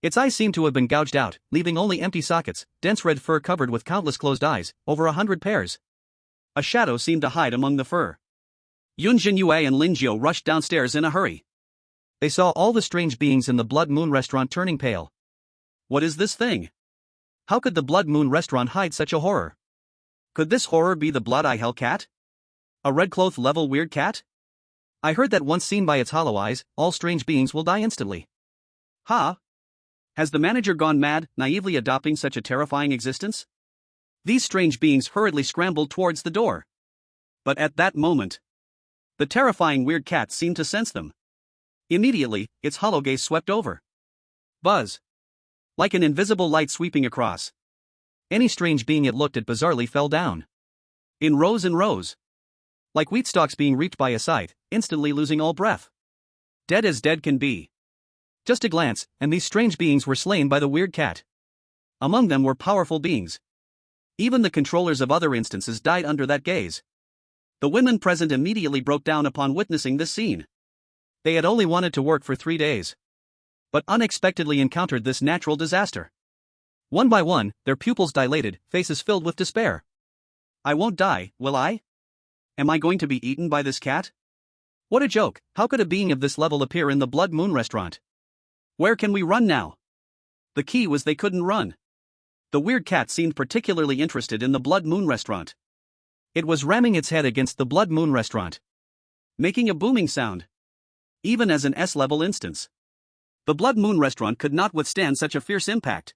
Its eyes seemed to have been gouged out, leaving only empty sockets, dense red fur covered with countless closed eyes, over 100 pairs. A shadow seemed to hide among the fur. Yunjin Yu and Lin Jiu rushed downstairs in a hurry. They saw all the strange beings in the Blood Moon restaurant turning pale. What is this thing? How could the Blood Moon restaurant hide such a horror? Could this horror be the Blood Eye Hell Cat? A red-cloth level weird cat? I heard that once seen by its hollow eyes, all strange beings will die instantly. Ha! Has the manager gone mad, naively adopting such a terrifying existence? These strange beings hurriedly scrambled towards the door. But at that moment, the terrifying weird cat seemed to sense them. Immediately, its hollow gaze swept over. Buzz. Like an invisible light sweeping across. Any strange being it looked at bizarrely fell down. In rows and rows. Like wheat stalks being reaped by a scythe, instantly losing all breath. Dead as dead can be. Just a glance, and these strange beings were slain by the weird cat. Among them were powerful beings. Even the controllers of other instances died under that gaze. The women present immediately broke down upon witnessing this scene. They had only wanted to work for 3 days. But unexpectedly encountered this natural disaster. One by one, their pupils dilated, faces filled with despair. I won't die, will I? Am I going to be eaten by this cat? What a joke, how could a being of this level appear in the Blood Moon restaurant? Where can we run now? The key was they couldn't run. The weird cat seemed particularly interested in the Blood Moon restaurant. It was ramming its head against the Blood Moon restaurant, making a booming sound. Even as an S-level instance, the Blood Moon restaurant could not withstand such a fierce impact.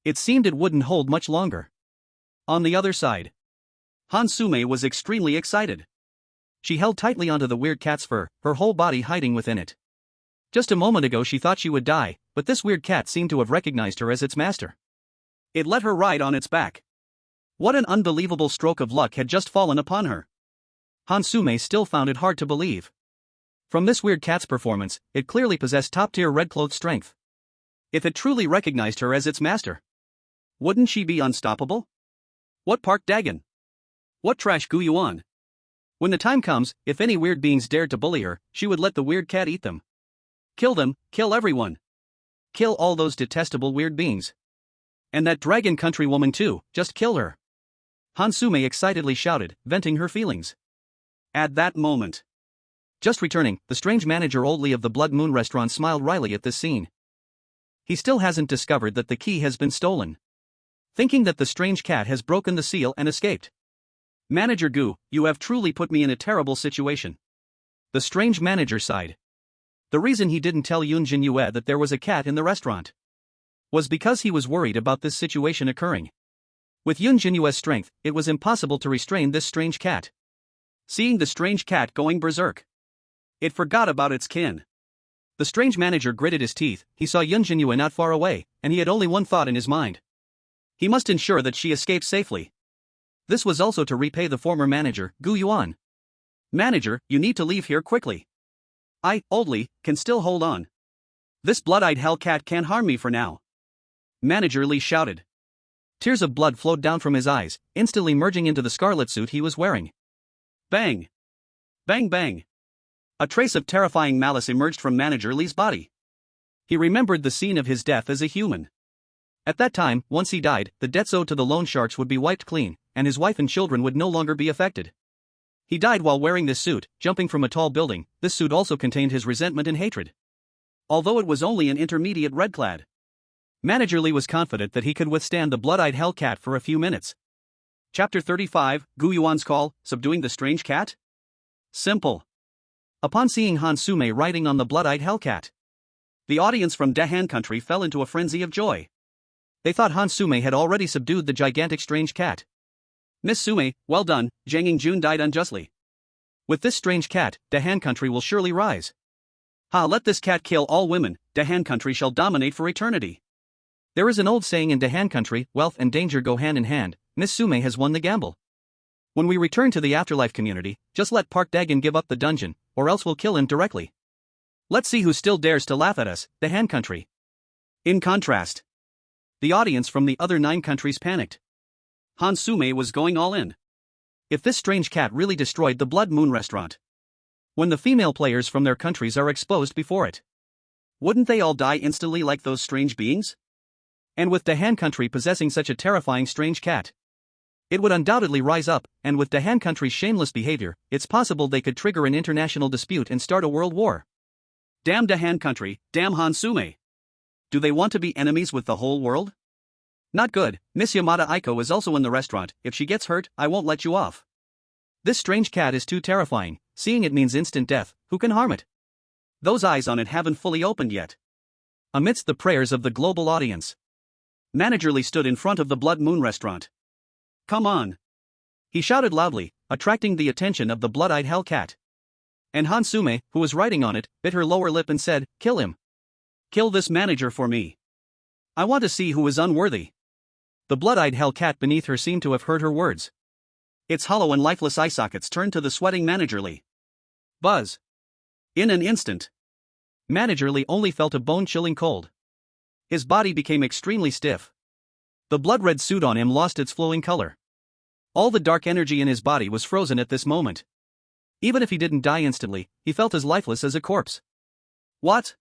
It seemed it wouldn't hold much longer. On the other side, Hansume was extremely excited. She held tightly onto the weird cat's fur, her whole body hiding within it. Just a moment ago she thought she would die, but this weird cat seemed to have recognized her as its master. It let her ride on its back. What an unbelievable stroke of luck had just fallen upon her. Hansume still found it hard to believe. From this weird cat's performance, it clearly possessed top-tier red-clothed strength. If it truly recognized her as its master, wouldn't she be unstoppable? What Park Dagon? What trash Gu Yuan? When the time comes, if any weird beings dared to bully her, she would let the weird cat eat them. Kill them, kill everyone. Kill all those detestable weird beings. And that dragon country woman too, just kill her. Hansume excitedly shouted, venting her feelings. At that moment, just returning, the strange manager Oldly of the Blood Moon restaurant smiled wryly at this scene. He still hasn't discovered that the key has been stolen. Thinking that the strange cat has broken the seal and escaped. Manager Gu, you have truly put me in a terrible situation. The strange manager sighed. The reason he didn't tell Yunjin Yu that there was a cat in the restaurant was because he was worried about this situation occurring. With Yunjin Yu's strength, it was impossible to restrain this strange cat. Seeing the strange cat going berserk, it forgot about its kin. The strange manager gritted his teeth. He saw Yunjin Yu not far away, and he had only one thought in his mind. He must ensure that she escapes safely. This was also to repay the former manager, Gu Yuan. Manager, you need to leave here quickly. I, Oldly, can still hold on. This blood-eyed hell cat can't harm me for now. Manager Lee shouted. Tears of blood flowed down from his eyes, instantly merging into the scarlet suit he was wearing. Bang! Bang bang! A trace of terrifying malice emerged from Manager Lee's body. He remembered the scene of his death as a human. At that time, once he died, the debts owed to the loan sharks would be wiped clean, and his wife and children would no longer be affected. He died while wearing this suit, jumping from a tall building. This suit also contained his resentment and hatred. Although it was only an intermediate red-clad, Manager Lee was confident that he could withstand the blood-eyed hell cat for a few minutes. Chapter 35, Gu Yuan's Call, Subduing the Strange Cat? Simple. Upon seeing Hansume riding on the blood-eyed hell cat, the audience from Dahan country fell into a frenzy of joy. They thought Hansume had already subdued the gigantic strange cat. Miss Sume, well done, Jiang Jun died unjustly. With this strange cat, Dahan country will surely rise. Ha, let this cat kill all women, Dahan country shall dominate for eternity. There is an old saying in Dahan country, wealth and danger go hand in hand. Miss Sume has won the gamble. When we return to the afterlife community, just let Park Dagon give up the dungeon, or else we'll kill him directly. Let's see who still dares to laugh at us, Dahan country. In contrast, the audience from the other 9 countries panicked. Hansume was going all in. If this strange cat really destroyed the Blood Moon restaurant, when the female players from their countries are exposed before it, wouldn't they all die instantly like those strange beings? And with Dahan country possessing such a terrifying strange cat, it would undoubtedly rise up, and with Dahan country's shameless behavior, it's possible they could trigger an international dispute and start a world war. Damn Dahan country, damn Hansume. Do they want to be enemies with the whole world? Not good. Miss Yamada Aiko is also in the restaurant. If she gets hurt, I won't let you off. This strange cat is too terrifying. Seeing it means instant death. Who can harm it? Those eyes on it haven't fully opened yet. Amidst the prayers of the global audience, Manager Lee stood in front of the Blood Moon restaurant. Come on! He shouted loudly, attracting the attention of the blood-eyed hell cat. And Hansume, who was riding on it, bit her lower lip and said, Kill him. Kill this manager for me. I want to see who is unworthy. The blood-eyed hell cat beneath her seemed to have heard her words. Its hollow and lifeless eye sockets turned to the sweating Manager Lee. Buzz. In an instant, Manager Lee only felt a bone-chilling cold. His body became extremely stiff. The blood-red suit on him lost its flowing color. All the dark energy in his body was frozen at this moment. Even if he didn't die instantly, he felt as lifeless as a corpse. What?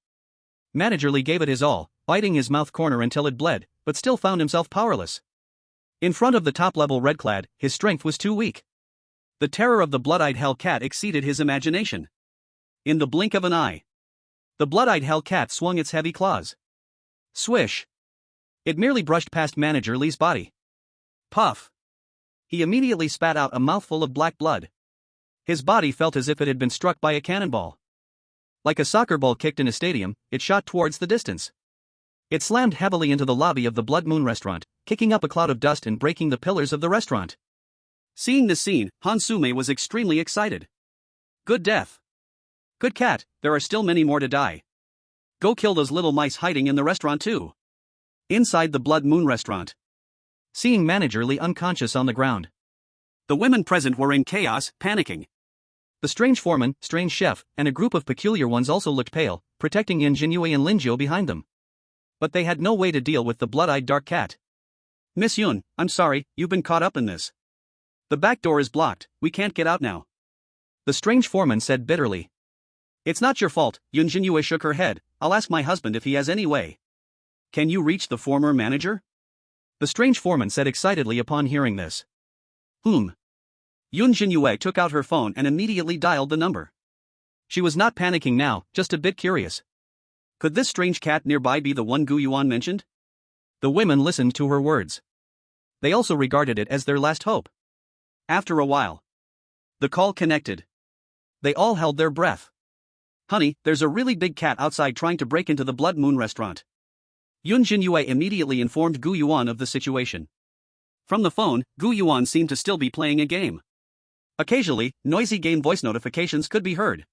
Manager Lee gave it his all, biting his mouth corner until it bled, but still found himself powerless. In front of the top-level Redclad, his strength was too weak. The terror of the blood-eyed Hellcat exceeded his imagination. In the blink of an eye, the blood-eyed Hellcat swung its heavy claws. Swish! It merely brushed past Manager Lee's body. Puff! He immediately spat out a mouthful of black blood. His body felt as if it had been struck by a cannonball. Like a soccer ball kicked in a stadium, it shot towards the distance. It slammed heavily into the lobby of the Blood Moon restaurant, kicking up a cloud of dust and breaking the pillars of the restaurant. Seeing this scene, Hansume was extremely excited. Good death. Good cat, there are still many more to die. Go kill those little mice hiding in the restaurant too. Inside the Blood Moon restaurant. Seeing Manager Lee unconscious on the ground, the women present were in chaos, panicking. The strange foreman, strange chef, and a group of peculiar ones also looked pale, protecting Yunjin Yu and Linjiu behind them. But they had no way to deal with the blood-eyed dark cat. Miss Yun, I'm sorry, you've been caught up in this. The back door is blocked, we can't get out now. The strange foreman said bitterly. It's not your fault, Yunjin Yu shook her head, I'll ask my husband if he has any way. Can you reach the former manager? The strange foreman said excitedly upon hearing this. Yunjin Yu took out her phone and immediately dialed the number. She was not panicking now, just a bit curious. Could this strange cat nearby be the one Gu Yuan mentioned? The women listened to her words. They also regarded it as their last hope. After a while, the call connected. They all held their breath. Honey, there's a really big cat outside trying to break into the Blood Moon restaurant. Yunjin Yu immediately informed Gu Yuan of the situation. From the phone, Gu Yuan seemed to still be playing a game. Occasionally, noisy game voice notifications could be heard.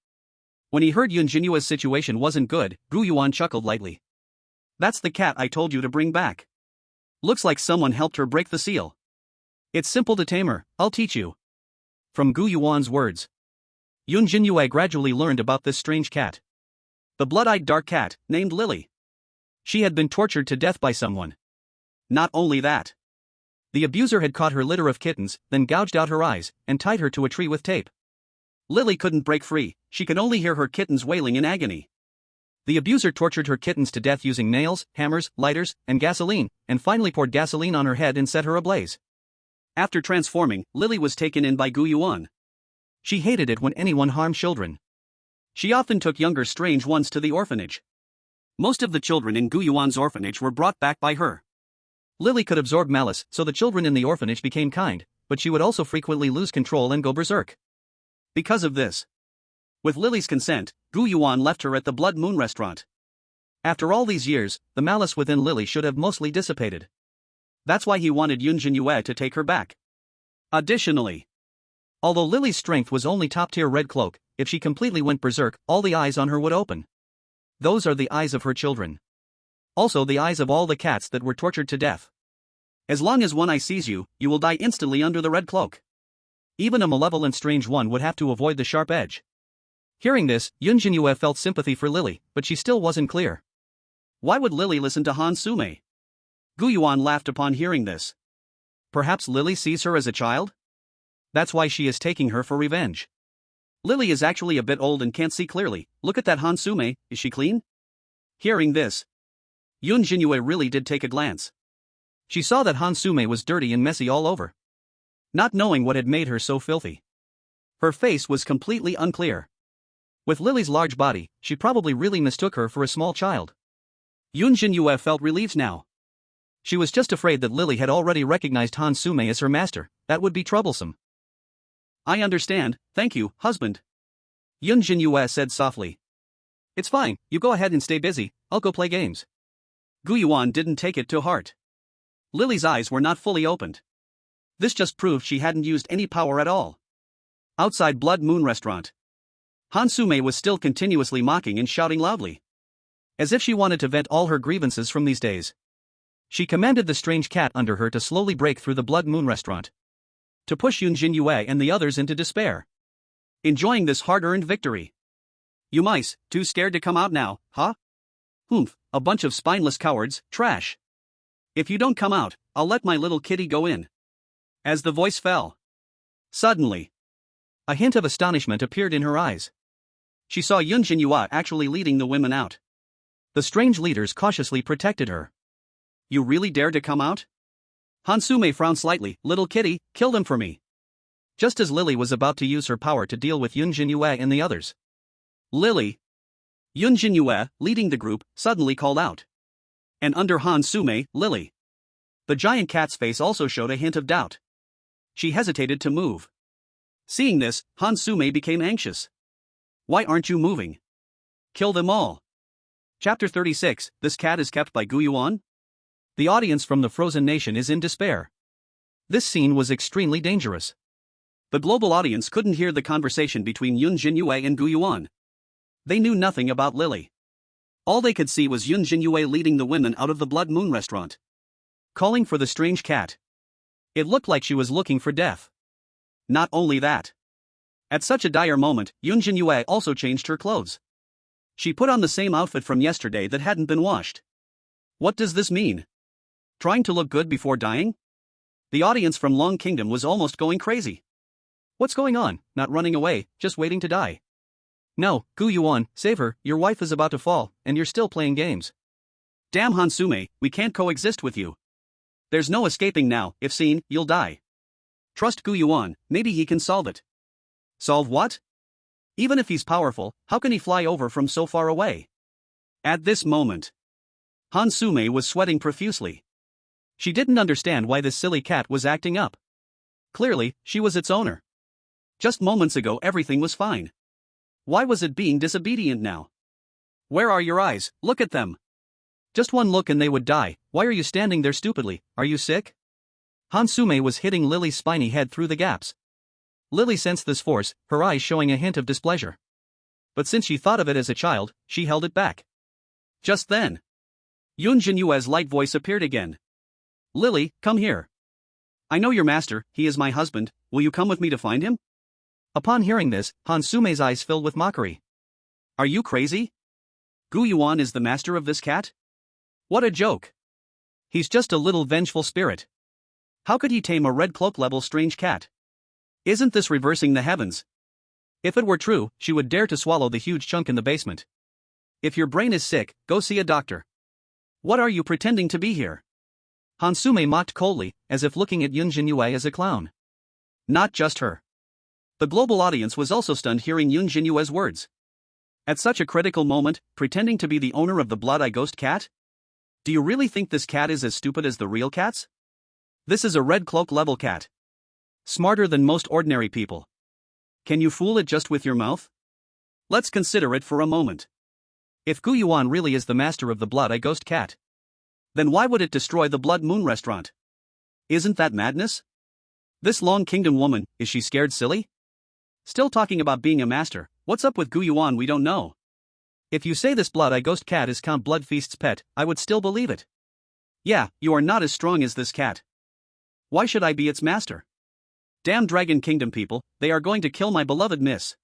When he heard Yunjin Yu's situation wasn't good, Gu Yuan chuckled lightly. That's the cat I told you to bring back. Looks like someone helped her break the seal. It's simple to tame her, I'll teach you. From Gu Yuan's words, Yunjin Yu gradually learned about this strange cat. The blood-eyed dark cat, named Lily. She had been tortured to death by someone. Not only that, the abuser had caught her litter of kittens, then gouged out her eyes, and tied her to a tree with tape. Lily couldn't break free, she could only hear her kittens wailing in agony. The abuser tortured her kittens to death using nails, hammers, lighters, and gasoline, and finally poured gasoline on her head and set her ablaze. After transforming, Lily was taken in by Gu Yuan. She hated it when anyone harmed children. She often took younger strange ones to the orphanage. Most of the children in Gu Yuan's orphanage were brought back by her. Lily could absorb malice, so the children in the orphanage became kind, but she would also frequently lose control and go berserk. Because of this, with Lily's consent, Gu Yuan left her at the Blood Moon restaurant. After all these years, the malice within Lily should have mostly dissipated. That's why he wanted Yunjin Yu to take her back. Additionally, although Lily's strength was only top-tier red cloak, if she completely went berserk, all the eyes on her would open. Those are the eyes of her children. Also the eyes of all the cats that were tortured to death. As long as one eye sees you, you will die instantly under the red cloak. Even a malevolent strange one would have to avoid the sharp edge. Hearing this, Yunjin Yu felt sympathy for Lily, but she still wasn't clear. Why would Lily listen to Hansume? Gu Yuan laughed upon hearing this. Perhaps Lily sees her as a child? That's why she is taking her for revenge. Lily is actually a bit old and can't see clearly, look at that Hansume, is she clean? Hearing this, Yunjin Yu really did take a glance. She saw that Hansume was dirty and messy all over. Not knowing what had made her so filthy, her face was completely unclear. With Lily's large body, she probably really mistook her for a small child. Yunjin Yu felt relieved now. She was just afraid that Lily had already recognized Hansume as her master, that would be troublesome. I understand, thank you, husband. Yunjin Yu said softly. It's fine, you go ahead and stay busy, I'll go play games. Gu Yuan didn't take it to heart. Lily's eyes were not fully opened. This just proved she hadn't used any power at all. Outside Blood Moon restaurant, Hansume was still continuously mocking and shouting loudly, as if she wanted to vent all her grievances from these days. She commanded the strange cat under her to slowly break through the Blood Moon restaurant. to push Yunjin Yu and the others into despair. Enjoying this hard-earned victory. You mice, too scared to come out now, huh? Humph, a bunch of spineless cowards, trash. If you don't come out, I'll let my little kitty go in. As the voice fell. Suddenly, a hint of astonishment appeared in her eyes. She saw Yunjin Yu actually leading the women out. The strange leaders cautiously protected her. You really dare to come out? Hansume frowned slightly. Little kitty, kill them for me. Just as Lily was about to use her power to deal with Yunjin Yu and the others. Lily. Yunjin Yu, leading the group, suddenly called out. And under Hansume, Lily. The giant cat's face also showed a hint of doubt. She hesitated to move. Seeing this, Hansume became anxious. Why aren't you moving? Kill them all. Chapter 36, This cat is kept by Gu Yuan? The audience from the frozen nation is in despair. This scene was extremely dangerous. The global audience couldn't hear the conversation between Yunjin Yu and Gu Yuan. They knew nothing about Lily. All they could see was Yunjin Yu leading the women out of the Blood Moon restaurant. Calling for the strange cat. It looked like she was looking for death. Not only that. At such a dire moment, Yunjin Yu also changed her clothes. She put on the same outfit from yesterday that hadn't been washed. What does this mean? Trying to look good before dying? The audience from Long Kingdom was almost going crazy. What's going on? Not running away, just waiting to die. No, Gu Yuan, save her, your wife is about to fall, and you're still playing games. Damn Hansume, we can't coexist with you. There's no escaping now, if seen, you'll die. Trust Gu Yuan, maybe he can solve it. Solve what? Even if he's powerful, how can he fly over from so far away? At this moment, Hansume was sweating profusely. She didn't understand why this silly cat was acting up. Clearly, she was its owner. Just moments ago everything was fine. Why was it being disobedient now? Where are your eyes? Look at them. Just one look and they would die. Why are you standing there stupidly? Are you sick? Hansume was hitting Lily's spiny head through the gaps. Lily sensed this force, her eyes showing a hint of displeasure. But since she thought of it as a child, she held it back. Just then, Yunjin Yu's light voice appeared again. Lily, come here. I know your master, he is my husband, will you come with me to find him? Upon hearing this, Hansume's eyes filled with mockery. Are you crazy? Gu Yuan is the master of this cat? What a joke. He's just a little vengeful spirit. How could he tame a red cloak level strange cat? Isn't this reversing the heavens? If it were true, she would dare to swallow the huge chunk in the basement. If your brain is sick, go see a doctor. What are you pretending to be here? Hansume mocked coldly, as if looking at Yunjin Yu as a clown. Not just her. The global audience was also stunned hearing Yunjin Yu's words. At such a critical moment, pretending to be the owner of the Blood-Eye Ghost cat? Do you really think this cat is as stupid as the real cats? This is a red cloak level cat. Smarter than most ordinary people. Can you fool it just with your mouth? Let's consider it for a moment. If Gu Yuan really is the master of the Blood-Eye Ghost cat, then why would it destroy the Blood Moon restaurant? Isn't that madness? This Long Kingdom woman, is she scared silly? Still talking about being a master, what's up with Gu Yuan we don't know. If you say this Blood-Eye Ghost cat is Count Bloodfeast's pet, I would still believe it. Yeah, you are not as strong as this cat. Why should I be its master? Damn Dragon Kingdom people, they are going to kill my beloved miss.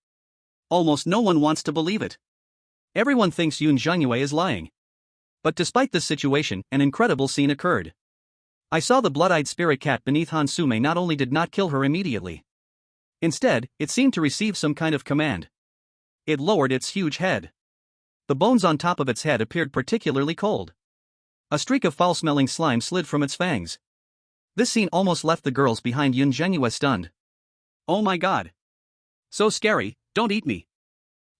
Almost no one wants to believe it. Everyone thinks Yunjin Yu is lying. But despite this situation, an incredible scene occurred. I saw the blood-eyed spirit cat beneath Hansume not only did not kill her immediately. Instead, it seemed to receive some kind of command. It lowered its huge head. The bones on top of its head appeared particularly cold. A streak of foul-smelling slime slid from its fangs. This scene almost left the girls behind Yunjin Yu stunned. Oh my god. So scary, don't eat me.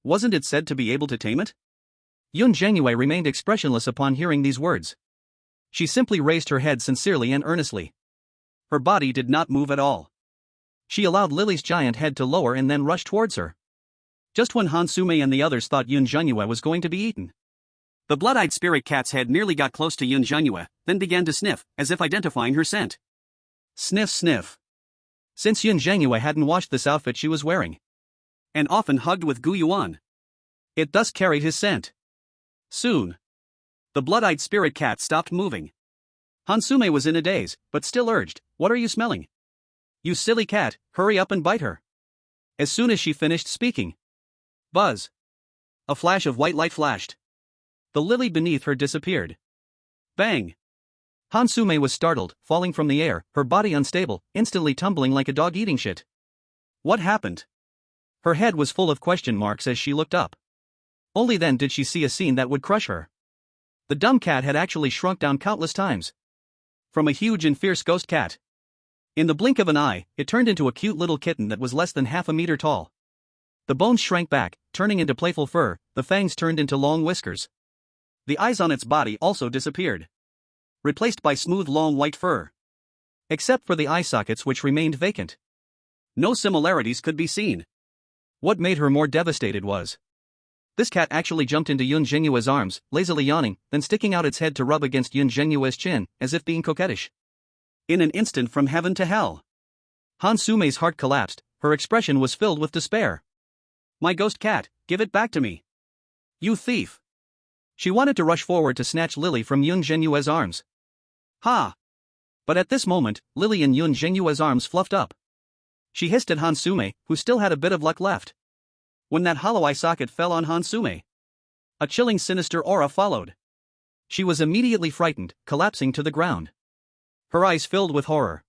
Wasn't it said to be able to tame it? Yunjin Yu remained expressionless upon hearing these words. She simply raised her head sincerely and earnestly. Her body did not move at all. She allowed Lily's giant head to lower and then rushed towards her. Just when Hansume and the others thought Yunjin Yu was going to be eaten, the blood-eyed spirit cat's head nearly got close to Yunjin Yu, then began to sniff, as if identifying her scent. Sniff sniff. Since Yunjin Yu hadn't washed this outfit she was wearing, and often hugged with Gu Yuan, it thus carried his scent. Soon, the blood-eyed spirit cat stopped moving. Hansume was in a daze, but still urged, "What are you smelling?" You silly cat, hurry up and bite her. As soon as she finished speaking. Buzz. A flash of white light flashed. The lily beneath her disappeared. Bang. Hansume was startled, falling from the air, her body unstable, instantly tumbling like a dog eating shit. What happened? Her head was full of question marks as she looked up. Only then did she see a scene that would crush her. The dumb cat had actually shrunk down countless times. From a huge and fierce ghost cat. In the blink of an eye, it turned into a cute little kitten that was less than half a meter tall. The bones shrank back, turning into playful fur, the fangs turned into long whiskers. The eyes on its body also disappeared. Replaced by smooth long white fur. Except for the eye sockets which remained vacant. No similarities could be seen. What made her more devastated was. This cat actually jumped into Yunjin Yu's arms, lazily yawning, then sticking out its head to rub against Yunjin Yu's chin, as if being coquettish. In an instant from heaven to hell. Hansume's heart collapsed, her expression was filled with despair. My ghost cat, give it back to me. You thief. She wanted to rush forward to snatch Lily from Yunjin Yu's arms. Ha! But at this moment, Lily in Yunjin Yu's arms fluffed up. She hissed at Hansume, who still had a bit of luck left. When that hollow eye socket fell on Hansume, a chilling sinister aura followed. She was immediately frightened, collapsing to the ground. Her eyes filled with horror.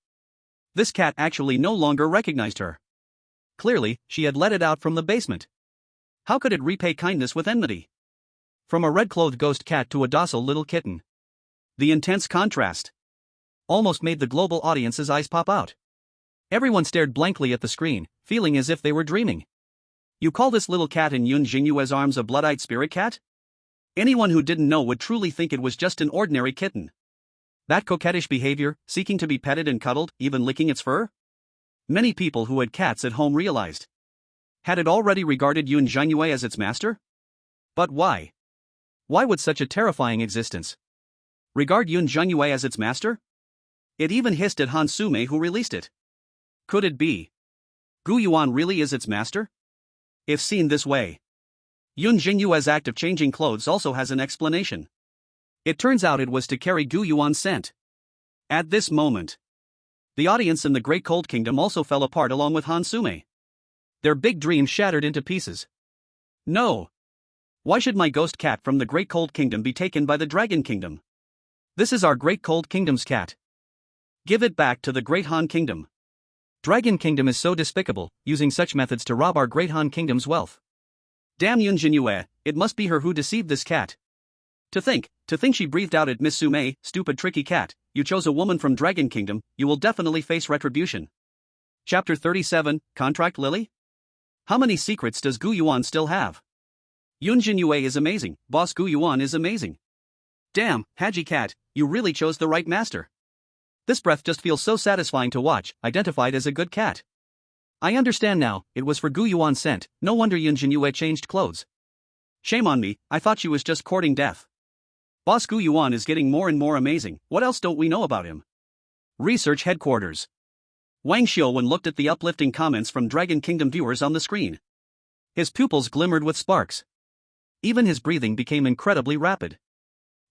This cat actually no longer recognized her. Clearly, she had let it out from the basement. How could it repay kindness with enmity? From a red-clothed ghost cat to a docile little kitten. The intense contrast almost made the global audience's eyes pop out. Everyone stared blankly at the screen, feeling as if they were dreaming. You call this little cat in Yunjin Yu's arms a blood-eyed spirit cat? Anyone who didn't know would truly think it was just an ordinary kitten. That coquettish behavior, seeking to be petted and cuddled, even licking its fur? Many people who had cats at home realized. Had it already regarded Yunjin Yu as its master? But why? Why would such a terrifying existence regard Yunjin Yu as its master? It even hissed at Hansume, who released it. Could it be? Gu Yuan really is its master? If seen this way. Yunjin Yu's act of changing clothes also has an explanation. It turns out it was to carry Gu Yuan's scent. At this moment, the audience in the Great Cold Kingdom also fell apart along with Hansume. Their big dream shattered into pieces. No. Why should my ghost cat from the Great Cold Kingdom be taken by the Dragon Kingdom? This is our Great Cold Kingdom's cat. Give it back to the Great Han Kingdom. Dragon Kingdom is so despicable, using such methods to rob our Great Han Kingdom's wealth. Damn Yunjin Yu, it must be her who deceived this cat. To think she breathed out at Miss Sume, stupid tricky cat, you chose a woman from Dragon Kingdom, you will definitely face retribution. Chapter 37, Contract Lily? How many secrets does Gu Yuan still have? Yunjin Yu is amazing, boss Gu Yuan is amazing. Damn, Haji cat, you really chose the right master. This breath just feels so satisfying to watch, identified as a good cat. I understand now, it was for Gu Yuan's scent, no wonder Yunjin Yu changed clothes. Shame on me, I thought she was just courting death. Boss Gu Yuan is getting more and more amazing, what else don't we know about him? Research Headquarters. Wang Xiaowen looked at the uplifting comments from Dragon Kingdom viewers on the screen. His pupils glimmered with sparks. Even his breathing became incredibly rapid.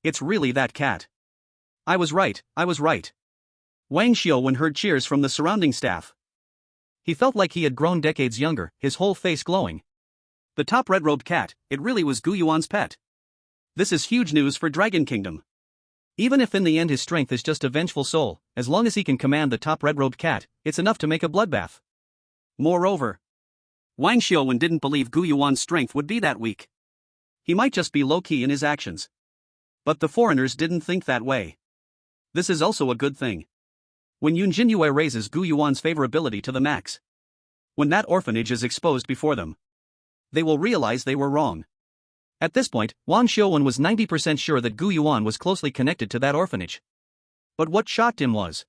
It's really that cat. I was right. Wang Xiaowen heard cheers from the surrounding staff. He felt like he had grown decades younger, his whole face glowing. The top red-robed cat, it really was Gu Yuan's pet. This is huge news for Dragon Kingdom. Even if in the end his strength is just a vengeful soul, as long as he can command the top red-robed cat, it's enough to make a bloodbath. Moreover, Wang Xiaowen didn't believe Gu Yuan's strength would be that weak. He might just be low-key in his actions. But the foreigners didn't think that way. This is also a good thing. When Yunjin Yu raises Gu Yuan's favorability to the max. When that orphanage is exposed before them, they will realize they were wrong. At this point, Wang Xiaowen was 90% sure that Gu Yuan was closely connected to that orphanage. But what shocked him was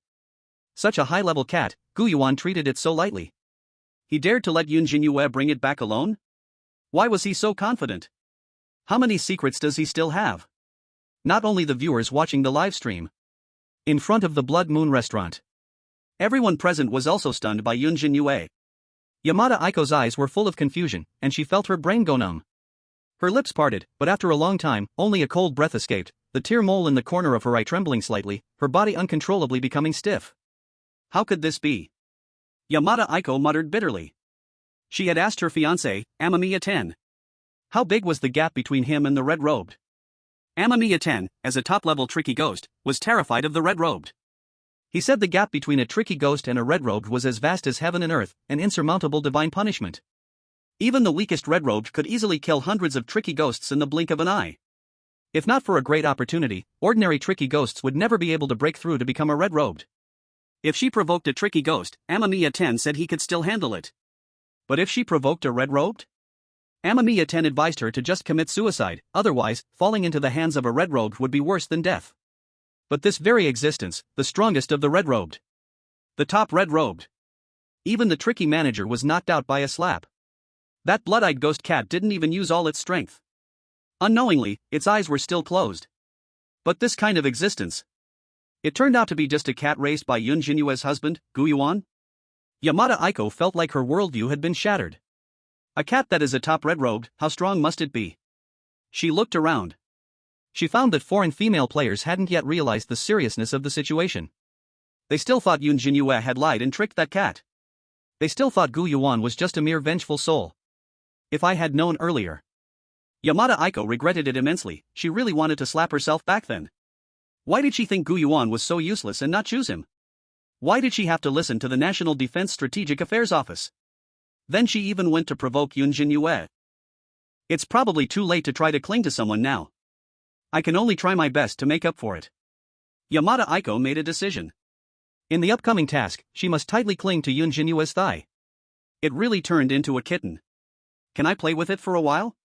such a high-level cat, Gu Yuan treated it so lightly. He dared to let Yunjin Yu bring it back alone? Why was he so confident? How many secrets does he still have? Not only the viewers watching the live stream. In front of the Blood Moon restaurant, everyone present was also stunned by Yunjin Yu. Yamada Aiko's eyes were full of confusion, and she felt her brain go numb. Her lips parted, but after a long time, only a cold breath escaped, the tear mole in the corner of her eye trembling slightly, her body uncontrollably becoming stiff. How could this be? Yamada Aiko muttered bitterly. She had asked her fiancé, Amamiya 10. How big was the gap between him and the red-robed? Amamiya 10, as a top-level tricky ghost, was terrified of the red-robed. He said the gap between a tricky ghost and a red-robed was as vast as heaven and earth, an insurmountable divine punishment. Even the weakest red-robed could easily kill hundreds of tricky ghosts in the blink of an eye. If not for a great opportunity, ordinary tricky ghosts would never be able to break through to become a red-robed. If she provoked a tricky ghost, Amamiya 10 said he could still handle it. But if she provoked a red-robed? Amamiya 10 advised her to just commit suicide, otherwise, falling into the hands of a red-robed would be worse than death. But this very existence, the strongest of the red-robed. The top red-robed. Even the tricky manager was knocked out by a slap. That blood-eyed ghost cat didn't even use all its strength. Unknowingly, its eyes were still closed. But this kind of existence. It turned out to be just a cat raised by Yunjin Yu's husband, Gu Yuan. Yamada Aiko felt like her worldview had been shattered. A cat that is a top red-robed, how strong must it be? She looked around. She found that foreign female players hadn't yet realized the seriousness of the situation. They still thought Yunjin Yu had lied and tricked that cat. They still thought Gu Yuan was just a mere vengeful soul. If I had known earlier. Yamada Aiko regretted it immensely. She really wanted to slap herself back then. Why did she think Gu Yuan was so useless and not choose him? Why did she have to listen to the National Defense Strategic Affairs Office? Then she even went to provoke Yunjin Yu. It's probably too late to try to cling to someone now. I can only try my best to make up for it. Yamada Aiko made a decision. In the upcoming task, she must tightly cling to Yunjin Yu's thigh. It really turned into a kitten. Can I play with it for a while?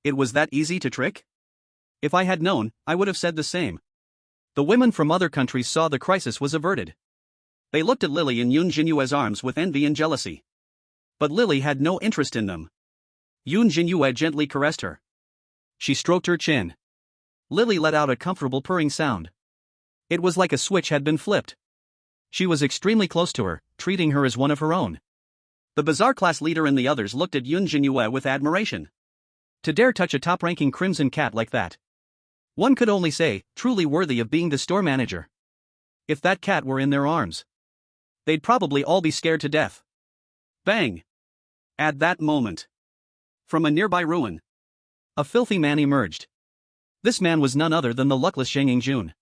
It was that easy to trick? If I had known, I would have said the same. The women from other countries saw the crisis was averted. They looked at Lily in Yunjin Yu's arms with envy and jealousy. But Lily had no interest in them. Yunjin Yu gently caressed her. She stroked her chin. Lily let out a comfortable purring sound. It was like a switch had been flipped. She was extremely close to her, treating her as one of her own. The Bazaar class leader and the others looked at Yunjin Yu with admiration. To dare touch a top-ranking crimson cat like that. One could only say, truly worthy of being the store manager. If that cat were in their arms, they'd probably all be scared to death. Bang! At that moment, from a nearby ruin, a filthy man emerged. This man was none other than the luckless Zhang Yingjun.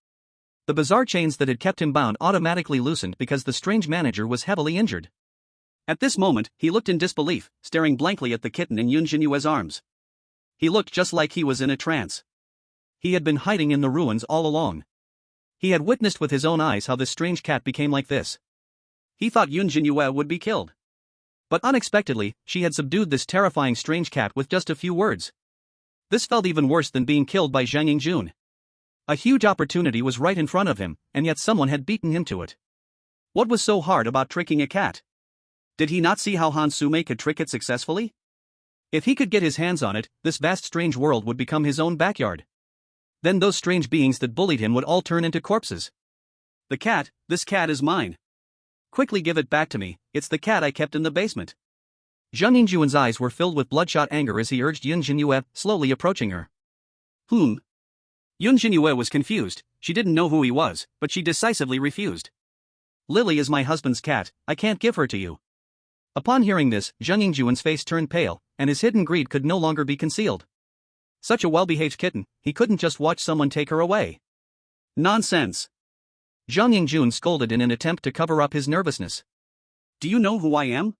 The bizarre chains that had kept him bound automatically loosened because the strange manager was heavily injured. At this moment, he looked in disbelief, staring blankly at the kitten in Yunjin Yu's arms. He looked just like he was in a trance. He had been hiding in the ruins all along. He had witnessed with his own eyes how this strange cat became like this. He thought Yunjin Yu would be killed. But unexpectedly, she had subdued this terrifying strange cat with just a few words. This felt even worse than being killed by Zhang Yingjun. A huge opportunity was right in front of him, and yet someone had beaten him to it. What was so hard about tricking a cat? Did he not see how Hansume could trick it successfully? If he could get his hands on it, this vast strange world would become his own backyard. Then those strange beings that bullied him would all turn into corpses. This cat is mine. Quickly give it back to me, it's the cat I kept in the basement. Zhang Yingjun's eyes were filled with bloodshot anger as he urged Yunjin Yu, slowly approaching her. Whom? Yunjin Yu was confused. She didn't know who he was, but she decisively refused. Lily is my husband's cat, I can't give her to you. Upon hearing this, Zhang Yingjun's face turned pale, and his hidden greed could no longer be concealed. Such a well-behaved kitten, he couldn't just watch someone take her away. Nonsense! Zhang Yingjun scolded in an attempt to cover up his nervousness. Do you know who I am?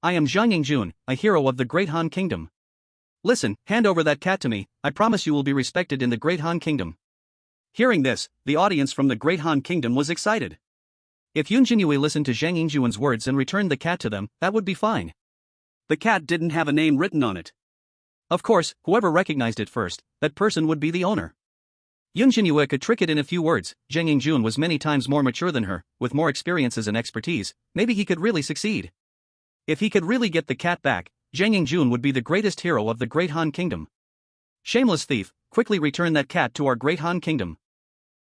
I am Zhang Yingjun, a hero of the Great Han Kingdom. Listen, hand over that cat to me, I promise you will be respected in the Great Han Kingdom. Hearing this, the audience from the Great Han Kingdom was excited. If Yunjin Yu listened to Zhang Yingjun's words and returned the cat to them, that would be fine. The cat didn't have a name written on it. Of course, whoever recognized it first, that person would be the owner. Yunjin Yu could trick it in a few words. Zhang Yingjun was many times more mature than her, with more experiences and expertise. Maybe he could really succeed. If he could really get the cat back, Zhang Yingjun would be the greatest hero of the Great Han Kingdom. Shameless thief, quickly return that cat to our Great Han Kingdom.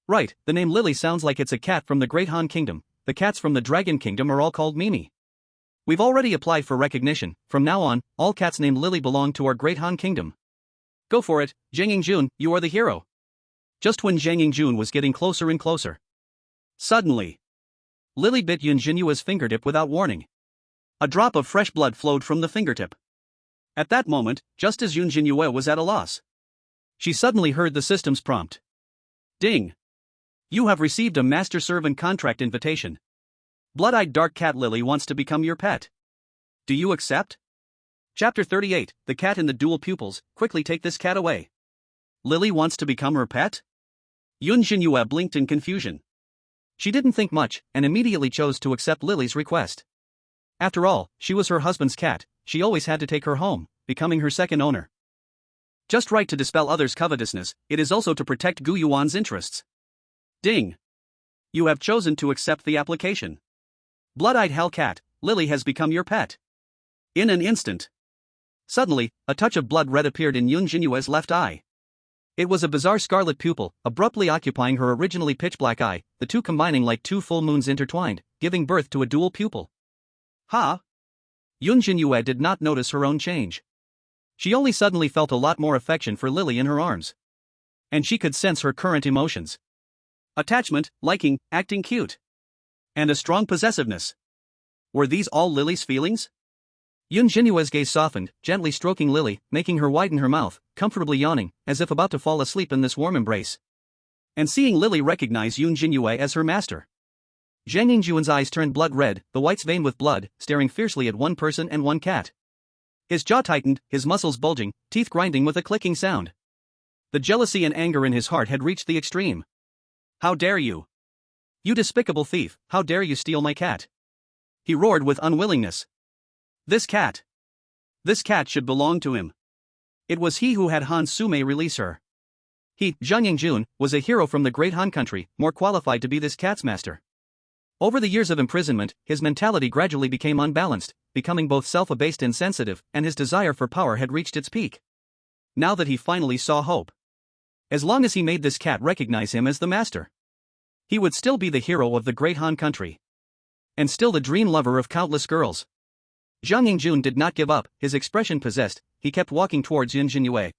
Right, the name Lily sounds like it's a cat from the Great Han Kingdom. The cats from the Dragon Kingdom are all called Mimi. We've already applied for recognition. From now on, all cats named Lily belong to our Great Han Kingdom. Go for it, Zhang Yingjun, you are the hero. Just when Zhang Yingjun was getting closer and closer, suddenly, Lily bit Yunjin Yu's fingertip without warning. A drop of fresh blood flowed from the fingertip. At that moment, just as Yunjin Yu was at a loss, she suddenly heard the system's prompt. Ding! You have received a master servant contract invitation. Blood-eyed dark cat Lily wants to become your pet. Do you accept? Chapter 38, The Cat in the Dual Pupils. Quickly take this cat away. Lily wants to become her pet? Yunjin Yu blinked in confusion. She didn't think much, and immediately chose to accept Lily's request. After all, she was her husband's cat, she always had to take her home, becoming her second owner. Just right to dispel others' covetousness, it is also to protect Gu Yuan's interests. Ding! You have chosen to accept the application. Blood-eyed hell cat, Lily has become your pet. In an instant. Suddenly, a touch of blood red appeared in Yunjin Yu's left eye. It was a bizarre scarlet pupil, abruptly occupying her originally pitch-black eye, the two combining like two full moons intertwined, giving birth to a dual pupil. Ha! Yunjin Yu did not notice her own change. She only suddenly felt a lot more affection for Lily in her arms. And she could sense her current emotions. Attachment, liking, acting cute. And a strong possessiveness. Were these all Lily's feelings? Yunjin Yu's gaze softened, gently stroking Lily, making her widen her mouth, comfortably yawning, as if about to fall asleep in this warm embrace. And seeing Lily recognize Yunjin Yu as her master. Zhang Yingjuan's eyes turned blood red, the whites veined with blood, staring fiercely at one person and one cat. His jaw tightened, his muscles bulging, teeth grinding with a clicking sound. The jealousy and anger in his heart had reached the extreme. How dare you? You despicable thief, how dare you steal my cat? He roared with unwillingness. This cat should belong to him. It was he who had Hansume release her. He, Zhang Yingjun, was a hero from the great Han country, more qualified to be this cat's master. Over the years of imprisonment, his mentality gradually became unbalanced, becoming both self-abased and sensitive, and his desire for power had reached its peak. Now that he finally saw hope. As long as he made this cat recognize him as the master, he would still be the hero of the great Han country. And still the dream lover of countless girls. Zhang Yingjun did not give up, his expression possessed, he kept walking towards Yunjin Yu.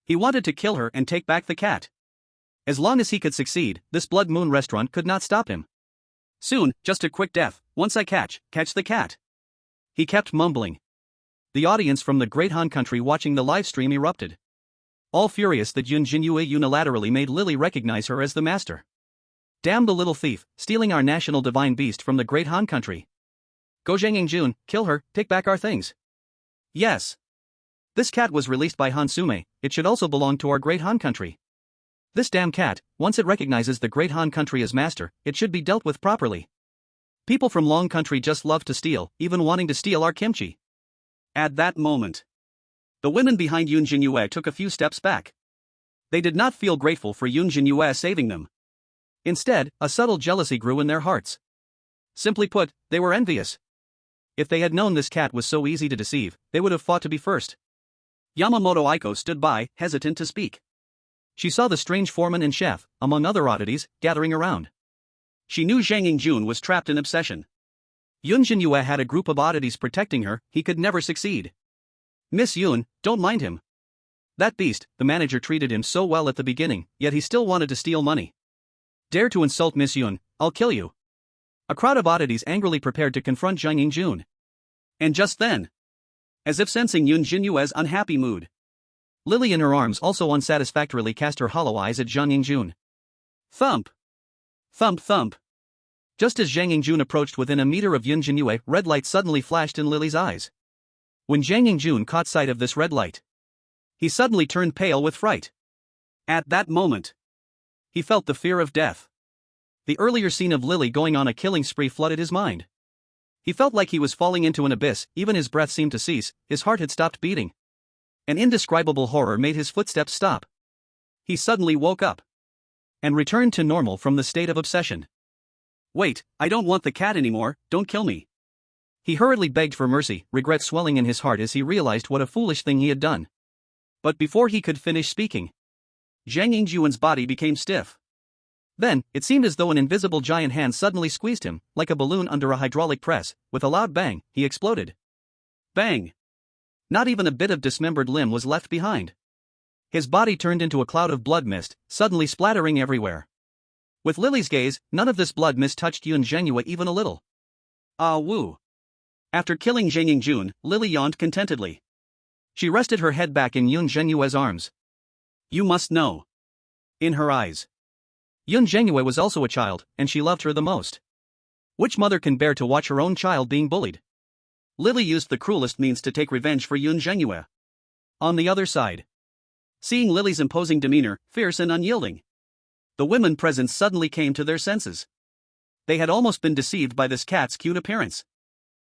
He wanted to kill her and take back the cat. As long as he could succeed, this Blood Moon restaurant could not stop him. Soon, just a quick death, once I catch the cat. He kept mumbling. The audience from the great Han country watching the live stream erupted. All furious that Yunjin Yu unilaterally made Lily recognize her as the master. Damn the little thief, stealing our national divine beast from the great Han country. Go Zhang Yingjun, kill her, take back our things. Yes. This cat was released by Hansume, it should also belong to our great Han country. This damn cat, once it recognizes the great Han country as master, it should be dealt with properly. People from Long country just love to steal, even wanting to steal our kimchi. At that moment, the women behind Yunjin Yu took a few steps back. They did not feel grateful for Yunjin Yu saving them. Instead, a subtle jealousy grew in their hearts. Simply put, they were envious. If they had known this cat was so easy to deceive, they would have fought to be first. Yamamoto Aiko stood by, hesitant to speak. She saw the strange foreman and chef, among other oddities, gathering around. She knew Zhang Yingjun was trapped in obsession. Yunjin Yu had a group of oddities protecting her, he could never succeed. Miss Yun, don't mind him. That beast, the manager treated him so well at the beginning, yet he still wanted to steal money. Dare to insult Miss Yun, I'll kill you. A crowd of oddities angrily prepared to confront Zhang Yingjun. And just then, as if sensing Yunjin Yu's unhappy mood, Lily in her arms also unsatisfactorily cast her hollow eyes at Zhang Yingjun. Thump! Thump thump! Just as Zhang Yingjun approached within a meter of Yunjin Yu, red light suddenly flashed in Lily's eyes. When Zhang Yingjun caught sight of this red light, he suddenly turned pale with fright. At that moment, he felt the fear of death. The earlier scene of Lily going on a killing spree flooded his mind. He felt like he was falling into an abyss, even his breath seemed to cease, his heart had stopped beating. An indescribable horror made his footsteps stop. He suddenly woke up and returned to normal from the state of obsession. Wait, I don't want the cat anymore, don't kill me. He hurriedly begged for mercy, regret swelling in his heart as he realized what a foolish thing he had done. But before he could finish speaking, Zhang Yingjun's body became stiff. Then, it seemed as though an invisible giant hand suddenly squeezed him, like a balloon under a hydraulic press. With a loud bang, he exploded. Bang! Not even a bit of dismembered limb was left behind. His body turned into a cloud of blood mist, suddenly splattering everywhere. With Lily's gaze, none of this blood mist touched Yunjin Yu even a little. Ah woo! After killing Zhang Yingjun, Lily yawned contentedly. She rested her head back in Yunjin Yu's arms. You must know. In her eyes, Yunjin Yu was also a child, and she loved her the most. Which mother can bear to watch her own child being bullied? Lily used the cruelest means to take revenge for Yunjin Yu. On the other side, seeing Lily's imposing demeanor, fierce and unyielding, the women present suddenly came to their senses. They had almost been deceived by this cat's cute appearance.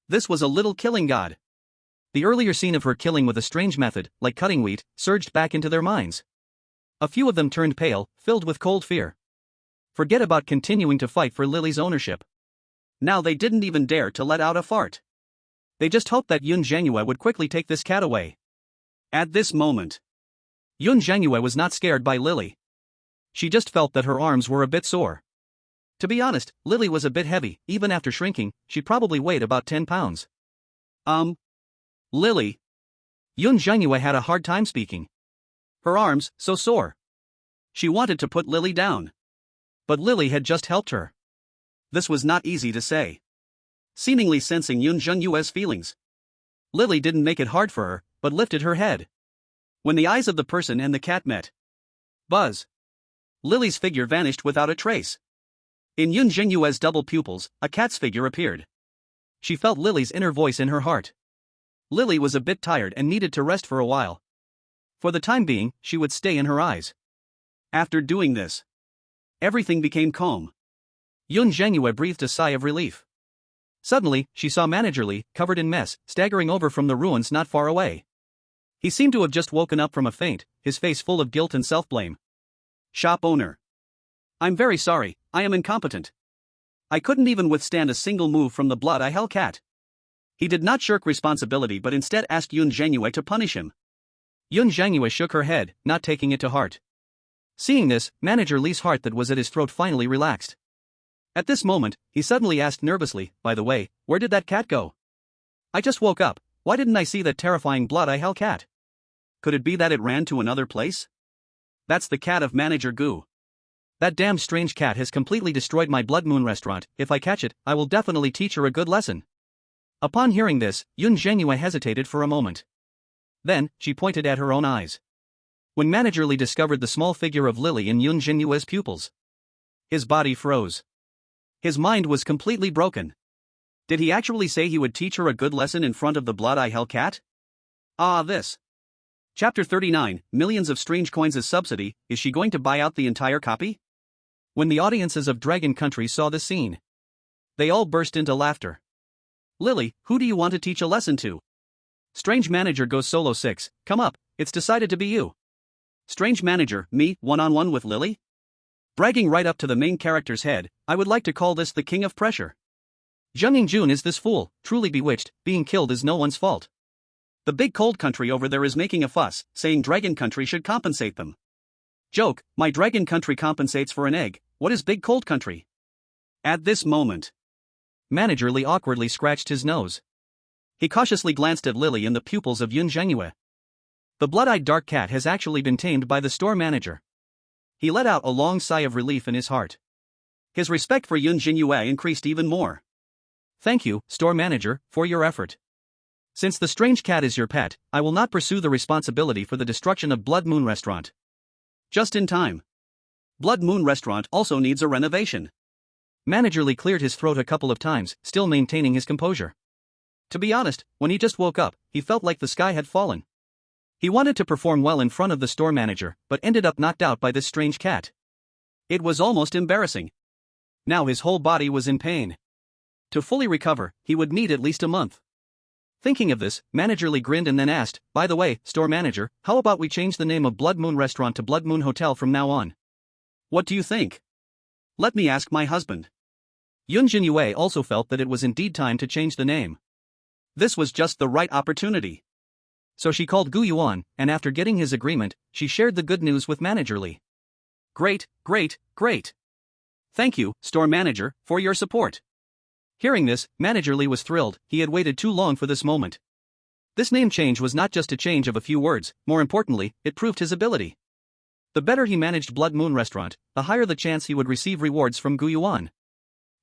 This was a little killing god. The earlier scene of her killing with a strange method, like cutting wheat, surged back into their minds. A few of them turned pale, filled with cold fear. Forget about continuing to fight for Lily's ownership. Now they didn't even dare to let out a fart. They just hoped that Yunjin Yu would quickly take this cat away. At this moment, Yunjin Yu was not scared by Lily. She just felt that her arms were a bit sore. To be honest, Lily was a bit heavy. Even after shrinking, she probably weighed about 10 pounds. Lily. Yunjin Yu had a hard time speaking. Her arms, so sore. She wanted to put Lily down. But Lily had just helped her. This was not easy to say. Seemingly sensing Yunjin Yu's feelings, Lily didn't make it hard for her, but lifted her head. When the eyes of the person and the cat met, buzz, Lily's figure vanished without a trace. In Yunjin Yu's double pupils, a cat's figure appeared. She felt Lily's inner voice in her heart. Lily was a bit tired and needed to rest for a while. For the time being, she would stay in her eyes. After doing this, everything became calm. Yunjin Yu breathed a sigh of relief. Suddenly, she saw Manager Lee, covered in mess, staggering over from the ruins not far away. He seemed to have just woken up from a faint, his face full of guilt and self-blame. Shop owner. I'm very sorry, I am incompetent. I couldn't even withstand a single move from the blood-eye Hellcat. He did not shirk responsibility but instead asked Yunjin Yu to punish him. Yunjin Yu shook her head, not taking it to heart. Seeing this, Manager Lee's heart that was at his throat finally relaxed. At this moment, he suddenly asked nervously, by the way, where did that cat go? I just woke up, why didn't I see that terrifying blood-eye Hellcat? Could it be that it ran to another place? That's the cat of Manager Gu. That damn strange cat has completely destroyed my Blood Moon restaurant. If I catch it, I will definitely teach her a good lesson. Upon hearing this, Yunjin Yu hesitated for a moment. Then, she pointed at her own eyes. When Manager Lee discovered the small figure of Lily in Yunjin Yu's pupils, his body froze. His mind was completely broken. Did he actually say he would teach her a good lesson in front of the Blood-eye Hellcat? This. Chapter 39, Millions of Strange Coins as Subsidy. Is she going to buy out the entire copy? When the audiences of Dragon Country saw this scene, they all burst into laughter. Lily, who do you want to teach a lesson to? Strange Manager goes solo 6, come up, it's decided to be you. Strange Manager, me, one-on-one with Lily? Bragging right up to the main character's head, I would like to call this the king of pressure. Zhang Yingjun is this fool, truly bewitched, being killed is no one's fault. The big cold country over there is making a fuss, saying Dragon Country should compensate them. Joke, my Dragon Country compensates for an egg, what is big cold country? At this moment, Manager Lee awkwardly scratched his nose. He cautiously glanced at Lily and the pupils of Yunjin Yu. The blood-eyed dark cat has actually been tamed by the store manager. He let out a long sigh of relief in his heart. His respect for Yunjin Yu increased even more. Thank you, store manager, for your effort. Since the strange cat is your pet, I will not pursue the responsibility for the destruction of Blood Moon Restaurant. Just in time. Blood Moon Restaurant also needs a renovation. Manager Lee cleared his throat a couple of times, still maintaining his composure. To be honest, when he just woke up, he felt like the sky had fallen. He wanted to perform well in front of the store manager, but ended up knocked out by this strange cat. It was almost embarrassing. Now his whole body was in pain. To fully recover, he would need at least a month. Thinking of this, Manager Lee grinned and then asked, by the way, store manager, how about we change the name of Blood Moon Restaurant to Blood Moon Hotel from now on? What do you think? Let me ask my husband. Yunjin Yu also felt that it was indeed time to change the name. This was just the right opportunity. So she called Gu Yuan, and after getting his agreement, she shared the good news with Manager Lee. Great, great, great. Thank you, store manager, for your support. Hearing this, Manager Lee was thrilled. He had waited too long for this moment. This name change was not just a change of a few words, more importantly, it proved his ability. The better he managed Blood Moon Restaurant, the higher the chance he would receive rewards from Gu Yuan.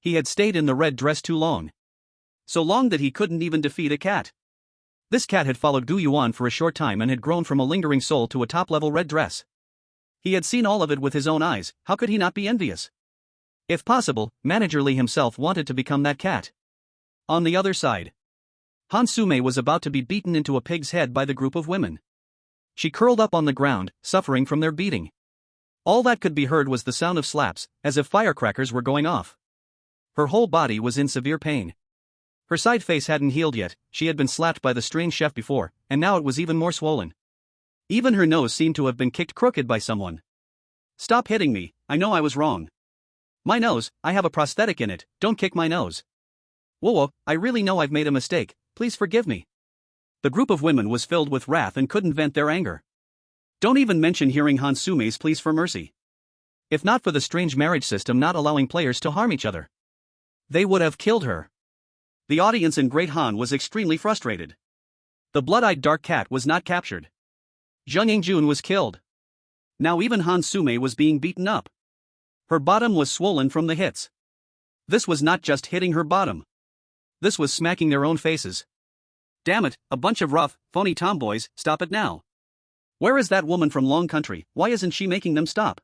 He had stayed in the red dress too long. So long that he couldn't even defeat a cat. This cat had followed Gu Yuan for a short time and had grown from a lingering soul to a top-level red dress. He had seen all of it with his own eyes, how could he not be envious? If possible, Manager Lee himself wanted to become that cat. On the other side, Hansume was about to be beaten into a pig's head by the group of women. She curled up on the ground, suffering from their beating. All that could be heard was the sound of slaps, as if firecrackers were going off. Her whole body was in severe pain. Her side face hadn't healed yet, she had been slapped by the strange chef before, and now it was even more swollen. Even her nose seemed to have been kicked crooked by someone. Stop hitting me, I know I was wrong. My nose, I have a prosthetic in it, don't kick my nose. Whoa, I really know I've made a mistake, please forgive me. The group of women was filled with wrath and couldn't vent their anger. Don't even mention hearing Hansume's pleas for mercy. If not for the strange marriage system not allowing players to harm each other, they would have killed her. The audience in Great Han was extremely frustrated. The blood-eyed dark cat was not captured. Zheng Yingjun was killed. Now even Hansume was being beaten up. Her bottom was swollen from the hits. This was not just hitting her bottom. This was smacking their own faces. Damn it, a bunch of rough, phony tomboys, stop it now. Where is that woman from Long Country, why isn't she making them stop?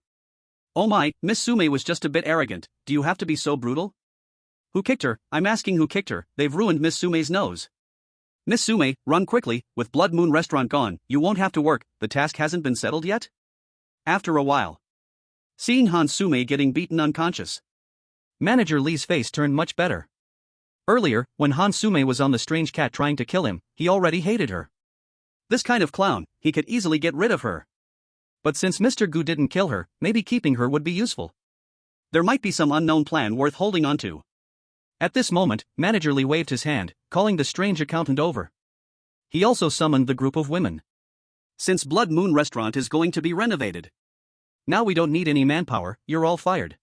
Oh my, Miss Sume was just a bit arrogant, do you have to be so brutal? Who kicked her? I'm asking who kicked her, they've ruined Miss Sume's nose. Miss Sume, run quickly, with Blood Moon Restaurant gone, you won't have to work, the task hasn't been settled yet? After a while, seeing Hansume getting beaten unconscious, Manager Lee's face turned much better. Earlier, when Hansume was on the strange cat trying to kill him, he already hated her. This kind of clown, he could easily get rid of her. But since Mr. Gu didn't kill her, maybe keeping her would be useful. There might be some unknown plan worth holding on to. At this moment, Manager Lee waved his hand, calling the strange accountant over. He also summoned the group of women. Since Blood Moon Restaurant is going to be renovated, now we don't need any manpower, you're all fired.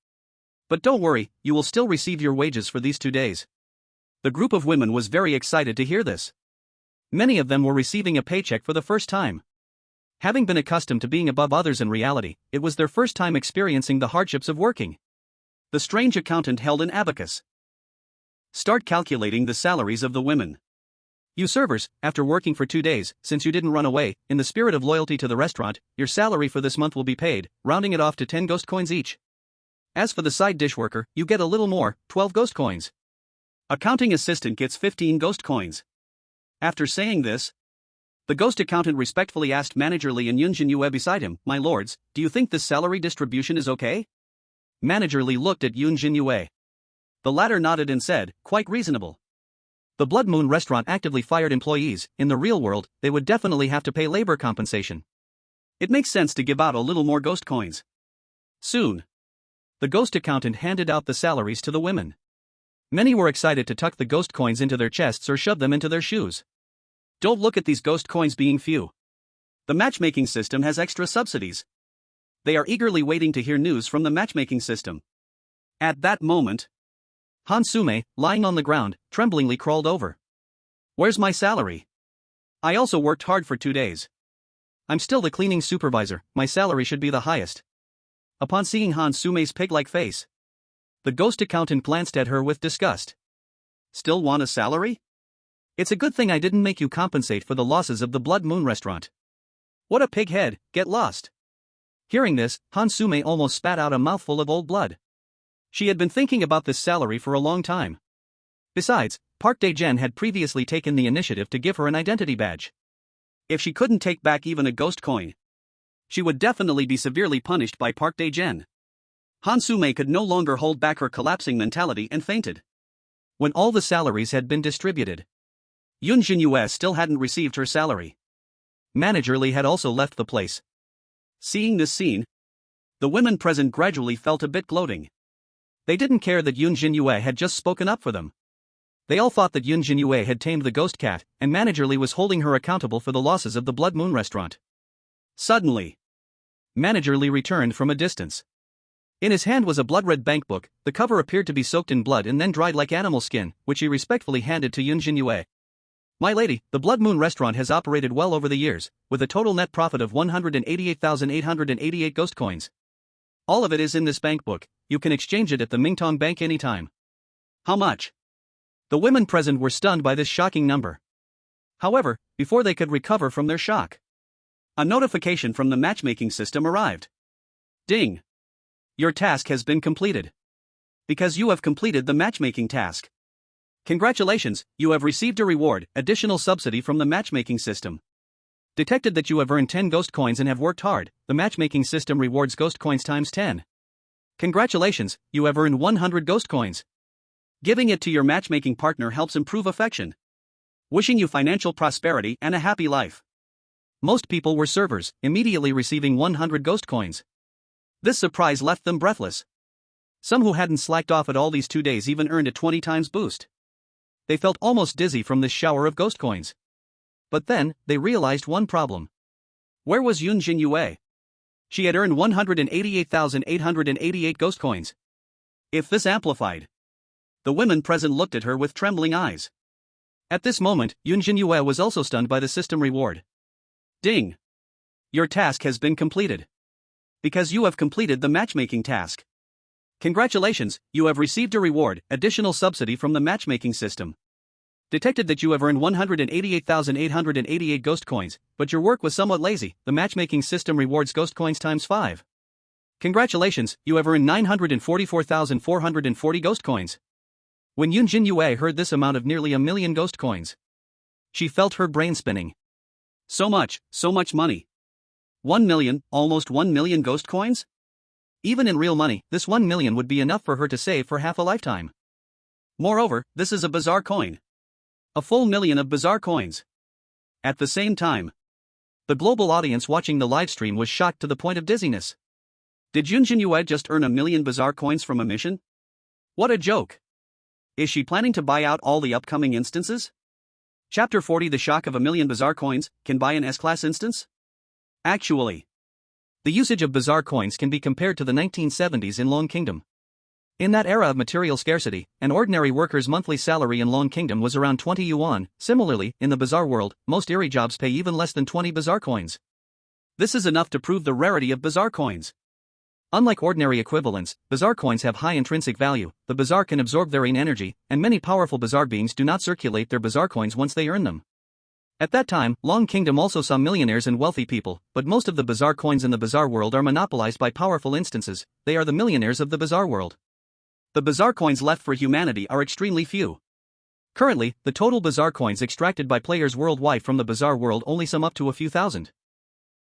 But don't worry, you will still receive your wages for these 2 days. The group of women was very excited to hear this. Many of them were receiving a paycheck for the first time. Having been accustomed to being above others in reality, it was their first time experiencing the hardships of working. The strange accountant held an abacus. Start calculating the salaries of the women. You servers, after working for 2 days, since you didn't run away, in the spirit of loyalty to the restaurant, your salary for this month will be paid, rounding it off to 10 ghost coins each. As for the side dish worker, you get a little more, 12 ghost coins. Accounting assistant gets 15 ghost coins. After saying this, the ghost accountant respectfully asked Manager Lee and Yunjin Yu beside him, "My lords, do you think this salary distribution is okay?" Manager Lee looked at Yunjin Yu. The latter nodded and said, "Quite reasonable." The Blood Moon Restaurant actively fired employees, in the real world, they would definitely have to pay labor compensation. It makes sense to give out a little more ghost coins. Soon, the ghost accountant handed out the salaries to the women. Many were excited to tuck the ghost coins into their chests or shove them into their shoes. Don't look at these ghost coins being few. The matchmaking system has extra subsidies. They are eagerly waiting to hear news from the matchmaking system. At that moment, Hansume, lying on the ground, tremblingly crawled over. Where's my salary? I also worked hard for 2 days. I'm still the cleaning supervisor, my salary should be the highest. Upon seeing Hansume's pig-like face, the ghost accountant glanced at her with disgust. Still want a salary? It's a good thing I didn't make you compensate for the losses of the Blood Moon Restaurant. What a pig head, get lost. Hearing this, Hansume almost spat out a mouthful of old blood. She had been thinking about this salary for a long time. Besides, Park Dae-jen had previously taken the initiative to give her an identity badge. If she couldn't take back even a ghost coin, she would definitely be severely punished by Park Dae-jen. Hansume could no longer hold back her collapsing mentality and fainted. When all the salaries had been distributed, Yunjin Yu still hadn't received her salary. Manager Lee had also left the place. Seeing this scene, the women present gradually felt a bit gloating. They didn't care that Yunjin Yu had just spoken up for them. They all thought that Yunjin Yu had tamed the ghost cat, and Manager Lee was holding her accountable for the losses of the Blood Moon Restaurant. Suddenly, Manager Lee returned from a distance. In his hand was a blood-red bankbook, the cover appeared to be soaked in blood and then dried like animal skin, which he respectfully handed to Yunjin Yu. My lady, the Blood Moon Restaurant has operated well over the years, with a total net profit of 188,888 ghost coins. All of it is in this bankbook, you can exchange it at the Mingtong Bank anytime. How much? The women present were stunned by this shocking number. However, before they could recover from their shock, a notification from the matchmaking system arrived. Ding! Your task has been completed. Because you have completed the matchmaking task. Congratulations, you have received a reward, additional subsidy from the matchmaking system. Detected that you have earned 10 ghost coins and have worked hard, the matchmaking system rewards ghost coins times 10. Congratulations, you have earned 100 ghost coins. Giving it to your matchmaking partner helps improve affection. Wishing you financial prosperity and a happy life. Most people were servers, immediately receiving 100 ghost coins. This surprise left them breathless. Some who hadn't slacked off at all these 2 days even earned a 20 times boost. They felt almost dizzy from this shower of ghost coins. But then, they realized one problem. Where was Yunjin Yu? She had earned 188,888 ghost coins. If this amplified. The women present looked at her with trembling eyes. At this moment, Yunjin Yu was also stunned by the system reward. Ding! Your task has been completed. Because you have completed the matchmaking task. Congratulations, you have received a reward, additional subsidy from the matchmaking system. Detected that you have earned 188,888 ghost coins, but your work was somewhat lazy, the matchmaking system rewards ghost coins times 5. Congratulations, you have earned 944,440 ghost coins. When Yunjin Yu heard this amount of nearly 1 million ghost coins, she felt her brain spinning. So much money. 1 million, almost 1 million ghost coins? Even in real money, this 1 million would be enough for her to save for half a lifetime. Moreover, this is a bizarre coin. A full million of bizarre coins. At the same time, the global audience watching the livestream was shocked to the point of dizziness. Did Yunjin Yu just earn 1 million bizarre coins from a mission? What a joke! Is she planning to buy out all the upcoming instances? Chapter 40 The shock of 1 million bizarre coins can buy an S-class instance? Actually, the usage of bizarre coins can be compared to the 1970s in Long Kingdom. In that era of material scarcity, an ordinary worker's monthly salary in Long Kingdom was around 20 yuan. Similarly, in the bizarre world, most Eerie jobs pay even less than 20 bizarre coins. This is enough to prove the rarity of bizarre coins. Unlike ordinary equivalents, bizarre coins have high intrinsic value, the bizarre can absorb their own energy, and many powerful bizarre beings do not circulate their bizarre coins once they earn them. At that time, Long Kingdom also saw millionaires and wealthy people, but most of the bizarre coins in the bizarre world are monopolized by powerful instances. They are the millionaires of the bizarre world. The bizarre coins left for humanity are extremely few. Currently, the total bizarre coins extracted by players worldwide from the bizarre world only sum up to a few thousand.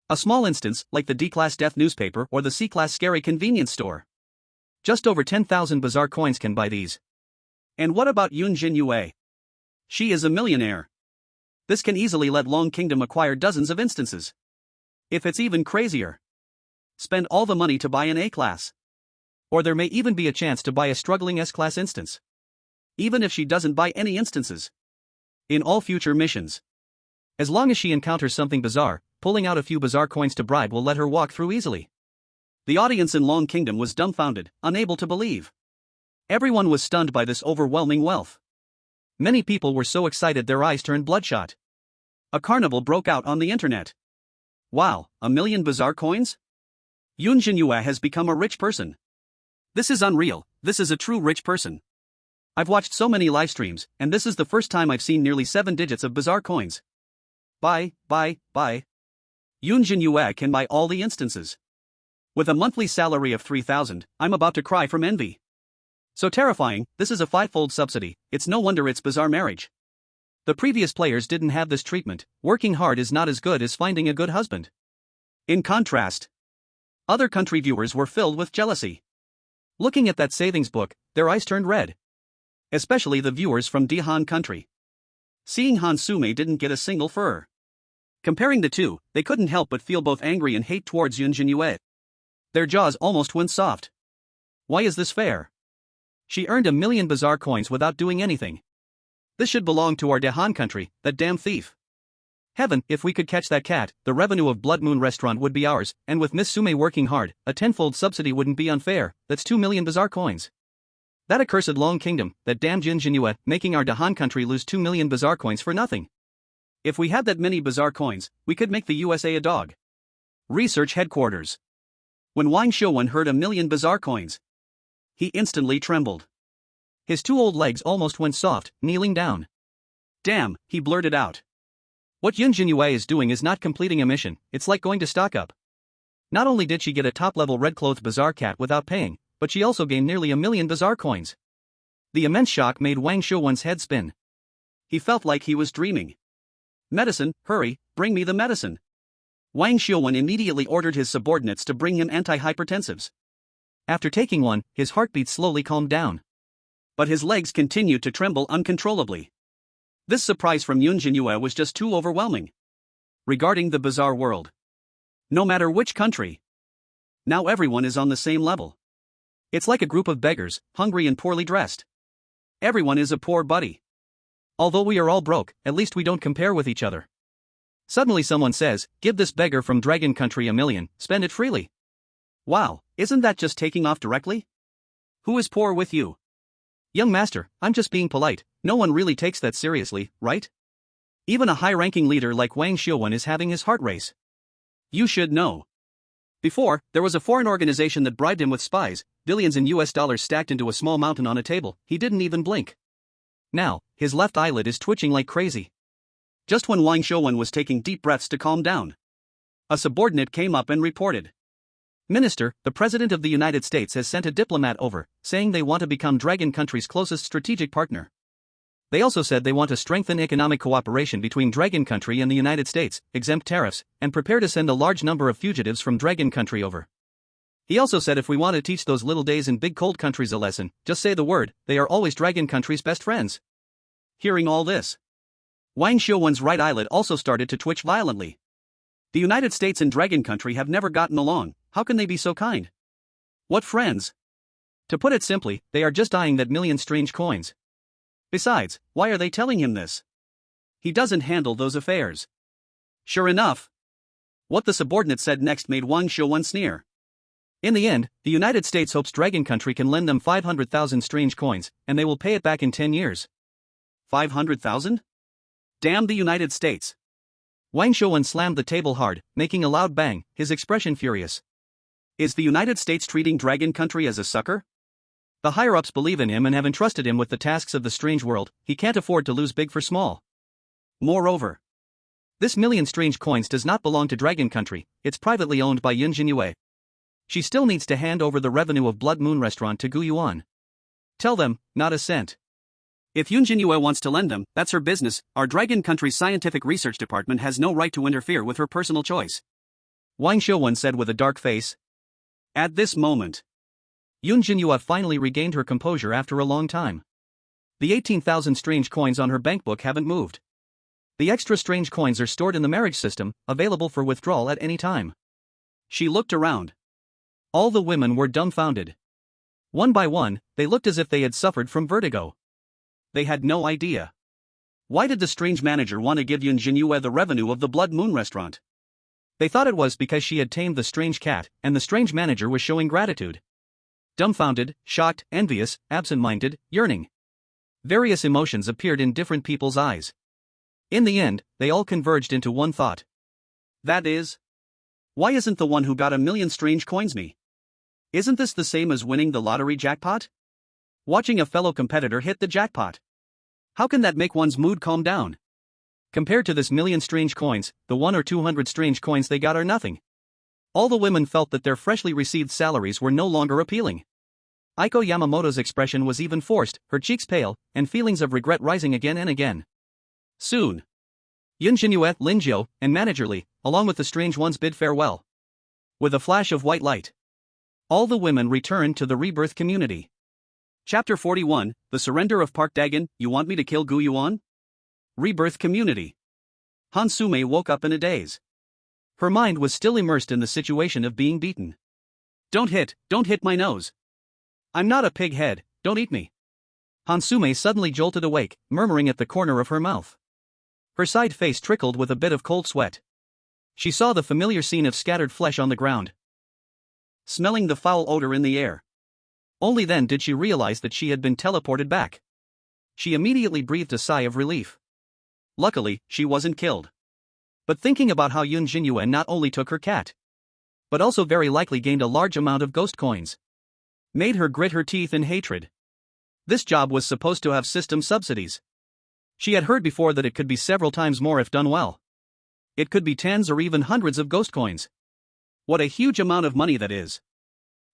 A small instance, like the D-Class Death newspaper or the C-Class Scary convenience store. Just over 10,000 bizarre coins can buy these. And what about Yunjin Yu? She is a millionaire. This can easily let Long Kingdom acquire dozens of instances. If it's even crazier, spend all the money to buy an A-class. Or there may even be a chance to buy a struggling S-class instance. Even if she doesn't buy any instances. In all future missions. As long as she encounters something bizarre, pulling out a few bizarre coins to bribe will let her walk through easily. The audience in Long Kingdom was dumbfounded, unable to believe. Everyone was stunned by this overwhelming wealth. Many people were so excited their eyes turned bloodshot. A carnival broke out on the internet. Wow, 1 million bizarre coins? Yunjin Yu has become a rich person. This is unreal, this is a true rich person. I've watched so many live streams, and this is the first time I've seen nearly 7 digits of bizarre coins. Buy. Yunjin Yu can buy all the instances. With a monthly salary of 3,000, I'm about to cry from envy. So terrifying, this is a 5-fold subsidy, it's no wonder it's bizarre marriage. The previous players didn't have this treatment, working hard is not as good as finding a good husband. In contrast, other country viewers were filled with jealousy. Looking at that savings book, their eyes turned red. Especially the viewers from Dihan country. Seeing Hansume didn't get a single fur. Comparing the two, they couldn't help but feel both angry and hate towards Yunjin Yu. Their jaws almost went soft. Why is this fair? She earned 1 million bizarre coins without doing anything. This should belong to our Dihan country, that damn thief. Heaven, if we could catch that cat, the revenue of Blood Moon restaurant would be ours, and with Miss Sume working hard, a 10-fold subsidy wouldn't be unfair. That's 2 million bizarre coins. That accursed Long Kingdom, that damned Yunjin Yu, making our Dihan country lose 2 million bizarre coins for nothing. If we had that many bizarre coins, we could make the USA a dog. Research headquarters. When Wang Shouwen heard 1 million bizarre coins, he instantly trembled. His two old legs almost went soft, kneeling down. Damn, he blurted out. What Yunjin Yu is doing is not completing a mission, it's like going to stock up. Not only did she get a top-level red-clothed bazaar cat without paying, but she also gained nearly 1,000,000 bazaar coins. The immense shock made Wang Shuowen's head spin. He felt like he was dreaming. Medicine, hurry, bring me the medicine. Wang Shuowen immediately ordered his subordinates to bring him antihypertensives. After taking one, his heartbeat slowly calmed down. But his legs continued to tremble uncontrollably. This surprise from Yunjin Yu was just too overwhelming. Regarding the bizarre world. No matter which country. Now everyone is on the same level. It's like a group of beggars, hungry and poorly dressed. Everyone is a poor buddy. Although we are all broke, at least we don't compare with each other. Suddenly someone says, give this beggar from Dragon Country 1,000,000, spend it freely. Wow, isn't that just taking off directly? Who is poor with you? Young master, I'm just being polite, no one really takes that seriously, right? Even a high-ranking leader like Wang Shuowen is having his heart race. You should know. Before, there was a foreign organization that bribed him with spies, billions in US dollars stacked into a small mountain on a table, he didn't even blink. Now, his left eyelid is twitching like crazy. Just when Wang Shuowen was taking deep breaths to calm down, a subordinate came up and reported. Minister, the President of the United States has sent a diplomat over, saying they want to become Dragon Country's closest strategic partner. They also said they want to strengthen economic cooperation between Dragon Country and the United States, exempt tariffs, and prepare to send a large number of fugitives from Dragon Country over. He also said if we want to teach those little days in big cold countries a lesson, just say the word, they are always Dragon Country's best friends. Hearing all this, Wang Shuowen's right eyelid also started to twitch violently. The United States and Dragon Country have never gotten along, how can they be so kind? What friends? To put it simply, they are just eyeing that million strange coins. Besides, why are they telling him this? He doesn't handle those affairs. Sure enough. What the subordinate said next made Wang Shuowen sneer. In the end, the United States hopes Dragon Country can lend them 500,000 strange coins, and they will pay it back in 10 years. 500,000? Damn the United States. Wang Shuowen slammed the table hard, making a loud bang, his expression furious. Is the United States treating Dragon Country as a sucker? The higher-ups believe in him and have entrusted him with the tasks of the strange world, he can't afford to lose big for small. Moreover, this million strange coins does not belong to Dragon Country, it's privately owned by Yunjin Yu. She still needs to hand over the revenue of Blood Moon Restaurant to Gu Yuan. Tell them, not a cent. If Yunjin Yu wants to lend them, that's her business, our Dragon Country's scientific research department has no right to interfere with her personal choice. Wang Shuowen said with a dark face. At this moment, Yunjin Yu finally regained her composure after a long time. The 18,000 strange coins on her bankbook haven't moved. The extra strange coins are stored in the marriage system, available for withdrawal at any time. She looked around. All the women were dumbfounded. One by one, they looked as if they had suffered from vertigo. They had no idea. Why did the strange manager want to give Yunjin Yu the revenue of the Blood Moon Restaurant? They thought it was because she had tamed the strange cat, and the strange manager was showing gratitude. Dumbfounded, shocked, envious, absent-minded, yearning. Various emotions appeared in different people's eyes. In the end, they all converged into one thought. That is, why isn't the one who got 1,000,000 strange coins me? Isn't this the same as winning the lottery jackpot? Watching a fellow competitor hit the jackpot. How can that make one's mood calm down? Compared to this million strange coins, the 1 or 200 strange coins they got are nothing. All the women felt that their freshly received salaries were no longer appealing. Aiko Yamamoto's expression was even forced, her cheeks pale, and feelings of regret rising again and again. Soon, Yunjin Yu, Linjiu, and Manager Li, along with the strange ones, bid farewell. With a flash of white light, all the women returned to the rebirth community. Chapter 41, The Surrender of Park Dagon. You want me to kill Gu Yuan? Rebirth community. Hansume woke up in a daze. Her mind was still immersed in the situation of being beaten. Don't hit my nose. I'm not a pig head, don't eat me. Hansume suddenly jolted awake, murmuring at the corner of her mouth. Her side face trickled with a bit of cold sweat. She saw the familiar scene of scattered flesh on the ground, smelling the foul odor in the air. Only then did she realize that she had been teleported back. She immediately breathed a sigh of relief. Luckily, she wasn't killed. But thinking about how Yunjin Yu not only took her cat, but also very likely gained a large amount of ghost coins, made her grit her teeth in hatred. This job was supposed to have system subsidies. She had heard before that it could be several times more if done well. It could be tens or even hundreds of ghost coins. What a huge amount of money that is.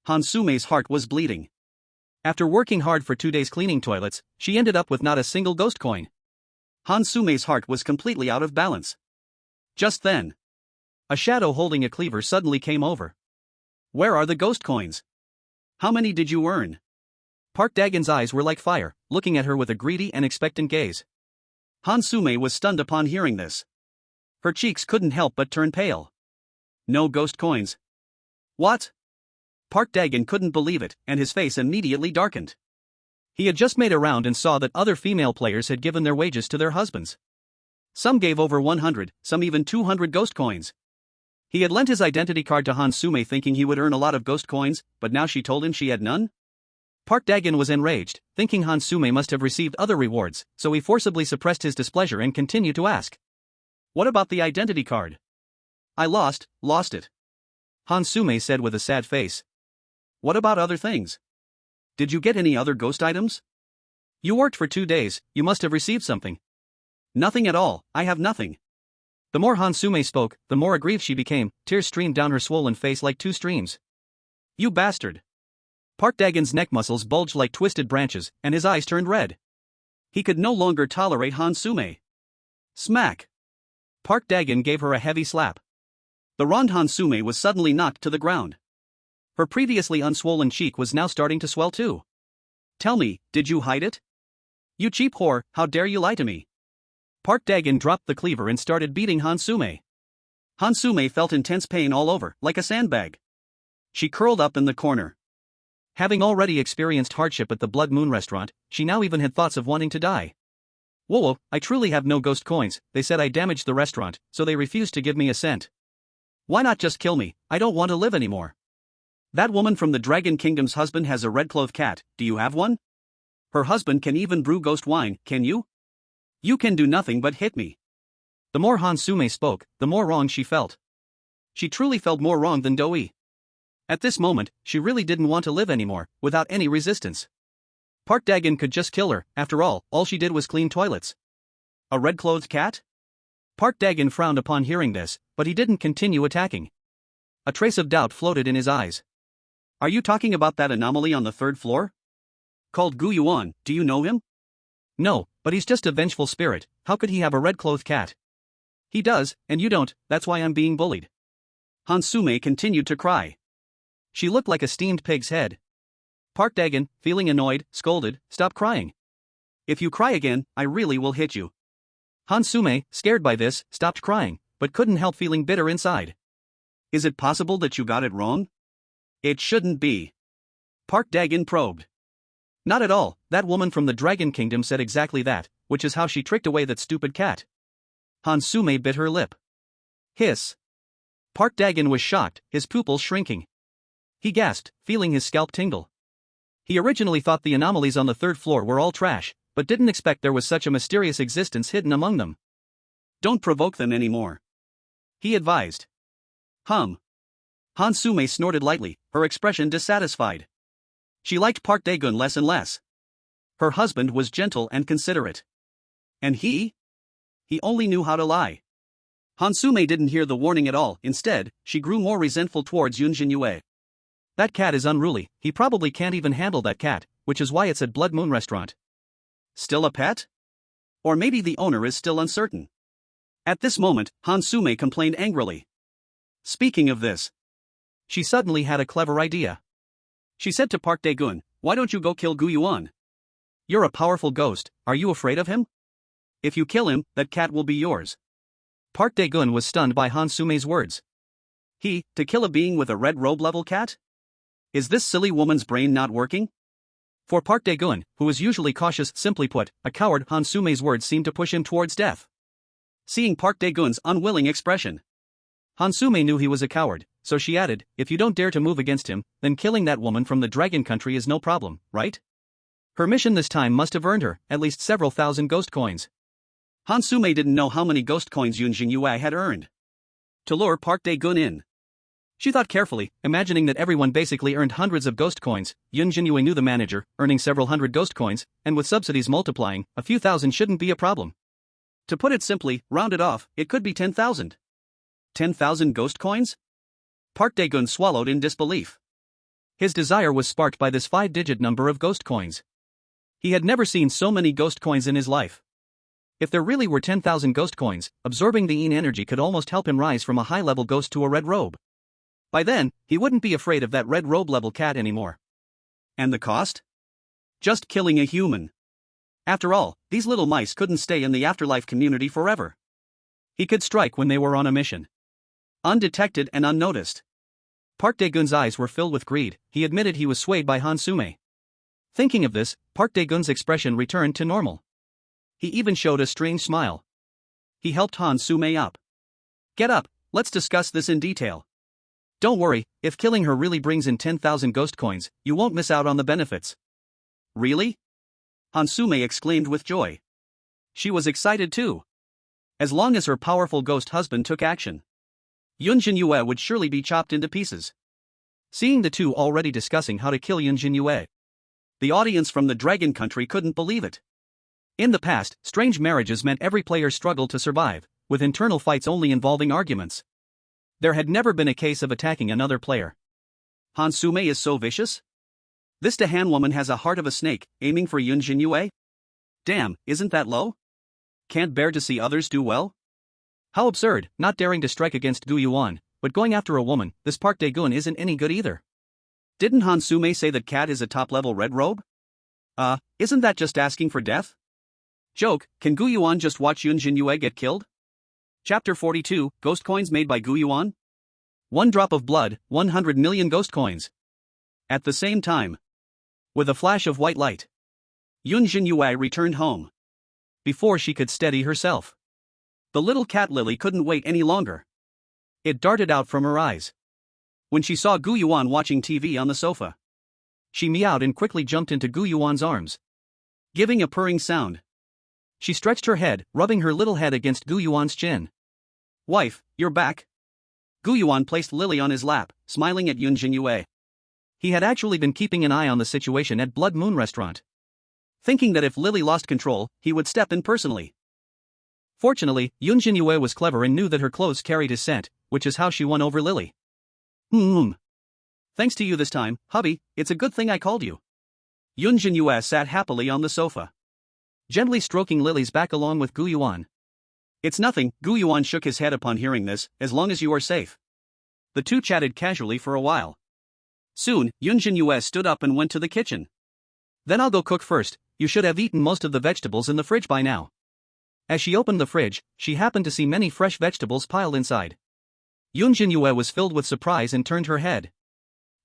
Hansume's heart was bleeding. After working hard for 2 days cleaning toilets, she ended up with not a single ghost coin. Hansume's heart was completely out of balance. Just then, a shadow holding a cleaver suddenly came over. Where are the ghost coins? How many did you earn? Park Dagon's eyes were like fire, looking at her with a greedy and expectant gaze. Hansume was stunned upon hearing this. Her cheeks couldn't help but turn pale. No ghost coins. What? Park Dagon couldn't believe it, and his face immediately darkened. He had just made a round and saw that other female players had given their wages to their husbands. Some gave over 100, some even 200 ghost coins. He had lent his identity card to Hansume thinking he would earn a lot of ghost coins, but now she told him she had none? Park Dagon was enraged, thinking Hansume must have received other rewards, so he forcibly suppressed his displeasure and continued to ask. What about the identity card? I lost it. Hansume said with a sad face. What about other things? Did you get any other ghost items? You worked for 2 days, you must have received something. Nothing at all, I have nothing. The more Hansume spoke, the more aggrieved she became, tears streamed down her swollen face like 2 streams. You bastard. Park Dagon's neck muscles bulged like twisted branches, and his eyes turned red. He could no longer tolerate Hansume. Smack. Park Dagon gave her a heavy slap. The wronged Hansume was suddenly knocked to the ground. Her previously unswollen cheek was now starting to swell too. Tell me, did you hide it? You cheap whore, how dare you lie to me? Park Dagon dropped the cleaver and started beating Hansume. Hansume felt intense pain all over, like a sandbag. She curled up in the corner. Having already experienced hardship at the Blood Moon restaurant, she now even had thoughts of wanting to die. Whoa, I truly have no ghost coins, they said I damaged the restaurant, so they refused to give me a cent. Why not just kill me, I don't want to live anymore. That woman from the Dragon Kingdom's husband has a red-clothed cat, do you have one? Her husband can even brew ghost wine, can you? You can do nothing but hit me. The more Hansume spoke, the more wrong she felt. She truly felt more wrong than Doi. At this moment, she really didn't want to live anymore, without any resistance. Park Dagon could just kill her, after all she did was clean toilets. A red-clothed cat? Park Dagon frowned upon hearing this, but he didn't continue attacking. A trace of doubt floated in his eyes. Are you talking about that anomaly on the 3rd floor? Called Gu Yuan, do you know him? No, but he's just a vengeful spirit, how could he have a red-clothed cat? He does, and you don't, that's why I'm being bullied. Hansume continued to cry. She looked like a steamed pig's head. Park Dagon, feeling annoyed, scolded, stop crying. If you cry again, I really will hit you. Hansume, scared by this, stopped crying, but couldn't help feeling bitter inside. Is it possible that you got it wrong? It shouldn't be. Park Dagon probed. Not at all, that woman from the Dragon Kingdom said exactly that, which is how she tricked away that stupid cat. Hansume bit her lip. Hiss. Park Dagon was shocked, his pupils shrinking. He gasped, feeling his scalp tingle. He originally thought the anomalies on the 3rd floor were all trash, but didn't expect there was such a mysterious existence hidden among them. Don't provoke them anymore, he advised. Hansume snorted lightly, her expression dissatisfied. She liked Park Dagon less and less. Her husband was gentle and considerate. And he? He only knew how to lie. Hansume didn't hear the warning at all, instead, she grew more resentful towards Yunjin Yu. That cat is unruly, he probably can't even handle that cat, which is why it's at Blood Moon restaurant. Still a pet? Or maybe the owner is still uncertain. At this moment, Hansume complained angrily. Speaking of this, she suddenly had a clever idea. She said to Park Dagon, why don't you go kill Gu Yuan? You're a powerful ghost, are you afraid of him? If you kill him, that cat will be yours. Park Dagon was stunned by Hansume's words. To kill a being with a red robe level cat? Is this silly woman's brain not working? For Park Dagon, who was usually cautious, simply put, a coward, Hansume's words seemed to push him towards death. Seeing Park Dagon's unwilling expression, Hansume knew he was a coward, so she added, if you don't dare to move against him, then killing that woman from the dragon country is no problem, right? Her mission this time must have earned her at least several thousand ghost coins. Hansume didn't know how many ghost coins Yunjin Yu had earned. To lure Park Dagon in, She thought carefully, imagining that everyone basically earned hundreds of ghost coins. Yunjin Yu knew the manager, earning several hundred ghost coins, and with subsidies multiplying, a few thousand shouldn't be a problem. To put it simply, rounded off, it could be 10,000. 10,000 ghost coins? Park Dae-gun swallowed in disbelief. His desire was sparked by this 5-digit number of ghost coins. He had never seen so many ghost coins in his life. If there really were 10,000 ghost coins, absorbing the yin energy could almost help him rise from a high-level ghost to a red robe. By then, he wouldn't be afraid of that red robe level cat anymore. And the cost? Just killing a human. After all, these little mice couldn't stay in the afterlife community forever. He could strike when they were on a mission. Undetected and unnoticed. Park Dae-gun's eyes were filled with greed. He admitted he was swayed by Hansume. Thinking of this, Park Dae-gun's expression returned to normal. He even showed a strange smile. He helped Hansume up. Get up, let's discuss this in detail. Don't worry, if killing her really brings in 10,000 ghost coins, you won't miss out on the benefits. Really? Hansume exclaimed with joy. She was excited too. As long as her powerful ghost husband took action, Yunjin Yu would surely be chopped into pieces. Seeing the two already discussing how to kill Yunjin Yu, the audience from the Dragon Country couldn't believe it. In the past, strange marriages meant every player struggled to survive, with internal fights only involving arguments. There had never been a case of attacking another player. Hansume is so vicious? This Dahan woman has a heart of a snake, aiming for Yunjin Yu? Damn, isn't that low? Can't bear to see others do well? How absurd, not daring to strike against Gu Yuan, but going after a woman. This Park Dae-gun isn't any good either. Didn't Hansume say that cat is a top-level red robe? Isn't that just asking for death? Joke, can Gu Yuan just watch Yunjin Yu get killed? Chapter 42, Ghost Coins made by Gu Yuan? 1 drop of blood, 100 million ghost coins. At the same time, with a flash of white light, Yunjin Yu returned home. Before she could steady herself, the little cat Lily couldn't wait any longer. It darted out from her eyes. When she saw Gu Yuan watching TV on the sofa, she meowed and quickly jumped into Gu Yuan's arms, giving a purring sound. She stretched her head, rubbing her little head against Gu Yuan's chin. Wife, you're back. Gu Yuan placed Lily on his lap, smiling at Yunjin Yu. He had actually been keeping an eye on the situation at Blood Moon Restaurant, thinking that if Lily lost control, he would step in personally. Fortunately, Yunjin Yu was clever and knew that her clothes carried his scent, which is how she won over Lily. Thanks to you this time, hubby, it's a good thing I called you. Yunjin Yu sat happily on the sofa, gently stroking Lily's back along with Gu Yuan. It's nothing, Gu Yuan shook his head upon hearing this, as long as you are safe. The two chatted casually for a while. Soon, Yunjin Yu stood up and went to the kitchen. Then I'll go cook first. You should have eaten most of the vegetables in the fridge by now. As she opened the fridge, she happened to see many fresh vegetables piled inside. Yunjin Yu was filled with surprise and turned her head.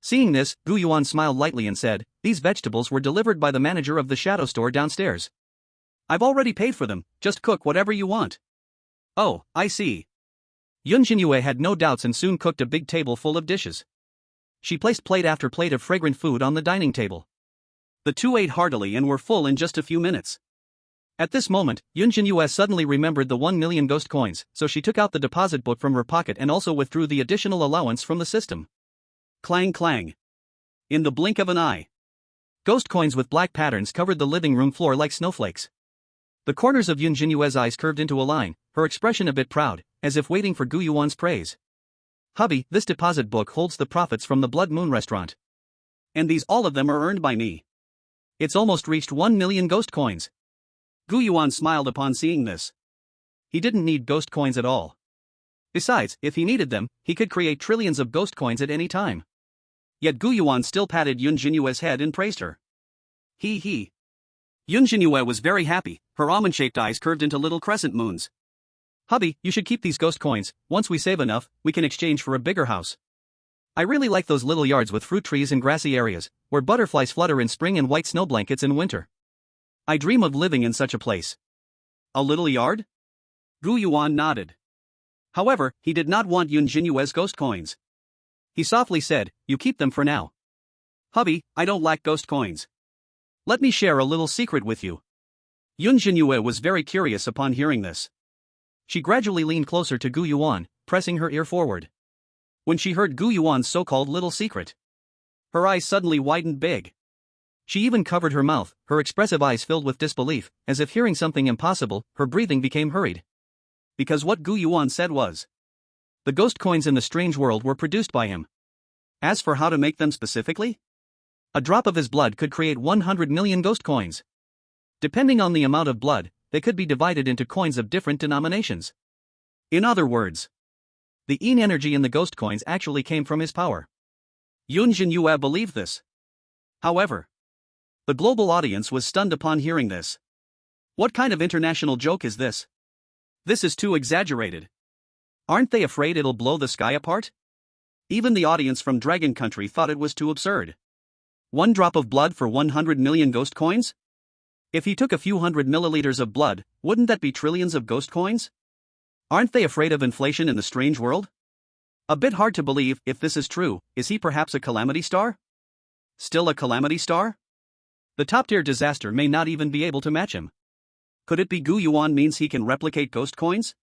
Seeing this, Gu Yuan smiled lightly and said, "These vegetables were delivered by the manager of the shadow store downstairs. I've already paid for them, just cook whatever you want." Oh, I see. Yunjin Yu had no doubts and soon cooked a big table full of dishes. She placed plate after plate of fragrant food on the dining table. The two ate heartily and were full in just a few minutes. At this moment, Yunjin Yu suddenly remembered the 1 million ghost coins, so she took out the deposit book from her pocket and also withdrew the additional allowance from the system. Clang clang. In the blink of an eye, ghost coins with black patterns covered the living room floor like snowflakes. The corners of Yunjin Yu's eyes curved into a line, her expression a bit proud, as if waiting for Gu Yuan's praise. Hubby, this deposit book holds the profits from the Blood Moon Restaurant. And these all of them are earned by me. It's almost reached 1 million ghost coins. Gu Yuan smiled upon seeing this. He didn't need ghost coins at all. Besides, if he needed them, he could create trillions of ghost coins at any time. Yet Gu Yuan still patted Yunjin Yu's head and praised her. He. Yunjin Yu was very happy, her almond-shaped eyes curved into little crescent moons. Hubby, you should keep these ghost coins. Once we save enough, we can exchange for a bigger house. I really like those little yards with fruit trees and grassy areas, where butterflies flutter in spring and white snow blankets in winter. I dream of living in such a place. A little yard? Gu Yuan nodded. However, he did not want Yunjin Yu's ghost coins. He softly said, "You keep them for now." Hubby, I don't lack ghost coins. Let me share a little secret with you. Yunjin Yu was very curious upon hearing this. She gradually leaned closer to Gu Yuan, pressing her ear forward. When she heard Gu Yuan's so-called little secret, her eyes suddenly widened big. She even covered her mouth, her expressive eyes filled with disbelief, as if hearing something impossible. Her breathing became hurried. Because what Gu Yuan said was, the ghost coins in the strange world were produced by him. As for how to make them specifically, a drop of his blood could create 100 million ghost coins. Depending on the amount of blood, they could be divided into coins of different denominations. In other words, the yin energy in the ghost coins actually came from his power. Yunjin Yu believed this. However, the global audience was stunned upon hearing this. What kind of international joke is this? This is too exaggerated. Aren't they afraid it'll blow the sky apart? Even the audience from Dragon Country thought it was too absurd. 1 drop of blood for 100 million ghost coins? If he took a few hundred milliliters of blood, wouldn't that be trillions of ghost coins? Aren't they afraid of inflation in the strange world? A bit hard to believe. If this is true, is he perhaps a calamity star? Still a calamity star? The top-tier disaster may not even be able to match him. Could it be Gu Yuan means he can replicate ghost coins?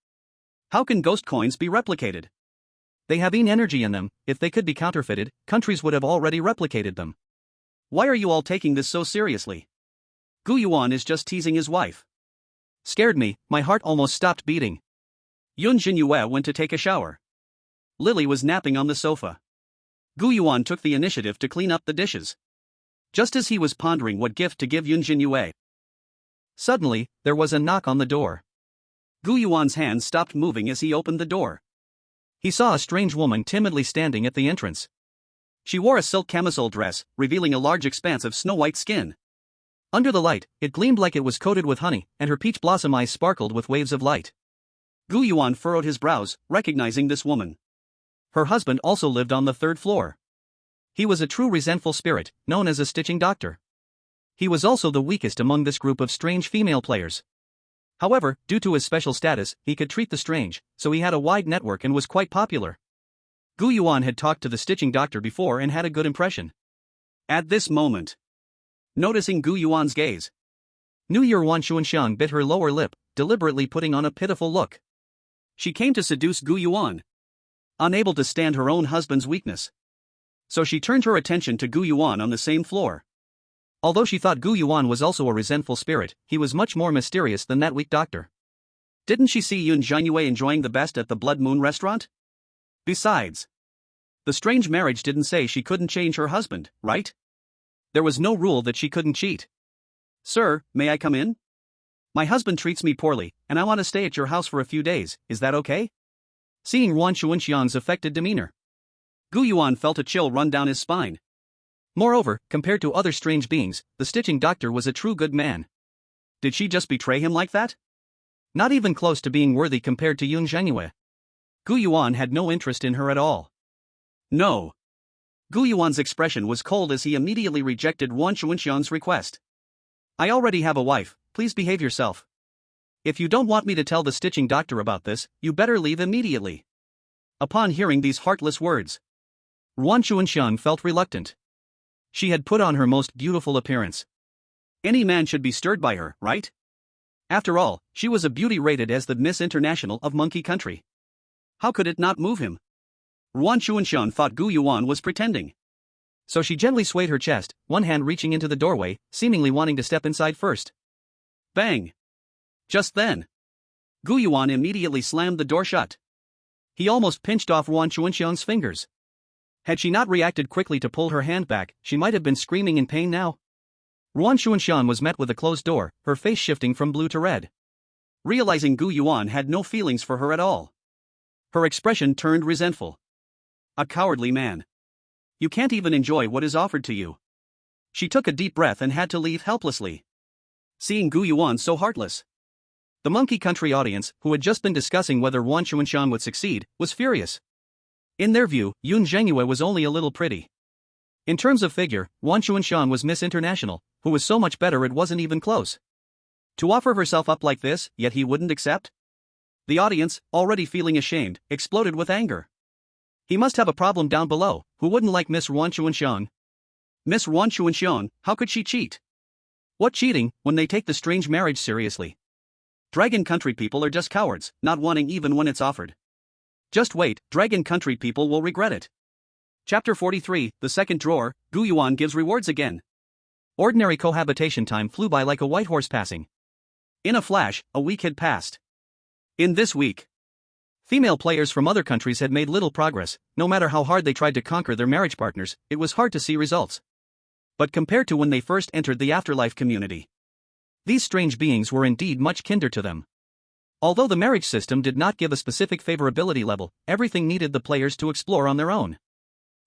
How can ghost coins be replicated? They have yin energy in them. If they could be counterfeited, countries would have already replicated them. Why are you all taking this so seriously? Gu Yuan is just teasing his wife. Scared me, my heart almost stopped beating. Yunjin Yu went to take a shower. Lily was napping on the sofa. Gu Yuan took the initiative to clean up the dishes. Just as he was pondering what gift to give Yunjin Yu, suddenly, there was a knock on the door. Gu Yuan's hand stopped moving as he opened the door. He saw a strange woman timidly standing at the entrance. She wore a silk camisole dress, revealing a large expanse of snow-white skin. Under the light, it gleamed like it was coated with honey, and her peach blossom eyes sparkled with waves of light. Gu Yuan furrowed his brows, recognizing this woman. Her husband also lived on the 3rd floor. He was a true resentful spirit, known as a stitching doctor. He was also the weakest among this group of strange female players. However, due to his special status, he could treat the strange, so he had a wide network and was quite popular. Gu Yuan had talked to the stitching doctor before and had a good impression. At this moment, noticing Gu Yuan's gaze, New Year Wan Xuanxiang bit her lower lip, deliberately putting on a pitiful look. She came to seduce Gu Yuan, unable to stand her own husband's weakness. So she turned her attention to Gu Yuan on the same floor. Although she thought Gu Yuan was also a resentful spirit, he was much more mysterious than that weak doctor. Didn't she see Yunjin Yu enjoying the best at the Blood Moon restaurant? Besides, the strange marriage didn't say she couldn't change her husband, right? There was no rule that she couldn't cheat. Sir, may I come in? My husband treats me poorly, and I want to stay at your house for a few days, is that okay? Seeing Wan Xuanxiang's affected demeanor, Gu Yuan felt a chill run down his spine. Moreover, compared to other strange beings, the stitching doctor was a true good man. Did she just betray him like that? Not even close to being worthy compared to Yunjin Yu. Gu Yuan had no interest in her at all. No. Gu Yuan's expression was cold as he immediately rejected Wan Xuanxiang's request. I already have a wife, please behave yourself. If you don't want me to tell the stitching doctor about this, you better leave immediately. Upon hearing these heartless words, Wan Xuanxiang felt reluctant. She had put on her most beautiful appearance. Any man should be stirred by her, right? After all, she was a beauty rated as the Miss International of Monkey Country. How could it not move him? Wan Xuanxiang thought Gu Yuan was pretending. So she gently swayed her chest, one hand reaching into the doorway, seemingly wanting to step inside first. Bang! Just then, Gu Yuan immediately slammed the door shut. He almost pinched off Wan Xuanxiang's fingers. Had she not reacted quickly to pull her hand back, she might have been screaming in pain now. Wan Xuanxiang was met with a closed door, her face shifting from blue to red. Realizing Gu Yuan had no feelings for her at all, her expression turned resentful. A cowardly man. You can't even enjoy what is offered to you. She took a deep breath and had to leave helplessly. Seeing Gu Yuan so heartless, the Monkey Country audience, who had just been discussing whether Wan Xuanxiang would succeed, was furious. In their view, Yunjin Yu was only a little pretty. In terms of figure, Wan Xuanxiang was Miss International, who was so much better it wasn't even close. To offer herself up like this, yet he wouldn't accept? The audience, already feeling ashamed, exploded with anger. He must have a problem down below. Who wouldn't like Miss Wan Xuanxiang? Miss Wan Xuanxiang, how could she cheat? What cheating, when they take the strange marriage seriously? Dragon Country people are just cowards, not wanting even when it's offered. Just wait, Dragon Country people will regret it. Chapter 43, The Second Drawer, Gu Yuan gives rewards again. Ordinary cohabitation time flew by like a white horse passing. In a flash, a week had passed. In this week, female players from other countries had made little progress. No matter how hard they tried to conquer their marriage partners, it was hard to see results. But compared to when they first entered the afterlife community, these strange beings were indeed much kinder to them. Although the marriage system did not give a specific favorability level, everything needed the players to explore on their own.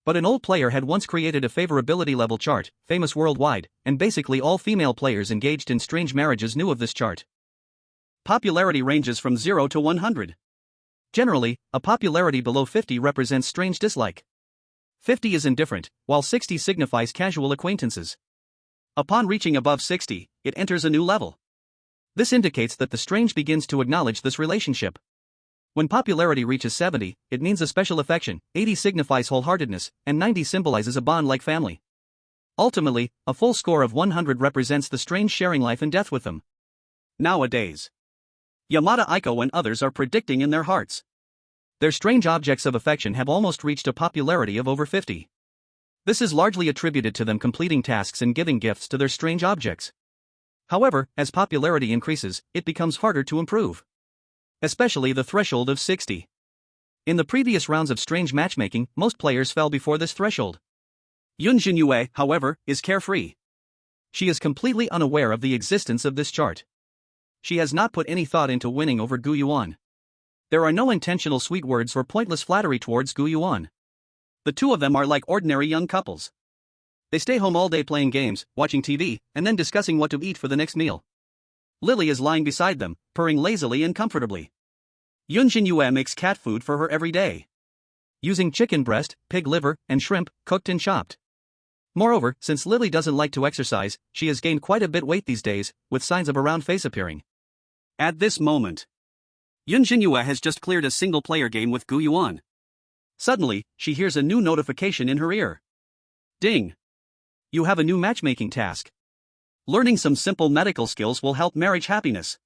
But an old player had once created a favorability level chart, famous worldwide, and basically all female players engaged in strange marriages knew of this chart. Popularity ranges from 0 to 100. Generally, a popularity below 50 represents strange dislike. 50 is indifferent, while 60 signifies casual acquaintances. Upon reaching above 60, it enters a new level. This indicates that the strange begins to acknowledge this relationship. When popularity reaches 70, it means a special affection, 80 signifies wholeheartedness, and 90 symbolizes a bond like family. Ultimately, a full score of 100 represents the strange sharing life and death with them. Nowadays, Yamada Aiko and others are predicting in their hearts. Their strange objects of affection have almost reached a popularity of over 50. This is largely attributed to them completing tasks and giving gifts to their strange objects. However, as popularity increases, it becomes harder to improve. Especially the threshold of 60. In the previous rounds of strange matchmaking, most players fell before this threshold. Yunjin Yu, however, is carefree. She is completely unaware of the existence of this chart. She has not put any thought into winning over Gu Yuan. There are no intentional sweet words or pointless flattery towards Gu Yuan. The two of them are like ordinary young couples. They stay home all day playing games, watching TV, and then discussing what to eat for the next meal. Lily is lying beside them, purring lazily and comfortably. Yunjin Yu makes cat food for her every day, using chicken breast, pig liver, and shrimp, cooked and chopped. Moreover, since Lily doesn't like to exercise, she has gained quite a bit weight these days, with signs of a round face appearing. At this moment, Yunjin Yu has just cleared a single-player game with Gu Yuan. Suddenly, she hears a new notification in her ear. Ding! You have a new matchmaking task. Learning some simple medical skills will help marriage happiness.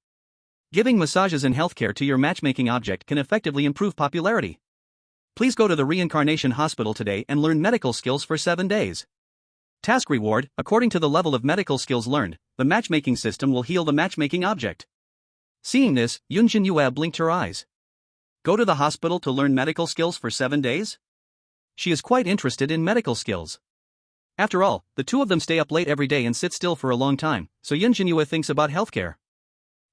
Giving massages and healthcare to your matchmaking object can effectively improve popularity. Please go to the reincarnation hospital today and learn medical skills for 7 days. Task reward: according to the level of medical skills learned, the matchmaking system will heal the matchmaking object. Seeing this, Yunjin Yu blinked her eyes. Go to the hospital to learn medical skills for 7 days? She is quite interested in medical skills. After all, the two of them stay up late every day and sit still for a long time, so Yunjin Yu thinks about healthcare.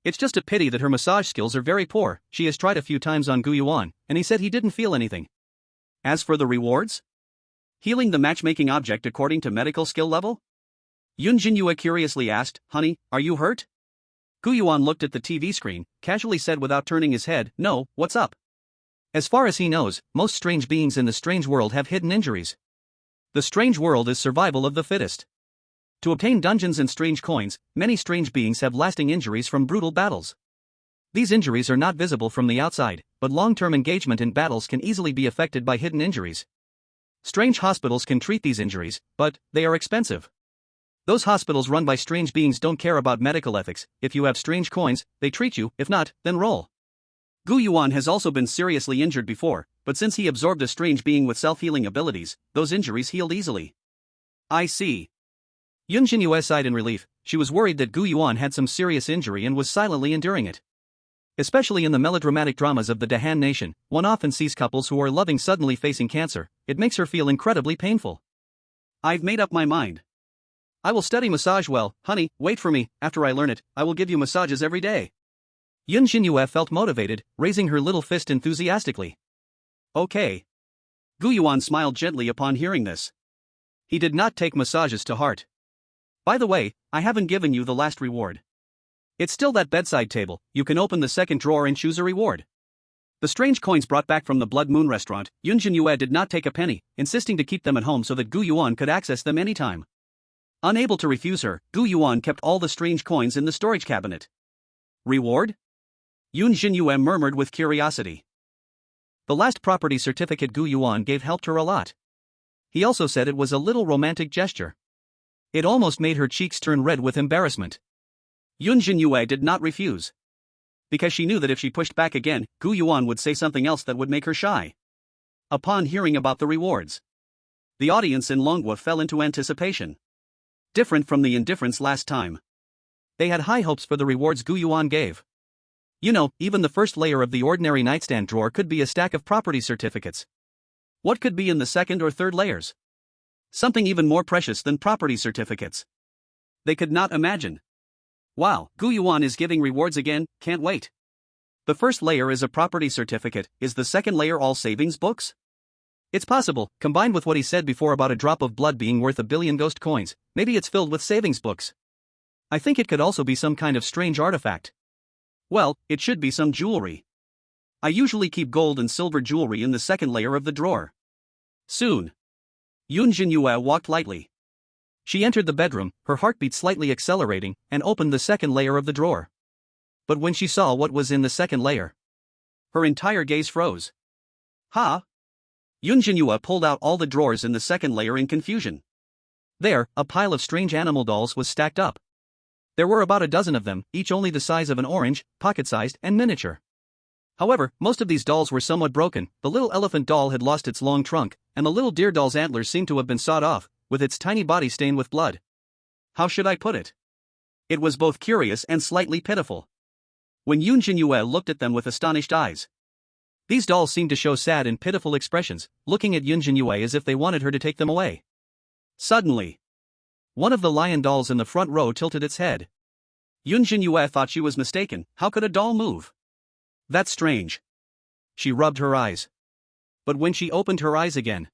It's just a pity that her massage skills are very poor. She has tried a few times on Gu Yuan, and he said he didn't feel anything. As for the rewards? Healing the matchmaking object according to medical skill level? Yunjin Yu curiously asked, Honey, are you hurt? Gu Yuan looked at the TV screen, casually said without turning his head, No, what's up? As far as he knows, most strange beings in the strange world have hidden injuries. The strange world is survival of the fittest. To obtain dungeons and strange coins, many strange beings have lasting injuries from brutal battles. These injuries are not visible from the outside, but long-term engagement in battles can easily be affected by hidden injuries. Strange hospitals can treat these injuries, but they are expensive. Those hospitals run by strange beings don't care about medical ethics. If you have strange coins, they treat you; if not, then roll. Gu Yuan has also been seriously injured before, but since he absorbed a strange being with self-healing abilities, those injuries healed easily. I see. Yunjin Yu sighed in relief. She was worried that Gu Yuan had some serious injury and was silently enduring it. Especially in the melodramatic dramas of the Dahan nation, one often sees couples who are loving suddenly facing cancer. It makes her feel incredibly painful. I've made up my mind. I will study massage well. Honey, wait for me. After I learn it, I will give you massages every day. Yunjin Yu felt motivated, raising her little fist enthusiastically. Okay. Gu Yuan smiled gently upon hearing this. He did not take massages to heart. By the way, I haven't given you the last reward. It's still that bedside table. You can open the second drawer and choose a reward. The strange coins brought back from the Blood Moon restaurant, Yunjin Yu did not take a penny, insisting to keep them at home so that Gu Yuan could access them anytime. Unable to refuse her, Gu Yuan kept all the strange coins in the storage cabinet. Reward? Yunjin Yu murmured with curiosity. The last property certificate Gu Yuan gave helped her a lot. He also said it was a little romantic gesture. It almost made her cheeks turn red with embarrassment. Yunjin Yu did not refuse. because she knew that if she pushed back again, Gu Yuan would say something else that would make her shy. Upon hearing about the rewards, the audience in Manhwa fell into anticipation. Different from the indifference last time. They had high hopes for the rewards Gu Yuan gave. You know, even the first layer of the ordinary nightstand drawer could be a stack of property certificates. What could be in the second or third layers? Something even more precious than property certificates. They could not imagine. Wow, Gu Yuan is giving rewards again, can't wait. The first layer is a property certificate, is the second layer all savings books? It's possible, combined with what he said before about a drop of blood being worth 1 billion ghost coins, maybe it's filled with savings books. I think it could also be some kind of strange artifact. Well, it should be some jewelry. I usually keep gold and silver jewelry in the second layer of the drawer. Soon. Yunjin Yu walked lightly. She entered the bedroom, her heartbeat slightly accelerating, and opened the second layer of the drawer. But when she saw what was in the second layer, her entire gaze froze. Huh? Yunjin Yu pulled out all the drawers in the second layer in confusion. There, a pile of strange animal dolls was stacked up. There were about a dozen of them, each only the size of an orange, pocket-sized, and miniature. However, most of these dolls were somewhat broken. The little elephant doll had lost its long trunk, and the little deer doll's antlers seemed to have been sawed off, with its tiny body stained with blood. How should I put it? It was both curious and slightly pitiful. When Yunjin Yu looked at them with astonished eyes, these dolls seemed to show sad and pitiful expressions, looking at Yunjin Yu as if they wanted her to take them away. Suddenly, one of the lion dolls in the front row tilted its head. Yunjin Yu thought she was mistaken. How could a doll move? That's strange. She rubbed her eyes. But when she opened her eyes again,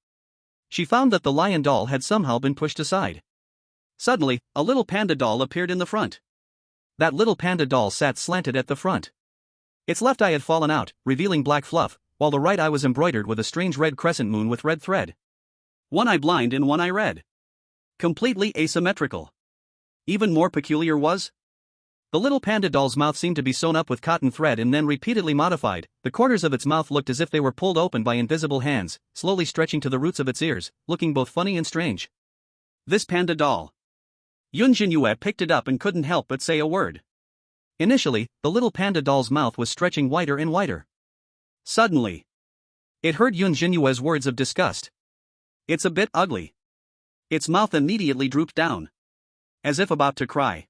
she found that the lion doll had somehow been pushed aside. Suddenly, a little panda doll appeared in the front. That little panda doll sat slanted at the front. Its left eye had fallen out, revealing black fluff, while the right eye was embroidered with a strange red crescent moon with red thread. One eye blind and one eye red. Completely asymmetrical. Even more peculiar was, the little panda doll's mouth seemed to be sewn up with cotton thread and then repeatedly modified. The corners of its mouth looked as if they were pulled open by invisible hands, slowly stretching to the roots of its ears, looking both funny and strange. This panda doll. Yunjin Yu picked it up and couldn't help but say a word. Initially, the little panda doll's mouth was stretching wider and wider. Suddenly, it heard Yunjin Yu's words of disgust. It's a bit ugly. Its mouth immediately drooped down, as if about to cry.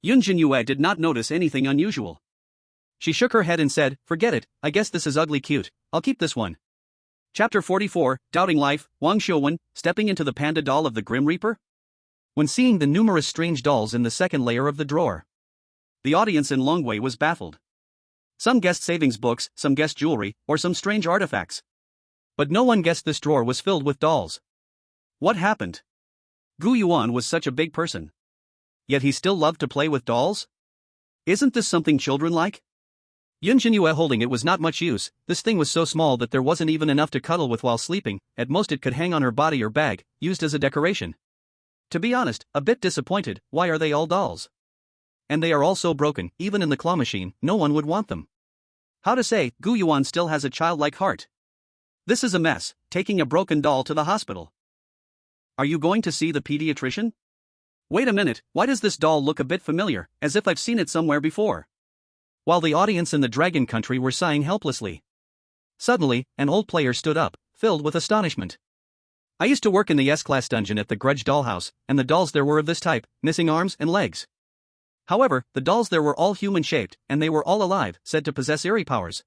Yunjin Yu did not notice anything unusual. She shook her head and said, "Forget it, I guess this is ugly cute, I'll keep this one." Chapter 44, Doubting Life, Wang Xiuwen, stepping into the panda doll of the Grim Reaper? When seeing the numerous strange dolls in the second layer of the drawer, the audience in Longwei was baffled. Some guessed savings books, some guessed jewelry, or some strange artifacts. But no one guessed this drawer was filled with dolls. What happened? Gu Yuan was such a big person. Yet he still loved to play with dolls? Isn't this something children like? Yunjin Yu holding it was not much use. This thing was so small that there wasn't even enough to cuddle with while sleeping. At most it could hang on her body or bag, used as a decoration. To be honest, a bit disappointed. Why are they all dolls? And they are all so broken, even in the claw machine, no one would want them. How to say, Gu Yuan still has a childlike heart. This is a mess, taking a broken doll to the hospital. Are you going to see the pediatrician? Wait a minute, why does this doll look a bit familiar, as if I've seen it somewhere before? While the audience in the Dragon Country were sighing helplessly, suddenly, an old player stood up, filled with astonishment. I used to work in the S-Class dungeon at the Grudge Dollhouse, and the dolls there were of this type, missing arms and legs. However, the dolls there were all human-shaped, and they were all alive, said to possess eerie powers.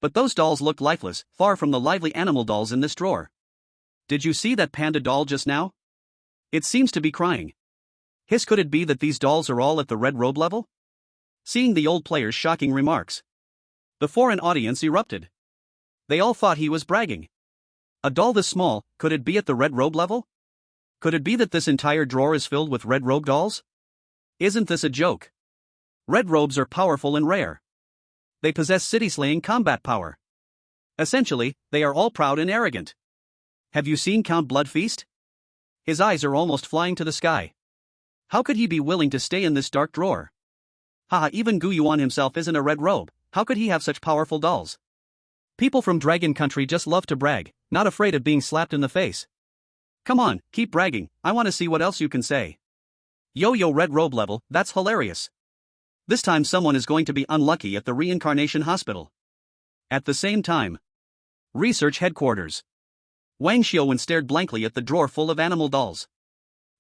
But those dolls looked lifeless, far from the lively animal dolls in this drawer. Did you see that panda doll just now? It seems to be crying. Hiss, could it be that these dolls are all at the red robe level? Seeing the old player's shocking remarks, the foreign audience erupted. They all thought he was bragging. A doll this small, could it be at the red robe level? Could it be that this entire drawer is filled with red robe dolls? Isn't this a joke? Red robes are powerful and rare. They possess city-slaying combat power. Essentially, they are all proud and arrogant. Have you seen Count Bloodfeast? His eyes are almost flying to the sky. How could he be willing to stay in this dark drawer? Haha, even Gu Yuan himself isn't a red robe, how could he have such powerful dolls? People from Dragon Country just love to brag, not afraid of being slapped in the face. Come on, keep bragging, I want to see what else you can say. Yo red robe level, that's hilarious. This time someone is going to be unlucky at the reincarnation hospital. At the same time. Research headquarters. Wang Xiaowen stared blankly at the drawer full of animal dolls.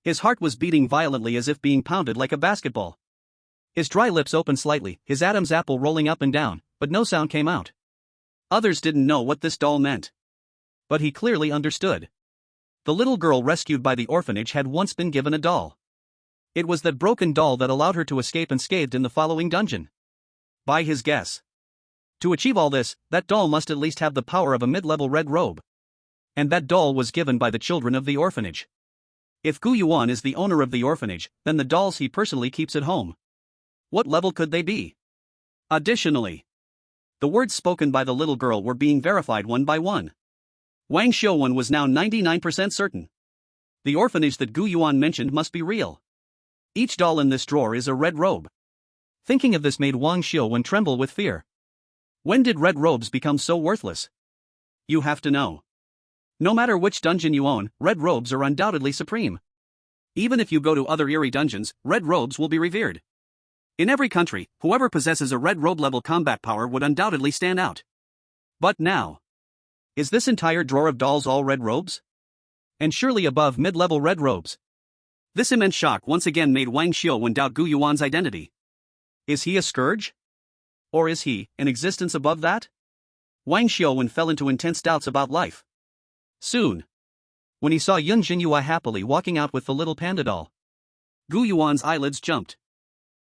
His heart was beating violently as if being pounded like a basketball. His dry lips opened slightly, his Adam's apple rolling up and down, but no sound came out. Others didn't know what this doll meant. But he clearly understood. The little girl rescued by the orphanage had once been given a doll. It was that broken doll that allowed her to escape unscathed in the following dungeon. By his guess. To achieve all this, that doll must at least have the power of a mid-level red robe. And that doll was given by the children of the orphanage. If Gu Yuan is the owner of the orphanage, then the dolls he personally keeps at home. What level could they be? Additionally, the words spoken by the little girl were being verified one by one. Wang Xiaowen was now 99% certain. The orphanage that Gu Yuan mentioned must be real. Each doll in this drawer is a red robe. Thinking of this made Wang Xiaowen tremble with fear. When did red robes become so worthless? You have to know. No matter which dungeon you own, red robes are undoubtedly supreme. Even if you go to other Eerie dungeons, red robes will be revered. In every country, whoever possesses a red robe level combat power would undoubtedly stand out. But now, is this entire drawer of dolls all red robes? And surely above mid-level red robes. This immense shock once again made Wang Xiaowen doubt Gu Yuan's identity. Is he a scourge? Or is he, an existence above that? Wang Xiaowen fell into intense doubts about life. Soon, when he saw Yunjin Yu happily walking out with the little panda doll, Gu Yuan's eyelids jumped.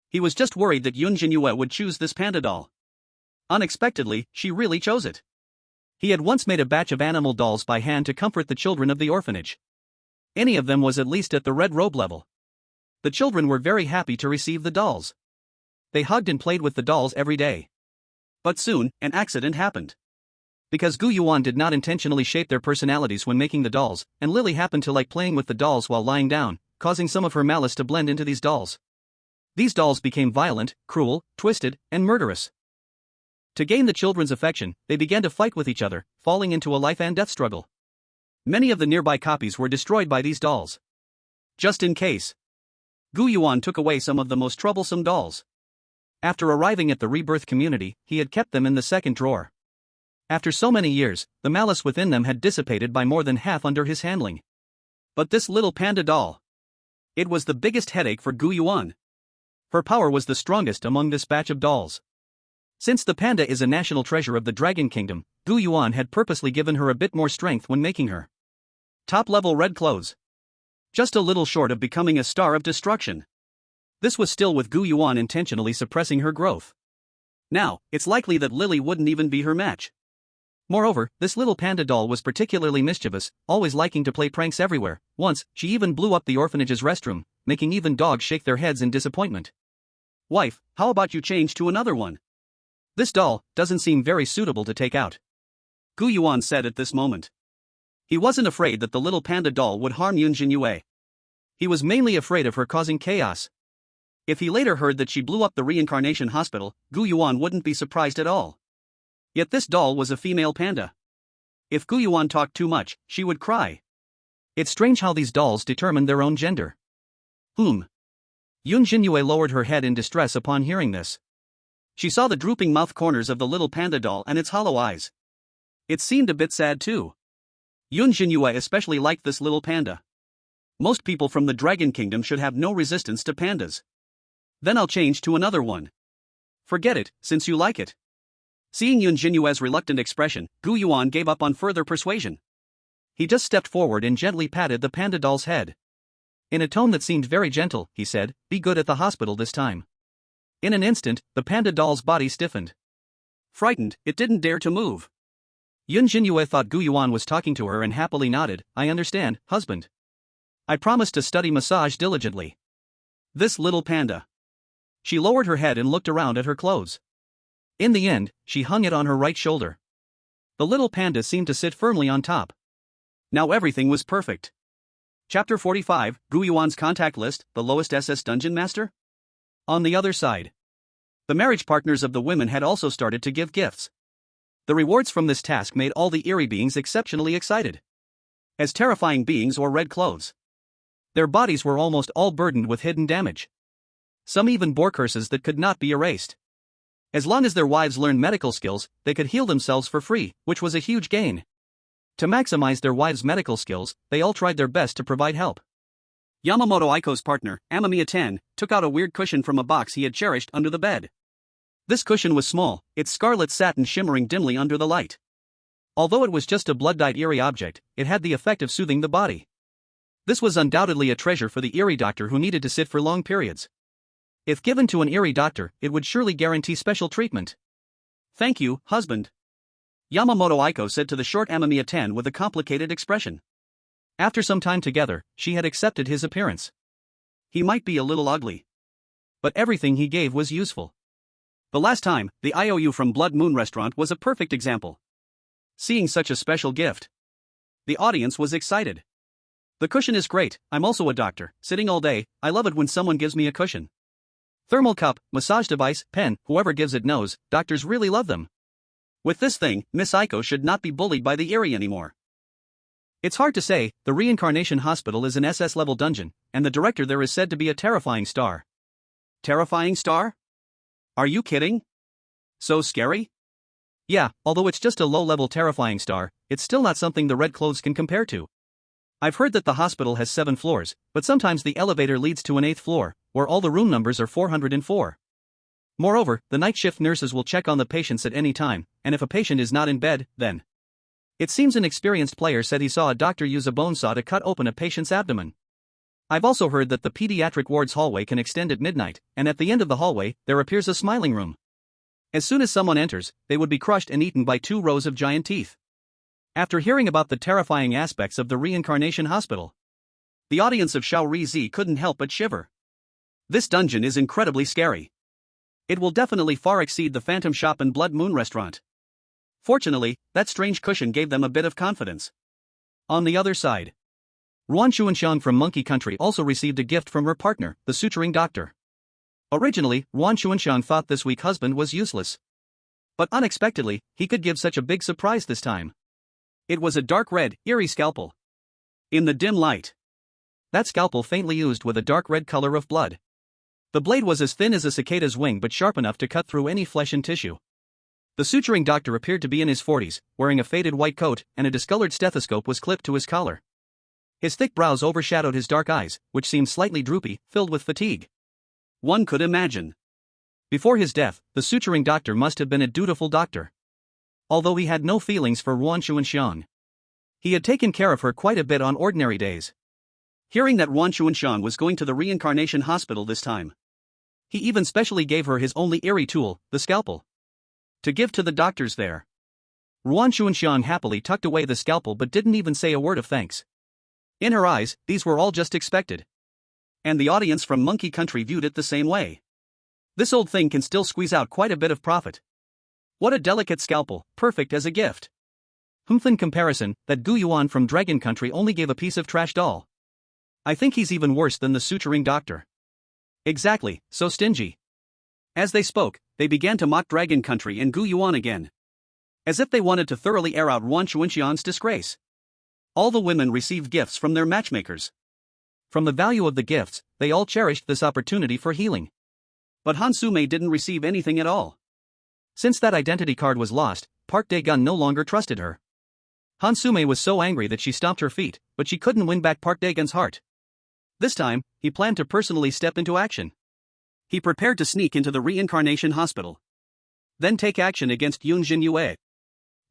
He was just worried that Yunjin Yu would choose this panda doll. Unexpectedly, she really chose it. He had once made a batch of animal dolls by hand to comfort the children of the orphanage. Any of them was at least at the red robe level. The children were very happy to receive the dolls. They hugged and played with the dolls every day. But soon, an accident happened. Because Gu Yuan did not intentionally shape their personalities when making the dolls, and Lily happened to like playing with the dolls while lying down, causing some of her malice to blend into these dolls. These dolls became violent, cruel, twisted, and murderous. To gain the children's affection, they began to fight with each other, falling into a life and death struggle. Many of the nearby copies were destroyed by these dolls. Just in case, Gu Yuan took away some of the most troublesome dolls. After arriving at the rebirth community, he had kept them in the second drawer. After so many years, the malice within them had dissipated by more than half under his handling. But this little panda doll, it was the biggest headache for Gu Yuan. Her power was the strongest among this batch of dolls. Since the panda is a national treasure of the Dragon Kingdom, Gu Yuan had purposely given her a bit more strength when making her. Top-level red clothes. Just a little short of becoming a star of destruction. This was still with Gu Yuan intentionally suppressing her growth. Now, it's likely that Lily wouldn't even be her match. Moreover, this little panda doll was particularly mischievous, always liking to play pranks everywhere. Once, she even blew up the orphanage's restroom, making even dogs shake their heads in disappointment. Wife, how about you change to another one? This doll doesn't seem very suitable to take out. Gu Yuan said at this moment. He wasn't afraid that the little panda doll would harm Yunjin Yu. He was mainly afraid of her causing chaos. If he later heard that she blew up the reincarnation hospital, Gu Yuan wouldn't be surprised at all. Yet this doll was a female panda. If Gu Yuan talked too much, she would cry. It's strange how these dolls determine their own gender. Yunjin Yu lowered her head in distress upon hearing this. She saw the drooping mouth corners of the little panda doll and its hollow eyes. It seemed a bit sad too. Yunjin Yu especially liked this little panda. Most people from the Dragon Kingdom should have no resistance to pandas. Then I'll change to another one. Forget it, since you like it. Seeing Yunjin Yu's reluctant expression, Gu Yuan gave up on further persuasion. He just stepped forward and gently patted the panda doll's head. In a tone that seemed very gentle, he said, "Be good at the hospital this time." In an instant, the panda doll's body stiffened. Frightened, it didn't dare to move. Yunjin Yu thought Gu Yuan was talking to her and happily nodded, "I understand, husband. I promise to study massage diligently." This little panda. She lowered her head and looked around at her clothes. In the end, she hung it on her right shoulder. The little panda seemed to sit firmly on top. Now everything was perfect. Chapter 45, Gu Yuan's contact list, the lowest SS dungeon master? On the other side, the marriage partners of the women had also started to give gifts. The rewards from this task made all the Eerie beings exceptionally excited. As terrifying beings or red clothes. Their bodies were almost all burdened with hidden damage. Some even bore curses that could not be erased. As long as their wives learned medical skills, they could heal themselves for free, which was a huge gain. To maximize their wives' medical skills, they all tried their best to provide help. Yamamoto Aiko's partner, Amamiya 10, took out a weird cushion from a box he had cherished under the bed. This cushion was small, its scarlet satin shimmering dimly under the light. Although it was just a blood-dyed Eerie object, it had the effect of soothing the body. This was undoubtedly a treasure for the Eerie doctor who needed to sit for long periods. If given to an Eerie doctor, it would surely guarantee special treatment. "Thank you, husband," Yamamoto Aiko said to the short Amamiya 10 with a complicated expression. After some time together, she had accepted his appearance. He might be a little ugly, but everything he gave was useful. The last time, the IOU from Blood Moon restaurant was a perfect example. Seeing such a special gift, the audience was excited. "The cushion is great, I'm also a doctor, sitting all day, I love it when someone gives me a cushion. Thermal cup, massage device, pen, whoever gives it knows, doctors really love them. With this thing, Miss Aiko should not be bullied by the Eerie anymore." It's hard to say, the Reincarnation Hospital is an SS-level dungeon, and the director there is said to be a terrifying star. Terrifying star? Are you kidding? So scary? Yeah, although it's just a low-level terrifying star, it's still not something the red clothes can compare to. I've heard that the hospital has 7 floors, but sometimes the elevator leads to an 8th floor, where all the room numbers are 404. Moreover, the night shift nurses will check on the patients at any time, and if a patient is not in bed, then. It seems an experienced player said he saw a doctor use a bone saw to cut open a patient's abdomen. I've also heard that the pediatric ward's hallway can extend at midnight, and at the end of the hallway, there appears a smiling room. As soon as someone enters, they would be crushed and eaten by 2 rows of giant teeth. After hearing about the terrifying aspects of the Reincarnation Hospital, the audience of Shaori Z couldn't help but shiver. This dungeon is incredibly scary. It will definitely far exceed the Phantom Shop and Blood Moon restaurant. Fortunately, that strange cushion gave them a bit of confidence. On the other side, Ruan Xuanxiang from Monkey Country also received a gift from her partner, the suturing doctor. Originally, Ruan Xuanxiang thought this weak husband was useless. But unexpectedly, he could give such a big surprise this time. It was a dark red, Eerie scalpel. In the dim light, that scalpel faintly oozed with a dark red color of blood. The blade was as thin as a cicada's wing but sharp enough to cut through any flesh and tissue. The suturing doctor appeared to be in his 40s, wearing a faded white coat, and a discolored stethoscope was clipped to his collar. His thick brows overshadowed his dark eyes, which seemed slightly droopy, filled with fatigue. One could imagine. Before his death, the suturing doctor must have been a dutiful doctor. Although he had no feelings for Ruan Xuanxiang, he had taken care of her quite a bit on ordinary days. Hearing that Ruan Xuanxiang was going to the Reincarnation Hospital this time, he even specially gave her his only Eerie tool, the scalpel, to give to the doctors there. Ruan Xuanxiang happily tucked away the scalpel but didn't even say a word of thanks. In her eyes, these were all just expected. And the audience from Monkey Country viewed it the same way. This old thing can still squeeze out quite a bit of profit. What a delicate scalpel, perfect as a gift. In comparison, that Gu Yuan from Dragon Country only gave a piece of trash doll. I think he's even worse than the suturing doctor. Exactly, so stingy. As they spoke, they began to mock Dragon Country and Gu Yuan again. As if they wanted to thoroughly air out Ruan Xuanxiang's disgrace. All the women received gifts from their matchmakers. From the value of the gifts, they all cherished this opportunity for healing. But Hansume didn't receive anything at all. Since that identity card was lost, Park Dae-gun no longer trusted her. Hansume was so angry that she stomped her feet, but she couldn't win back Park Dae-gun's heart. This time, he planned to personally step into action. He prepared to sneak into the Reincarnation Hospital. Then take action against Yunjin Yu.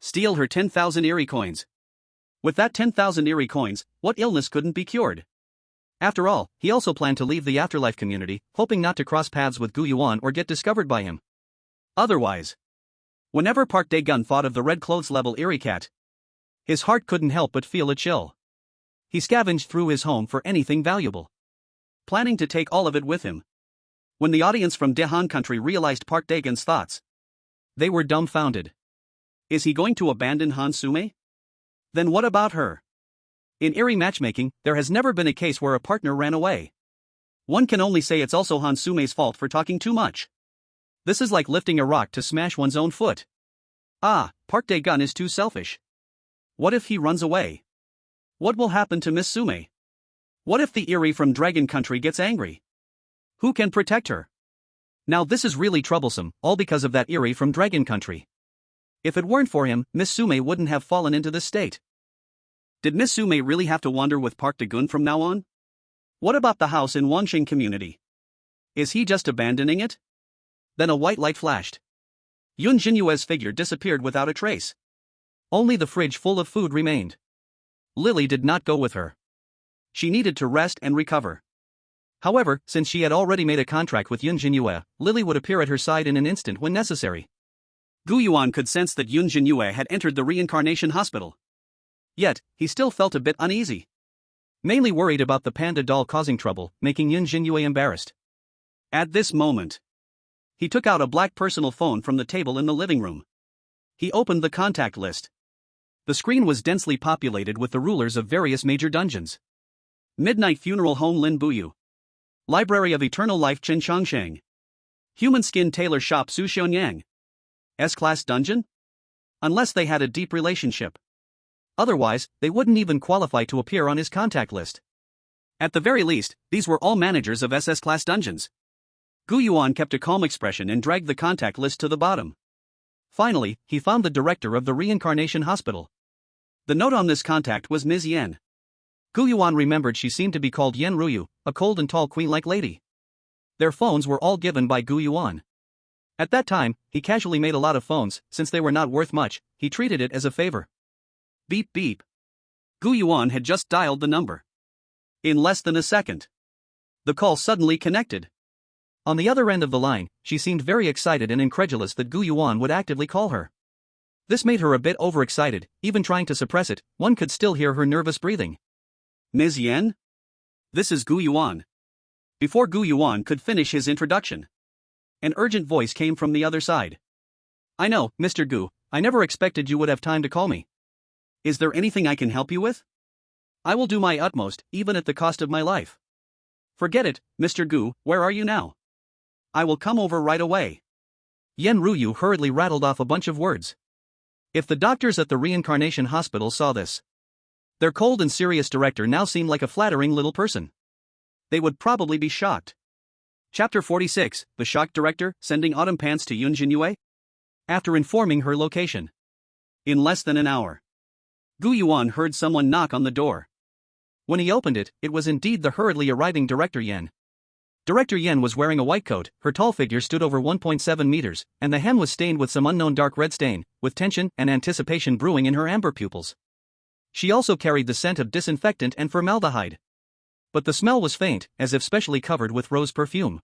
Steal her 10,000 Eerie coins. With that 10,000 Eerie coins, what illness couldn't be cured? After all, he also planned to leave the afterlife community, hoping not to cross paths with Gu Yuan or get discovered by him. Otherwise, whenever Park Dae-gun thought of the red clothes level Eerie cat, his heart couldn't help but feel a chill. He scavenged through his home for anything valuable, planning to take all of it with him. When the audience from Daehan Country realized Park Dae-gun's thoughts, they were dumbfounded. Is he going to abandon Hansume? Then what about her? In Eerie matchmaking, there has never been a case where a partner ran away. One can only say it's also Hansume's fault for talking too much. This is like lifting a rock to smash one's own foot. Park Dae-gun is too selfish. What if he runs away? What will happen to Miss Sume? What if the Eerie from Dragon Country gets angry? Who can protect her? Now this is really troublesome, all because of that Eerie from Dragon Country. If it weren't for him, Miss Sume wouldn't have fallen into this state. Did Miss Sume really have to wander with Park Dagun from now on? What about the house in Wanqing community? Is he just abandoning it? Then a white light flashed. Yunjin Yu's figure disappeared without a trace. Only the fridge full of food remained. Lily did not go with her. She needed to rest and recover. However, since she had already made a contract with Yunjin Yu, Lily would appear at her side in an instant when necessary. Gu Yuan could sense that Yunjin Yu had entered the reincarnation hospital. Yet, he still felt a bit uneasy. Mainly worried about the panda doll causing trouble, making Yunjin Yu embarrassed. At this moment, he took out a black personal phone from the table in the living room. He opened the contact list. The screen was densely populated with the rulers of various major dungeons. Midnight Funeral Home Lin Buyu. Library of Eternal Life Chen Chongsheng. Human Skin Tailor Shop Su Xionyang. S-Class Dungeon? Unless they had a deep relationship. Otherwise, they wouldn't even qualify to appear on his contact list. At the very least, these were all managers of SS-Class dungeons. Gu Yuan kept a calm expression and dragged the contact list to the bottom. Finally, he found the director of the reincarnation hospital. The note on this contact was Ms. Yen. Gu Yuan remembered she seemed to be called Yen Ruyu, a cold and tall queen-like lady. Their phones were all given by Gu Yuan. At that time, he casually made a lot of phones, since they were not worth much, he treated it as a favor. Beep beep. Gu Yuan had just dialed the number. In less than a second, the call suddenly connected. On the other end of the line, she seemed very excited and incredulous that Gu Yuan would actively call her. This made her a bit overexcited, even trying to suppress it, one could still hear her nervous breathing. Ms. Yen? This is Gu Yuan. Before Gu Yuan could finish his introduction, an urgent voice came from the other side. I know, Mr. Gu, I never expected you would have time to call me. Is there anything I can help you with? I will do my utmost, even at the cost of my life. Forget it, Mr. Gu, where are you now? I will come over right away. Yen Ruyu hurriedly rattled off a bunch of words. If the doctors at the reincarnation hospital saw this, their cold and serious director now seemed like a flattering little person. They would probably be shocked. Chapter 46, The Shocked Director Sending Autumn Pants to Yunjin Yu. After informing her location. In less than an hour, Gu Yuan heard someone knock on the door. When he opened it, it was indeed the hurriedly arriving Director Yen. Director Yen was wearing a white coat, her tall figure stood over 1.7 meters, and the hem was stained with some unknown dark red stain, with tension and anticipation brewing in her amber pupils. She also carried the scent of disinfectant and formaldehyde. But the smell was faint, as if specially covered with rose perfume.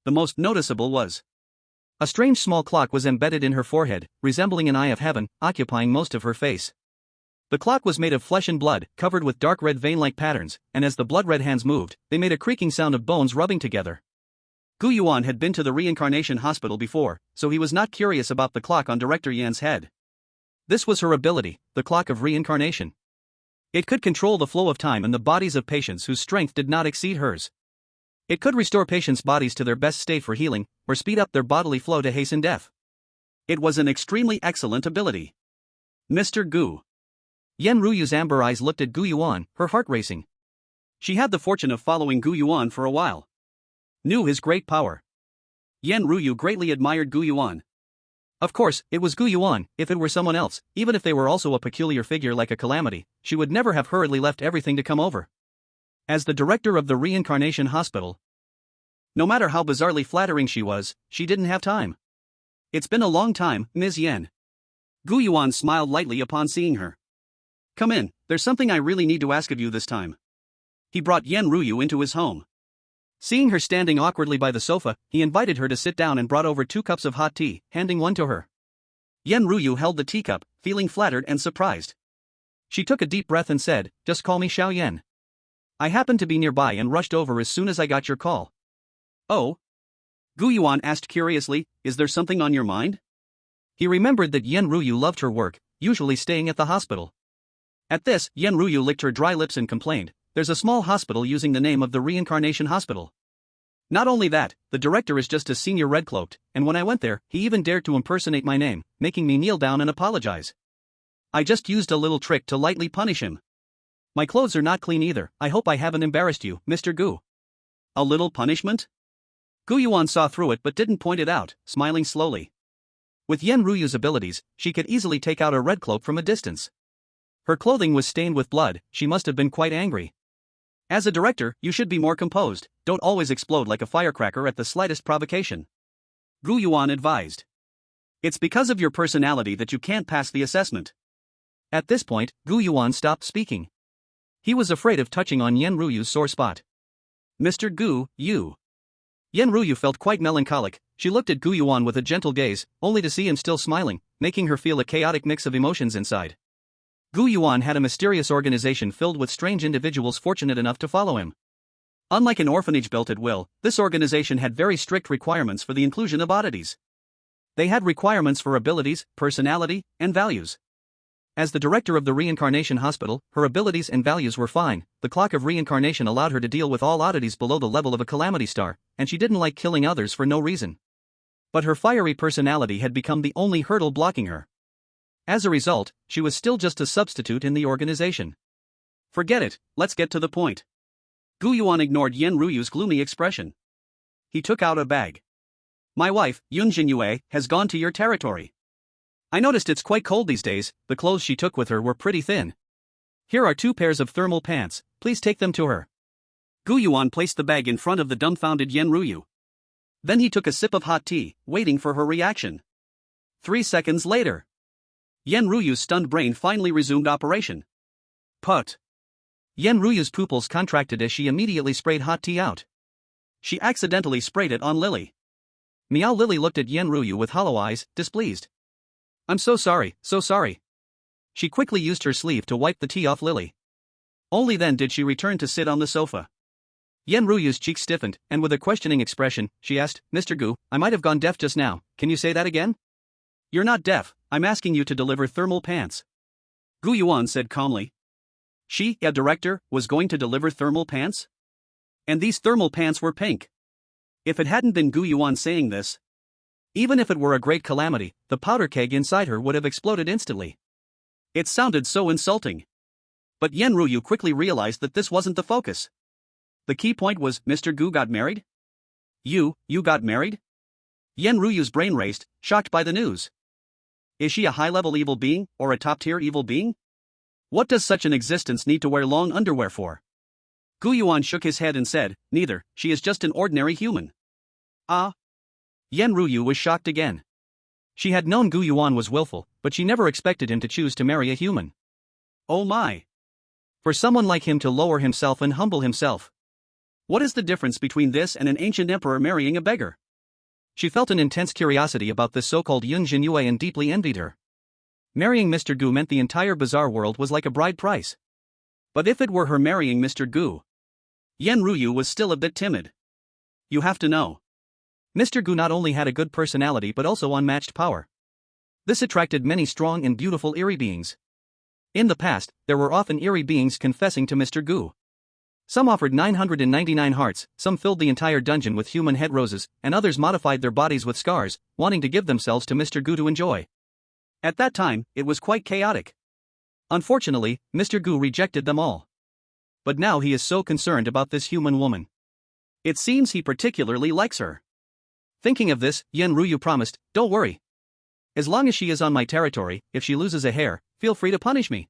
The most noticeable was a strange small clock was embedded in her forehead, resembling an eye of heaven, occupying most of her face. The clock was made of flesh and blood, covered with dark red vein-like patterns, and as the blood-red hands moved, they made a creaking sound of bones rubbing together. Gu Yuan had been to the reincarnation hospital before, so he was not curious about the clock on Director Yan's head. This was her ability, the clock of reincarnation. It could control the flow of time in the bodies of patients whose strength did not exceed hers. It could restore patients' bodies to their best state for healing, or speed up their bodily flow to hasten death. It was an extremely excellent ability. Mr. Gu. Yen Ruyu's amber eyes looked at Gu Yuan, her heart racing. She had the fortune of following Gu Yuan for a while. Knew his great power. Yen Ruyu greatly admired Gu Yuan. Of course, it was Gu Yuan. If it were someone else, even if they were also a peculiar figure like a calamity, she would never have hurriedly left everything to come over. As the director of the reincarnation hospital, no matter how bizarrely flattering she was, she didn't have time. It's been a long time, Ms. Yen. Gu Yuan smiled lightly upon seeing her. Come in, there's something I really need to ask of you this time. He brought Yen Ruyu into his home. Seeing her standing awkwardly by the sofa, he invited her to sit down and brought over 2 cups of hot tea, handing one to her. Yen Ruyu held the teacup, feeling flattered and surprised. She took a deep breath and said, "Just call me Xiao Yen. I happened to be nearby and rushed over as soon as I got your call." Oh? Gu Yuan asked curiously, is there something on your mind? He remembered that Yen Ruyu loved her work, usually staying at the hospital. At this, Yen Ruyu licked her dry lips and complained, there's a small hospital using the name of the reincarnation hospital. Not only that, the director is just a senior red-cloaked, and when I went there, he even dared to impersonate my name, making me kneel down and apologize. I just used a little trick to lightly punish him. My clothes are not clean either, I hope I haven't embarrassed you, Mr. Gu. A little punishment? Gu Yuan saw through it but didn't point it out, smiling slowly. With Yen Ruyu's abilities, she could easily take out a red cloak from a distance. Her clothing was stained with blood, she must have been quite angry. As a director, you should be more composed, don't always explode like a firecracker at the slightest provocation. Gu Yuan advised. It's because of your personality that you can't pass the assessment. At this point, Gu Yuan stopped speaking. He was afraid of touching on Yen Ruyu's sore spot. Mr. Gu Yu. Yen Ryu felt quite melancholic. She looked at Gu Yuan with a gentle gaze, only to see him still smiling, making her feel a chaotic mix of emotions inside. Gu Yuan had a mysterious organization filled with strange individuals fortunate enough to follow him. Unlike an orphanage built at will, this organization had very strict requirements for the inclusion of oddities. They had requirements for abilities, personality, and values. As the director of the reincarnation hospital, her abilities and values were fine. The clock of reincarnation allowed her to deal with all oddities below the level of a calamity star, and she didn't like killing others for no reason. But her fiery personality had become the only hurdle blocking her. As a result, she was still just a substitute in the organization. Forget it, let's get to the point. Gu Yuan ignored Yen Ruyu's gloomy expression. He took out a bag. My wife, Yunjin Yu, has gone to your territory. I noticed it's quite cold these days. The clothes she took with her were pretty thin. Here are 2 pairs of thermal pants, please take them to her. Gu Yuan placed the bag in front of the dumbfounded Yen Ryu. Then he took a sip of hot tea, waiting for her reaction. 3 seconds later. Yen Ryu's stunned brain finally resumed operation. Put. Yen Ryu's pupils contracted as she immediately sprayed hot tea out. She accidentally sprayed it on Lily. Meow Lily looked at Yen Ryu with hollow eyes, displeased. I'm so sorry, so sorry. She quickly used her sleeve to wipe the tea off Lily. Only then did she return to sit on the sofa. Yen Ryu's cheeks stiffened, and with a questioning expression, she asked, Mr. Gu, I might have gone deaf just now, can you say that again? You're not deaf, I'm asking you to deliver thermal pants. Gu Yuan said calmly. She, a director, was going to deliver thermal pants? And these thermal pants were pink. If it hadn't been Gu Yuan saying this, even if it were a great calamity, the powder keg inside her would have exploded instantly. It sounded so insulting. But Yen Ryu quickly realized that this wasn't the focus. The key point was, Mr. Gu got married? You got married? Yen Ryu's brain raced, shocked by the news. Is she a high-level evil being, or a top-tier evil being? What does such an existence need to wear long underwear for? Gu Yuan shook his head and said, neither, she is just an ordinary human. Ah? Yen Ryu was shocked again. She had known Gu Yuan was willful, but she never expected him to choose to marry a human. Oh my! For someone like him to lower himself and humble himself. What is the difference between this and an ancient emperor marrying a beggar? She felt an intense curiosity about this so-called Yunjin Yu and deeply envied her. Marrying Mr. Gu meant the entire bizarre world was like a bride price. But if it were her marrying Mr. Gu, Yen Ryu was still a bit timid. You have to know. Mr. Gu not only had a good personality but also unmatched power. This attracted many strong and beautiful Eerie beings. In the past, there were often Eerie beings confessing to Mr. Gu. Some offered 999 hearts, some filled the entire dungeon with human head roses, and others modified their bodies with scars, wanting to give themselves to Mr. Gu to enjoy. At that time, it was quite chaotic. Unfortunately, Mr. Gu rejected them all. But now he is so concerned about this human woman. It seems he particularly likes her. Thinking of this, Yen Ryu promised, don't worry. As long as she is on my territory, if she loses a hair, feel free to punish me.